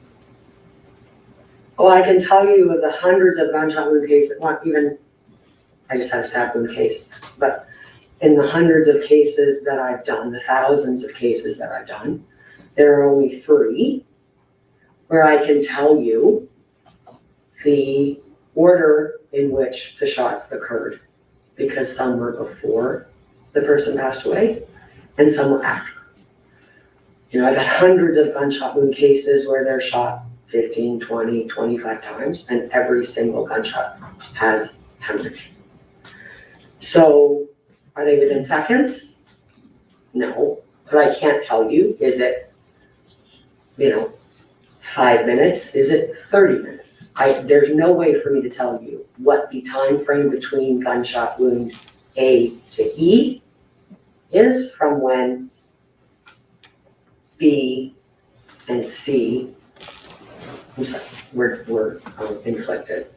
Well, I can tell you of the hundreds of gunshot wound cases, not even, I just had a stab wound case, but in the hundreds of cases that I've done, the thousands of cases that I've done, there are only 3 where I can tell you the order in which the shots occurred, because some were before the person passed away and some were after. You know, I've had hundreds of gunshot wound cases where they're shot 15, 20, 25 times, and every single gunshot has hemorrhage. So are they within seconds? No, but I can't tell you, is it, 5 minutes? Is it 30 minutes? There's no way for me to tell you what the time frame between gunshot wound A to E is from when B and C were inflicted.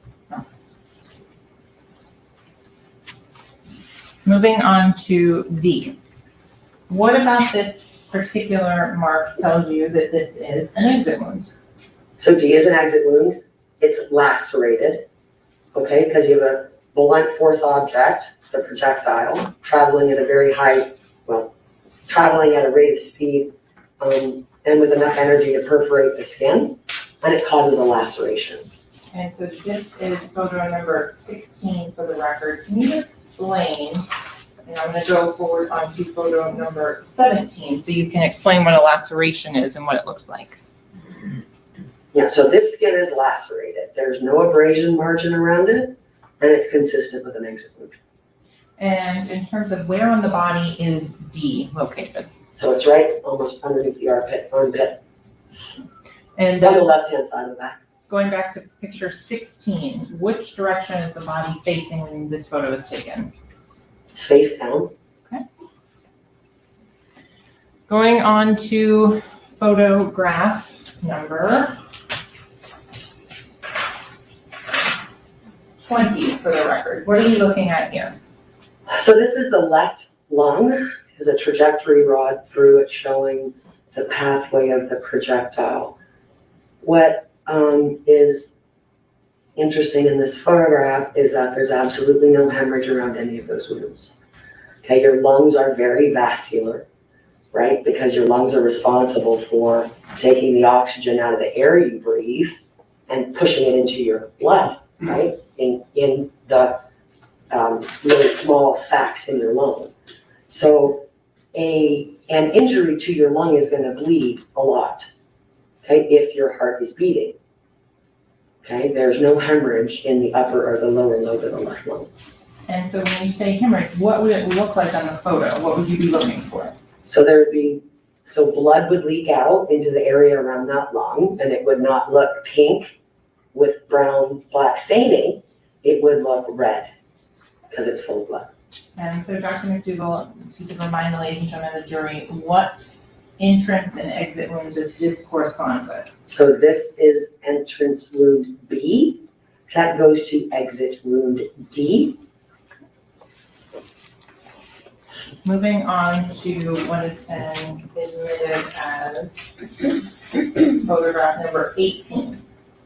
Moving on to D. What about this particular mark tells you that this is an exit wound? So D is an exit wound. It's lacerated, okay, because you have a blunt force object, the projectile, traveling at a very high, traveling at a rate of speed and with enough energy to perforate the skin, and it causes a laceration. And so this is photo number 16 for the record. Can you explain, and I'm going to go forward on to photo number 17 so you can explain what a laceration is and what it looks like. Yeah, so this skin is lacerated. There's no abrasion margin around it, and it's consistent with an exit wound. And in terms of where on the body is D located? So it's right almost underneath the armpit. And on the left-hand side of the back. Going back to picture 16, which direction is the body facing when this photo is taken? Face down. Okay. Going on to photograph number 20 for the record. What are we looking at here? So this is the left lung. There's a trajectory rod through it showing the pathway of the projectile. What is interesting in this photograph is that there's absolutely no hemorrhage around any of those wounds. Okay, your lungs are very vascular, right? Because your lungs are responsible for taking the oxygen out of the air you breathe and pushing it into your blood, right? In the really small sacs in your lung. So an injury to your lung is going to bleed a lot, okay, if your heart is beating. Okay, there's no hemorrhage in the upper or the lower lobe of the left lung. And so when you say hemorrhage, what would it look like on the photo? What would you be looking for? So blood would leak out into the area around that lung, and it would not look pink with brown, black staining. It would look red because it's full of blood. And so Dr. McDougall, if you could remind the ladies and gentlemen of the jury, what entrance and exit wound does this correspond with? So this is entrance wound B. That goes to exit wound D. Moving on to what has been admitted as photograph number 18.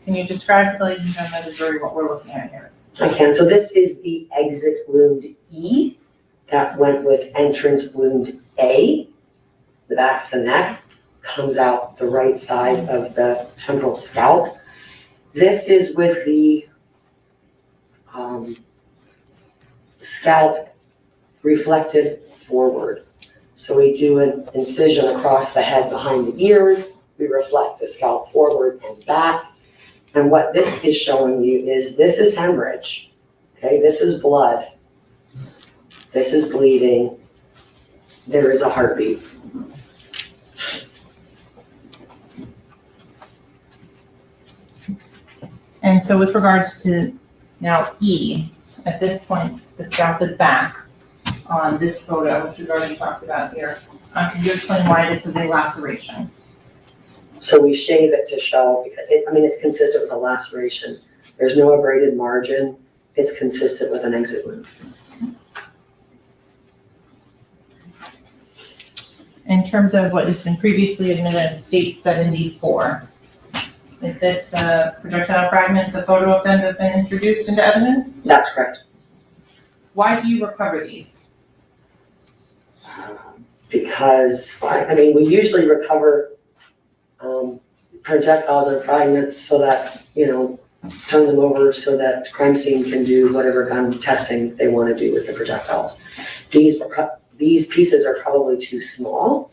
Can you describe to the ladies and gentlemen of the jury what we're looking at here? I can. So this is the exit wound E. That went with entrance wound A. The back of the neck comes out the right side of the temporal scalp. This is with the scalp reflected forward. So we do an incision across the head behind the ears. We reflect the scalp forward and back. And what this is showing you is this is hemorrhage. Okay, this is blood. This is bleeding. There is a heartbeat. And so with regards to now E, at this point, the scalp is back on this photo, which we've already talked about here. Can you explain why this is a laceration? So we shave it to show, because it's consistent with a laceration. There's no abraded margin. It's consistent with an exit wound. In terms of what has been previously admitted as State 74, is this the projectile fragments, a photo of them that have been introduced into evidence? That's correct. Why do you recover these? Because, we usually recover projectiles and fragments so that, turn them over so that crime scene can do whatever gun testing they want to do with the projectiles. These pieces are probably too small,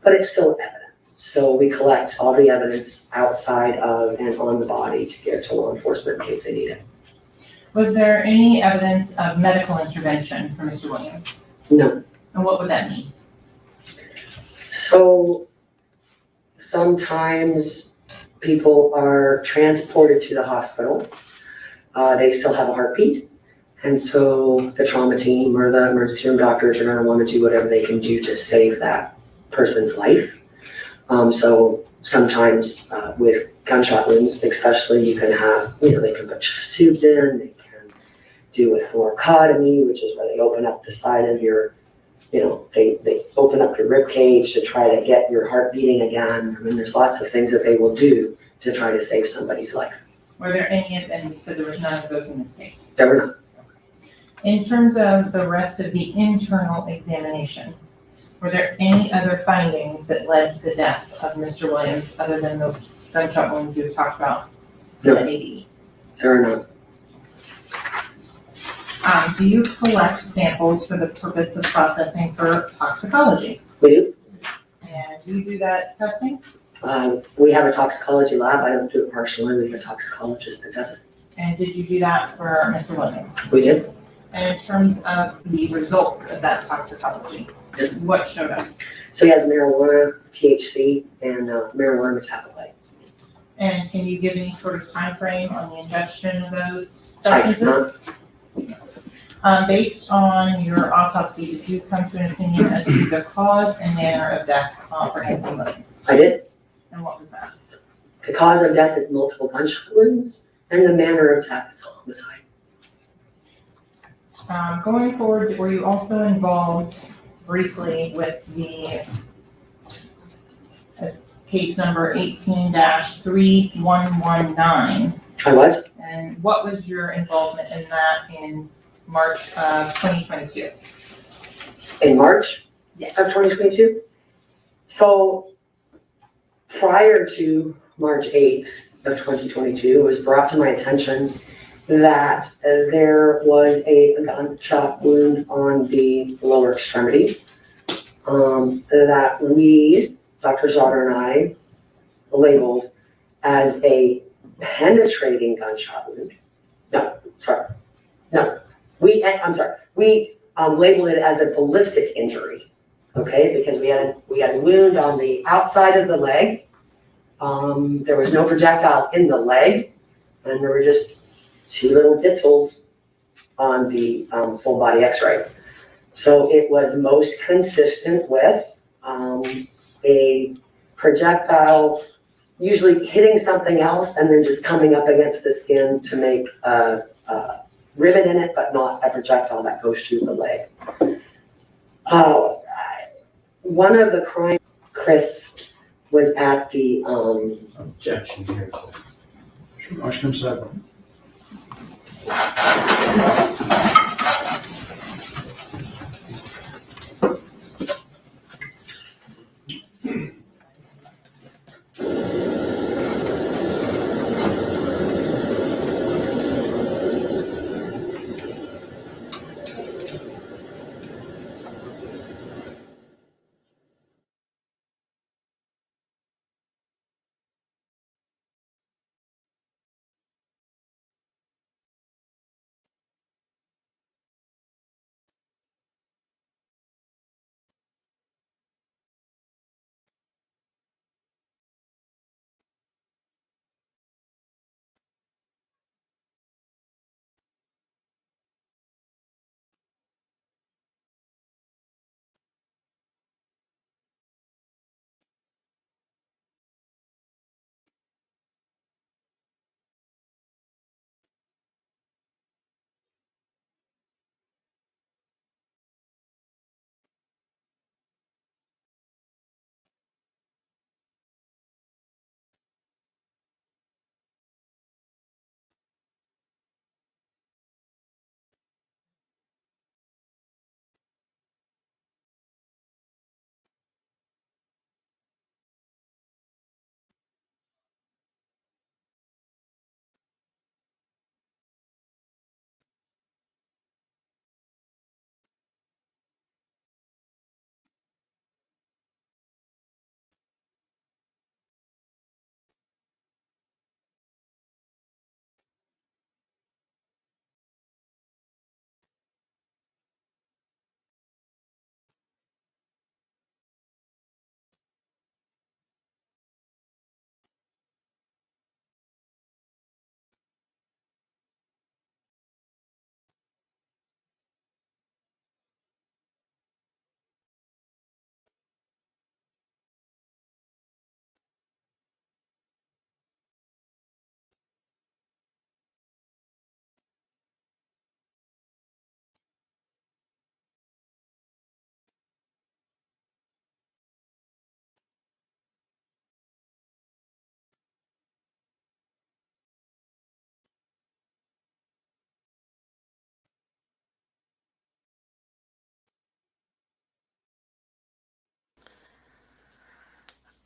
but it's still evidence. So we collect all the evidence outside of and on the body to give to law enforcement in case they need it. Was there any evidence of medical intervention for Mr. Williams? No. And what would that mean? So sometimes people are transported to the hospital. They still have a heartbeat. And so the trauma team or the emergency room doctors are going to want to do whatever they can do to save that person's life. So sometimes with gunshot wounds, especially, you can have, they can put chest tubes in, they can do a thoracotomy, which is where they open up the side of your, they open up your rib cage to try to get your heart beating again. There's lots of things that they will do to try to save somebody's life. Were there any of them? You said there was none of those in this case. There were not. In terms of the rest of the internal examination, were there any other findings that led to the death of Mr. Williams other than the gunshot wounds you talked about? No. At ADE? There are not. Do you collect samples for the purpose of processing for toxicology? We do. And do you do that testing? We have a toxicology lab. I don't do it personally. We have a toxicologist that does it. And did you do that for Mr. Williams? We did. And in terms of the results of that toxicology, what showed up? So he has marijuana, THC, and marijuana metabolite. And can you give any sort of time frame on the ingestion of those I substances? Based on your autopsy, did you come to an opinion as to the cause and manner of death for Anthony Williams? I did. And what was that? The cause of death is multiple gunshot wounds, and the manner of death is homicide. Going forward, were you also involved briefly with the case number 18-3119? I was. And what was your involvement in that in March of 2022? In March of 2022? So prior to March 8th of 2022, it was brought to my attention that there was a gunshot wound on the lower extremity that we, Dr. Zotter and I, labeled as a penetrating gunshot wound. We labeled it as a ballistic injury, okay? Because we had a wound on the outside of the leg. There was no projectile in the leg, and there were just two little ditzels on the full body x-ray. So it was most consistent with a projectile usually hitting something else and then just coming up against the skin to make a rivet in it, but not a projectile that goes through the leg. One of the crimes, Chris was at the Objection here. Ask him second.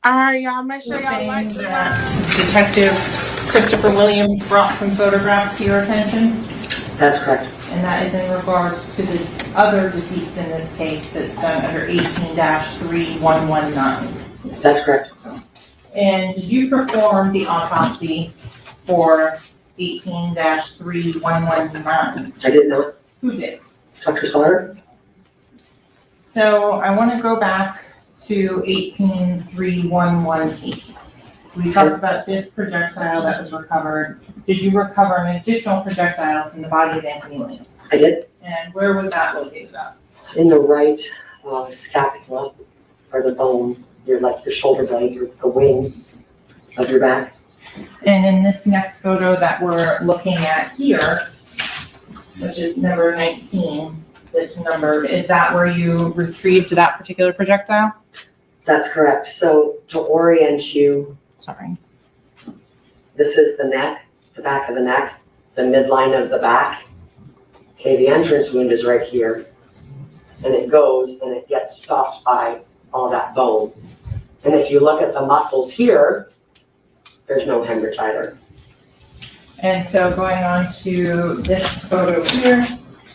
All right, y'all. Make sure You're y'all like saying the that Detective Christopher Williams brought some photographs to your attention, That's correct. and that is in regards to the other deceased in this case that's under 18-3119. That's correct. And did you perform the autopsy for 18-3119? I did not. Who did? Dr. Slaughter? So I want to go back to 18-3118. We talked about this projectile that was recovered. Did you recover an additional projectile from the body of Anthony Williams? I did. And where was that located at? In the right scapula, or the bone, your shoulder blade, the wing of your back. And in this next photo that we're looking at here, which is number 19, that's numbered, is that where you retrieved that particular projectile? That's correct. So to orient you, sorry, this is the neck, the back of the neck, the midline of the back. Okay, the entrance wound is right here. And it goes and it gets stopped by all that bone. And if you look at the muscles here, there's no hemorrhage either. And so going on to this photo here,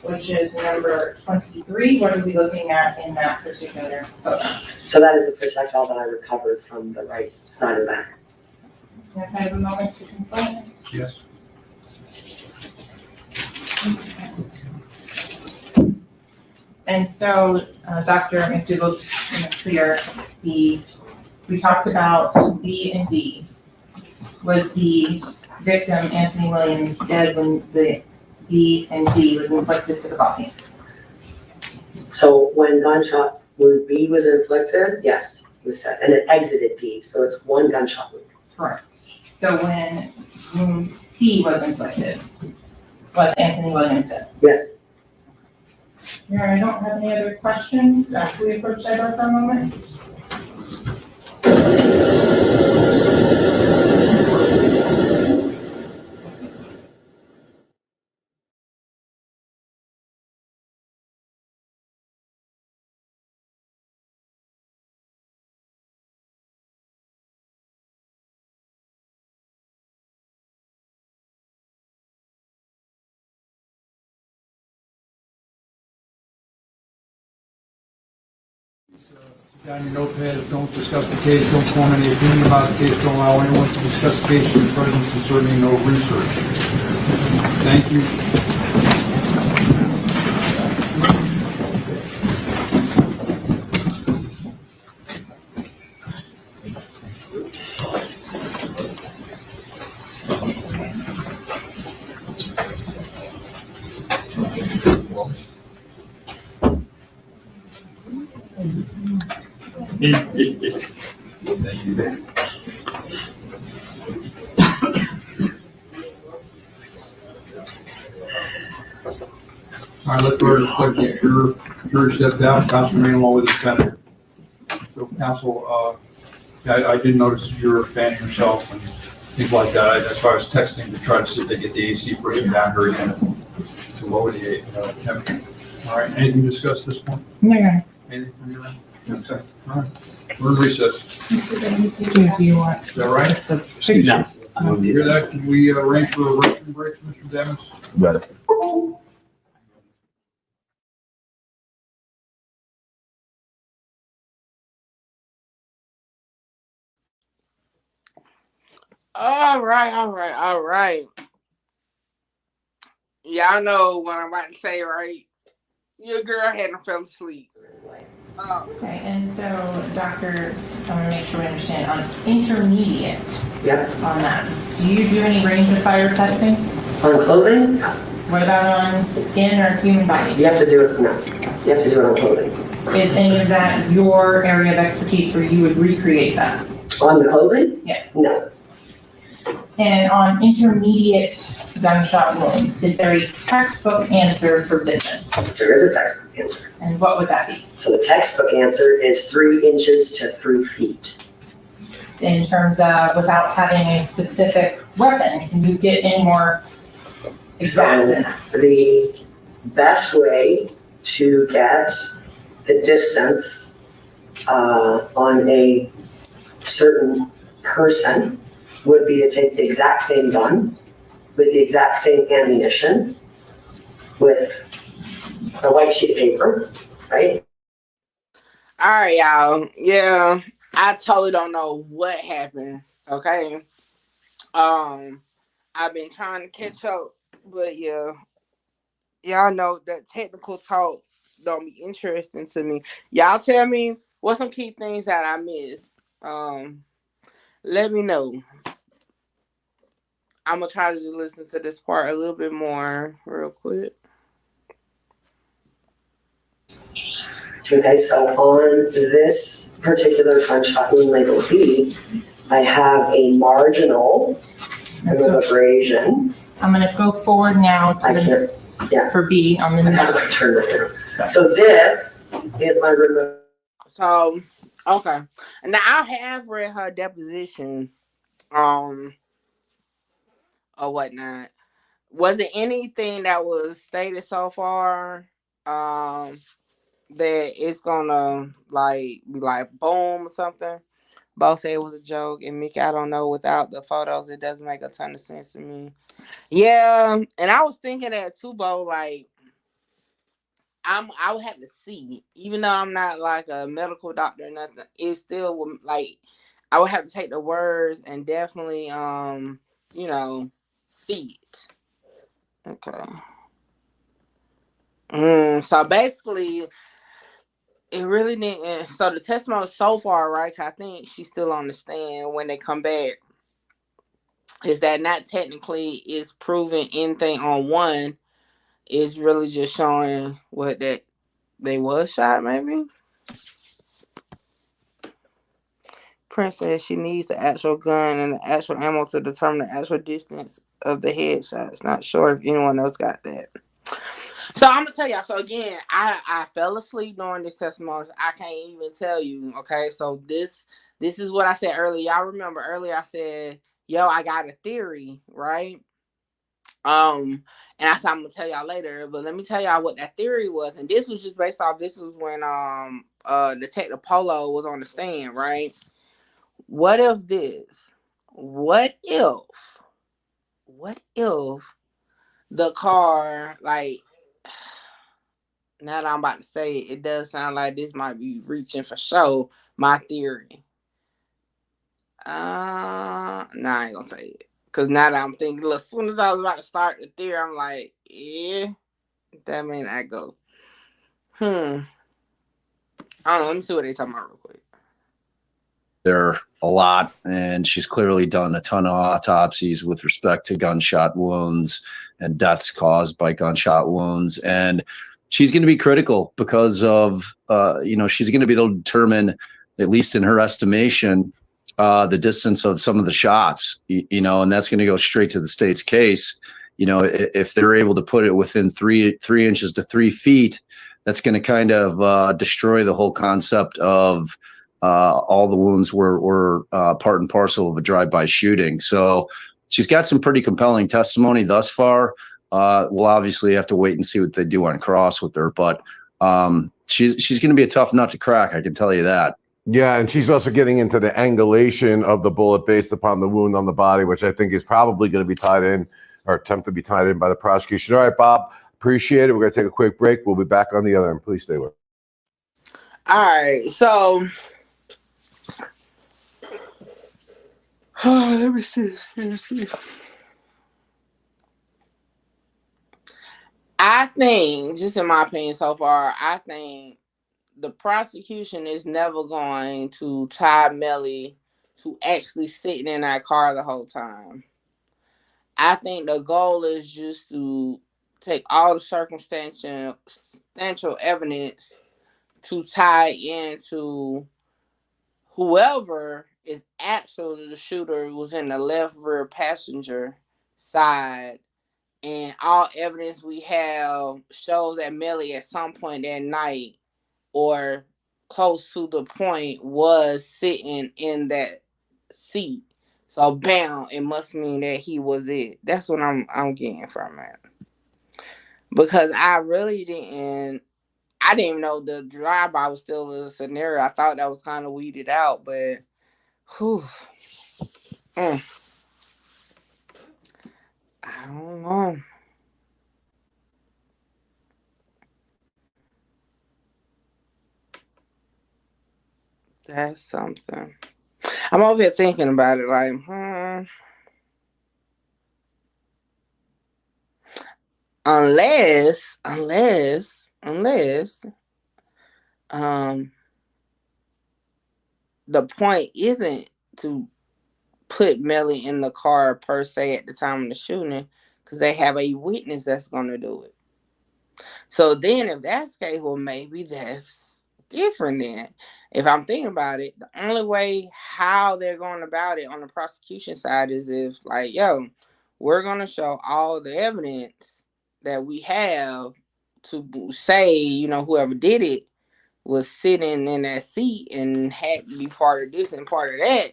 which is number 23, what are we looking at in that particular photo? So that is a projectile that I recovered from the right side of the back. Can I have a moment to consult? Yes. And so, Dr. McDougall, to make clear, we talked about B and D. Was the victim, Anthony Williams, dead when the B and D was inflicted to the body? So when gunshot wound B was inflicted, yes, he was dead. And it exited D, so it's one gunshot wound. Correct. So when wound C was inflicted, was Anthony Williams dead? Yes. Mayor, I don't have any other questions. After we approach that door for a moment. Down your notepad, don't discuss the case, don't form any opinion about the case, don't allow anyone to discuss the case in the presence and certainly no research. Thank you. All right, let the record reflect that your stepped down, Council remain along with the Senator. So Council, I did notice you're a fan yourself and things like that. That's why I was texting to try to see if they get the AC person down here again to lower the temperature. All right, anything to discuss at this point? No. Anything from your end? Okay, all right. We're in recess. Do you want? Is that right? No. You hear that? Can we arrange for a restroom break, Mr. Demis? Got it. All right. Y'all know what I'm about to say, right? Your girl hadn't fell asleep. Okay, and so, Doctor, I want to make sure we understand, on intermediate, on that, do you do any range of fire testing? On clothing? What about on skin or human body? You have to do it, no. You have to do it on clothing. Is any of that your area of expertise where you would recreate that? On the clothing? Yes. No. And on intermediate gunshot wounds, is there a textbook answer for distance? There is a textbook answer. And what would that be? So the textbook answer is 3 inches to 3 feet. In terms of without having a specific weapon, can you get any more exact than that? The best way to get the distance on a certain person would be to take the exact same gun with the exact same ammunition with a white sheet of paper, right? All right, y'all. Yeah, I totally don't know what happened. Okay. I've been trying to catch up, but yeah, y'all know that technical talk don't be interesting to me. Y'all tell me what's some key things that I missed. Let me know. I'm gonna try to just listen to this part a little bit more real quick. Okay, so on this particular gunshot wound label B, I have a marginal and an abrasion. I'm going to go forward now to for B on the next. So this is my remote. So okay, now I have read her deposition, or whatnot. Was it anything that was stated so far, that it's gonna like be like boom or something? Both say it was a joke, and Mickey, I don't know. Without the photos, it doesn't make a ton of sense to me. Yeah, and I was thinking that too, Bo. Like, I would have to see, even though I'm not like a medical doctor or nothing. It still would like I would have to take the words and definitely see it. Okay. So basically, it really didn't. So the testimony so far, right? 'Cause I think she's still on the stand when they come back. Is that not technically is proving anything on one? Is really just showing what that they was shot, maybe. Prince says she needs the actual gun and the actual ammo to determine the actual distance of the headshots. Not sure if anyone else got that. So I'm gonna tell y'all. So again, I fell asleep during this testimony. I can't even tell you. Okay, so this is what I said earlier. Y'all remember earlier I said, "Yo, I got a theory, right?" And I said I'm gonna tell y'all later, but let me tell y'all what that theory was. And this was just based off. This was when Detective Polo was on the stand, right? What if this? What if? What if the car like? Now that I'm about to say it, it does sound like this might be reaching for show. My theory. Nah, I ain't gonna say it. Cause now that I'm thinking, look, as soon as I was about to start the theory, I'm like, yeah, that may not go. I don't know. Let me see what they talking about real quick. There a lot, and she's clearly done a ton of autopsies with respect to gunshot wounds and deaths caused by gunshot wounds. And she's going to be critical because of, she's going to be able to determine, at least in her estimation, the distance of some of the shots, and that's going to go straight to the state's case. If they're able to put it within 3 inches to 3 feet, that's going to kind of destroy the whole concept of all the wounds were part and parcel of a drive-by shooting. So she's got some pretty compelling testimony thus far. We'll obviously have to wait and see what they do on cross with her, but she's going to be a tough nut to crack. I can tell you that. Yeah, and she's also getting into the angulation of the bullet based upon the wound on the body, which I think is probably going to be tied in or attempt to be tied in by the prosecution. All right, Bob, appreciate it. We're going to take a quick break. We'll be back on the other end. Please stay with us. All right, so let me see. I think, just in my opinion so far, I think the prosecution is never going to tie Melly to actually sitting in that car the whole time. I think the goal is just to take all the circumstantial evidence to tie into whoever is actually the shooter was in the left rear passenger side. And all evidence we have shows that Melly at some point that night or close to the point was sitting in that seat. So bam, it must mean that he was it. That's what I'm getting from it. Because I didn't even know the drive-by was still a scenario. I thought that was kind of weeded out, but Whew. I don't know. That's something. I'm over here thinking about it like, unless um the point isn't to put Melly in the car per se at the time of the shooting, because they have a witness that's gonna do it. So then if that's the case, well, maybe that's different then. If I'm thinking about it, the only way how they're going about it on the prosecution side is if, like, yo, we're gonna show all the evidence that we have to say, whoever did it was sitting in that seat and had to be part of this and part of that.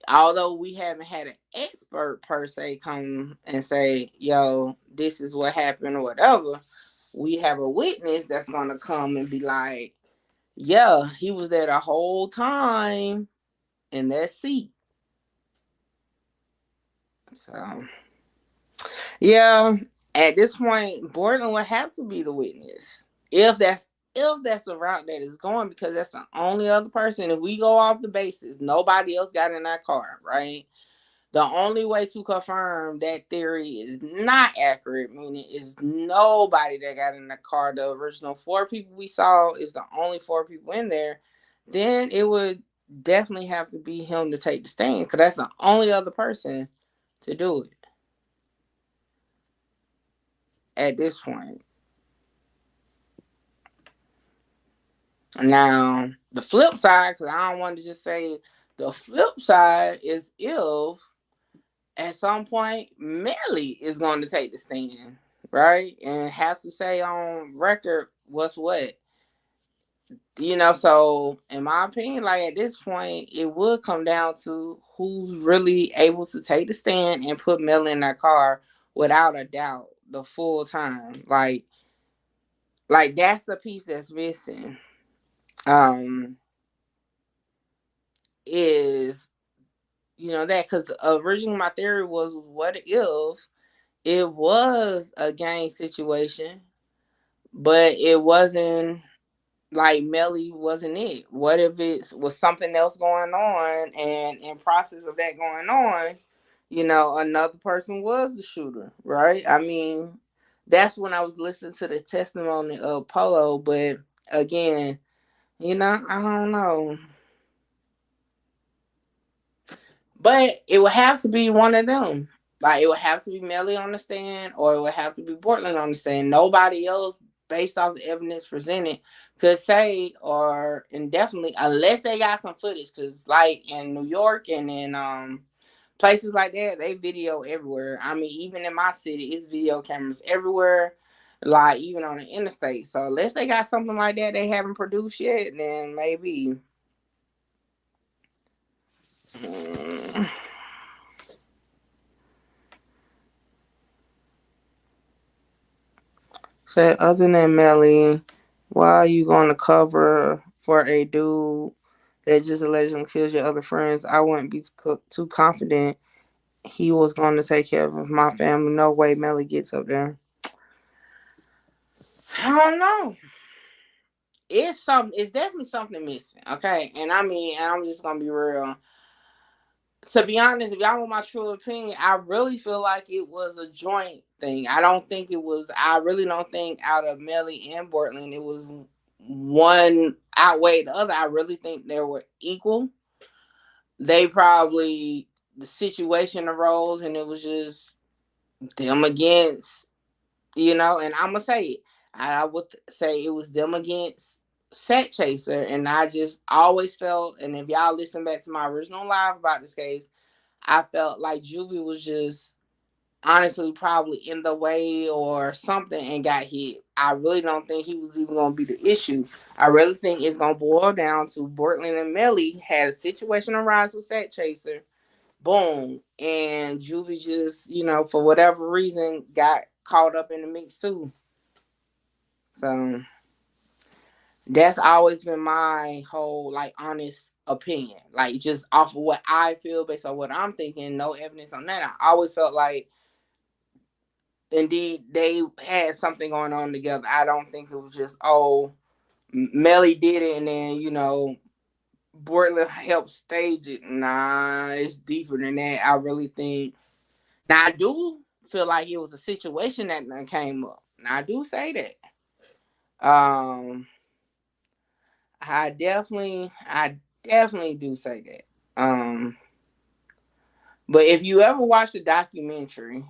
Although we haven't had an expert per se come and say, yo, this is what happened or whatever, we have a witness that's going to come and be like, yeah, he was there the whole time in that seat. So, yeah, at this point, Borland would have to be the witness. If that's the route that is going, because that's the only other person. If we go off the basis, nobody else got in that car, right? The only way to confirm that theory is not accurate, meaning is nobody that got in the car, the original 4 people we saw is the only 4 people in there, then it would definitely have to be him to take the stand, because that's the only other person to do it at this point. Now, the flip side, because I don't want to just say the flip side, is if at some point Melly is going to take the stand, right? And has to say on record what's what. So in my opinion, like at this point, it would come down to who's really able to take the stand and put Melly in that car without a doubt the full time. Like that's the piece that's missing. Is that, because originally my theory was, what if it was a gang situation, but it wasn't, like, Melly wasn't it? What if it was something else going on, and in process of that going on, another person was the shooter, right? I mean, that's when I was listening to the testimony of Polo, but again, I don't know. But it would have to be one of them. Like, it would have to be Melly on the stand, or it would have to be Portland on the stand. Nobody else, based off the evidence presented, could say or indefinitely, unless they got some footage. Because, like, in New York and in places like that, they video everywhere. I mean, even in my city, it's video cameras everywhere, like, even on the interstate. So, unless they got something like that they haven't produced yet, then maybe. Said, other than Melly, why are you going to cover for a dude that just allegedly kills your other friends? I wouldn't be too confident he was going to take care of my family. No way Melly gets up there. I don't know. It's definitely something missing. Okay. And I mean, I'm just going to be real. To be honest, if y'all want my true opinion, I really feel like it was a joint thing. I really don't think out of Melly and Portland, it was one outweighed the other. I really think they were equal. The situation arose and it was just them against, and I'm going to say it. I would say it was them against Set Chaser. And I just always felt, and if y'all listen back to my original live about this case, I felt like Juvie was just honestly probably in the way or something and got hit. I really don't think he was even going to be the issue. I really think it's going to boil down to Portland and Melly had a situation arise with Set Chaser. Boom. And Juvie just, for whatever reason, got caught up in the mix too. So, That's always been my whole like honest opinion. Like just off of what I feel based on what I'm thinking, no evidence on that. I always felt like indeed they had something going on together. I don't think it was just, oh, Melly did it and then, you know, Bortland helped stage it. Nah, it's deeper than that. I really think. Now I do feel like it was a situation that came up. Now I do say that. I definitely do say that. But if you ever watch the documentary,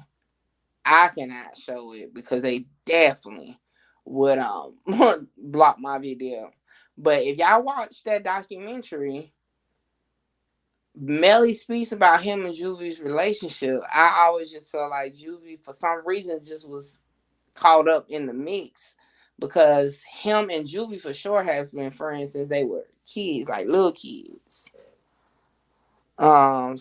I cannot show it because they definitely would block my video. But if y'all watch that documentary, Melly speaks about him and Juvie's relationship. I always just felt like Juvie, for some reason, just was caught up in the mix because him and Juvie for sure has been friends since they were kids, like little kids. So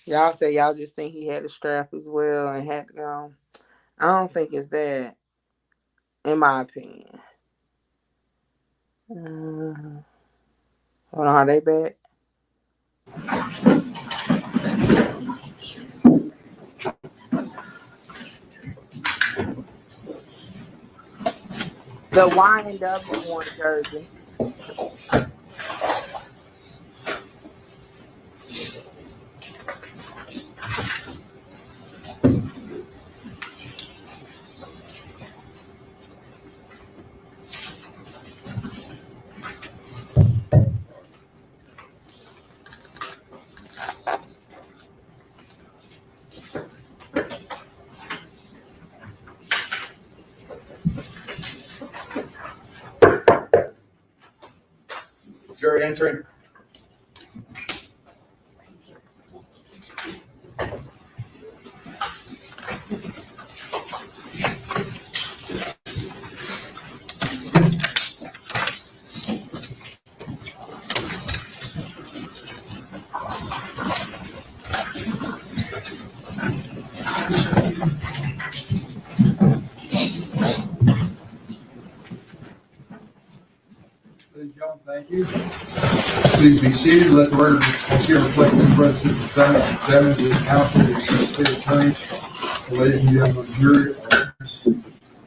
y'all say y'all just think he had a strap as well and had to go. I don't think it's that, in my opinion. Hold on, are they back? The YNW won jersey. Jury entering. Ladies and gentlemen, thank you. Please be seated. Let the record here reflect the presence of defendants, examiners, and counsel, the state attorneys. Ladies and gentlemen, the jury,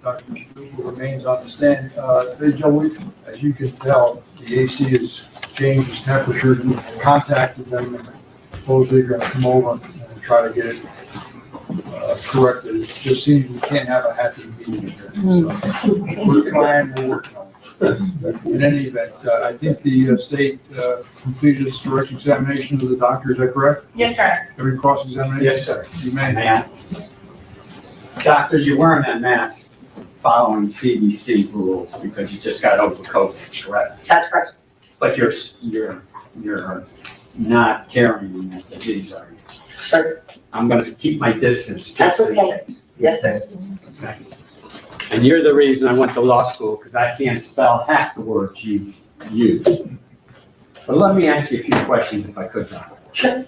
Dr. Who remains on the stand. Ladies and gentlemen, as you can tell, the AC has changed its temperature. We contacted them and suppose they're going to come over and try to get it corrected. It just seems we can't have a happy meeting here. So we're trying, we're working on it. In any event, I think the state completed its direct examination of the doctor. Is that correct? Yes, sir. Every cross-examination? Yes, sir. You may. May. Doctor, you weren't at mass following CDC rules because you just got over COVID, correct? That's correct. But you're not carrying that disease, are you? Sir. I'm going to keep my distance. That's okay. Yes, sir. Okay. And you're the reason I went to law school because I can't spell half the words you use. But let me ask you a few questions if I could, Doctor. Sure.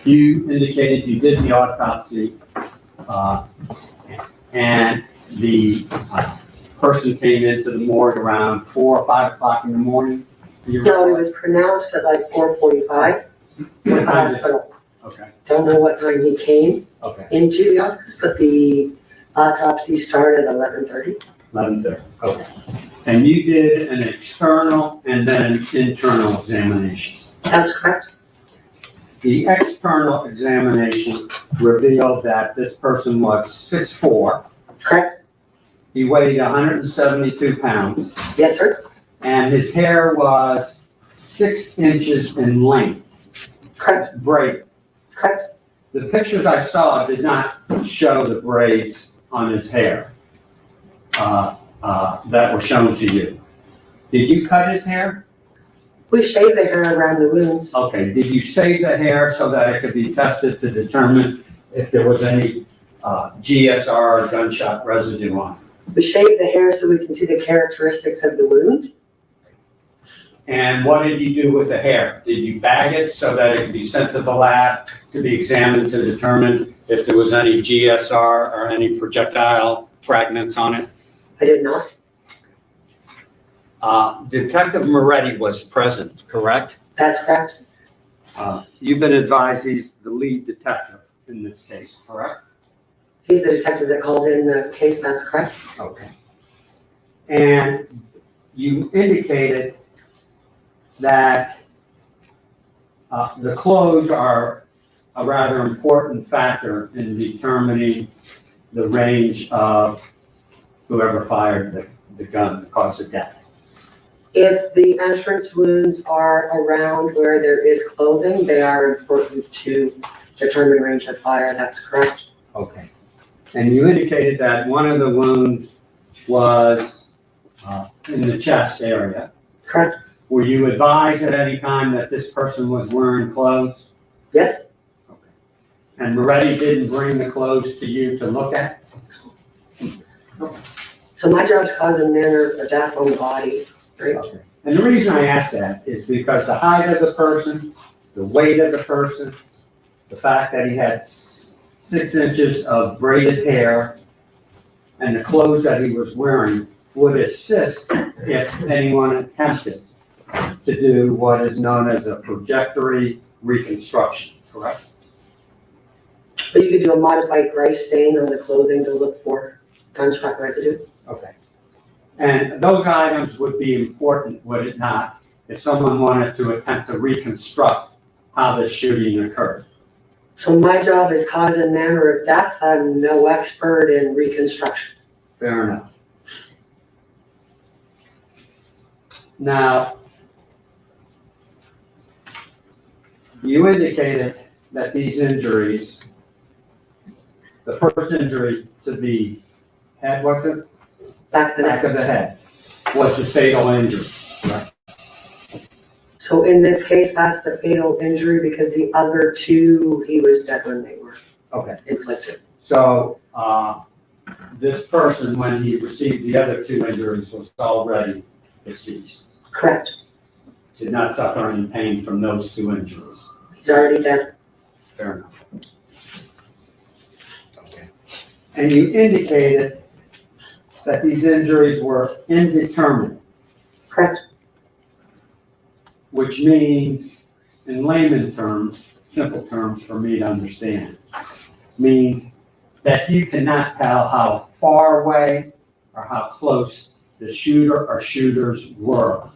You indicated you did the autopsy and the person came into the morgue around 4 or 5 o'clock in the morning? No, it was pronounced at like 4:45 at the hospital. Okay. Don't know what time he came into the office, but the autopsy started at 11:30. 11:30, okay. And you did an external and then an internal examination? That's correct. The external examination revealed that this person was 6'4". Correct. He weighed 172 pounds. Yes, sir. And his hair was 6 inches in length. Correct. Braided. Correct. The pictures I saw did not show the braids on his hair that were shown to you. Did you cut his hair? We shaved the hair around the wounds. Okay. Did you save the hair so that it could be tested to determine if there was any GSR or gunshot residue on it? We shaved the hair so we can see the characteristics of the wound. And what did you do with the hair? Did you bag it so that it could be sent to the lab to be examined to determine if there was any GSR or any projectile fragments on it? I did not. Detective Moretti was present, correct? That's correct. You've been advised he's the lead detective in this case, correct? He's the detective that called in the case, that's correct. Okay. And you indicated that the clothes are a rather important factor in determining the range of whoever fired the gun that caused the death. If the entrance wounds are around where there is clothing, they are important to determine range of fire, that's correct. Okay. And you indicated that one of the wounds was in the chest area. Correct. Were you advised at any time that this person was wearing clothes? Yes. Okay. And Moretti didn't bring the clothes to you to look at? So my job is causing manner of death on the body, right? Okay. And the reason I ask that is because the height of the person, the weight of the person, the fact that he had 6 inches of braided hair, and the clothes that he was wearing would assist if anyone attempted to do what is known as a trajectory reconstruction, correct? But you could do a modified gray stain on the clothing to look for gunshot residue. Okay. And those items would be important, would it not, if someone wanted to attempt to reconstruct how this shooting occurred? So my job is cause and manner of death. I'm no expert in reconstruction. Fair enough. Now, you indicated that these injuries, the first injury to the head, what's it? Back of the head, was the fatal injury, right? So in this case, that's the fatal injury because the other two, he was dead when they were inflicted. So this person, when he received the other 2 injuries, was already deceased. Correct. Did not suffer any pain from those 2 injuries. He's already dead. Fair enough. Okay. And you indicated that these injuries were indeterminate. Correct. Which means, in layman terms, simple terms for me to understand, means that you cannot tell how far away or how close the shooter or shooters were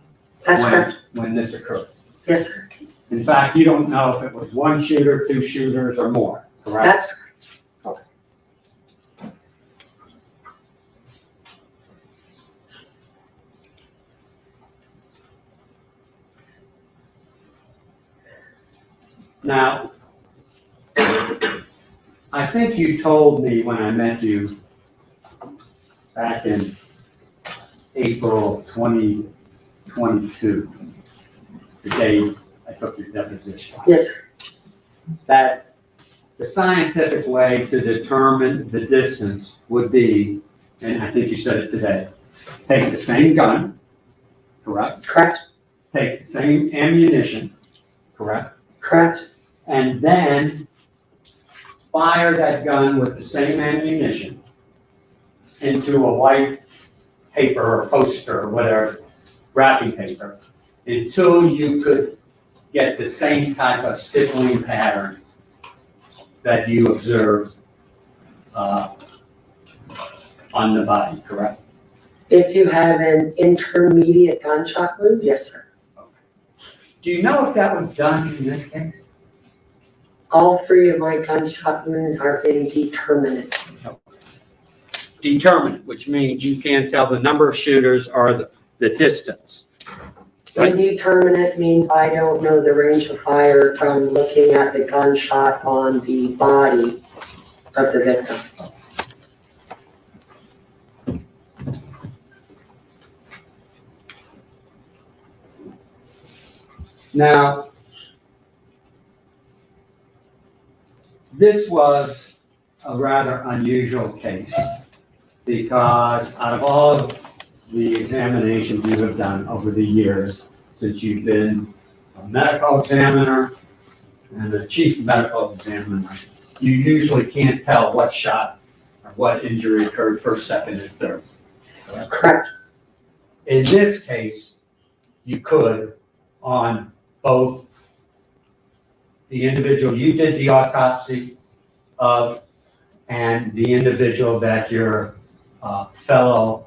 when this occurred. Yes, sir. In fact, you don't know if it was 1 shooter, 2 shooters, or more, correct? That's correct. Okay. Now, I think you told me when I met you back in April of 2022, the day I took your deposition. Yes, sir. That the scientific way to determine the distance would be, and I think you said it today, take the same gun, correct? Correct. Take the same ammunition, correct? Correct. And then fire that gun with the same ammunition into a white paper or poster or whatever, wrapping paper, until you could get the same type of stippling pattern that you observed on the body, correct? If you have an intermediate gunshot wound, yes, sir. Do you know if that was done in this case? All 3 of my gunshot wounds are indeterminate. Determinate, which means you can't tell the number of shooters or the distance. Right. Indeterminate means I don't know the range of fire from looking at the gunshot on the body of the victim. Now, this was a rather unusual case because out of all of the examinations you have done over the years, since you've been a medical examiner and the chief medical examiner you usually can't tell what shot or what injury occurred first, second, and third. Correct. In this case, you could on both the individual you did the autopsy of and the individual that your fellow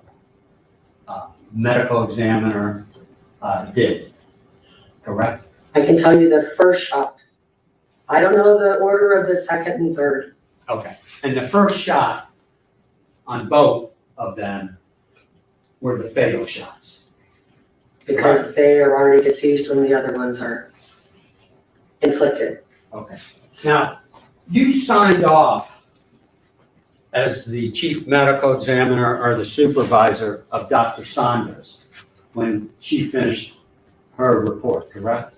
medical examiner did, correct? I can tell you the first shot. I don't know the order of the second and third. Okay. And the first shot on both of them were the fatal shots. Because they are already deceased when the other ones are inflicted. Okay. Now, you signed off as the chief medical examiner or the supervisor of Dr. Saunders when she finished her report, correct?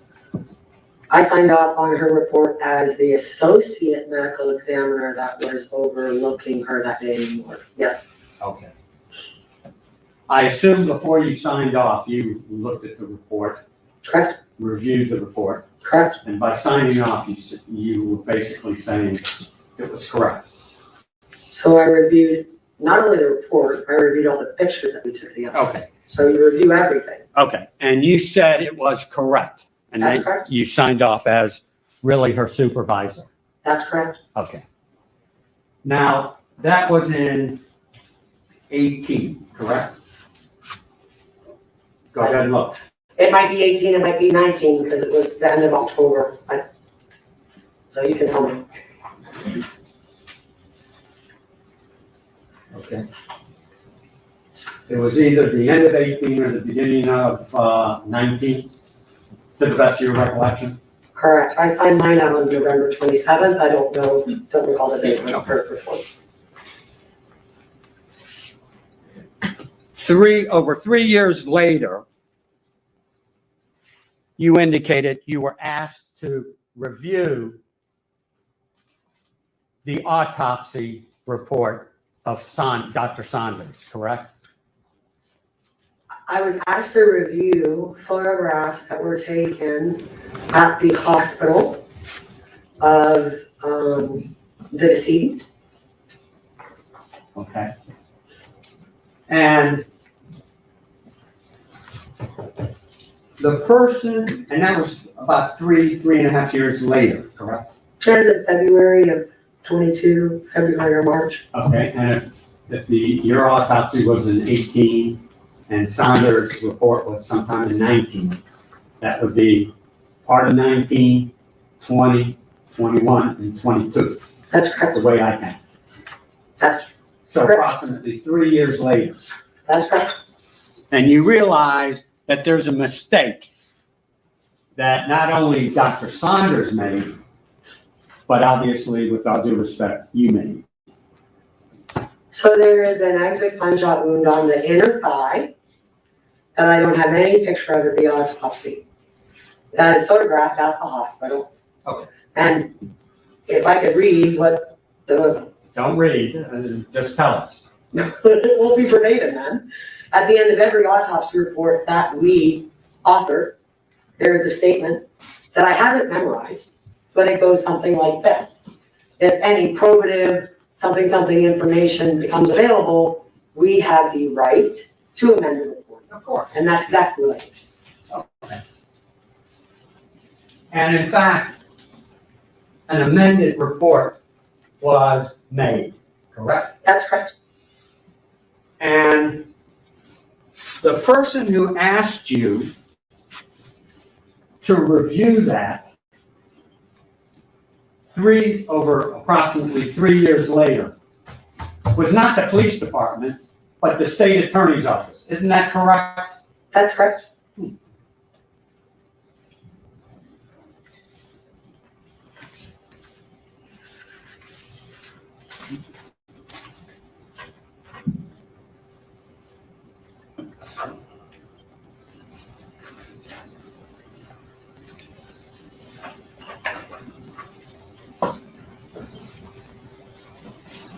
I signed off on her report as the associate medical examiner that was overlooking her that day in the morgue. Yes. Okay. I assume before you signed off, you looked at the report. Correct. Reviewed the report. Correct. And by signing off, you were basically saying it was correct. So I reviewed not only the report, I reviewed all the pictures that we took of the evidence. Okay. So you review everything. Okay. And you said it was correct. And That's then correct. you signed off as really her supervisor. That's correct. Okay. Now, that was in 18, correct? Go ahead and look. It might be 18, it might be 19, because it was the end of October. So you can tell me. Okay. It was either the end of 18 or the beginning of 19, to the best of your recollection? Correct. I signed mine out on November 27th. I don't recall the date of her report. Over 3 years later, you indicated you were asked to review the autopsy report of Dr. Saunders, correct? I was asked to review photographs that were taken at the hospital of the deceased. Okay. And the person, and that was about 3.5 years later, correct? As of February of 22, February or March. Okay, and if your autopsy was in 18 and Saunders' report was sometime in 19, that would be part of 19, 20, 21, and 22. That's correct. The way I count. That's So correct. approximately 3 years later. That's correct. And you realize that there's a mistake that not only Dr. Saunders made, but obviously, with all due respect, you made. So there is an exit gunshot wound on the inner thigh that I don't have any picture of at the autopsy. That is photographed at the hospital. Okay. And if I could read what the... Don't read, just tell us. It will be verbatim then. At the end of every autopsy report that we author, there is a statement that I haven't memorized, but it goes something like this. If any probative something information becomes available, we have the right to amend the report. Of course. And that's exactly what it is. Okay. And in fact, an amended report was made, correct? That's correct. And the person who asked you to review that over approximately 3 years later was not the police department, but the state attorney's office. Isn't that correct? That's correct.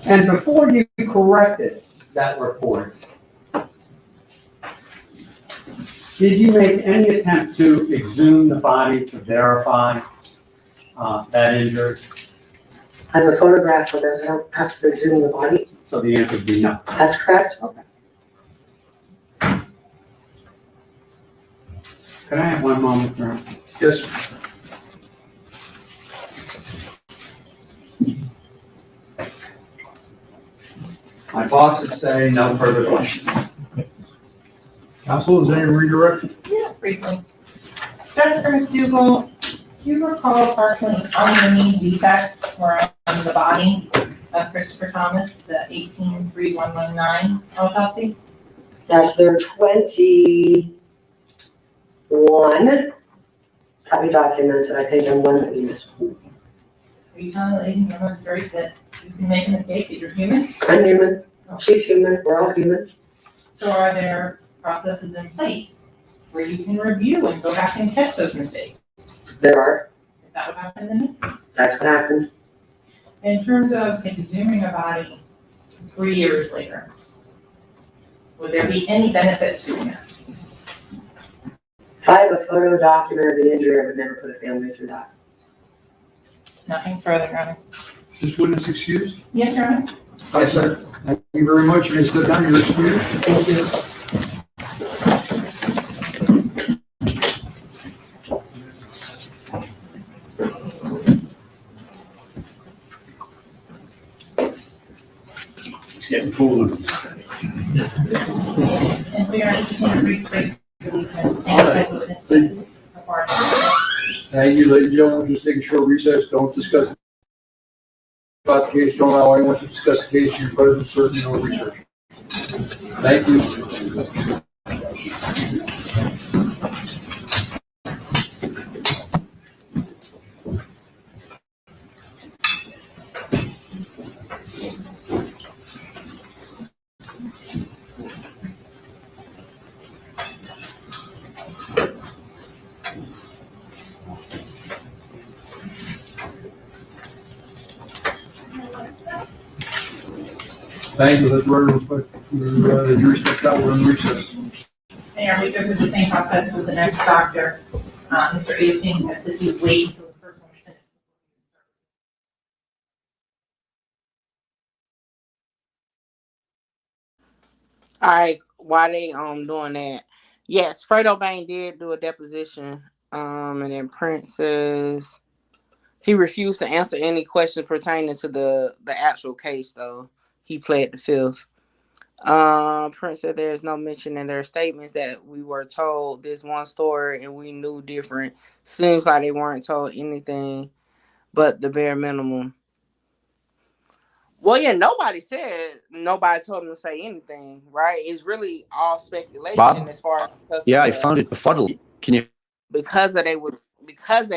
And before you corrected that report, did you make any attempt to exhume the body to verify that injury? I have a photograph of it, I don't have to exhume the body. So the answer would be no. That's correct. Okay. Can I have one moment, Colonel? Yes. My bosses say no further questions. Counsel, is there any redirect? Yes, briefly. Dr. McDougall, do you recall approximately how many defects were on the body of Christopher Thomas, the 183119 autopsy? Yes, there are 21. Probably documented, I think, and one that we missed. Are you telling the ladies and gentlemen juries that you can make a mistake, that you're human? I'm human. She's human. We're all human. So are there processes in place where you can review and go back and catch those mistakes? There are. Is that what happened in this case? That's what happened. In terms of exhuming a body 3 years later, would there be any benefit to that? If I have a photo document of the injury, I would never put a family through that. Nothing further, Your Honor. Is this witness excused? Yes, Your Honor. Yes, sir. Thank you very much. You may step down. You're excused. Thank you. It's getting cooler. And we are just going to briefly so we can sanitize witnesses so far. Thank you, ladies and gentlemen. Just take a short recess. Don't discuss about the case. Don't allow anyone to discuss the case in your presence, certainly no research. Thank you. Thank you. That's where the jury stepped out. We're in recess. Mayor, we go through the same process with the next doctor, Mr. Augustine, that's if you wait until the first one is finished. All right, while they doing that, yes, Fredo Bain did do a deposition. And then Prince says he refused to answer any questions pertaining to the actual case, though. He pled the fifth. Prince said there is no mention in their statements that we were told this one story and we knew different. Seems like they weren't told anything but the bare minimum. Well, yeah, nobody told them to say anything, right? It's really all speculation Bob? as far as Yeah, I found it befuddling. Can you? because they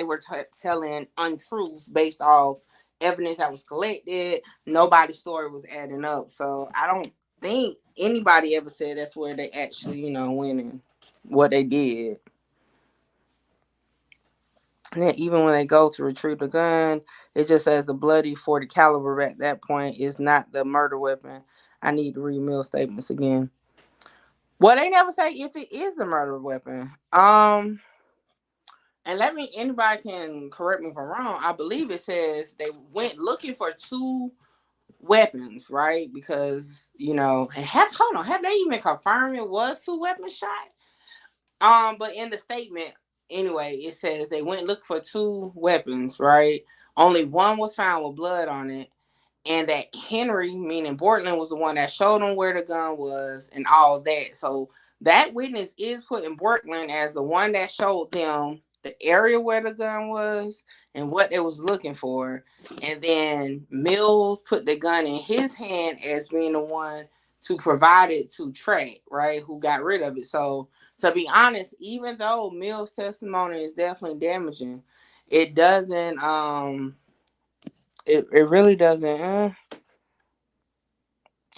were telling untruths based off evidence that was collected. Nobody's story was adding up, so I don't think anybody ever said that's where they actually, went and what they did. And then even when they go to retrieve the gun, it just says the bloody .40 caliber at that point is not the murder weapon. I need to read Mill's statements again. Well, they never say if it is a murder weapon. And anybody can correct me if I'm wrong. I believe it says they went looking for 2 weapons, right? Because, have they even confirmed it was 2 weapons shot? But in the statement, anyway, it says they went looking for 2 weapons, right? Only one was found with blood on it, and that Henry, meaning Bortland, was the one that showed them where the gun was and all that. So that witness is putting Bortland as the one that showed them the area where the gun was and what they was looking for. And then Mills put the gun in his hand as being the one to provide it to Trey, right, who got rid of it. So to be honest, even though Mills' testimony is definitely damaging, it doesn't, it really doesn't, I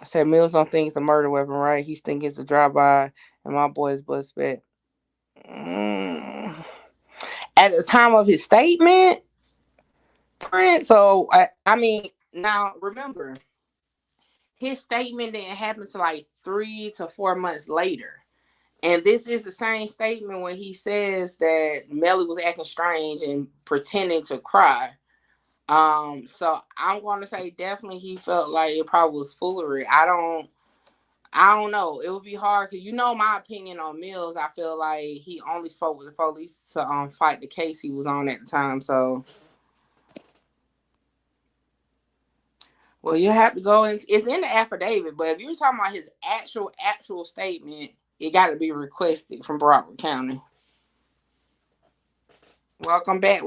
said Mills don't think it's a murder weapon, right? He's thinking it's a drive-by, and my boy's blood spit. At the time of his statement, Prince, so, I mean, now, remember, his statement didn't happen to like 3 to 4 months later. And this is the same statement when he says that Melly was acting strange and pretending to cry. So I'm going to say definitely he felt like it probably was foolery. I don't know. It would be hard because my opinion on Mills. I feel like he only spoke with the police to fight the case he was on at the time. So, well, you have to go and it's in the affidavit. But if you're talking about his actual statement, it got to be requested from Broward County. Welcome back,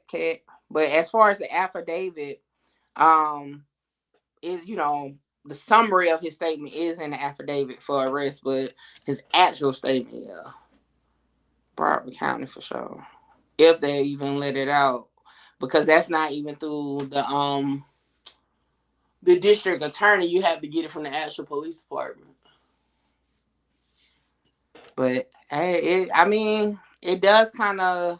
Kat. But as far as the affidavit, is the summary of his statement is in the affidavit for arrest, but his actual statement, yeah, Broward County for sure. If they even let it out, because that's not even through the district attorney. You have to get it from the actual police department. But hey, it does kind of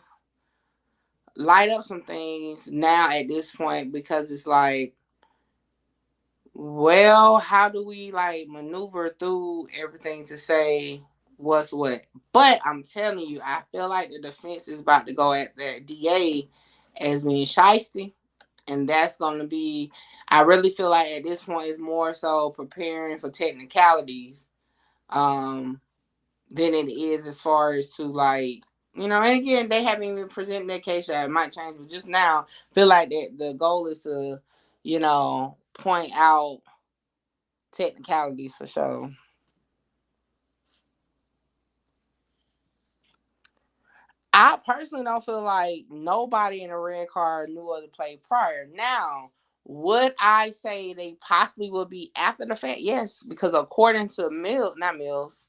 light up some things now at this point because it's like, well, how do we maneuver through everything to say what's what? But I'm telling you, I feel like the defense is about to go at the DA as being shiesty. And that's going to be, I really feel like at this point it's more so preparing for technicalities than it is as far as to and again, they haven't even presented their case yet. It might change, but just now, feel like that the goal is to, point out technicalities for sure. I personally don't feel like nobody in a red car knew of the play prior. Now, would I say they possibly will be after the fact? Yes, because according to not Mills,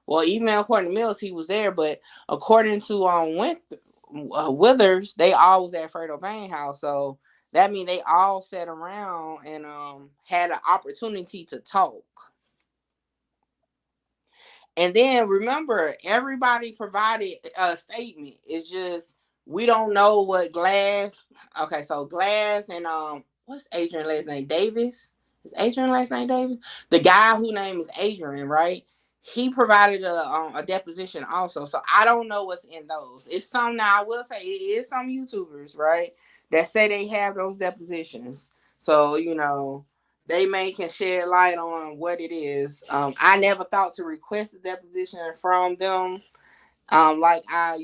well, even according to Mills, he was there, but according to Withers, they all was at Fredo Payne house, so that means they all sat around and had an opportunity to talk. And then remember, everybody provided a statement. It's just we don't know what Glass. Okay, so Glass and what's Adrian last name? Davis. Is Adrian last name Davis? The guy whose name is Adrian, right? He provided a deposition also. So I don't know what's in those. It's some now. I will say it is some YouTubers, right, that say they have those depositions. So they can shed light on what it is. I never thought to request a deposition from them. Like I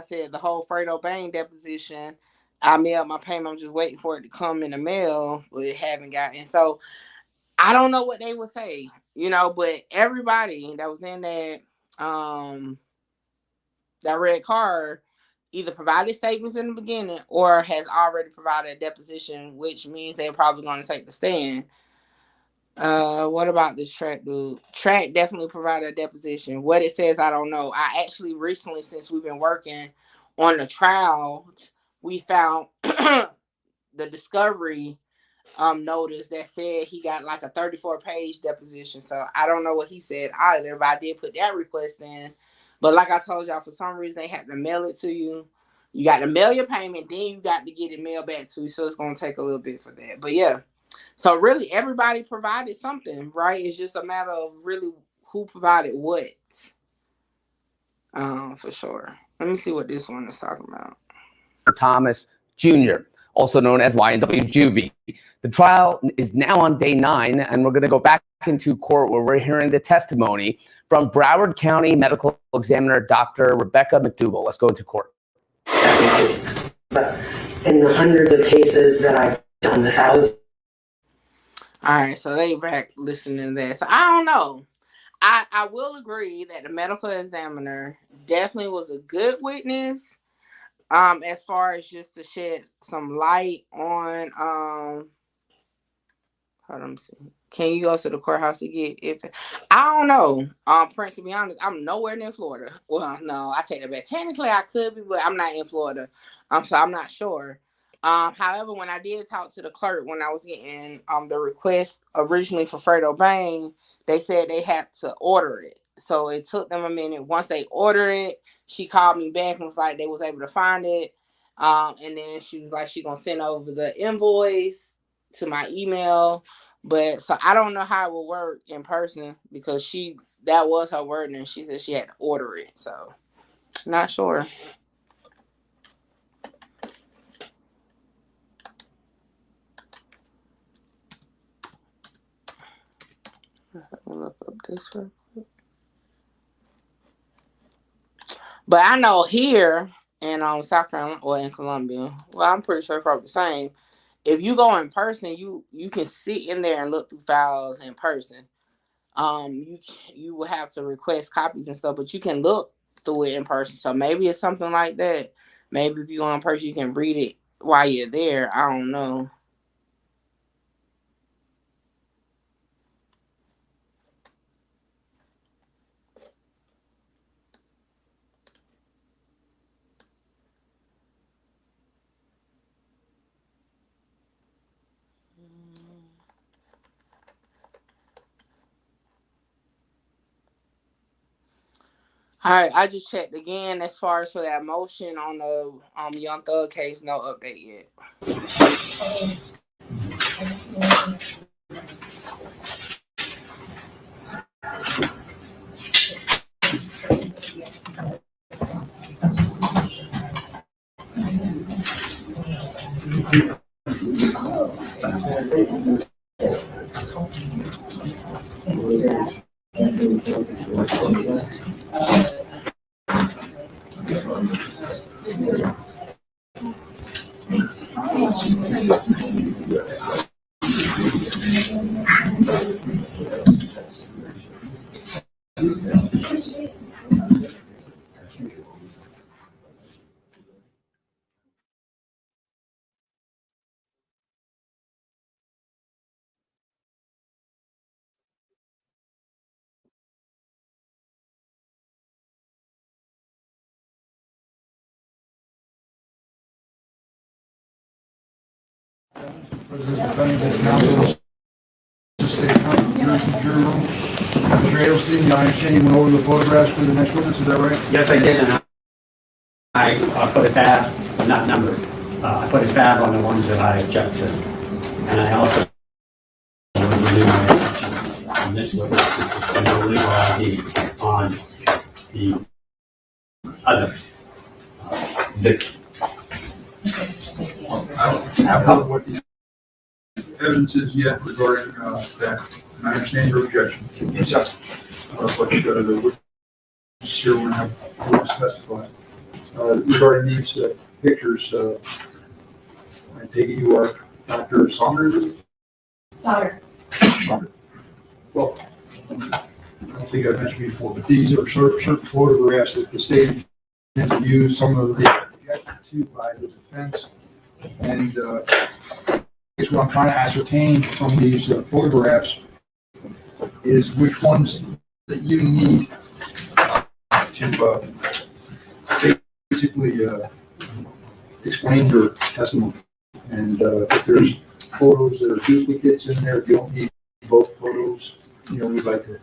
said, the whole Fredo Payne deposition, I mailed my payment. I'm just waiting for it to come in the mail, but it haven't gotten. So I don't know what they would say, but everybody that was in that red car either provided statements in the beginning or has already provided a deposition, which means they're probably going to take the stand. What about this Track dude? Track definitely provided a deposition. What it says, I don't know. I actually recently, since we've been working on the trial, we found the discovery notice that said he got like a 34-page deposition. So I don't know what he said either, but I did put that request in. But like I told y'all, for some reason they had to mail it to you. You got to mail your payment, then you got to get it mailed back to you. So it's gonna take a little bit for that. But yeah. So really everybody provided something, right? It's just a matter of really who provided what. For sure. Let me see what this one is talking about. Thomas Jr., also known as YNW Juvie. The trial is now on day 9, and we're going to go back into court where we're hearing the testimony from Broward County Medical Examiner Dr. Rebecca McDougall. Let's go into court. But in the hundreds of cases that I've done, the thousands. All right, so they back listening to that. So I don't know. I will agree that the medical examiner definitely was a good witness. As far as just to shed some light on hold on, see. Can you go to the courthouse to get it? I don't know. Prince, to be honest, I'm nowhere near Florida. Well, no, I take it back. Technically I could be, but I'm not in Florida. So I'm not sure. However, when I did talk to the clerk when I was getting the request originally for Fredo Payne, they said they had to order it. So it took them a minute. Once they ordered it, she called me back and was like they was able to find it. And then she was like she gonna send over the invoice to my email. But so I don't know how it will work in person because that was her word and she said she had to order it. So not sure. Look up this real quick. But I know here in South Carolina or in Columbia, well, I'm pretty sure it's probably the same. If you go in person, you can sit in there and look through files in person. You will have to request copies and stuff, but you can look through it in person. So maybe it's something like that. Maybe if you go in person, you can read it while you're there. I don't know. All right, I just checked again as far as for that motion on the Young Thug case. No update yet. President Defendant Counsel, State Journal. Mr. Adelstein, I understand you went over the photographs for the next witness, is that right? Yes, I did, and I put a tab, not numbered, I put a tab on the ones that I object to. And I also renew my attention on this witness, since it's been no legal ID on the other victim. I don't know what the evidence is yet regarding that. I understand your objection. Yes, sir. But the witness here will have to specify. Regarding these pictures, I take it you are Dr. Saunders? Solder. Well, I don't think I've mentioned before, but these are certain photographs that the state intends to use. Some of the objected to by the defense. And I guess what I'm trying to ascertain from these photographs is which ones that you need to basically explain your testimony. And if there's photos that are duplicates in there, if you don't need both photos, we'd like to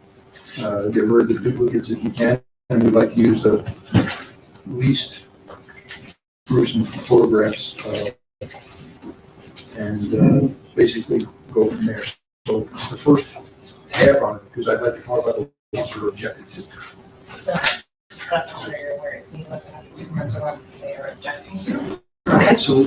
get rid of the duplicates if you can, and we'd like to use the least gruesome photographs and basically go from there. So the first tab on it, because I'd like to talk about the ones that are objected to. So that's where it's they are objecting to. Okay, so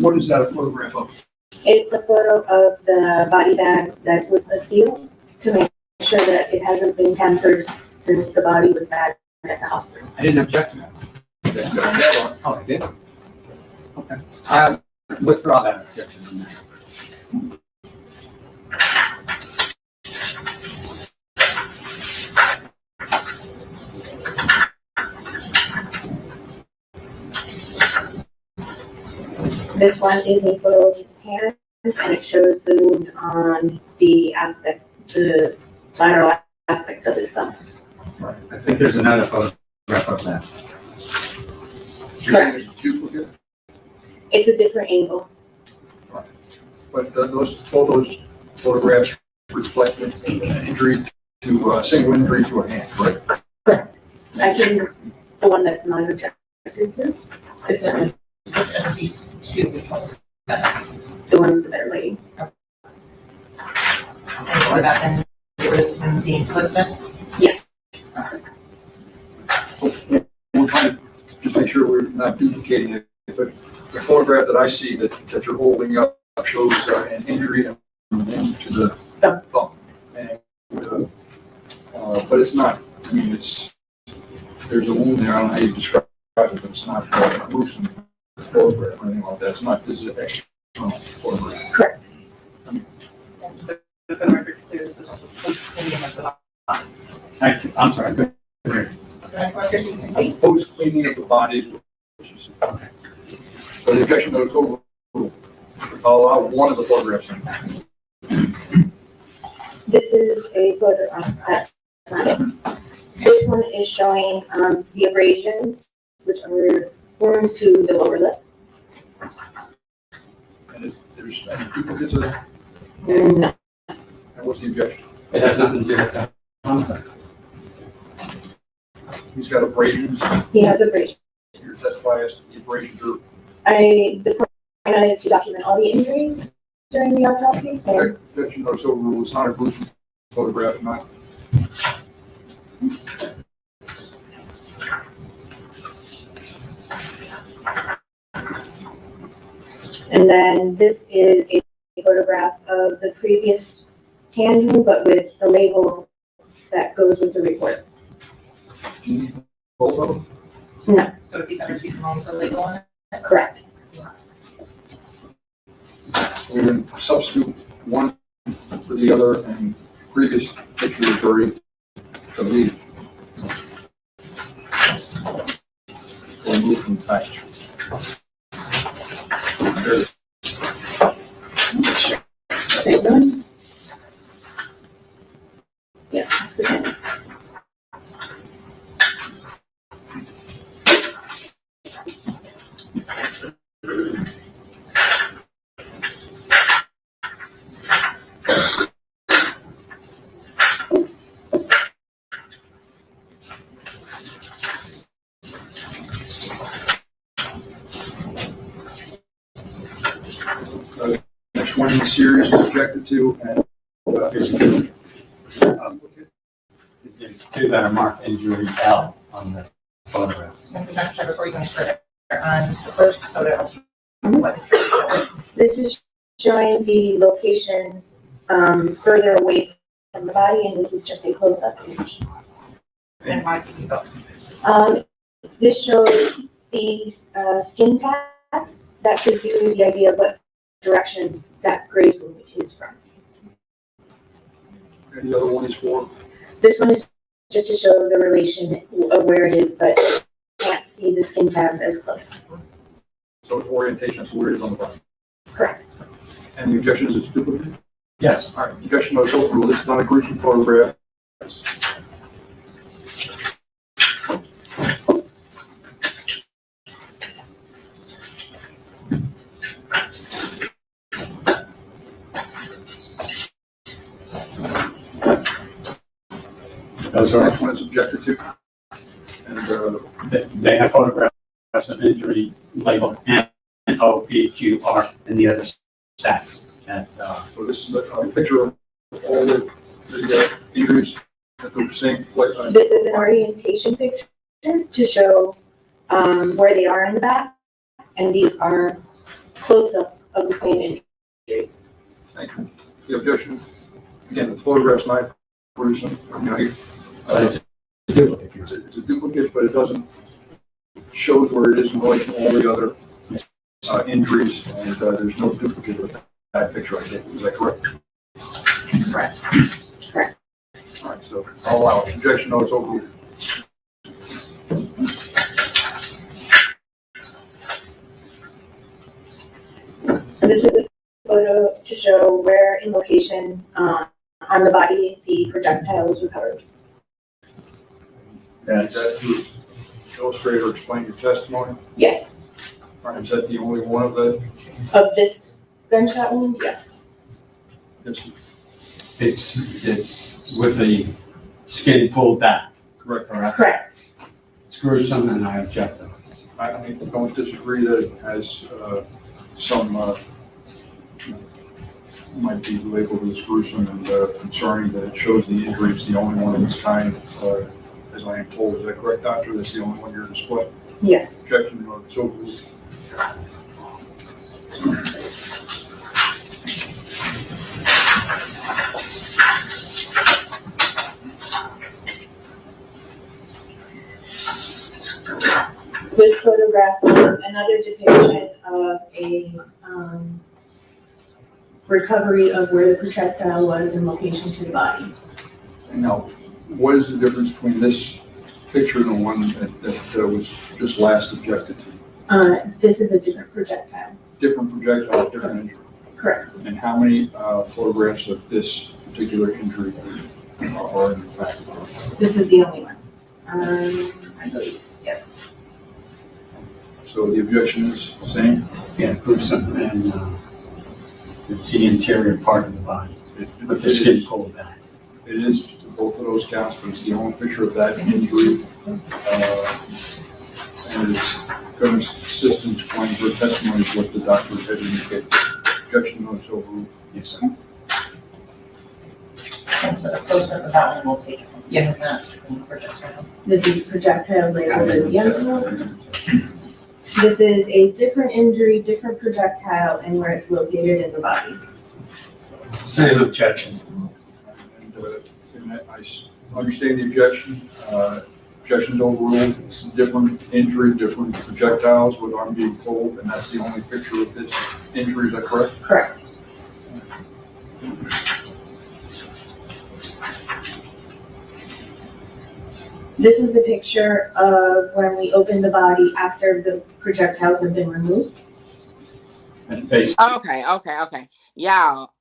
what is that a photograph of? It's a photo of the body bag that with a seal to make sure that it hasn't been tampered since the body was bagged at the hospital. I didn't object to that. That's got a tab on it. Oh, I did? Okay. I withdraw that objection from that. This one is a photo of his hand, and it shows the wound on the lateral aspect of his thumb. Right. I think there's another photograph of that. Correct. Duplicate? It's a different angle. Right. But both those photographs reflect an injury to a single injury to a hand, right? Correct. I can the one that's not objected to. It's not These two, which one's the one with the better lady. and what about then the implicitness? Yes. We're trying to just make sure we're not duplicating it. If the photograph that I see that you're holding up shows an injury to the thumb. And But it's not, I mean, there's a wound there, I don't know how you describe it, but it's not a gruesome photograph or anything like that. It's not, this is an external photograph. Correct. So for the record, this is also post-cleaning of the body. Thank you, I'm sorry. Good. Post cleaning of the body. So the objection goes over. I'll allow one of the photographs in. This is a photograph. That's not it. This one is showing the abrasions, which are wounds to the lower lip. And there's any duplicates of that? No. And what's the objection? It has nothing to do with that. He's got abrasions. He has abrasions. You're testifying as the abrasions are. The plan is to document all the injuries during the autopsy. So. Objection goes over. It's not a gruesome photograph, not. And then this is a photograph of the previous hand wound, but with the label that goes with the report. Do you need both of them? No. So it'd be better if you can roll the label on it? Correct. We're going to substitute one for the other, and previous picture is very deleted. We'll move from the package. Same one? Yeah, it's the same. Next one in the series is objected to, and There's two that are marked injury L on the photograph. And so Dr. Shah, before you go any further, on the first photo, what is this? This is showing the location further away from the body, and this is just a close-up image. And why do you both? This shows the skin tags. That gives you the idea of what direction that graze wound is from. the other one is for. This one is just to show the relation of where it is, but you can't see the skin tags as close. So it's orientation as to where it is on the body. Correct. And the objection is it's duplicate? Yes. All right, objection is overruled. This is not a gruesome photograph. Those are, Next one is objected to. And they have photographs of injury labeled NOPQR in the other stack. And, so this is a picture of all the injuries at the same place. This is an orientation picture to show where they are in the back, and these are close-ups of the same injuries. Thank you. The objection, again, the photograph's not gruesome. It's a duplicate, but it doesn't shows where it is in relation to all the other injuries, and there's no duplicate of that picture I did. Is that correct? Correct. Correct. All right, so I'll allow it. Objection, no, it's overruled. And this is a photo to show where in location on the body the projectile was recovered. Is that to illustrate or explain your testimony? Yes. All right, is that the only one of the? Of this gunshot wound? Yes. it's with the skin pulled back. Correct. Correct. It's gruesome and I object to it. I don't disagree that it has some might be labeled as gruesome and concerning, that it shows the injury. It's the only one of its kind, as I am told. Is that correct, doctor? That's the only one you're displaying? Yes. Objection, no, it's overruled. This photograph is another depiction of a recovery of where the projectile was in location to the body. Now, what is the difference between this picture and the one that was just last objected to? This is a different projectile. Different projectile, different injury. Correct. And how many photographs of this particular injury are in the packet? This is the only one. I believe, yes. So the objection is the same? Yeah, gruesome, and it's the interior part of the body, with the skin pulled back. It is to both of those counts, but it's the only picture of that injury. And it's consistent to find her testimony is what the doctor had indicated. Objection notice overruled. Yes, sir. Thanks for the close-up of that one, we'll take it. Yeah, that's the projectile. This is the projectile labeled in the envelope. This is a different injury, different projectile, and where it's located in the body. Same objection. And I understand the objection. Objection's overruled. It's a different injury, different projectiles with arm being pulled, and that's the only picture of this injury. Is that correct? Correct. This is a picture of when we opened the body after the projectiles have been removed. Okay. Y'all,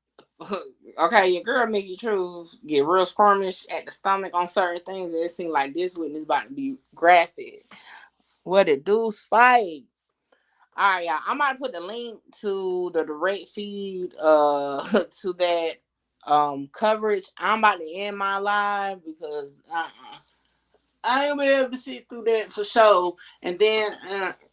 okay, your girl Mickey Trues get real squirmish at the stomach on certain things, and it seems like this witness about to be graphic. What it do, Spike? All right, y'all. I'm about to put the link to the direct feed to that coverage. I'm about to end my live because I ain't gonna be able to sit through that for sure. And then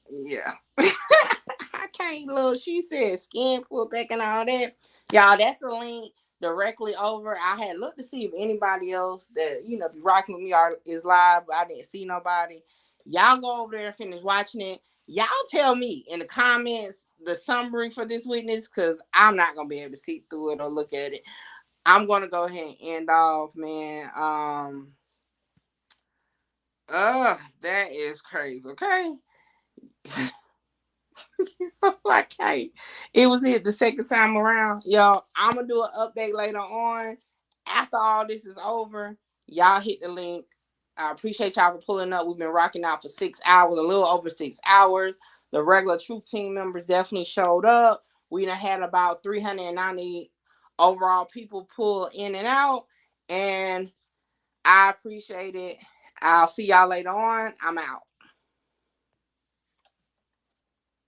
yeah. I can't look. She said skin pull back and all that. Y'all, that's the link directly over. I had looked to see if anybody else that, be rocking with me is live, but I didn't see nobody. Y'all go over there and finish watching it. Y'all tell me in the comments the summary for this witness, because I'm not going to be able to see through it or look at it. I'm going to go ahead and end off, man. That is crazy, okay? Okay. It was the second time around. Y'all, I'm going to do an update later on. After all this is over, y'all hit the link. I appreciate y'all for pulling up. We've been rocking out for 6 hours, a little over 6 hours. The regular Truth Team members definitely showed up. We done had about 390 overall people pull in and out, and I appreciate it. I'll see y'all later on. I'm out.